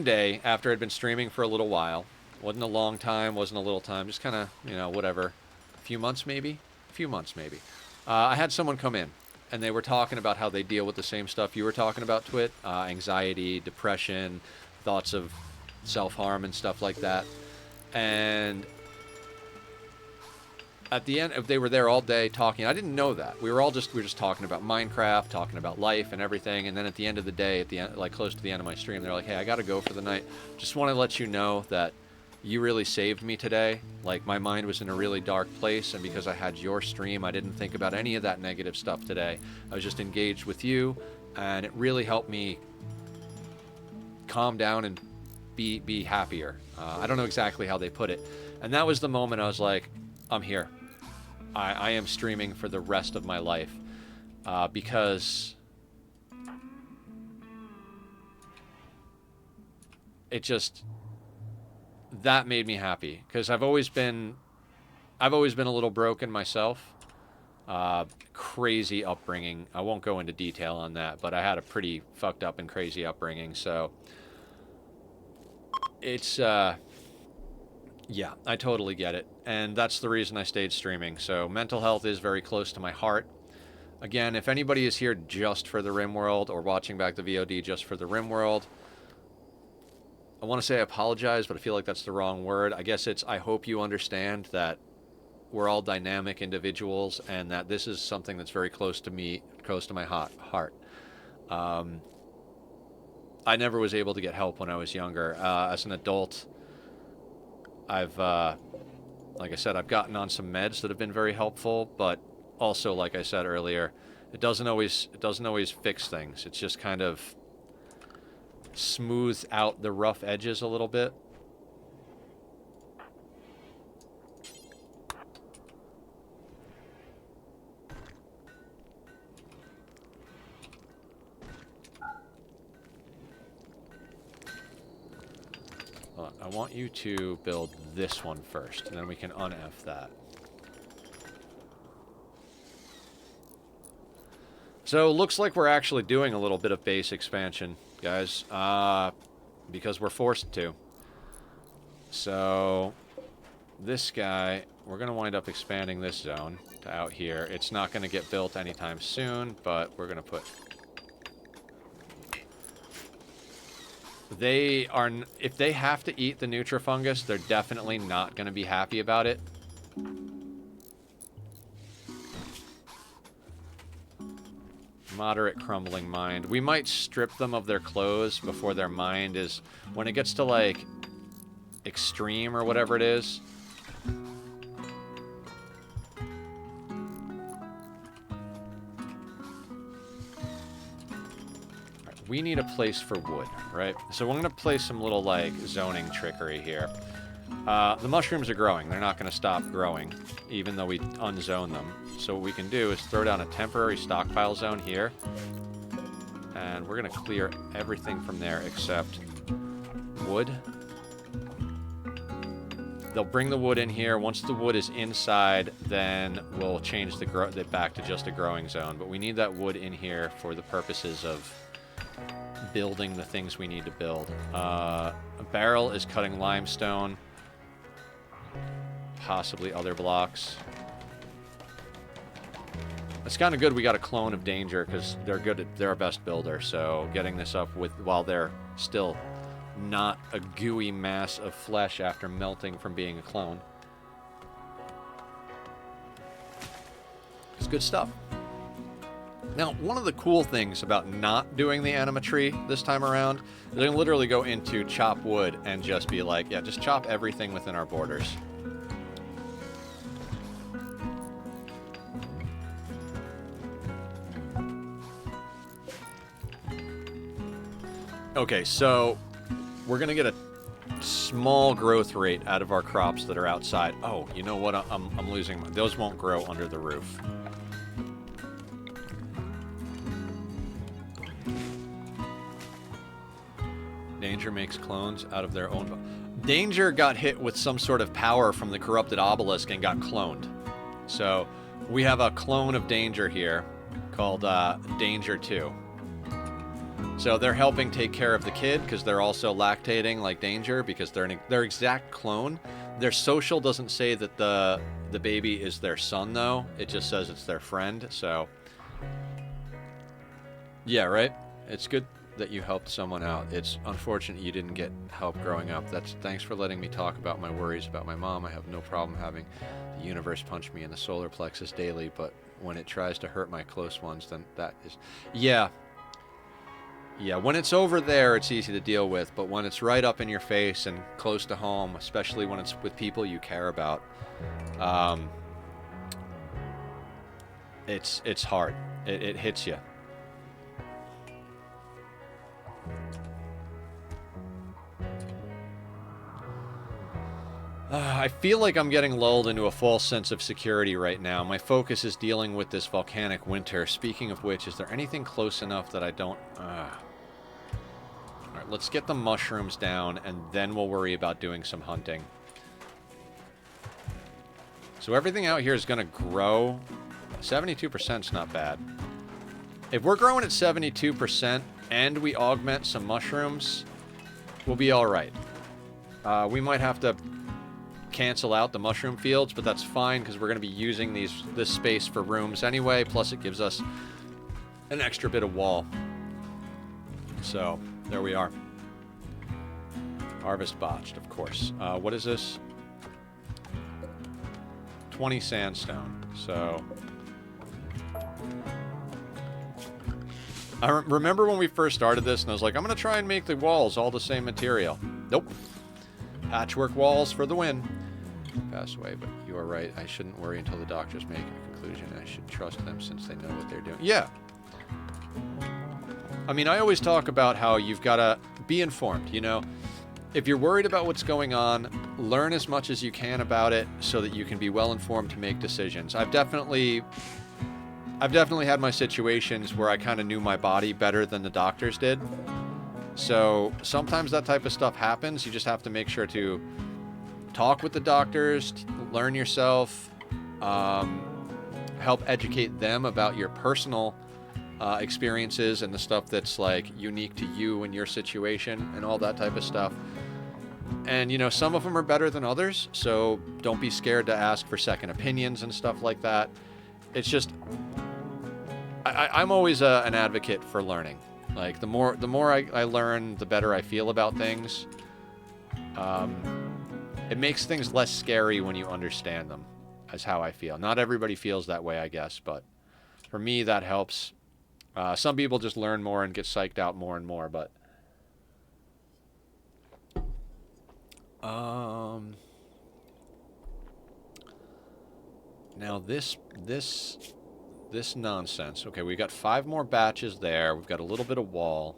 A: day after I'd been streaming for a little while, wasn't a long time, wasn't a little time, just kind of, whatever, a few months maybe, I had someone come in. And they were talking about how they deal with the same stuff you were talking about, Twit. Anxiety, depression, thoughts of self-harm and stuff like that. And at the end, they were there all day talking. I didn't know that. We were just talking about Minecraft, talking about life and everything. And then at the end of the day, like close to the end of my stream, they're like, hey, I got to go for the night. Just want to let you know that you really saved me today. Like, my mind was in a really dark place, and because I had your stream, I didn't think about any of that negative stuff today. I was just engaged with you, and it really helped me calm down and be happier. I don't know exactly how they put it. And that was the moment I was like, I'm here. I am streaming for the rest of my life. Because it just, that made me happy, because I've always been a little broken myself. Crazy upbringing. I won't go into detail on that, but I had a pretty fucked up and crazy upbringing, so it's yeah, I totally get it, and that's the reason I stayed streaming. So mental health is very close to my heart. Again, if anybody is here just for the Rimworld or watching back the VOD just for the Rimworld, I want to say I apologize, but I feel like that's the wrong word. I guess it's, I hope you understand that we're all dynamic individuals, and that this is something that's very close to me, close to my heart. I never was able to get help when I was younger. As an adult, I've, like I said, I've gotten on some meds that have been very helpful, but also, like I said earlier, it doesn't always fix things. It's just kind of smooth out the rough edges a little bit. I want you to build this one first, and then we can un-F that. So, looks like we're actually doing a little bit of base expansion, guys, because we're forced to. So, this guy, we're going to wind up expanding this zone to out here. It's not going to get built anytime soon, but we're going to put... They are, if they have to eat the Nutrifungus, they're definitely not going to be happy about it. Moderate crumbling mind. We might strip them of their clothes before their mind is, when it gets to like extreme or whatever it is. We need a place for wood, right? So we're going to play some little, like, zoning trickery here. The mushrooms are growing. They're not going to stop growing, even though we unzone them. So what we can do is throw down a temporary stockpile zone here. And we're going to clear everything from there except wood. They'll bring the wood in here. Once the wood is inside, then we'll change it back to just a growing zone. But we need that wood in here for the purposes of building the things we need to build. A barrel is cutting limestone, possibly other blocks. It's kind of good we got a clone of Danger, because they're our best builder, so getting this up while they're still not a gooey mass of flesh after melting from being a clone. It's good stuff. Now, one of the cool things about not doing the anima tree this time around is I can literally go into chop wood and just be like, yeah, just chop everything within our borders. Okay, so we're going to get a small growth rate out of our crops that are outside. Oh, you know what? I'm losing. Those won't grow under the roof. Danger makes clones out of their own... Danger got hit with some sort of power from the corrupted obelisk and got cloned. So, we have a clone of Danger here called Danger 2. So they're helping take care of the kid because they're also lactating like Danger because they're their exact clone. Their social doesn't say that the baby is their son, though. It just says it's their friend, so... Yeah, right? It's good that you helped someone out. It's unfortunate you didn't get help growing up. Thanks for letting me talk about my worries about my mom. I have no problem having the universe punch me in the solar plexus daily, but when it tries to hurt my close ones, then that is... Yeah. Yeah, when it's over there, it's easy to deal with, but when it's right up in your face and close to home, especially when it's with people you care about, it's hard. It hits you. I feel like I'm getting lulled into a false sense of security right now. My focus is dealing with this volcanic winter. Speaking of which, is there anything close enough that I don't... Alright, let's get the mushrooms down, and then we'll worry about doing some hunting. So everything out here is going to grow. 72% is not bad. If we're growing at 72% and we augment some mushrooms, we'll be all right. We might have to cancel out the mushroom fields, but that's fine because we're going to be using this space for rooms anyway. Plus, it gives us an extra bit of wall. So there we are. Harvest botched, of course. What is this? 20 sandstone. So I remember when we first started this, and I was like, I'm going to try and make the walls all the same material. Nope. Patchwork walls for the win. Pass away, but you are right. I shouldn't worry until the doctors make a conclusion. I should trust them since they know what they're doing. Yeah. I mean, I always talk about how you've got to be informed, you know? If you're worried about what's going on, learn as much as you can about it so that you can be well informed to make decisions. I've definitely had my situations where I kind of knew my body better than the doctors did. So sometimes that type of stuff happens. You just have to make sure to talk with the doctors, learn yourself, help educate them about your personal experiences and the stuff that's like unique to you and your situation and all that type of stuff. And you know, some of them are better than others, so don't be scared to ask for second opinions and stuff like that. It's just I'm always an advocate for learning. Like the more I learn, the better I feel about things. It makes things less scary when you understand them, is how I feel. Not everybody feels that way, I guess, but for me that helps. Some people just learn more and get psyched out more and more, but now this nonsense. Okay, we got 5 more batches there. We've got a little bit of wall.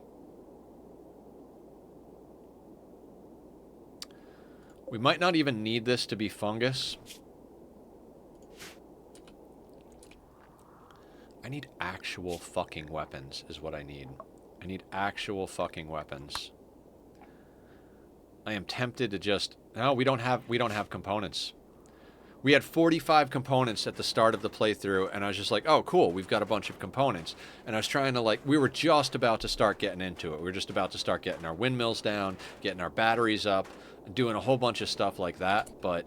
A: We might not even need this to be fungus. I need actual fucking weapons is what I need. I need actual fucking weapons. I am tempted to just... No, we don't have components. We had 45 components at the start of the playthrough, and I was just like, oh, cool, we've got a bunch of components. And I was trying to, like, we were just about to start getting into it. We were just about to start getting our windmills down, getting our batteries up, doing a whole bunch of stuff like that, but...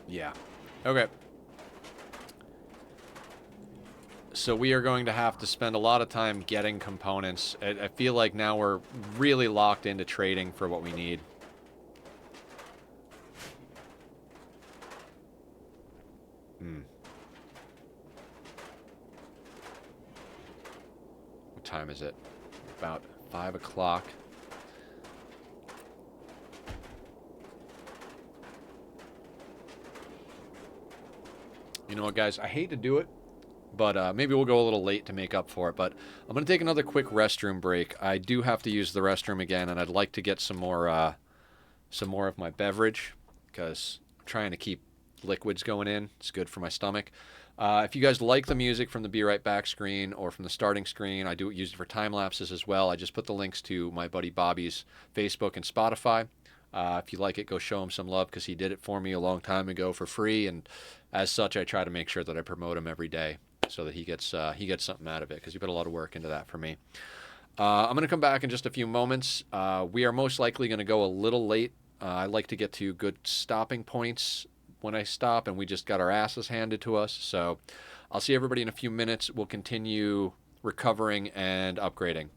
A: yeah. Okay. So we are going to have to spend a lot of time getting components. I feel like now we're really locked into trading for what we need. What time is it? About 5 o'clock. You know what, guys? I hate to do it, but maybe we'll go a little late to make up for it. But I'm going to take another quick restroom break. I do have to use the restroom again, and I'd like to get some more of my beverage because I'm trying to keep liquids going in. It's good for my stomach. If you guys like the music from the Be Right Back screen or from the starting screen, I do use it for time lapses as well. I just put the links to my buddy Bobby's Facebook and Spotify. If you like it, go show him some love because he did it for me a long time ago for free, and as such, I try to make sure that I promote him every day so that he gets something out of it because he put a lot of work into that for me. I'm going to come back in just a few moments. We are most likely going to go a little late. I like to get to good stopping points when I stop, and we just got our asses handed to us. So I'll see everybody in a few minutes. We'll continue recovering and upgrading.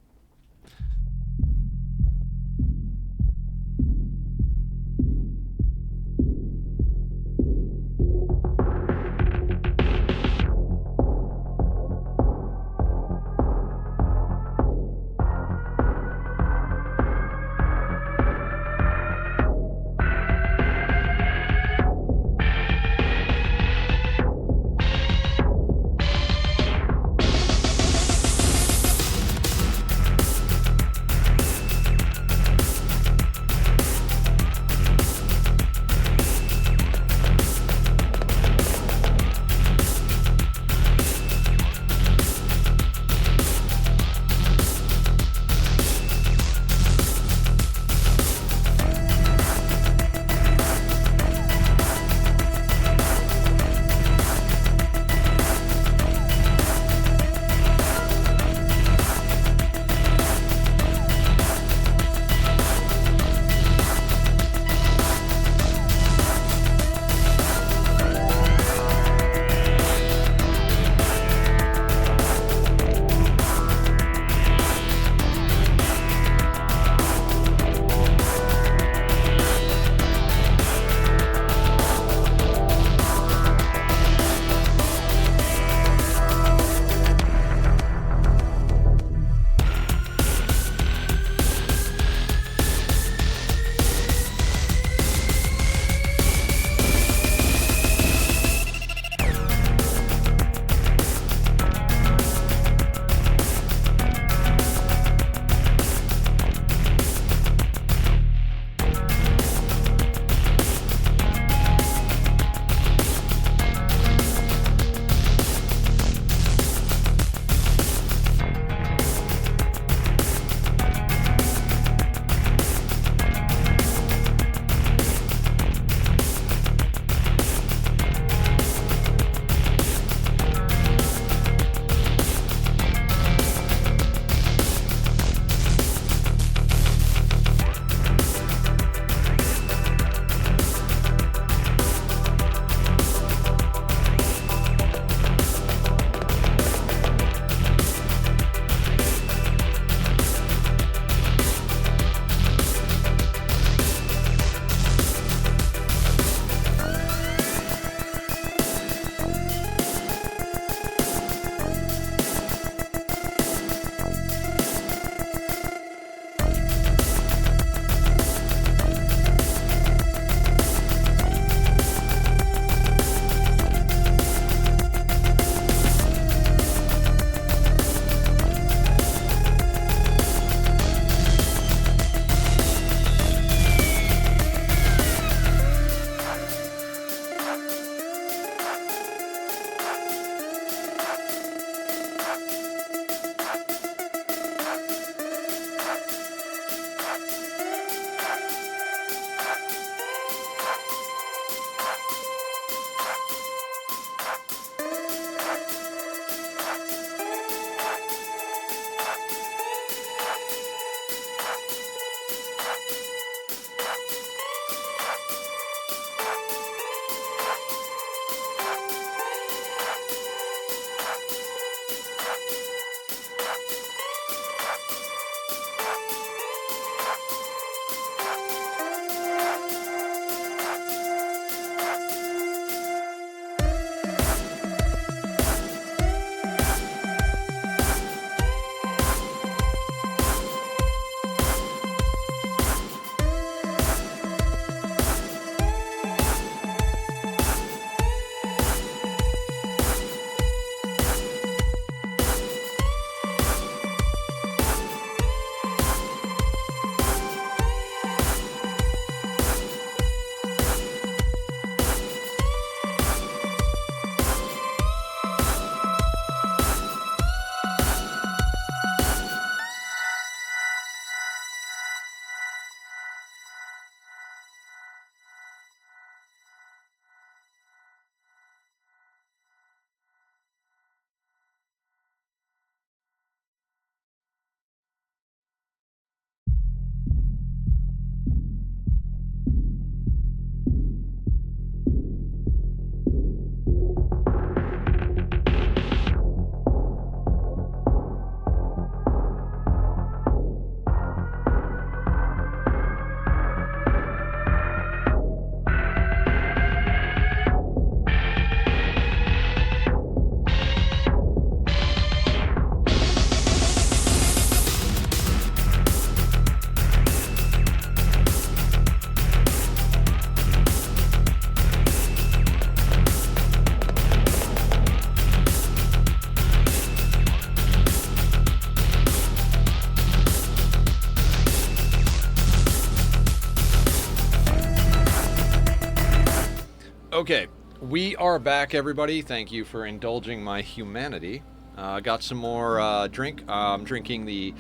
A: Okay, we are back, everybody. Thank you for indulging my humanity. Got some more drink. I'm drinking the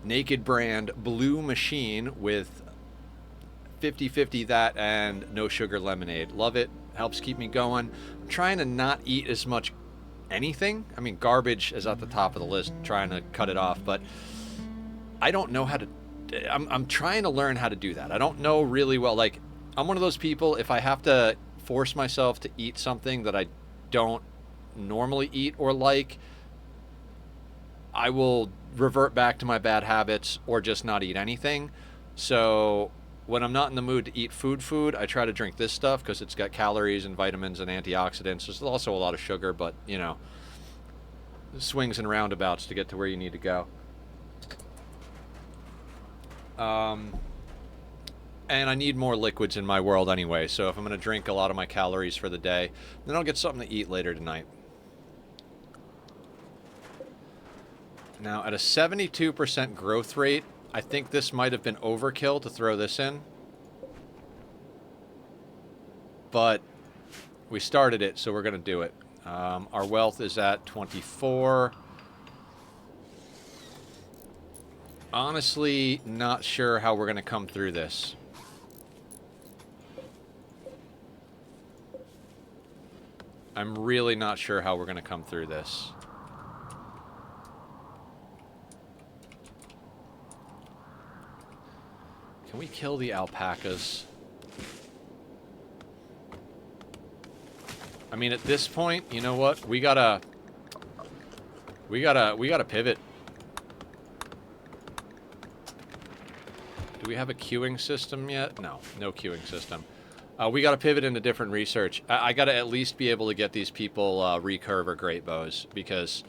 A: Naked brand Blue Machine with 50/50 that and no sugar lemonade. Love it. Helps keep me going. I'm trying to not eat as much anything. I mean, garbage is at the top of the list, trying to cut it off, but I don't know how to. I'm trying to learn how to do that. I don't know really well. Like, I'm one of those people, if I have to force myself to eat something that I don't normally eat or like, I will revert back to my bad habits or just not eat anything. So when I'm not in the mood to eat food, I try to drink this stuff because it's got calories and vitamins and antioxidants. There's also a lot of sugar, but, you know, swings and roundabouts to get to where you need to go. And I need more liquids in my world anyway, so if I'm going to drink a lot of my calories for the day, then I'll get something to eat later tonight. Now, at a 72% growth rate, I think this might have been overkill to throw this in. But we started it, so we're going to do it. Our wealth is at 24. Honestly, not sure how we're going to come through this. I'm really not sure how we're going to come through this. Can we kill the alpacas? I mean, at this point, you know what? We gotta pivot. Do we have a queuing system yet? No, no queuing system. We gotta pivot into different research. I gotta at least be able to get these people recurve or great bows, because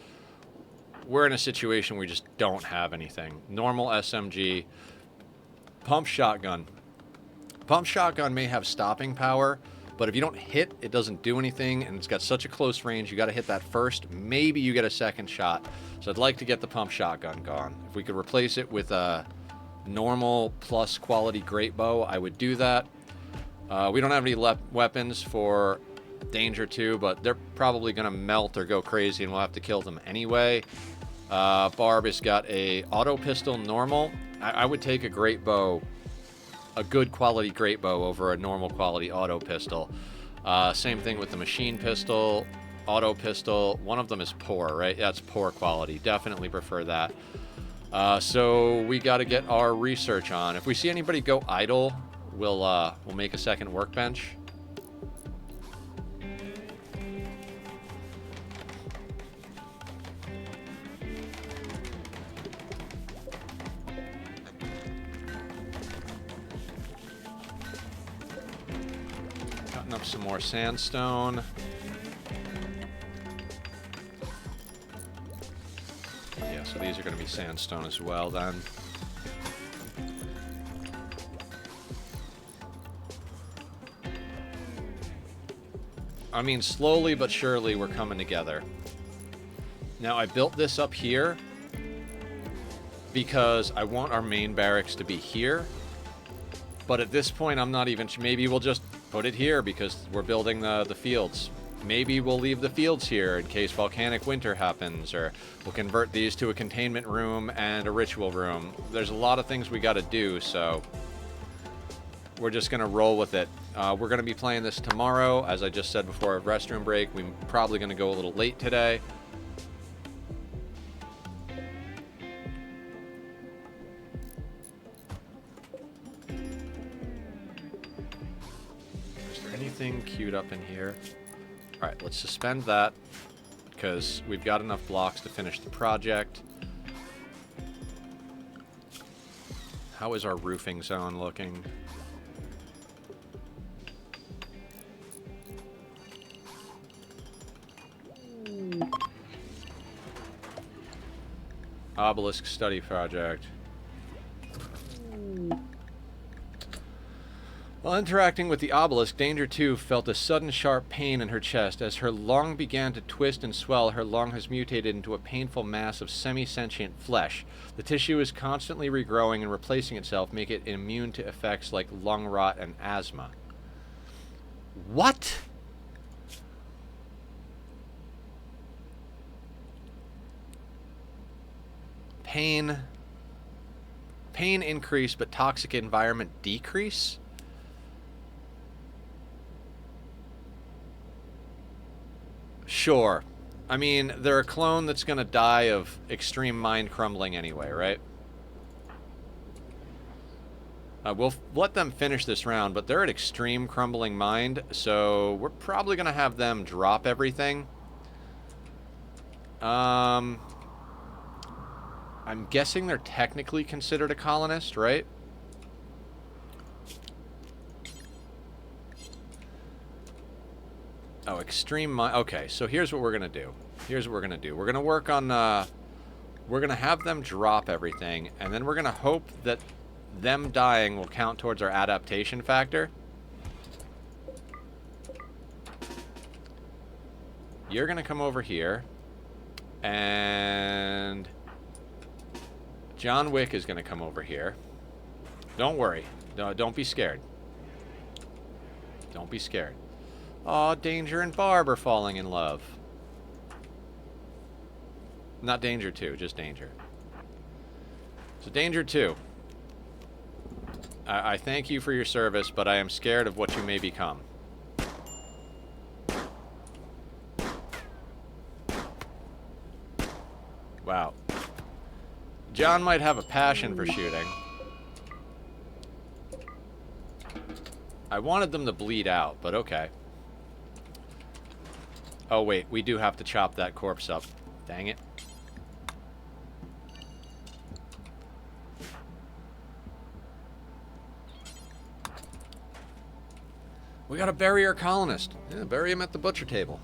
A: we're in a situation where we just don't have anything. Normal SMG, pump shotgun. Pump shotgun may have stopping power, but if you don't hit, it doesn't do anything, and it's got such a close range, you gotta hit that first. Maybe you get a second shot. So I'd like to get the pump shotgun gone. If we could replace it with a normal plus quality great bow, I would do that. We don't have any weapons for Danger 2, but they're probably going to melt or go crazy, and we'll have to kill them anyway. Barb has got a auto pistol normal. I would take a great bow, a good quality great bow, over a normal quality auto pistol. Same thing with the machine pistol, auto pistol. One of them is poor, right? That's poor quality. Definitely prefer that. So we got to get our research on. If we see anybody go idle, we'll make a second workbench. Cutting up some more sandstone. Yeah, so these are going to be sandstone as well then. I mean, slowly but surely we're coming together. Now, I built this up here because I want our main barracks to be here. But at this point, I'm not even... Maybe we'll just put it here because we're building the fields. Maybe we'll leave the fields here in case volcanic winter happens, or we'll convert these to a containment room and a ritual room. There's a lot of things we got to do, so we're just going to roll with it. We're going to be playing this tomorrow. As I just said before our restroom break, we're probably going to go a little late today. Is there anything queued up in here? All right, let's suspend that because we've got enough blocks to finish the project. How is our roofing zone looking? Obelisk study project. While interacting with the obelisk, Danger 2 felt a sudden sharp pain in her chest. As her lung began to twist and swell, her lung has mutated into a painful mass of semi-sentient flesh. The tissue is constantly regrowing and replacing itself, making it immune to effects like lung rot and asthma. What? Pain increase, but toxic environment decrease? Sure. I mean, they're a clone that's going to die of extreme mind crumbling anyway, right? We'll let them finish this round, but they're at extreme crumbling mind, so we're probably going to have them drop everything. I'm guessing they're technically considered a colonist, right? Oh, extreme mind. Okay, so here's what we're going to do. We're going to work on... we're going to have them drop everything, and then we're going to hope that them dying will count towards our adaptation factor. You're going to come over here, and John Wick is going to come over here. Don't worry. No, don't be scared. Don't be scared. Aw, Danger and Barb are falling in love. Not Danger 2, just Danger. So Danger 2. I thank you for your service, but I am scared of what you may become. Wow. John might have a passion for shooting. I wanted them to bleed out, but okay. Oh wait, we do have to chop that corpse up. Dang it. We gotta bury our colonist. Yeah, bury him at the butcher table.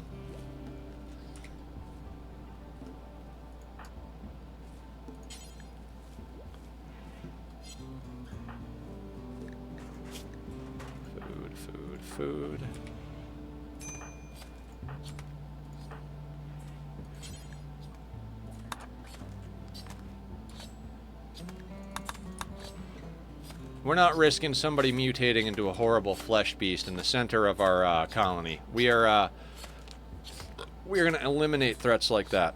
A: Food. We're not risking somebody mutating into a horrible flesh beast in the center of our colony. We are going to eliminate threats like that.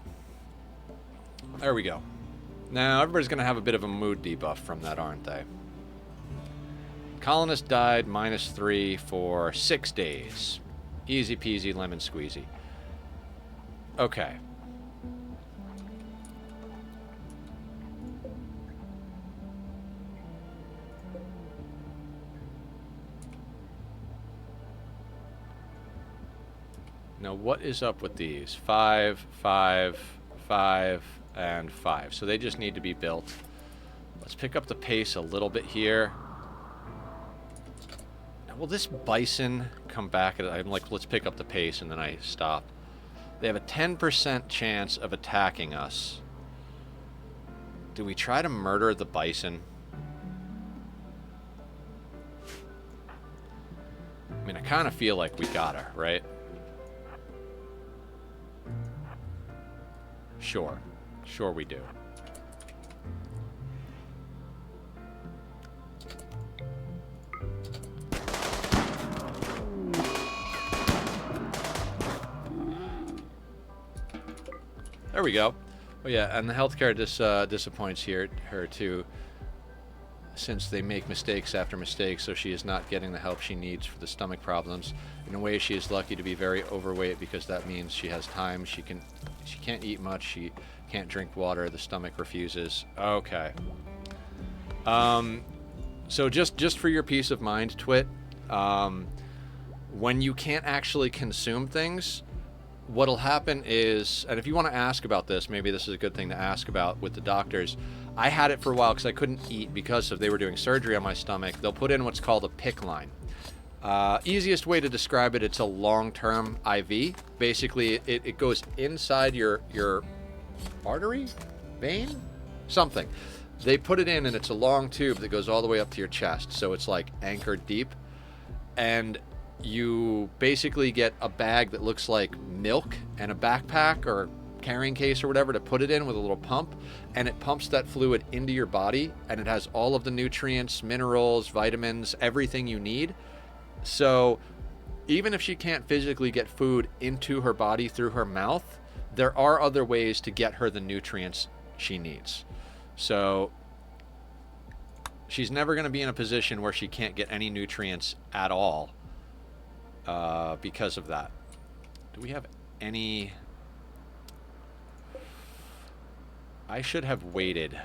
A: There we go. Now, everybody's going to have a bit of a mood debuff from that, aren't they? Colonist died -3 for 6 days. Easy peasy lemon squeezy. Okay. Now, what is up with these? 5, 5, 5, and 5. So they just need to be built. Let's pick up the pace a little bit here. Now, will this bison come back? I'm like, let's pick up the pace, and then I stop. They have a 10% chance of attacking us. Do we try to murder the bison? I mean, I kind of feel like we gotta, right? Sure. Sure we do. There we go. Oh yeah, and the healthcare disappoints her too, since they make mistakes after mistakes, so she is not getting the help she needs for the stomach problems. In a way, she is lucky to be very overweight because that means she has time. She can't eat much. She can't drink water. The stomach refuses. Okay. So just for your peace of mind, Twit, when you can't actually consume things, what'll happen is, and if you want to ask about this, maybe this is a good thing to ask about with the doctors. I had it for a while because I couldn't eat because they were doing surgery on my stomach. They'll put in what's called a PICC line. Easiest way to describe it, it's a long-term IV. Basically, it goes inside your artery, vein, something. They put it in, and it's a long tube that goes all the way up to your chest, so it's like anchored deep. And you basically get a bag that looks like milk and a backpack or carrying case or whatever to put it in with a little pump, and it pumps that fluid into your body, and it has all of the nutrients, minerals, vitamins, everything you need. So even if she can't physically get food into her body through her mouth, there are other ways to get her the nutrients she needs. So she's never going to be in a position where she can't get any nutrients at all because of that. Do we have any... I should have waited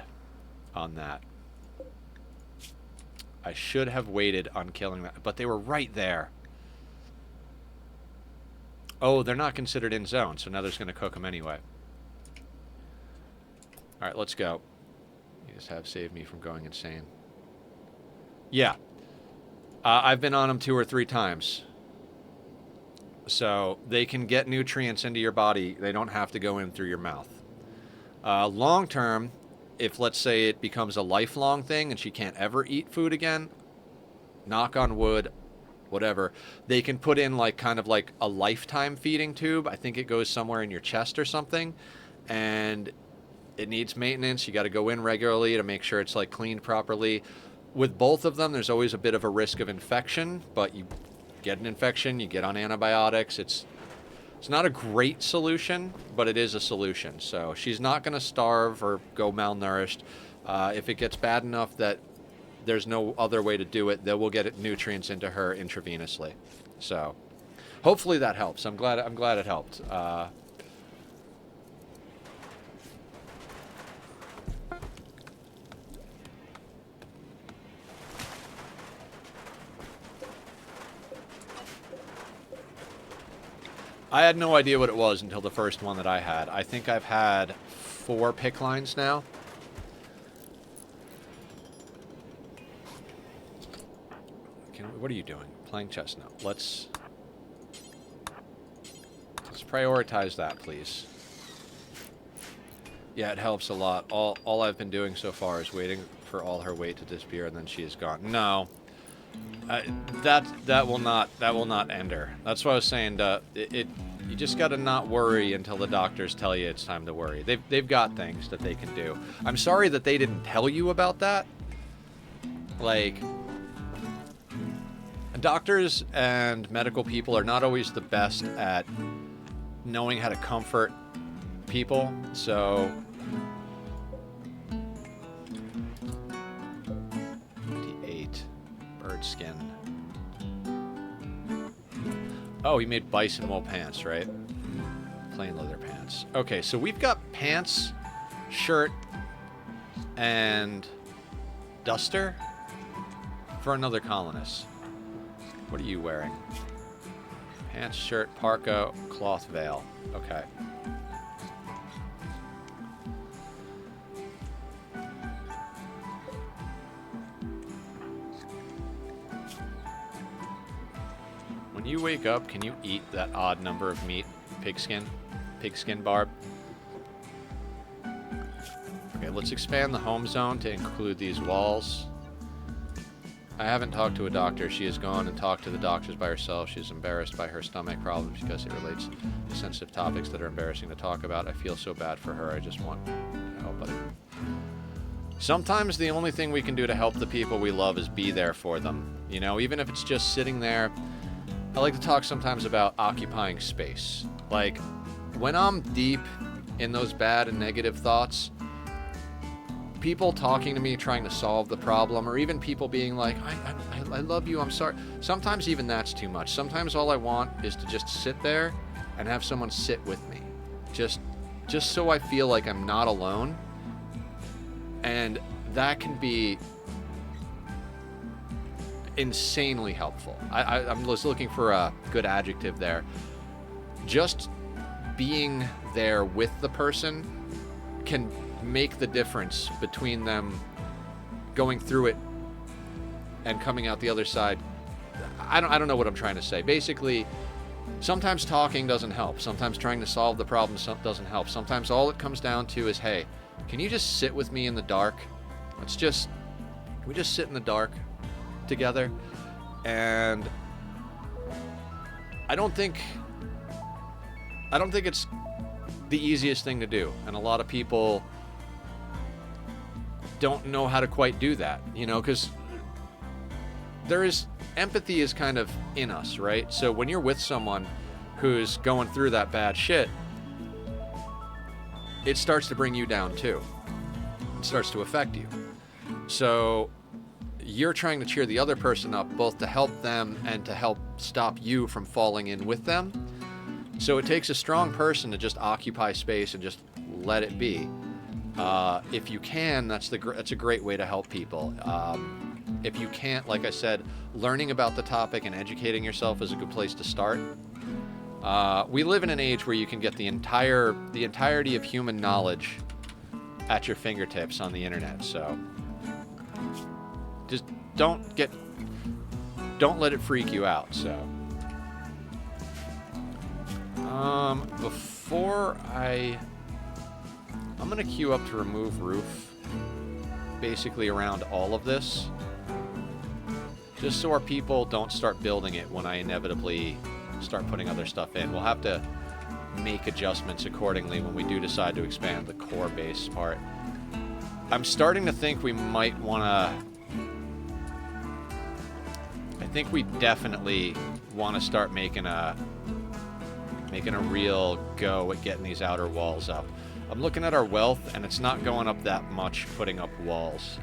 A: on that. I should have waited on killing that, but they were right there. Oh, they're not considered in zone, so now there's going to cook them anyway. Alright, let's go. You just have saved me from going insane. Yeah. I've been on them 2 or 3 times. So they can get nutrients into your body. They don't have to go in through your mouth. Long term, if let's say it becomes a lifelong thing and she can't ever eat food again, knock on wood, whatever, they can put in like kind of like a lifetime feeding tube. I think it goes somewhere in your chest or something, and it needs maintenance. You got to go in regularly to make sure it's like cleaned properly. With both of them, there's always a bit of a risk of infection, but you get an infection, you get on antibiotics. It's not a great solution, but it is a solution. So she's not going to starve or go malnourished. If it gets bad enough that there's no other way to do it, then we'll get nutrients into her intravenously. So hopefully that helps. I'm glad it helped. I had no idea what it was until the first one that I had. I think I've had 4 pick lines now. What are you doing? Playing chess now. Let's prioritize that, please. Yeah, it helps a lot. All I've been doing so far is waiting for all her weight to disappear, and then she is gone. No. That will not end her. That's what I was saying. You just gotta not worry until the doctors tell you it's time to worry. They've got things that they can do. I'm sorry that they didn't tell you about that. Like, doctors and medical people are not always the best at knowing how to comfort people. So 28 bird skin. Oh, he made bison wool pants, right? Plain leather pants. Okay, so we've got pants, shirt, and duster for another colonist. What are you wearing? Pants, shirt, parka, cloth veil. Okay. When you wake up, can you eat that odd number of meat? Pigskin? Pigskin barb? Okay, let's expand the home zone to include these walls. I haven't talked to a doctor. She has gone and talked to the doctors by herself. She's embarrassed by her stomach problems because it relates to sensitive topics that are embarrassing to talk about. I feel so bad for her. I just want to help. But sometimes the only thing we can do to help the people we love is be there for them. You know, even if it's just sitting there. I like to talk sometimes about occupying space. Like, when I'm deep in those bad and negative thoughts, people talking to me, trying to solve the problem, or even people being like, I love you, I'm sorry. Sometimes even that's too much. Sometimes all I want is to just sit there and have someone sit with me. Just so I feel like I'm not alone. And that can be insanely helpful. I'm just looking for a good adjective there. Just being there with the person can make the difference between them going through it and coming out the other side. I don't know what I'm trying to say. Basically, sometimes talking doesn't help. Sometimes trying to solve the problem doesn't help. Sometimes all it comes down to is, hey, can you just sit with me in the dark? Can we just sit in the dark together? And I don't think it's the easiest thing to do, and a lot of people don't know how to quite do that, you know, because empathy is kind of in us, right? So when you're with someone who's going through that bad shit, it starts to bring you down too. it starts to affect you. So you're trying to cheer the other person up, both to help them and to help stop you from falling in with them. So it takes a strong person to just occupy space and just let it be. If you can, that's a great way to help people. If you can't, like I said, learning about the topic and educating yourself is a good place to start. We live in an age where you can get the entirety of human knowledge at your fingertips on the internet. So just don't let it freak you out. So before I'm gonna queue up to remove roof basically around all of this, just so our people don't start building it when I inevitably start putting other stuff in. We'll have to make adjustments accordingly when we do decide to expand the core base part. I'm starting to think we might want to... I think we definitely want to start making a real go at getting these outer walls up. I'm looking at our wealth, and it's not going up that much putting up walls.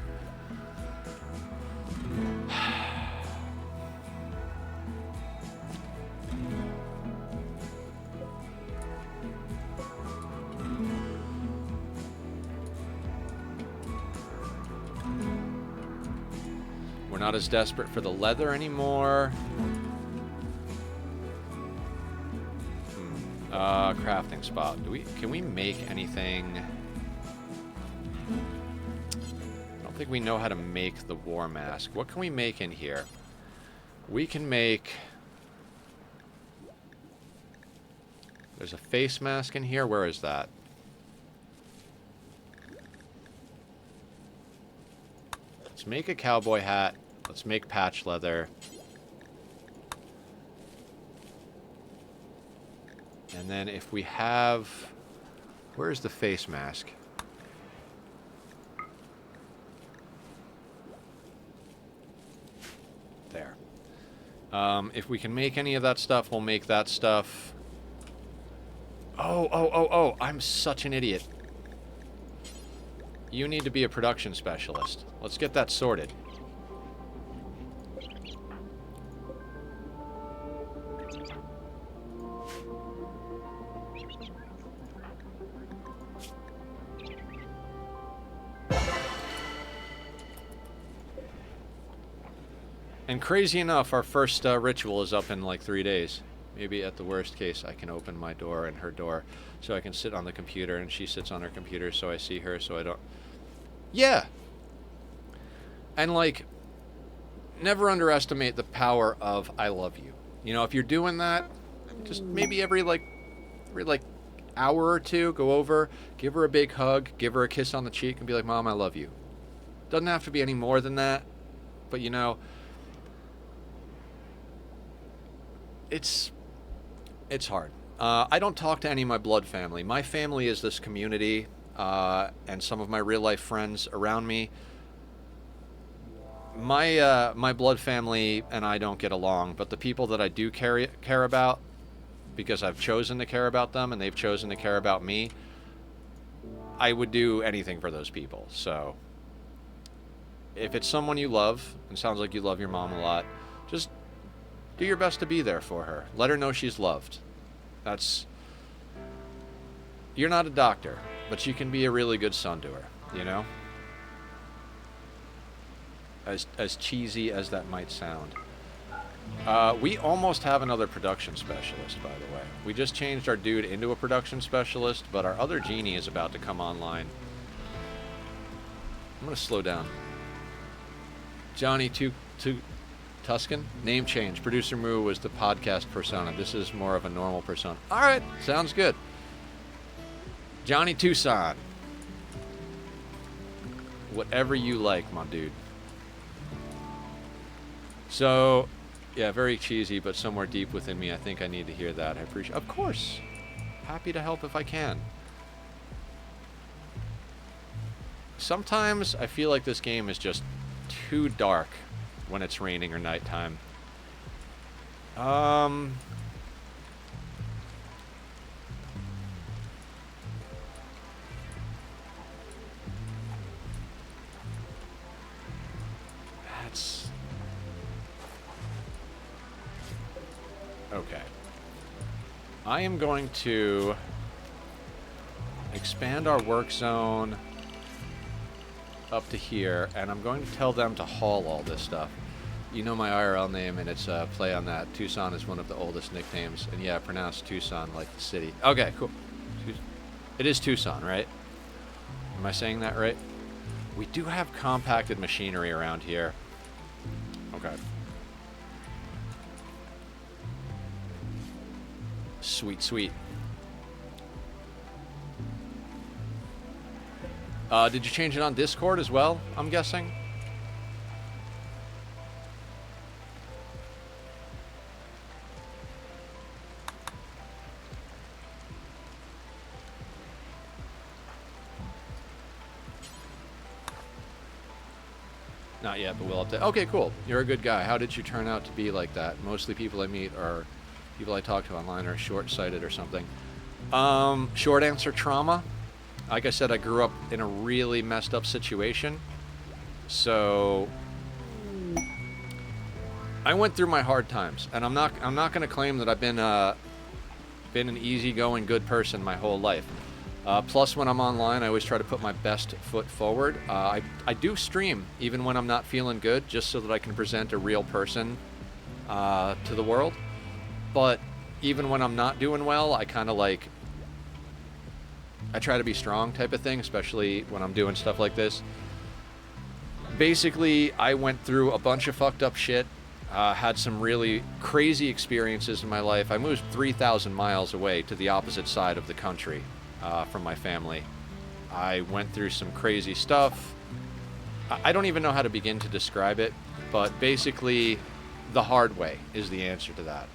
A: We're not as desperate for the leather anymore. Crafting spot. Can we make anything? I don't think we know how to make the war mask. What can we make in here? We can make... There's a face mask in here. Where is that? Let's make a cowboy hat. Let's make patch leather. And then if we have... Where's the face mask? There. If we can make any of that stuff, we'll make that stuff. Oh, I'm such an idiot. You need to be a production specialist. Let's get that sorted. And crazy enough, our first ritual is up in like 3 days. Maybe at the worst case, I can open my door and her door so I can sit on the computer and she sits on her computer so I see her so I don't... Yeah! And like, never underestimate the power of I love you. You know, if you're doing that, just maybe every hour or two, go over, give her a big hug, give her a kiss on the cheek and be like, Mom, I love you. Doesn't have to be any more than that, but you know... It's hard. I don't talk to any of my blood family. My family is this community, and some of my real life friends around me. My blood family and I don't get along, but the people that I do care about, because I've chosen to care about them and they've chosen to care about me, I would do anything for those people. So if it's someone you love, and sounds like you love your mom a lot, just do your best to be there for her. Let her know she's loved. You're not a doctor, but you can be a really good son to her, you know? As cheesy as that might sound. We almost have another production specialist, by the way. We just changed our dude into a production specialist, but our other genie is about to come online. I'm going to slow down. Johnny Tuscan? Name change. Producer Moo was the podcast persona. This is more of a normal persona. Alright, sounds good. Johnny Tucson. Whatever you like, my dude. So, yeah, very cheesy, but somewhere deep within me, I think I need to hear that. I appreciate... Of course. Happy to help if I can. Sometimes I feel like this game is just too dark when it's raining or nighttime. Okay. I am going to expand our work zone up to here, and I'm going to tell them to haul all this stuff. You know my IRL name, and it's a play on that. Tucson is one of the oldest nicknames, and yeah, pronounced Tucson like the city. Okay, cool. It is Tucson, right? Am I saying that right? We do have compacted machinery around here. Okay. Sweet, sweet. Did you change it on Discord as well, I'm guessing? Not yet, but we'll update. Okay, cool. You're a good guy. How did you turn out to be like that? Mostly people I meet are people I talk to online are short-sighted or something. Short answer, trauma. Like I said, I grew up in a really messed up situation. So I went through my hard times, and I'm not going to claim that I've been an easygoing good person my whole life. Plus, when I'm online, I always try to put my best foot forward. I do stream even when I'm not feeling good, just so that I can present a real person to the world. But even when I'm not doing well, I kind of like, I try to be strong type of thing, especially when I'm doing stuff like this. Basically, I went through a bunch of fucked up shit, had some really crazy experiences in my life. I moved 3,000 miles away to the opposite side of the country from my family. I went through some crazy stuff. I don't even know how to begin to describe it, but basically, the hard way is the answer to that.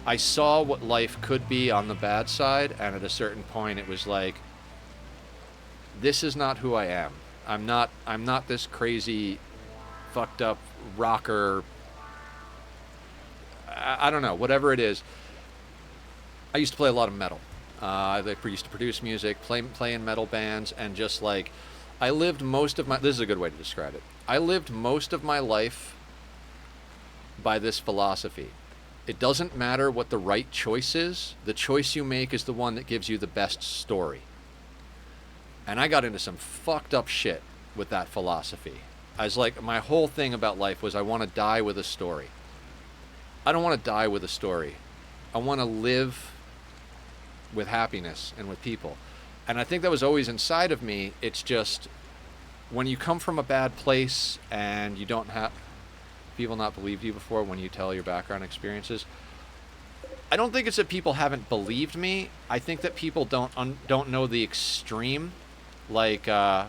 A: I saw what life could be on the bad side, and at a certain point, it was like, this is not who I am. I'm not this crazy, fucked up rocker. I don't know, whatever it is. I used to play a lot of metal. I used to produce music, play in metal bands, and just like, I lived most of my, this is a good way to describe it. I lived most of my life by this philosophy. It doesn't matter what the right choice is. The choice you make is the one that gives you the best story. And I got into some fucked up shit with that philosophy. I was like, my whole thing about life was I want to die with a story. I don't want to die with a story. I want to live with happiness and with people. And I think that was always inside of me. It's just, when you come from a bad place and you don't have people not believed you before when you tell your background experiences, I don't think it's that people haven't believed me. I think that people don't know the extreme. Like, there's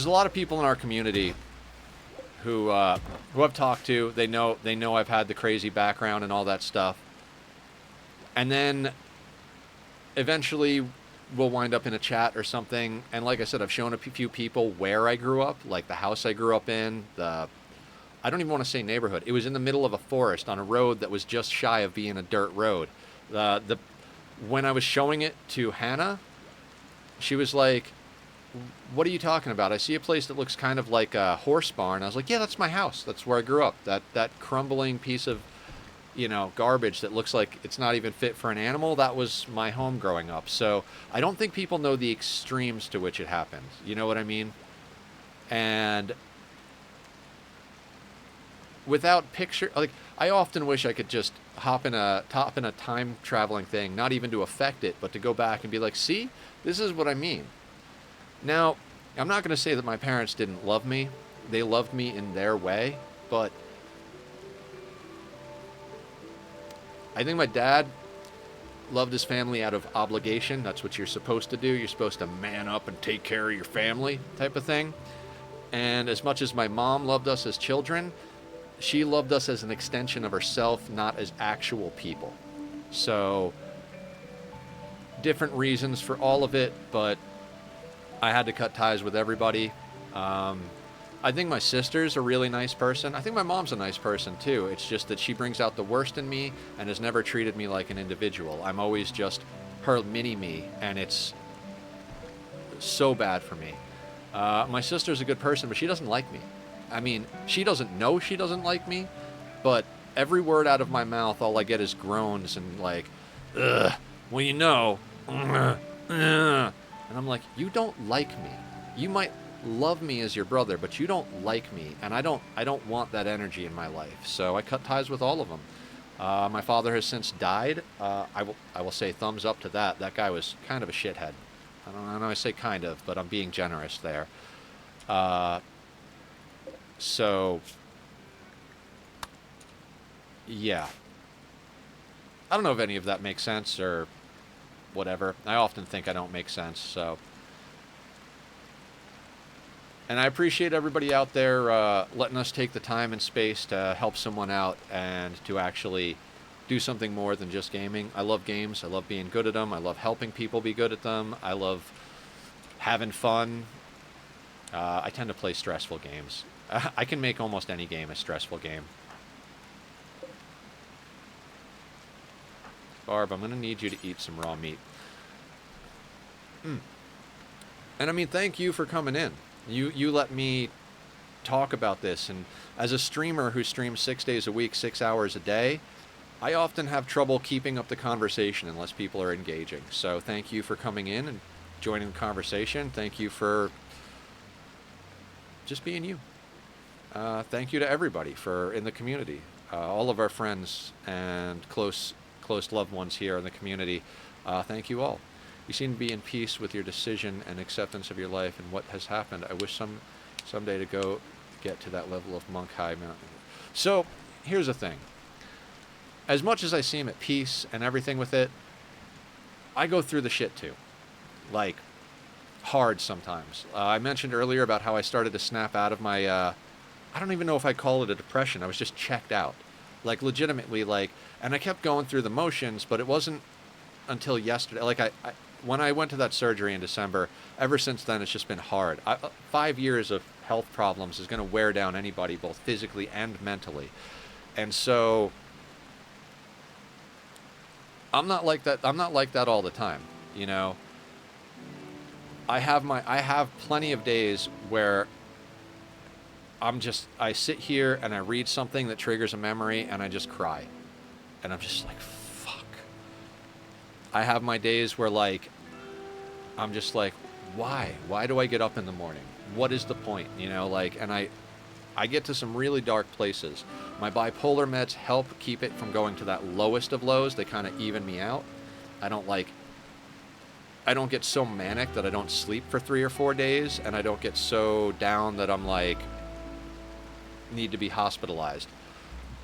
A: a lot of people in our community who I've talked to. They know I've had the crazy background and all that stuff. And then eventually we'll wind up in a chat or something. And like I said, I've shown a few people where I grew up, like the house I grew up in, I don't even want to say neighborhood. It was in the middle of a forest on a road that was just shy of being a dirt road. When I was showing it to Hannah, she was like, what are you talking about? I see a place that looks kind of like a horse barn. I was like, yeah, that's my house. That's where I grew up. That crumbling piece of, garbage that looks like it's not even fit for an animal, that was my home growing up. So I don't think people know the extremes to which it happens. You know what I mean? And without picture, like, I often wish I could just hop in a time traveling thing, not even to affect it, but to go back and be like, see, this is what I mean. Now, I'm not going to say that my parents didn't love me. They loved me in their way, but I think my dad loved his family out of obligation. That's what you're supposed to do. You're supposed to man up and take care of your family type of thing. And as much as my mom loved us as children, she loved us as an extension of herself, not as actual people. So, different reasons for all of it, but I had to cut ties with everybody. I think my sister's a really nice person. I think my mom's a nice person too. It's just that she brings out the worst in me and has never treated me like an individual. I'm always just her mini-me, and it's so bad for me. My sister's a good person, but she doesn't like me. I mean, she doesn't know she doesn't like me, but every word out of my mouth, all I get is groans and like, ugh, well, you know, and I'm like, you don't like me. You might love me as your brother, but you don't like me, and I don't want that energy in my life. So I cut ties with all of them. My father has since died. I will say thumbs up to that. That guy was kind of a shithead. I know I say kind of, but I'm being generous there. So, yeah. I don't know if any of that makes sense or whatever. I often think I don't make sense, so. And I appreciate everybody out there letting us take the time and space to help someone out and to actually do something more than just gaming. I love games. I love being good at them. I love helping people be good at them. I love having fun. I tend to play stressful games. I can make almost any game a stressful game. Barb, I'm going to need you to eat some raw meat. And I mean, thank you for coming in. You let me talk about this. And as a streamer who streams 6 days a week, 6 hours a day, I often have trouble keeping up the conversation unless people are engaging. So thank you for coming in and joining the conversation. Thank you for just being you. Thank you to everybody for in the community, all of our friends and close loved ones here in the community. Thank you all. You seem to be in peace with your decision and acceptance of your life and what has happened. I wish someday to go get to that level of monk high mountain. So here's the thing. As much as I seem at peace and everything with it, I go through the shit too. Like, hard sometimes. I mentioned earlier about how I started to snap out of my, I don't even know if I call it a depression. I was just checked out. Like, legitimately, like, and I kept going through the motions, but it wasn't until yesterday. Like, when I went to that surgery in December, ever since then, it's just been hard. 5 years of health problems is going to wear down anybody, both physically and mentally. And so I'm not like that. I'm not like that all the time, you know. I have plenty of days where I sit here and I read something that triggers a memory and I just cry. And I'm just like, fuck. I have my days where, like, I'm just like, why? Why do I get up in the morning? What is the point? You know, like, and I get to some really dark places. My bipolar meds help keep it from going to that lowest of lows. They kind of even me out. I don't get so manic that I don't sleep for 3 or 4 days, and I don't get so down that I'm like, need to be hospitalized.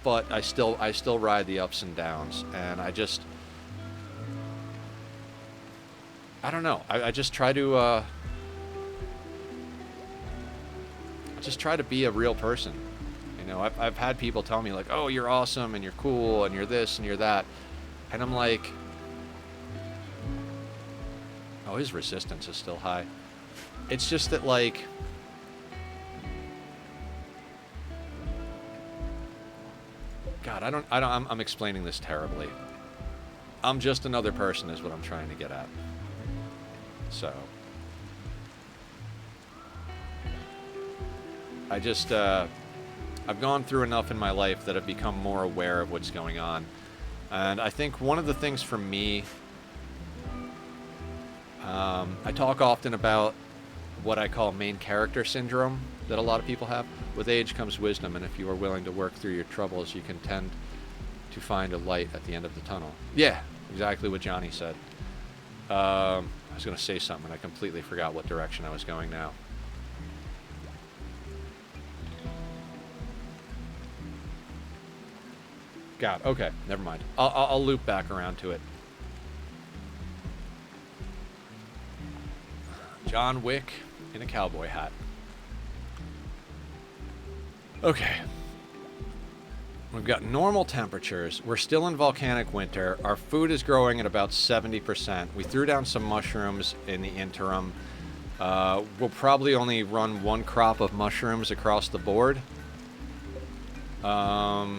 A: But I still ride the ups and downs, and I don't know. I just try to be a real person. You know, I've had people tell me like, oh, you're awesome and you're cool and you're this and you're that, and I'm like, oh, his resistance is still high. It's just that, like, God, I'm explaining this terribly. I'm just another person is what I'm trying to get at. So I just, I've gone through enough in my life that I've become more aware of what's going on. And I think one of the things for me, I talk often about what I call main character syndrome that a lot of people have. With age comes wisdom, and if you are willing to work through your troubles, you can tend to find a light at the end of the tunnel. Yeah, exactly what Johnny said. I was going to say something, and I completely forgot what direction I was going now. God, okay, never mind. I'll loop back around to it. John Wick in a cowboy hat. Okay. We've got normal temperatures. We're still in volcanic winter. Our food is growing at about 70%. We threw down some mushrooms in the interim. We'll probably only run 1 crop of mushrooms across the board. But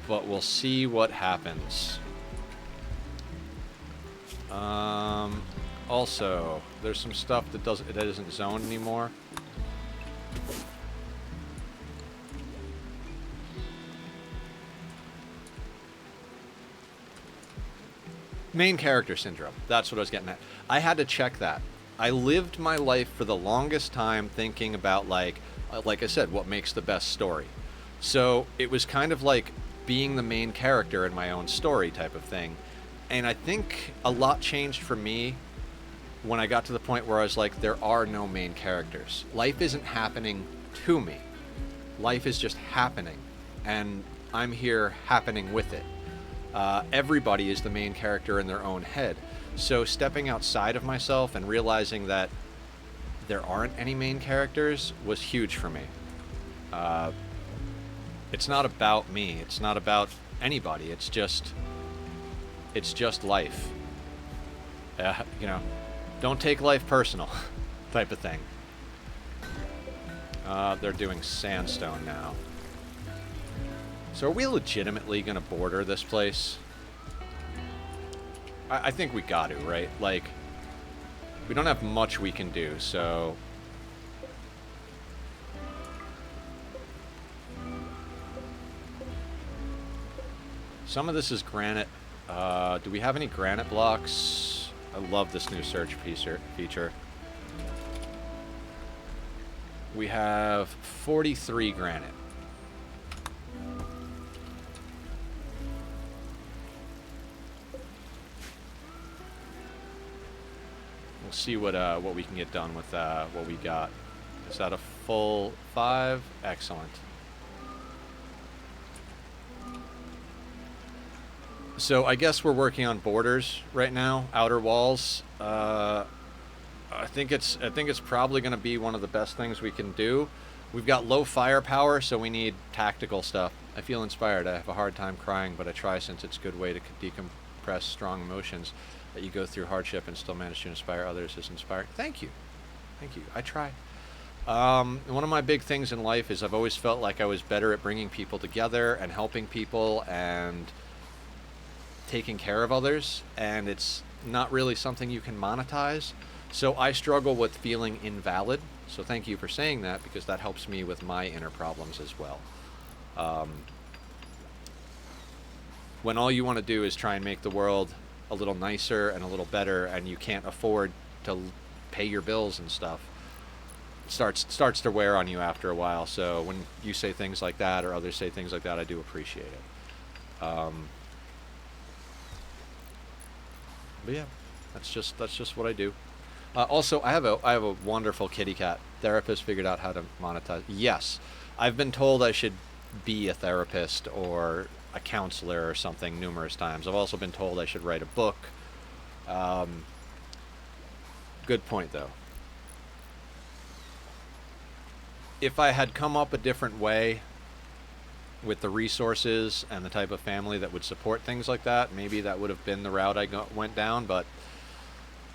A: we'll see what happens. Also, there's some stuff that isn't zoned anymore. Main character syndrome. That's what I was getting at. I had to check that. I lived my life for the longest time thinking about, like I said, what makes the best story. So it was kind of like being the main character in my own story type of thing. And I think a lot changed for me when I got to the point where I was like, there are no main characters. Life isn't happening to me. Life is just happening. And I'm here happening with it. Everybody is the main character in their own head. So stepping outside of myself and realizing that there aren't any main characters was huge for me. It's not about me. It's not about anybody. It's just life. You know, don't take life personal type of thing. They're doing sandstone now. So are we legitimately going to border this place? I think we got to, right? Like, we don't have much we can do, so... Some of this is granite. Do we have any granite blocks? I love this new search feature. We have 43 granite. We'll see what we can get done with what we got. Is that a full 5? Excellent. So I guess we're working on borders right now, outer walls. I think it's probably going to be one of the best things we can do. We've got low firepower, so we need tactical stuff. I feel inspired. I have a hard time crying, but I try since it's a good way to decompress strong emotions. That you go through hardship and still manage to inspire others is inspiring. Thank you. Thank you. I try. One of my big things in life is I've always felt like I was better at bringing people together and helping people and taking care of others, and it's not really something you can monetize. So I struggle with feeling invalid. So thank you for saying that, because that helps me with my inner problems as well. When all you want to do is try and make the world a little nicer and a little better, and you can't afford to pay your bills and stuff, it starts to wear on you after a while. So when you say things like that, or others say things like that, I do appreciate it. But yeah, that's just what I do. Also, I have a wonderful kitty cat. Therapist figured out how to monetize. Yes, I've been told I should be a therapist or a counselor or something numerous times. I've also been told I should write a book. Good point, though. If I had come up a different way with the resources and the type of family that would support things like that, maybe that would have been the route I went down, but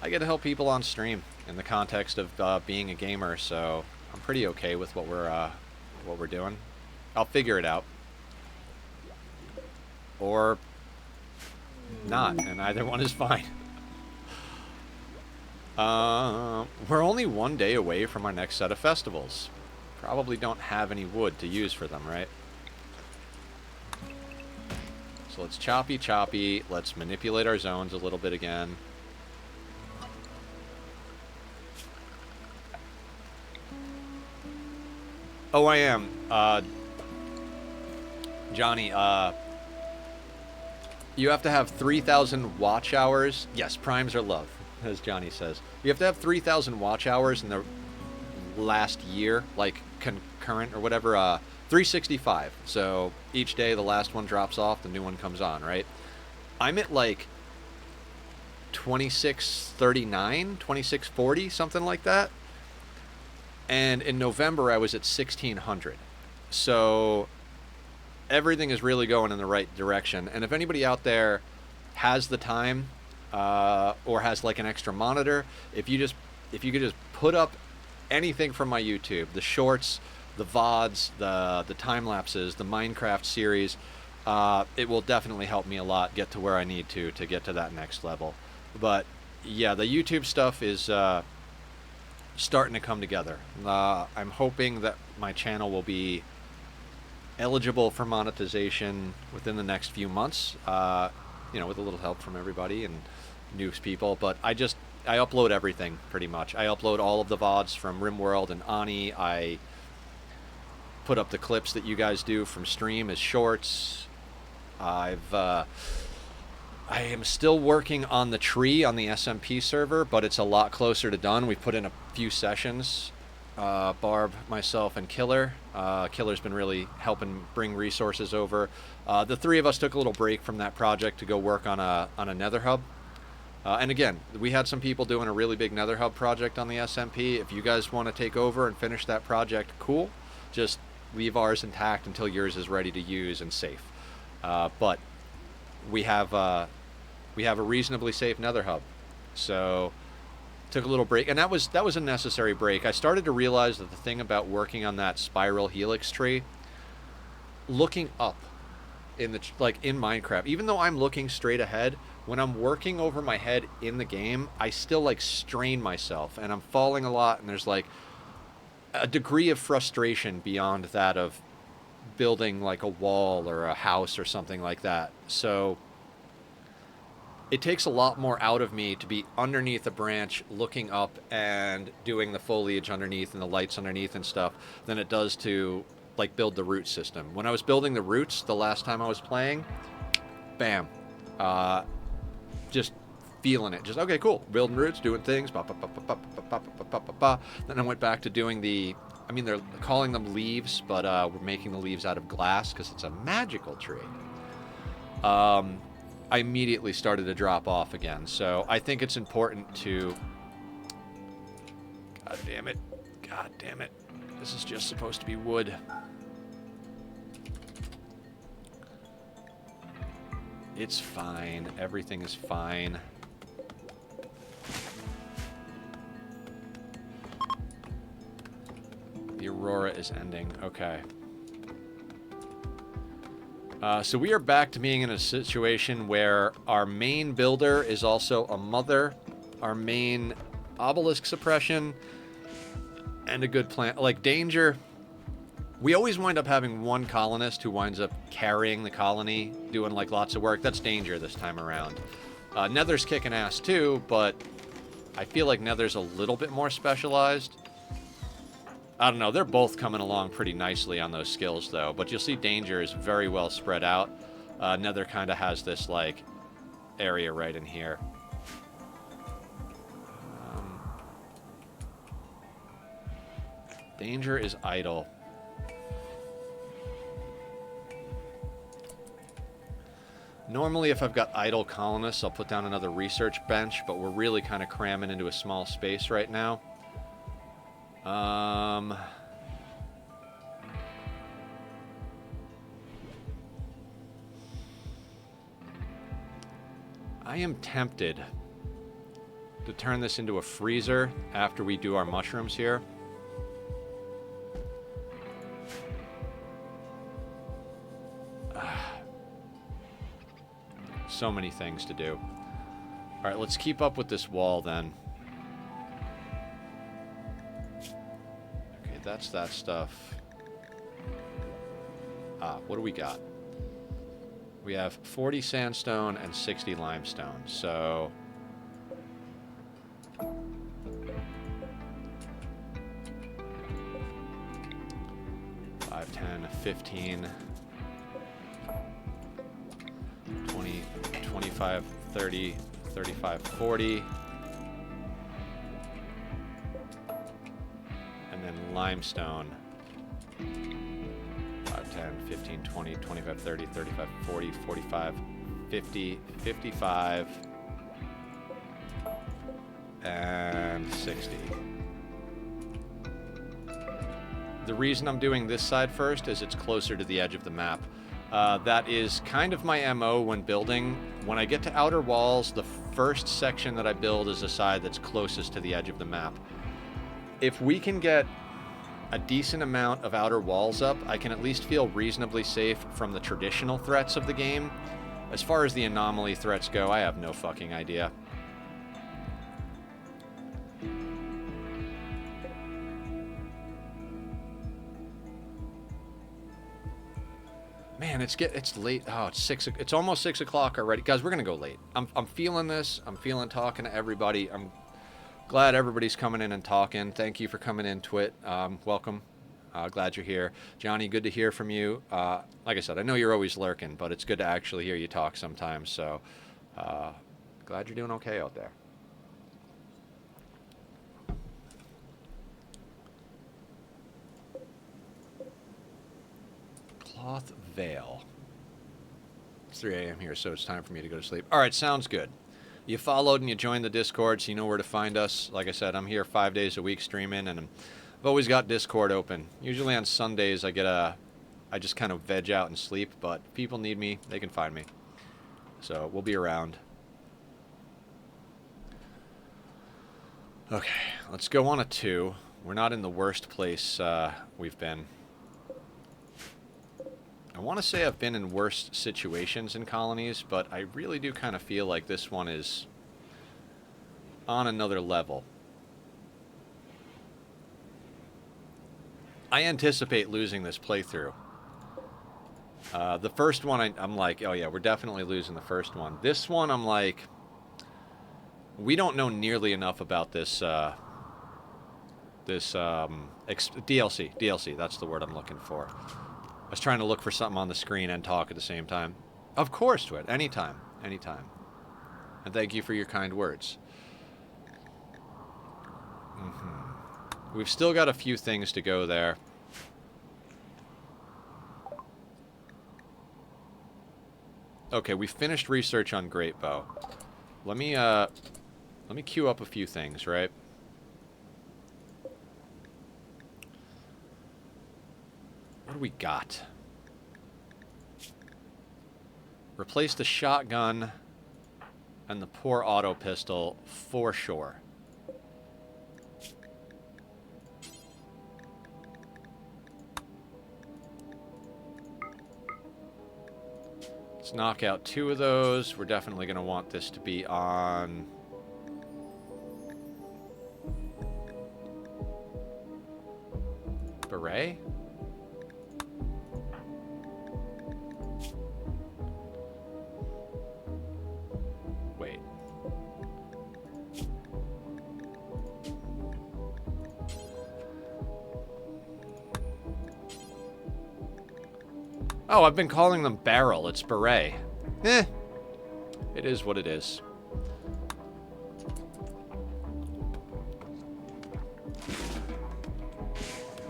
A: I get to help people on stream in the context of being a gamer, so I'm pretty okay with what we're doing. I'll figure it out. Or not, and either one is fine. We're only one day away from our next set of festivals. Probably don't have any wood to use for them, right? So let's choppy. Let's manipulate our zones a little bit again. Oh, I am. Johnny, you have to have 3,000 watch hours. Yes, primes are love, as Johnny says. You have to have 3,000 watch hours in the last year, like concurrent or whatever, 365. So each day the last one drops off, the new one comes on, right? I'm at like 2639, 2640, something like that. And in November I was at 1600. So everything is really going in the right direction. And if anybody out there has the time or has like an extra monitor, if you could just put up anything from my YouTube, the shorts, the VODs, the time lapses, the Minecraft series, it will definitely help me a lot get to where I need to get to that next level. But yeah, the YouTube stuff is starting to come together. I'm hoping that my channel will be eligible for monetization within the next few months. You know, with a little help from everybody and news people. But I upload everything pretty much. I upload all of the VODs from Rimworld and Ani. I put up the clips that you guys do from stream as shorts. I am still working on the tree on the SMP server, but it's a lot closer to done. We've put in a few sessions. Barb, myself, and Killer. Killer's been really helping bring resources over. The three of us took a little break from that project to go work on a Nether hub. And again, we had some people doing a really big Nether hub project on the SMP. If you guys want to take over and finish that project, cool. Just leave ours intact until yours is ready to use and safe. But we have a reasonably safe Nether hub, so took a little break, and that was a necessary break. I started to realize that the thing about working on that spiral helix tree, looking up in the in Minecraft, even though I'm looking straight ahead, when I'm working over my head in the game, I still like strain myself, and I'm falling a lot, and there's like a degree of frustration beyond that of building like a wall or a house or something like that. So it takes a lot more out of me to be underneath a branch looking up and doing the foliage underneath and the lights underneath and stuff than it does to like build the root system. When I was building the roots the last time I was playing, bam, just feeling it. Just, okay, cool, building roots, doing things, ba, ba, ba, ba, ba, ba, ba, ba, ba, ba, ba. Then I went back to doing I mean, they're calling them leaves, but we're making the leaves out of glass because it's a magical tree. I immediately started to drop off again. So I think it's important to... God damn it. God damn it. This is just supposed to be wood. It's fine. Everything is fine. The aurora is ending. Okay. So we are back to being in a situation where our main builder is also a mother, our main obelisk suppression, and a good plan. Like Danger, we always wind up having one colonist who winds up carrying the colony, doing like lots of work. That's Danger this time around. Nether's kicking ass too, but I feel like Nether's a little bit more specialized. I don't know, they're both coming along pretty nicely on those skills, though. But you'll see Danger is very well spread out. Nether kind of has this, like, area right in here. Danger is idle. Normally, if I've got idle colonists, I'll put down another research bench, but we're really kind of cramming into a small space right now. I am tempted to turn this into a freezer after we do our mushrooms here. So many things to do. All right, let's keep up with this wall then. Okay, that's that stuff. What do we got? We have 40 sandstone and 60 limestone, so... 5, 10, 15... 20, 25, 30, 35, 40. And then limestone. 5, 10, 15, 20, 25, 30, 35, 40, 45, 50, 55, and 60. The reason I'm doing this side first is it's closer to the edge of the map. That is kind of my MO when building. When I get to outer walls, the first section that I build is the side that's closest to the edge of the map. If we can get a decent amount of outer walls up, I can at least feel reasonably safe from the traditional threats of the game. As far as the anomaly threats go, I have no fucking idea. Man, it's late. Oh, it's it's almost 6 o'clock already, guys. We're gonna go late. I'm feeling this. I'm feeling talking to everybody. I'm glad everybody's coming in and talking. Thank you for coming in, Twit. Welcome. Glad you're here, Johnny. Good to hear from you. Like I said, I know you're always lurking, but it's good to actually hear you talk sometimes. So, glad you're doing okay out there. Cloth veil. It's 3 a.m. here, so it's time for me to go to sleep. All right, sounds good. You followed and you joined the Discord, so you know where to find us. Like I said, I'm here 5 days a week streaming, and I've always got Discord open. Usually on Sundays, I just kind of veg out and sleep, but if people need me, they can find me. So we'll be around. Okay, let's go on a 2. We're not in the worst place we've been. I want to say I've been in worse situations in colonies, but I really do kind of feel like this one is on another level. I anticipate losing this playthrough. The first one, I'm like, oh yeah, we're definitely losing the first one. This one, I'm like, we don't know nearly enough about this DLC. That's the word I'm looking for. I was trying to look for something on the screen and talk at the same time. Of course, Twit. Anytime. Anytime. And thank you for your kind words. We've still got a few things to go there. Okay, we finished research on Great Bow. Let me queue up a few things, right? What do we got? Replace the shotgun and the poor auto pistol for sure. Let's knock out 2 of those. We're definitely going to want this to be on... Beret? Wait. Oh, I've been calling them barrel. It's beret. Eh. It is what it is.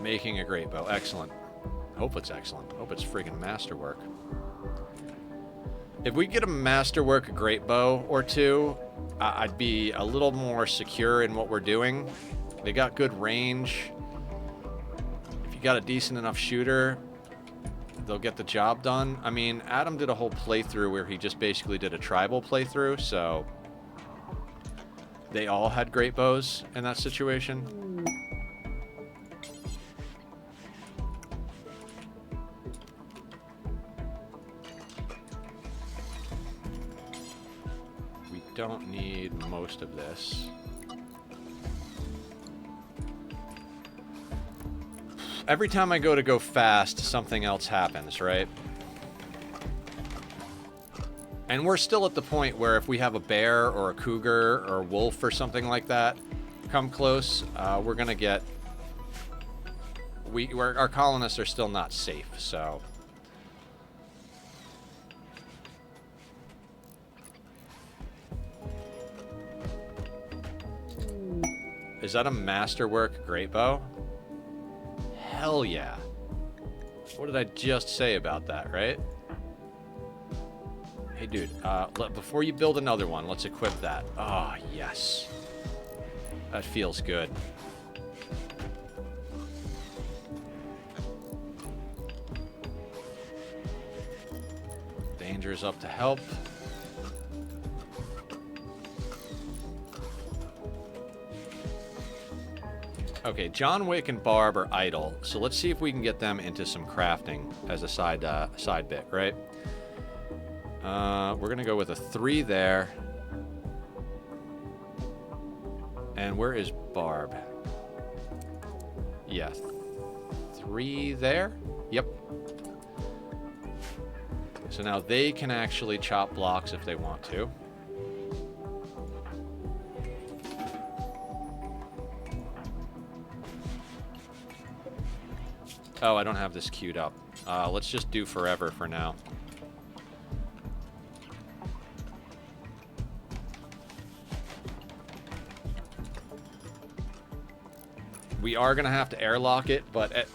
A: Making a great bow. Excellent. Hope it's excellent. Hope it's friggin' masterwork. If we get a masterwork great bow or 2, I'd be a little more secure in what we're doing. They got good range. If you got a decent enough shooter, they'll get the job done. I mean, Adam did a whole playthrough where he just basically did a tribal playthrough, so they all had great bows in that situation. We don't need most of this. Every time I go fast, something else happens, right? And we're still at the point where if we have a bear or a cougar or a wolf or something like that come close, we're gonna get... our colonists are still not safe, so... Is that a masterwork great bow? Hell yeah. What did I just say about that, right? Hey, dude, before you build another one, let's equip that. Ah, oh, yes. That feels good. Danger's up to help. Okay, John Wick and Barb are idle, so let's see if we can get them into some crafting as a side bit, right? We're gonna go with a 3 there. And where is Barb? Yeah, 3 there? Yep. So now they can actually chop blocks if they want to. Oh, I don't have this queued up. Let's just do forever for now. We are going to have to airlock it, but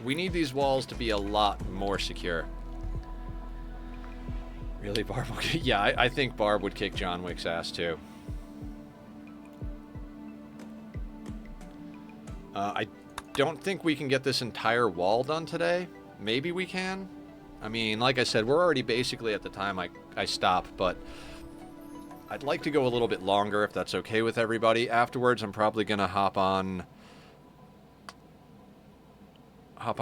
A: we need these walls to be a lot more secure. Really, Barb? Yeah, I think Barb would kick John Wick's ass, too. I don't think we can get this entire wall done today. Maybe we can. I mean, like I said, we're already basically at the time I stop, but I'd like to go a little bit longer if that's okay with everybody. Afterwards, I'm probably going to hop on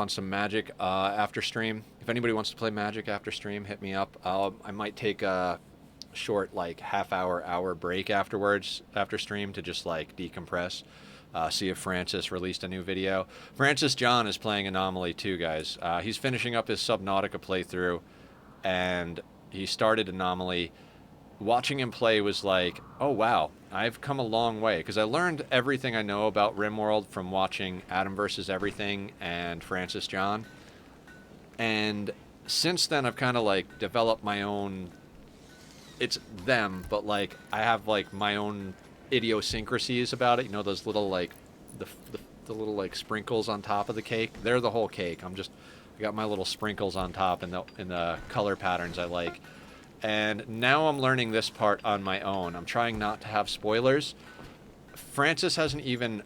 A: some Magic after stream. If anybody wants to play Magic after stream, hit me up. I might take a short, like, hour break afterwards, after stream, to just, like, decompress. See if Francis released a new video. Francis John is playing Anomaly too, guys. He's finishing up his Subnautica playthrough, and he started Anomaly. Watching him play was like, oh wow, I've come a long way, because I learned everything I know about Rimworld from watching Adam vs. Everything and Francis John. And since then, I've kind of like developed my own. It's them, but like I have like my own idiosyncrasies about it. You know, those little like the little like sprinkles on top of the cake. They're the whole cake. I got my little sprinkles on top in the color patterns I like. And now I'm learning this part on my own. I'm trying not to have spoilers. Francis hasn't even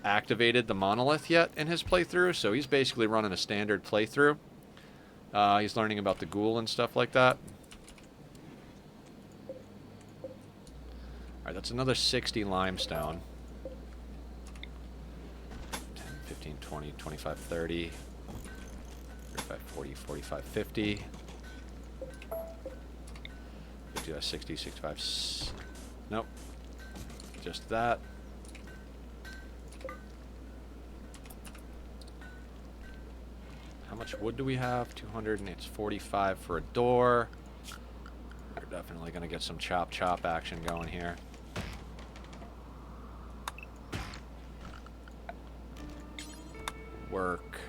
A: activated the monolith yet in his playthrough, so he's basically running a standard playthrough. He's learning about the ghoul and stuff like that. Alright, that's another 60 limestone. 10, 15, 20, 25, 30, 35, 40, 45, 50. 60, 65, nope, just that. How much wood do we have? 200, and it's 45 for a door. We're definitely going to get some chop action going here. Work.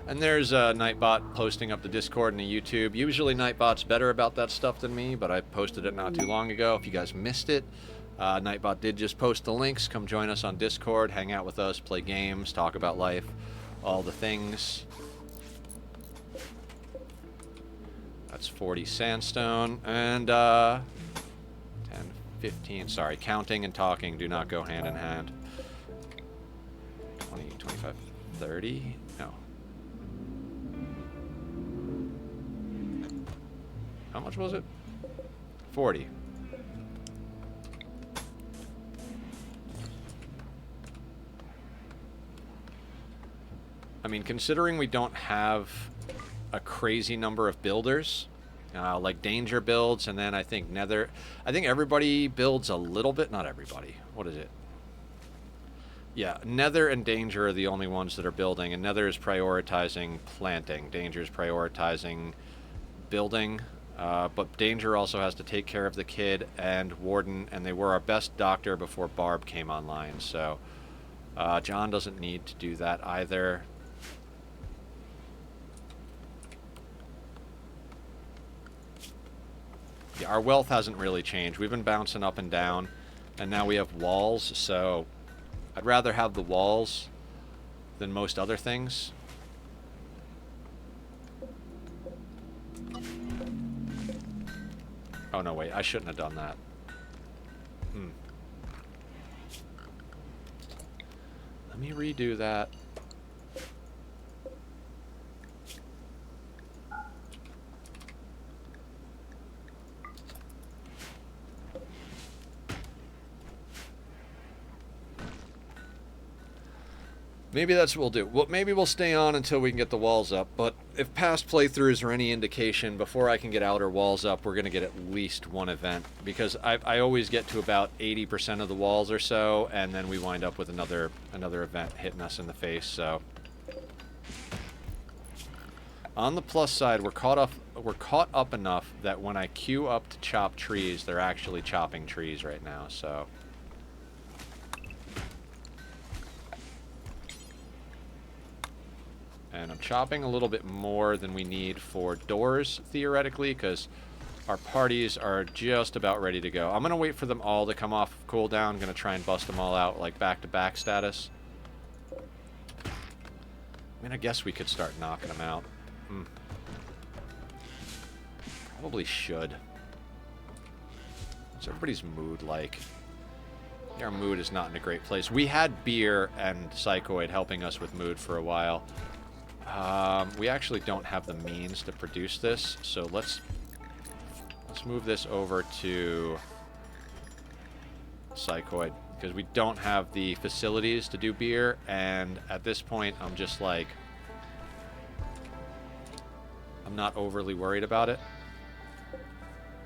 A: And there's Nightbot posting up the Discord and the YouTube. Usually Nightbot's better about that stuff than me, but I posted it not too long ago. If you guys missed it, Nightbot did just post the links. Come join us on Discord, hang out with us, play games, talk about life, all the things. That's 40 sandstone, and 10, 15, sorry, counting and talking do not go hand in hand. 20, 25, 30, no. How much was it? 40. I mean, considering we don't have a crazy number of builders, like Danger builds, and then I think Nether. I think everybody builds a little bit. Not everybody. What is it? Yeah, Nether and Danger are the only ones that are building, and Nether is prioritizing planting. Danger is prioritizing building. But Danger also has to take care of the kid and Warden, and they were our best doctor before Barb came online, so John doesn't need to do that either. Yeah, our wealth hasn't really changed. We've been bouncing up and down, and now we have walls, so I'd rather have the walls than most other things. Oh, no, wait. I shouldn't have done that. Let me redo that. Maybe that's what we'll do. Well, maybe we'll stay on until we can get the walls up, but if past playthroughs are any indication, before I can get outer walls up, we're going to get at least one event, because I always get to about 80% of the walls or so, and then we wind up with another event hitting us in the face, so On the plus side, we're caught up enough that when I queue up to chop trees, they're actually chopping trees right now, so. And I'm chopping a little bit more than we need for doors, theoretically, because our parties are just about ready to go. I'm going to wait for them all to come off cooldown. I'm going to try and bust them all out, like, back-to-back status. I mean, I guess we could start knocking them out. Probably should. What's everybody's mood like? Our mood is not in a great place. We had Beer and Psychoid helping us with mood for a while. We actually don't have the means to produce this, so let's move this over to Psychoid, because we don't have the facilities to do Beer, and at this point, I'm just like, I'm not overly worried about it.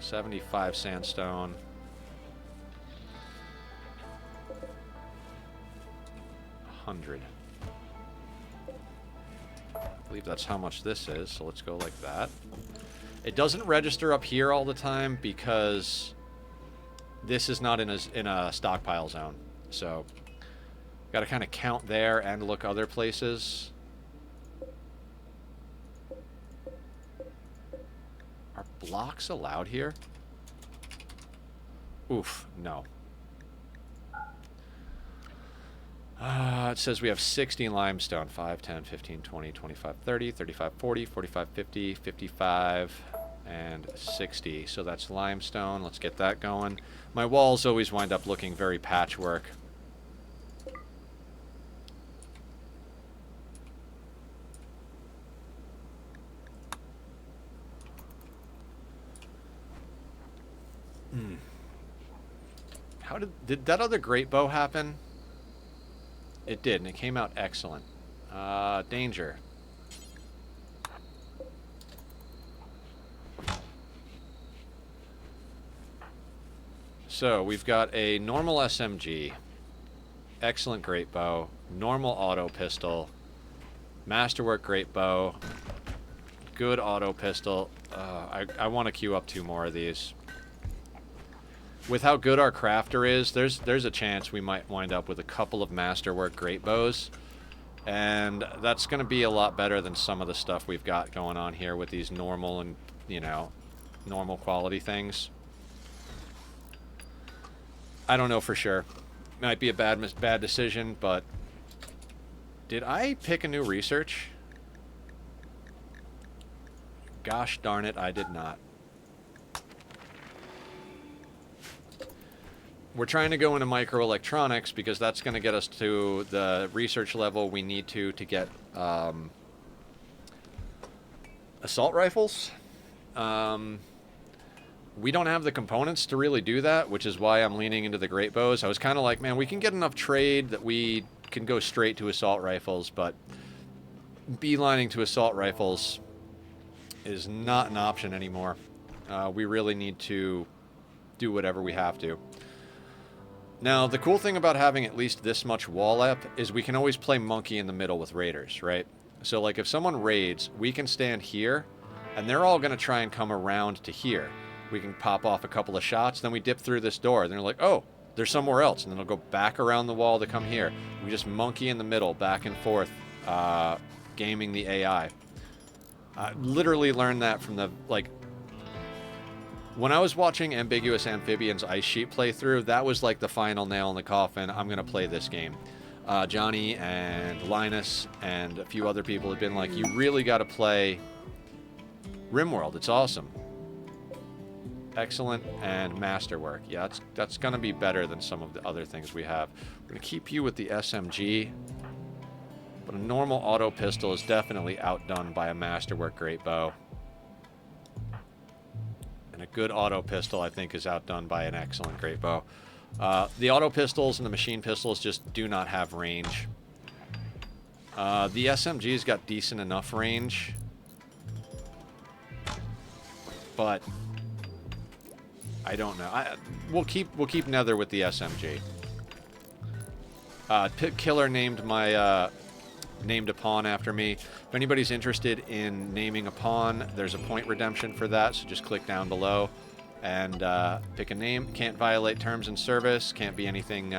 A: 75 sandstone. 100. I believe that's how much this is, so let's go like that. It doesn't register up here all the time because this is not in a stockpile zone. So, got to kind of count there and look other places. Are blocks allowed here? Oof, no. It says we have 60 limestone. 5, 10, 15, 20, 25, 30, 35, 40, 45, 50, 55, and 60. So that's limestone. Let's get that going. My walls always wind up looking very patchwork. How did that other great bow happen? It did, and it came out excellent. Danger. So, we've got a normal SMG, excellent great bow, normal auto pistol, masterwork great bow, good auto pistol. I want to queue up 2 more of these. With how good our crafter is, there's a chance we might wind up with a couple of masterwork great bows, and that's going to be a lot better than some of the stuff we've got going on here with these normal and, you know, normal quality things. I don't know for sure. Might be a bad decision, but did I pick a new research? Gosh darn it, I did not. We're trying to go into microelectronics because that's going to get us to the research level we need to get assault rifles. We don't have the components to really do that, which is why I'm leaning into the great bows. I was kind of like, man, we can get enough trade that we can go straight to assault rifles, but beelining to assault rifles is not an option anymore. We really need to do whatever we have to. Now, the cool thing about having at least this much wall up is we can always play monkey in the middle with raiders, right? So, like, if someone raids, we can stand here, and they're all going to try and come around to here. We can pop off a couple of shots, then we dip through this door, and they're like, oh, they're somewhere else, and then they'll go back around the wall to come here. We just monkey in the middle, back and forth, gaming the AI. I literally learned that from the, like, when I was watching Ambiguous Amphibian's Ice Sheet playthrough, that was like the final nail in the coffin. I'm going to play this game. Johnny and Linus and a few other people have been like, you really got to play Rimworld. It's awesome. Excellent and masterwork. Yeah, that's going to be better than some of the other things we have. We're going to keep you with the SMG, but a normal auto pistol is definitely outdone by a masterwork great bow. And a good auto pistol, I think, is outdone by an excellent great bow. The auto pistols and the machine pistols just do not have range. The SMG's got decent enough range, but I don't know. We'll keep Nether with the SMG. Killer named my named a pawn after me. If anybody's interested in naming a pawn, there's a point redemption for that, so just click down below and pick a name. Can't violate terms and service, can't be anything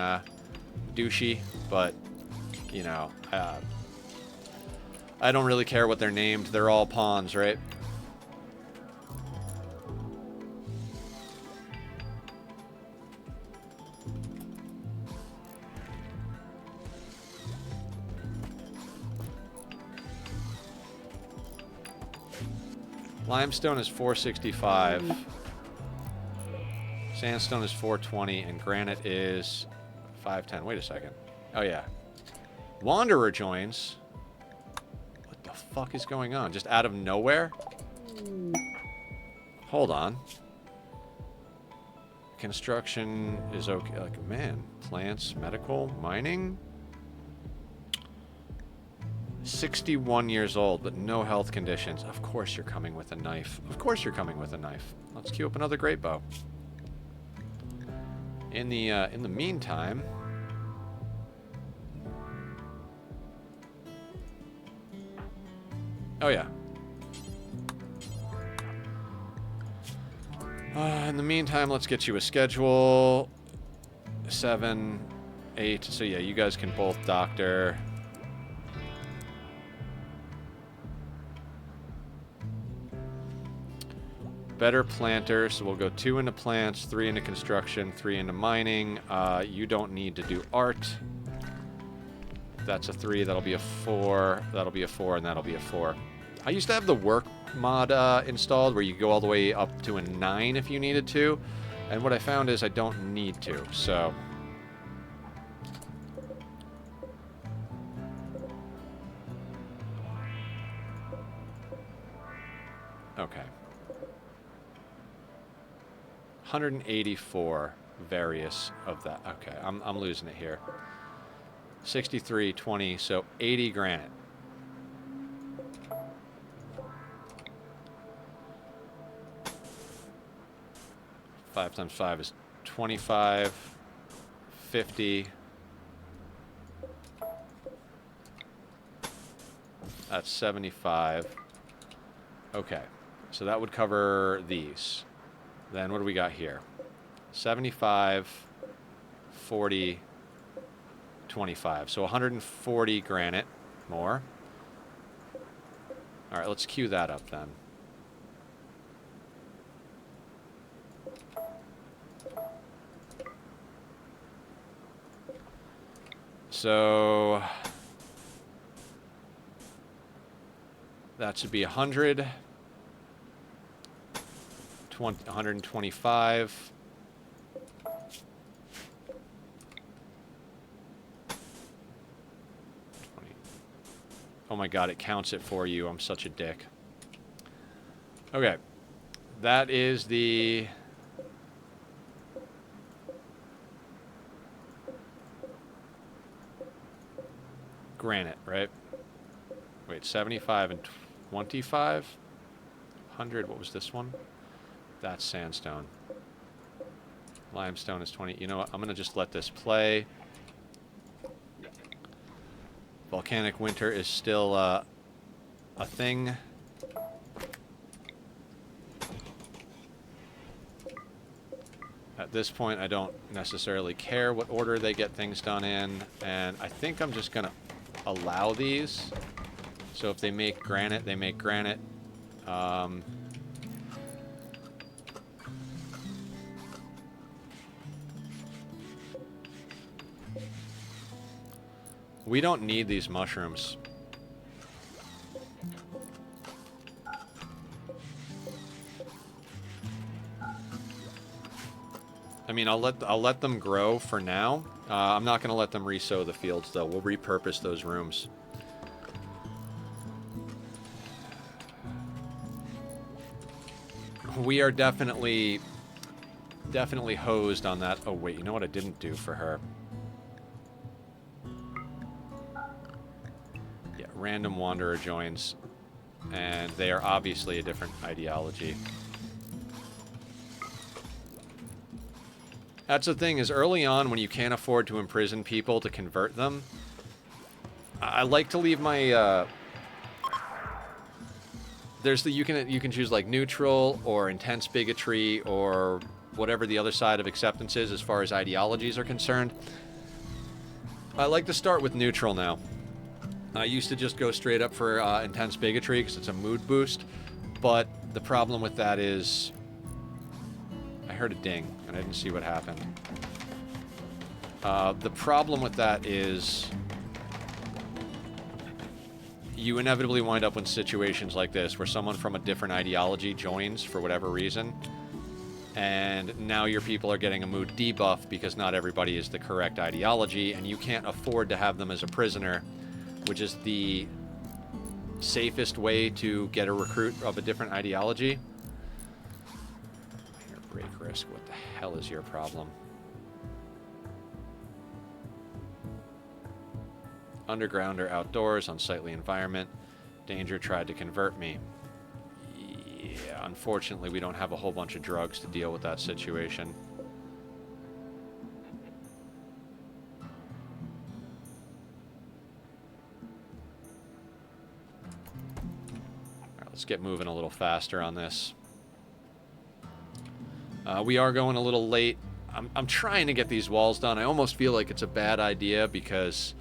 A: douchey, but, you know, I don't really care what they're named. They're all pawns, right? Limestone is 465. Sandstone is 420, and granite is 510. Wait a second. Oh, yeah. Wanderer joins. What the fuck is going on? Just out of nowhere? Hold on. Construction is okay. Like, man. Plants, medical, mining. 61 years old, but no health conditions. Of course you're coming with a knife. Of course you're coming with a knife. Let's queue up another great bow. In the meantime, oh yeah. In the meantime, let's get you a schedule. 7, 8. So yeah, you guys can both doctor. Better planter, so we'll go 2 into plants, 3 into construction, 3 into mining. You don't need to do art. That's a 3, that'll be a 4, that'll be a 4, and that'll be a 4. I used to have the work mod installed where you go all the way up to a 9 if you needed to, and what I found is I don't need to, so... Okay. 184 various of that. Okay, I'm losing it here. 63, 20, so 80 granite. Five times 5 is 25, 50. That's 75. Okay, so that would cover these. Then what do we got here? 75, 40, 25. So 140 granite more. All right, let's queue that up then. So that should be 100. 125. Oh my god, it counts it for you. I'm such a dick. Okay. That is the... granite, right? Wait, 75 and 25? 100, what was this one? That's sandstone. Limestone is 20. You know what? I'm going to just let this play. Volcanic winter is still a thing. At this point, I don't necessarily care what order they get things done in. And I think I'm just going to allow these. So if they make granite, they make granite. We don't need these mushrooms. I mean, I'll let them grow for now. I'm not going to let them resow the fields, though. We'll repurpose those rooms. We are definitely hosed on that. Oh, wait, you know what I didn't do for her? Yeah, random wanderer joins, and they are obviously a different ideology. That's the thing, is early on when you can't afford to imprison people to convert them, I like to leave my, there's the, you can choose like neutral or intense bigotry or whatever the other side of acceptance is as far as ideologies are concerned. I like to start with neutral now. I used to just go straight up for intense bigotry because it's a mood boost, but the problem with that is I heard a ding and I didn't see what happened. The problem with that is you inevitably wind up in situations like this where someone from a different ideology joins for whatever reason, and now your people are getting a mood debuff because not everybody is the correct ideology, and you can't afford to have them as a prisoner, which is the safest way to get a recruit of a different ideology. Minor break risk, what the hell is your problem? Underground or outdoors, unsightly environment. Danger tried to convert me. Yeah, unfortunately, we don't have a whole bunch of drugs to deal with that situation. Alright, let's get moving a little faster on this. We are going a little late. I'm trying to get these walls done. I almost feel like it's a bad idea because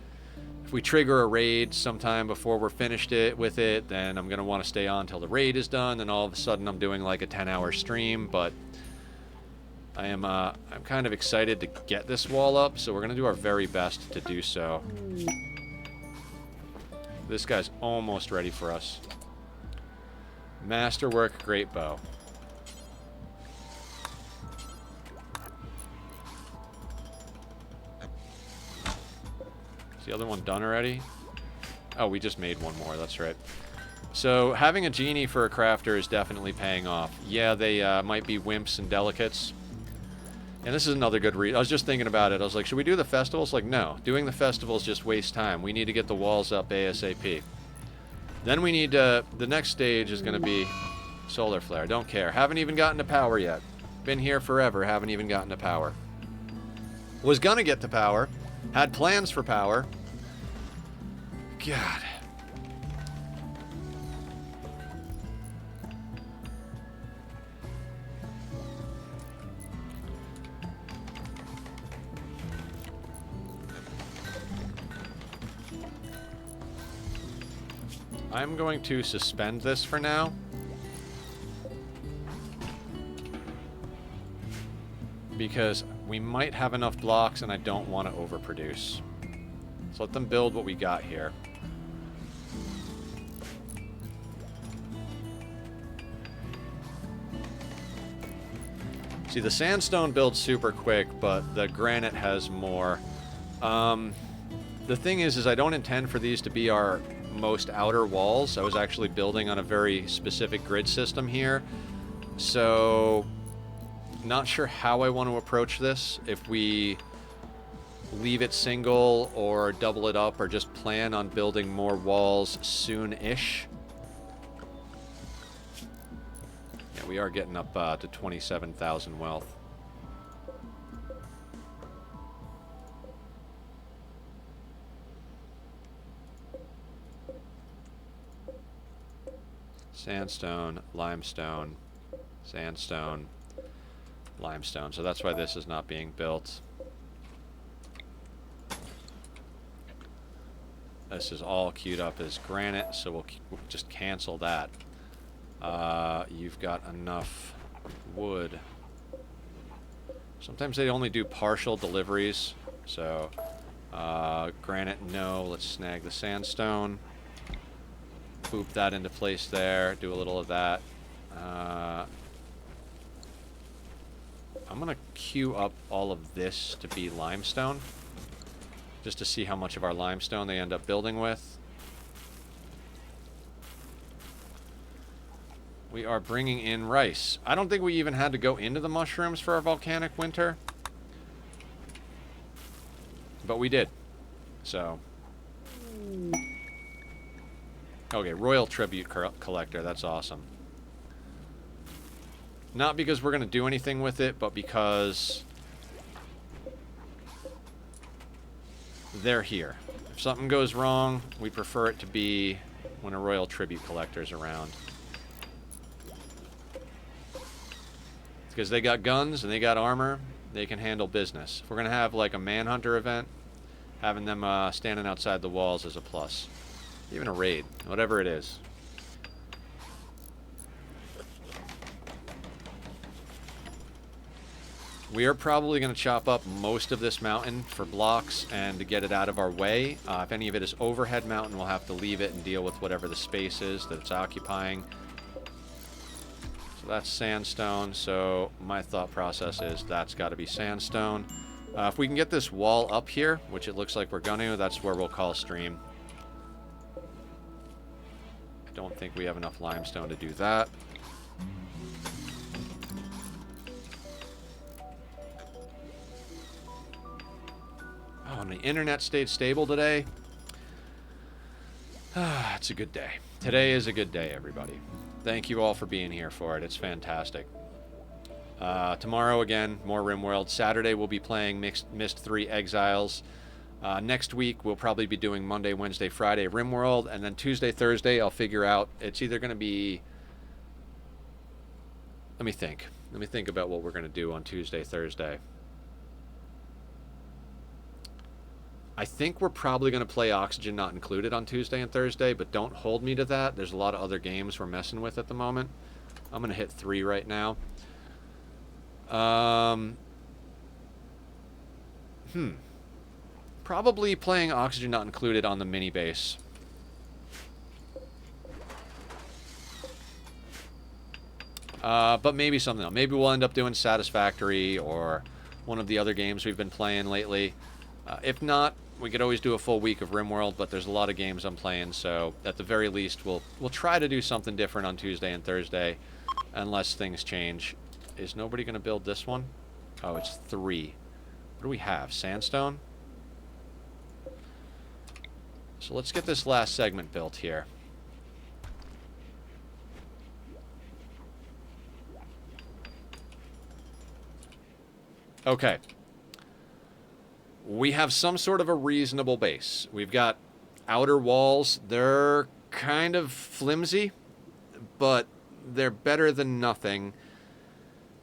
A: if we trigger a raid sometime before we're finished with it, then I'm going to want to stay on until the raid is done, and all of a sudden I'm doing like a 10-hour stream, but I'm kind of excited to get this wall up, so we're going to do our very best to do so. This guy's almost ready for us. Masterwork, great bow. Is the other one done already? Oh, we just made one more, that's right. So, having a genie for a crafter is definitely paying off. Yeah, they might be wimps and delicates. And this is another good reason. I was just thinking about it. I was like, should we do the festivals? Like, no. Doing the festivals just wastes time. We need to get the walls up ASAP. Then we need to... The next stage is going to be solar flare. Don't care. Haven't even gotten to power yet. Been here forever. Haven't even gotten to power. Was going to get to power. Had plans for power. God. I'm going to suspend this for now. Because we might have enough blocks and I don't want to overproduce. So let them build what we got here. See, the sandstone builds super quick, but the granite has more. The thing is I don't intend for these to be our most outer walls. I was actually building on a very specific grid system here. So, not sure how I want to approach this. If we leave it single or double it up or just plan on building more walls soon-ish. Yeah, we are getting up to 27,000 wealth. Sandstone, limestone, sandstone, limestone. So that's why this is not being built. This is all queued up as granite, so we'll just cancel that. You've got enough wood. Sometimes they only do partial deliveries, so granite, no. Let's snag the sandstone. Boop that into place there. Do a little of that. I'm going to queue up all of this to be limestone. Just to see how much of our limestone they end up building with. We are bringing in rice. I don't think we even had to go into the mushrooms for our volcanic winter. But we did. So... Okay, Royal Tribute Collector, that's awesome. Not because we're going to do anything with it, but because they're here. If something goes wrong, we prefer it to be when a royal tribute collector's around. Because they got guns and they got armor, they can handle business. If we're going to have like a manhunter event, having them standing outside the walls is a plus. Even a raid, whatever it is. We are probably going to chop up most of this mountain for blocks and to get it out of our way. If any of it is overhead mountain, we'll have to leave it and deal with whatever the space is that it's occupying. So that's sandstone, so my thought process is that's got to be sandstone. If we can get this wall up here, which it looks like we're going to, that's where we'll call stream. I don't think we have enough limestone to do that. Oh, and the internet stayed stable today. It's a good day. Today is a good day, everybody. Thank you all for being here for it. It's fantastic. Tomorrow, again, more Rimworld. Saturday, we'll be playing Myst 3 Exiles. Next week, we'll probably be doing Monday, Wednesday, Friday Rimworld. And then Tuesday, Thursday, I'll figure out. It's either going to be... Let me think. Let me think about what we're going to do on Tuesday, Thursday. I think we're probably going to play Oxygen Not Included on Tuesday and Thursday, but don't hold me to that. There's a lot of other games we're messing with at the moment. I'm going to hit 3 right now. Probably playing Oxygen Not Included on the mini base. But maybe something else. Maybe we'll end up doing Satisfactory or one of the other games we've been playing lately. If not, we could always do a full week of Rimworld, but there's a lot of games I'm playing, so at the very least, we'll try to do something different on Tuesday and Thursday, unless things change. Is nobody going to build this one? Oh, it's 3. What do we have? Sandstone? So let's get this last segment built here. Okay. We have some sort of a reasonable base. We've got outer walls. They're kind of flimsy, but they're better than nothing.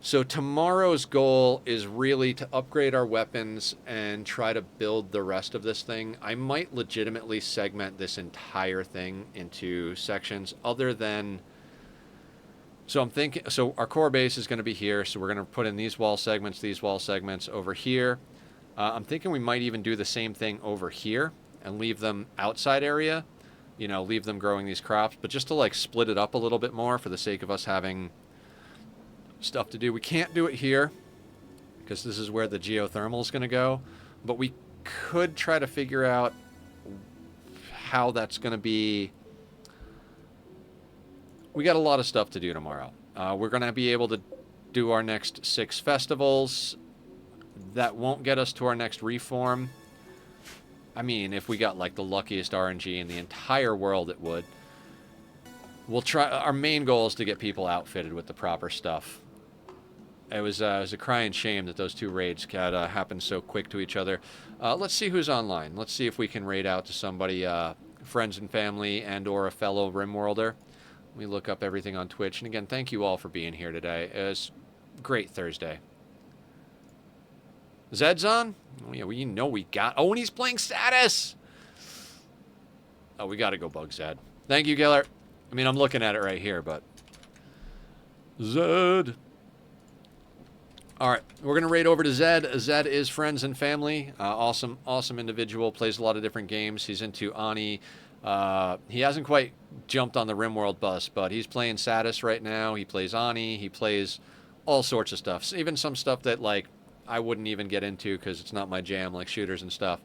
A: So tomorrow's goal is really to upgrade our weapons and try to build the rest of this thing. I might legitimately segment this entire thing into sections other than... So I'm thinking... So our core base is going to be here, so we're going to put in these wall segments over here. I'm thinking we might even do the same thing over here and leave them outside area, you know, leave them growing these crops, but just to like split it up a little bit more for the sake of us having stuff to do. We can't do it here because this is where the geothermal is going to go, but we could try to figure out how that's going to be. We got a lot of stuff to do tomorrow. We're going to be able to do our next 6 festivals. That won't get us to our next reform. I mean, if we got like the luckiest RNG in the entire world, it would. We'll try. Our main goal is to get people outfitted with the proper stuff. It was a crying shame that those 2 raids had happened so quick to each other. Let's see who's online. Let's see if we can raid out to somebody, friends and family, and or a fellow Rimworlder. Let me look up everything on Twitch. And again, thank you all for being here today. It was a great Thursday. Zed's on? Oh, yeah, well, you know we got... Oh, and he's playing status! Oh, we got to go bug Zed. Thank you, Killer. I mean, I'm looking at it right here, but... Zed! Alright, we're going to raid over to Zed. Zed is friends and family. Awesome individual. Plays a lot of different games. He's into Ani. He hasn't quite jumped on the Rimworld bus, but he's playing status right now. He plays Ani. He plays all sorts of stuff. Even some stuff that, like, I wouldn't even get into because it's not my jam, like shooters and stuff.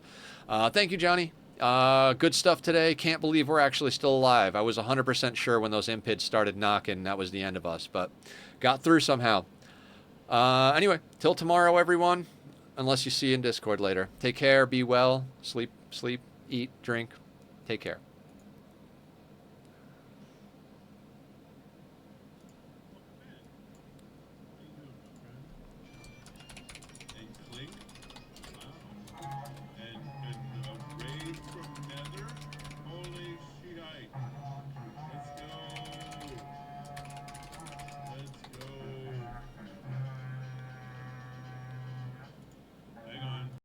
A: Thank you, Johnny. Good stuff today. Can't believe we're actually still alive. I was 100% sure when those impids started knocking that was the end of us, but got through somehow. Anyway, till tomorrow, everyone. Unless you see you in Discord later. Take care, be well, sleep, eat, drink. Take care.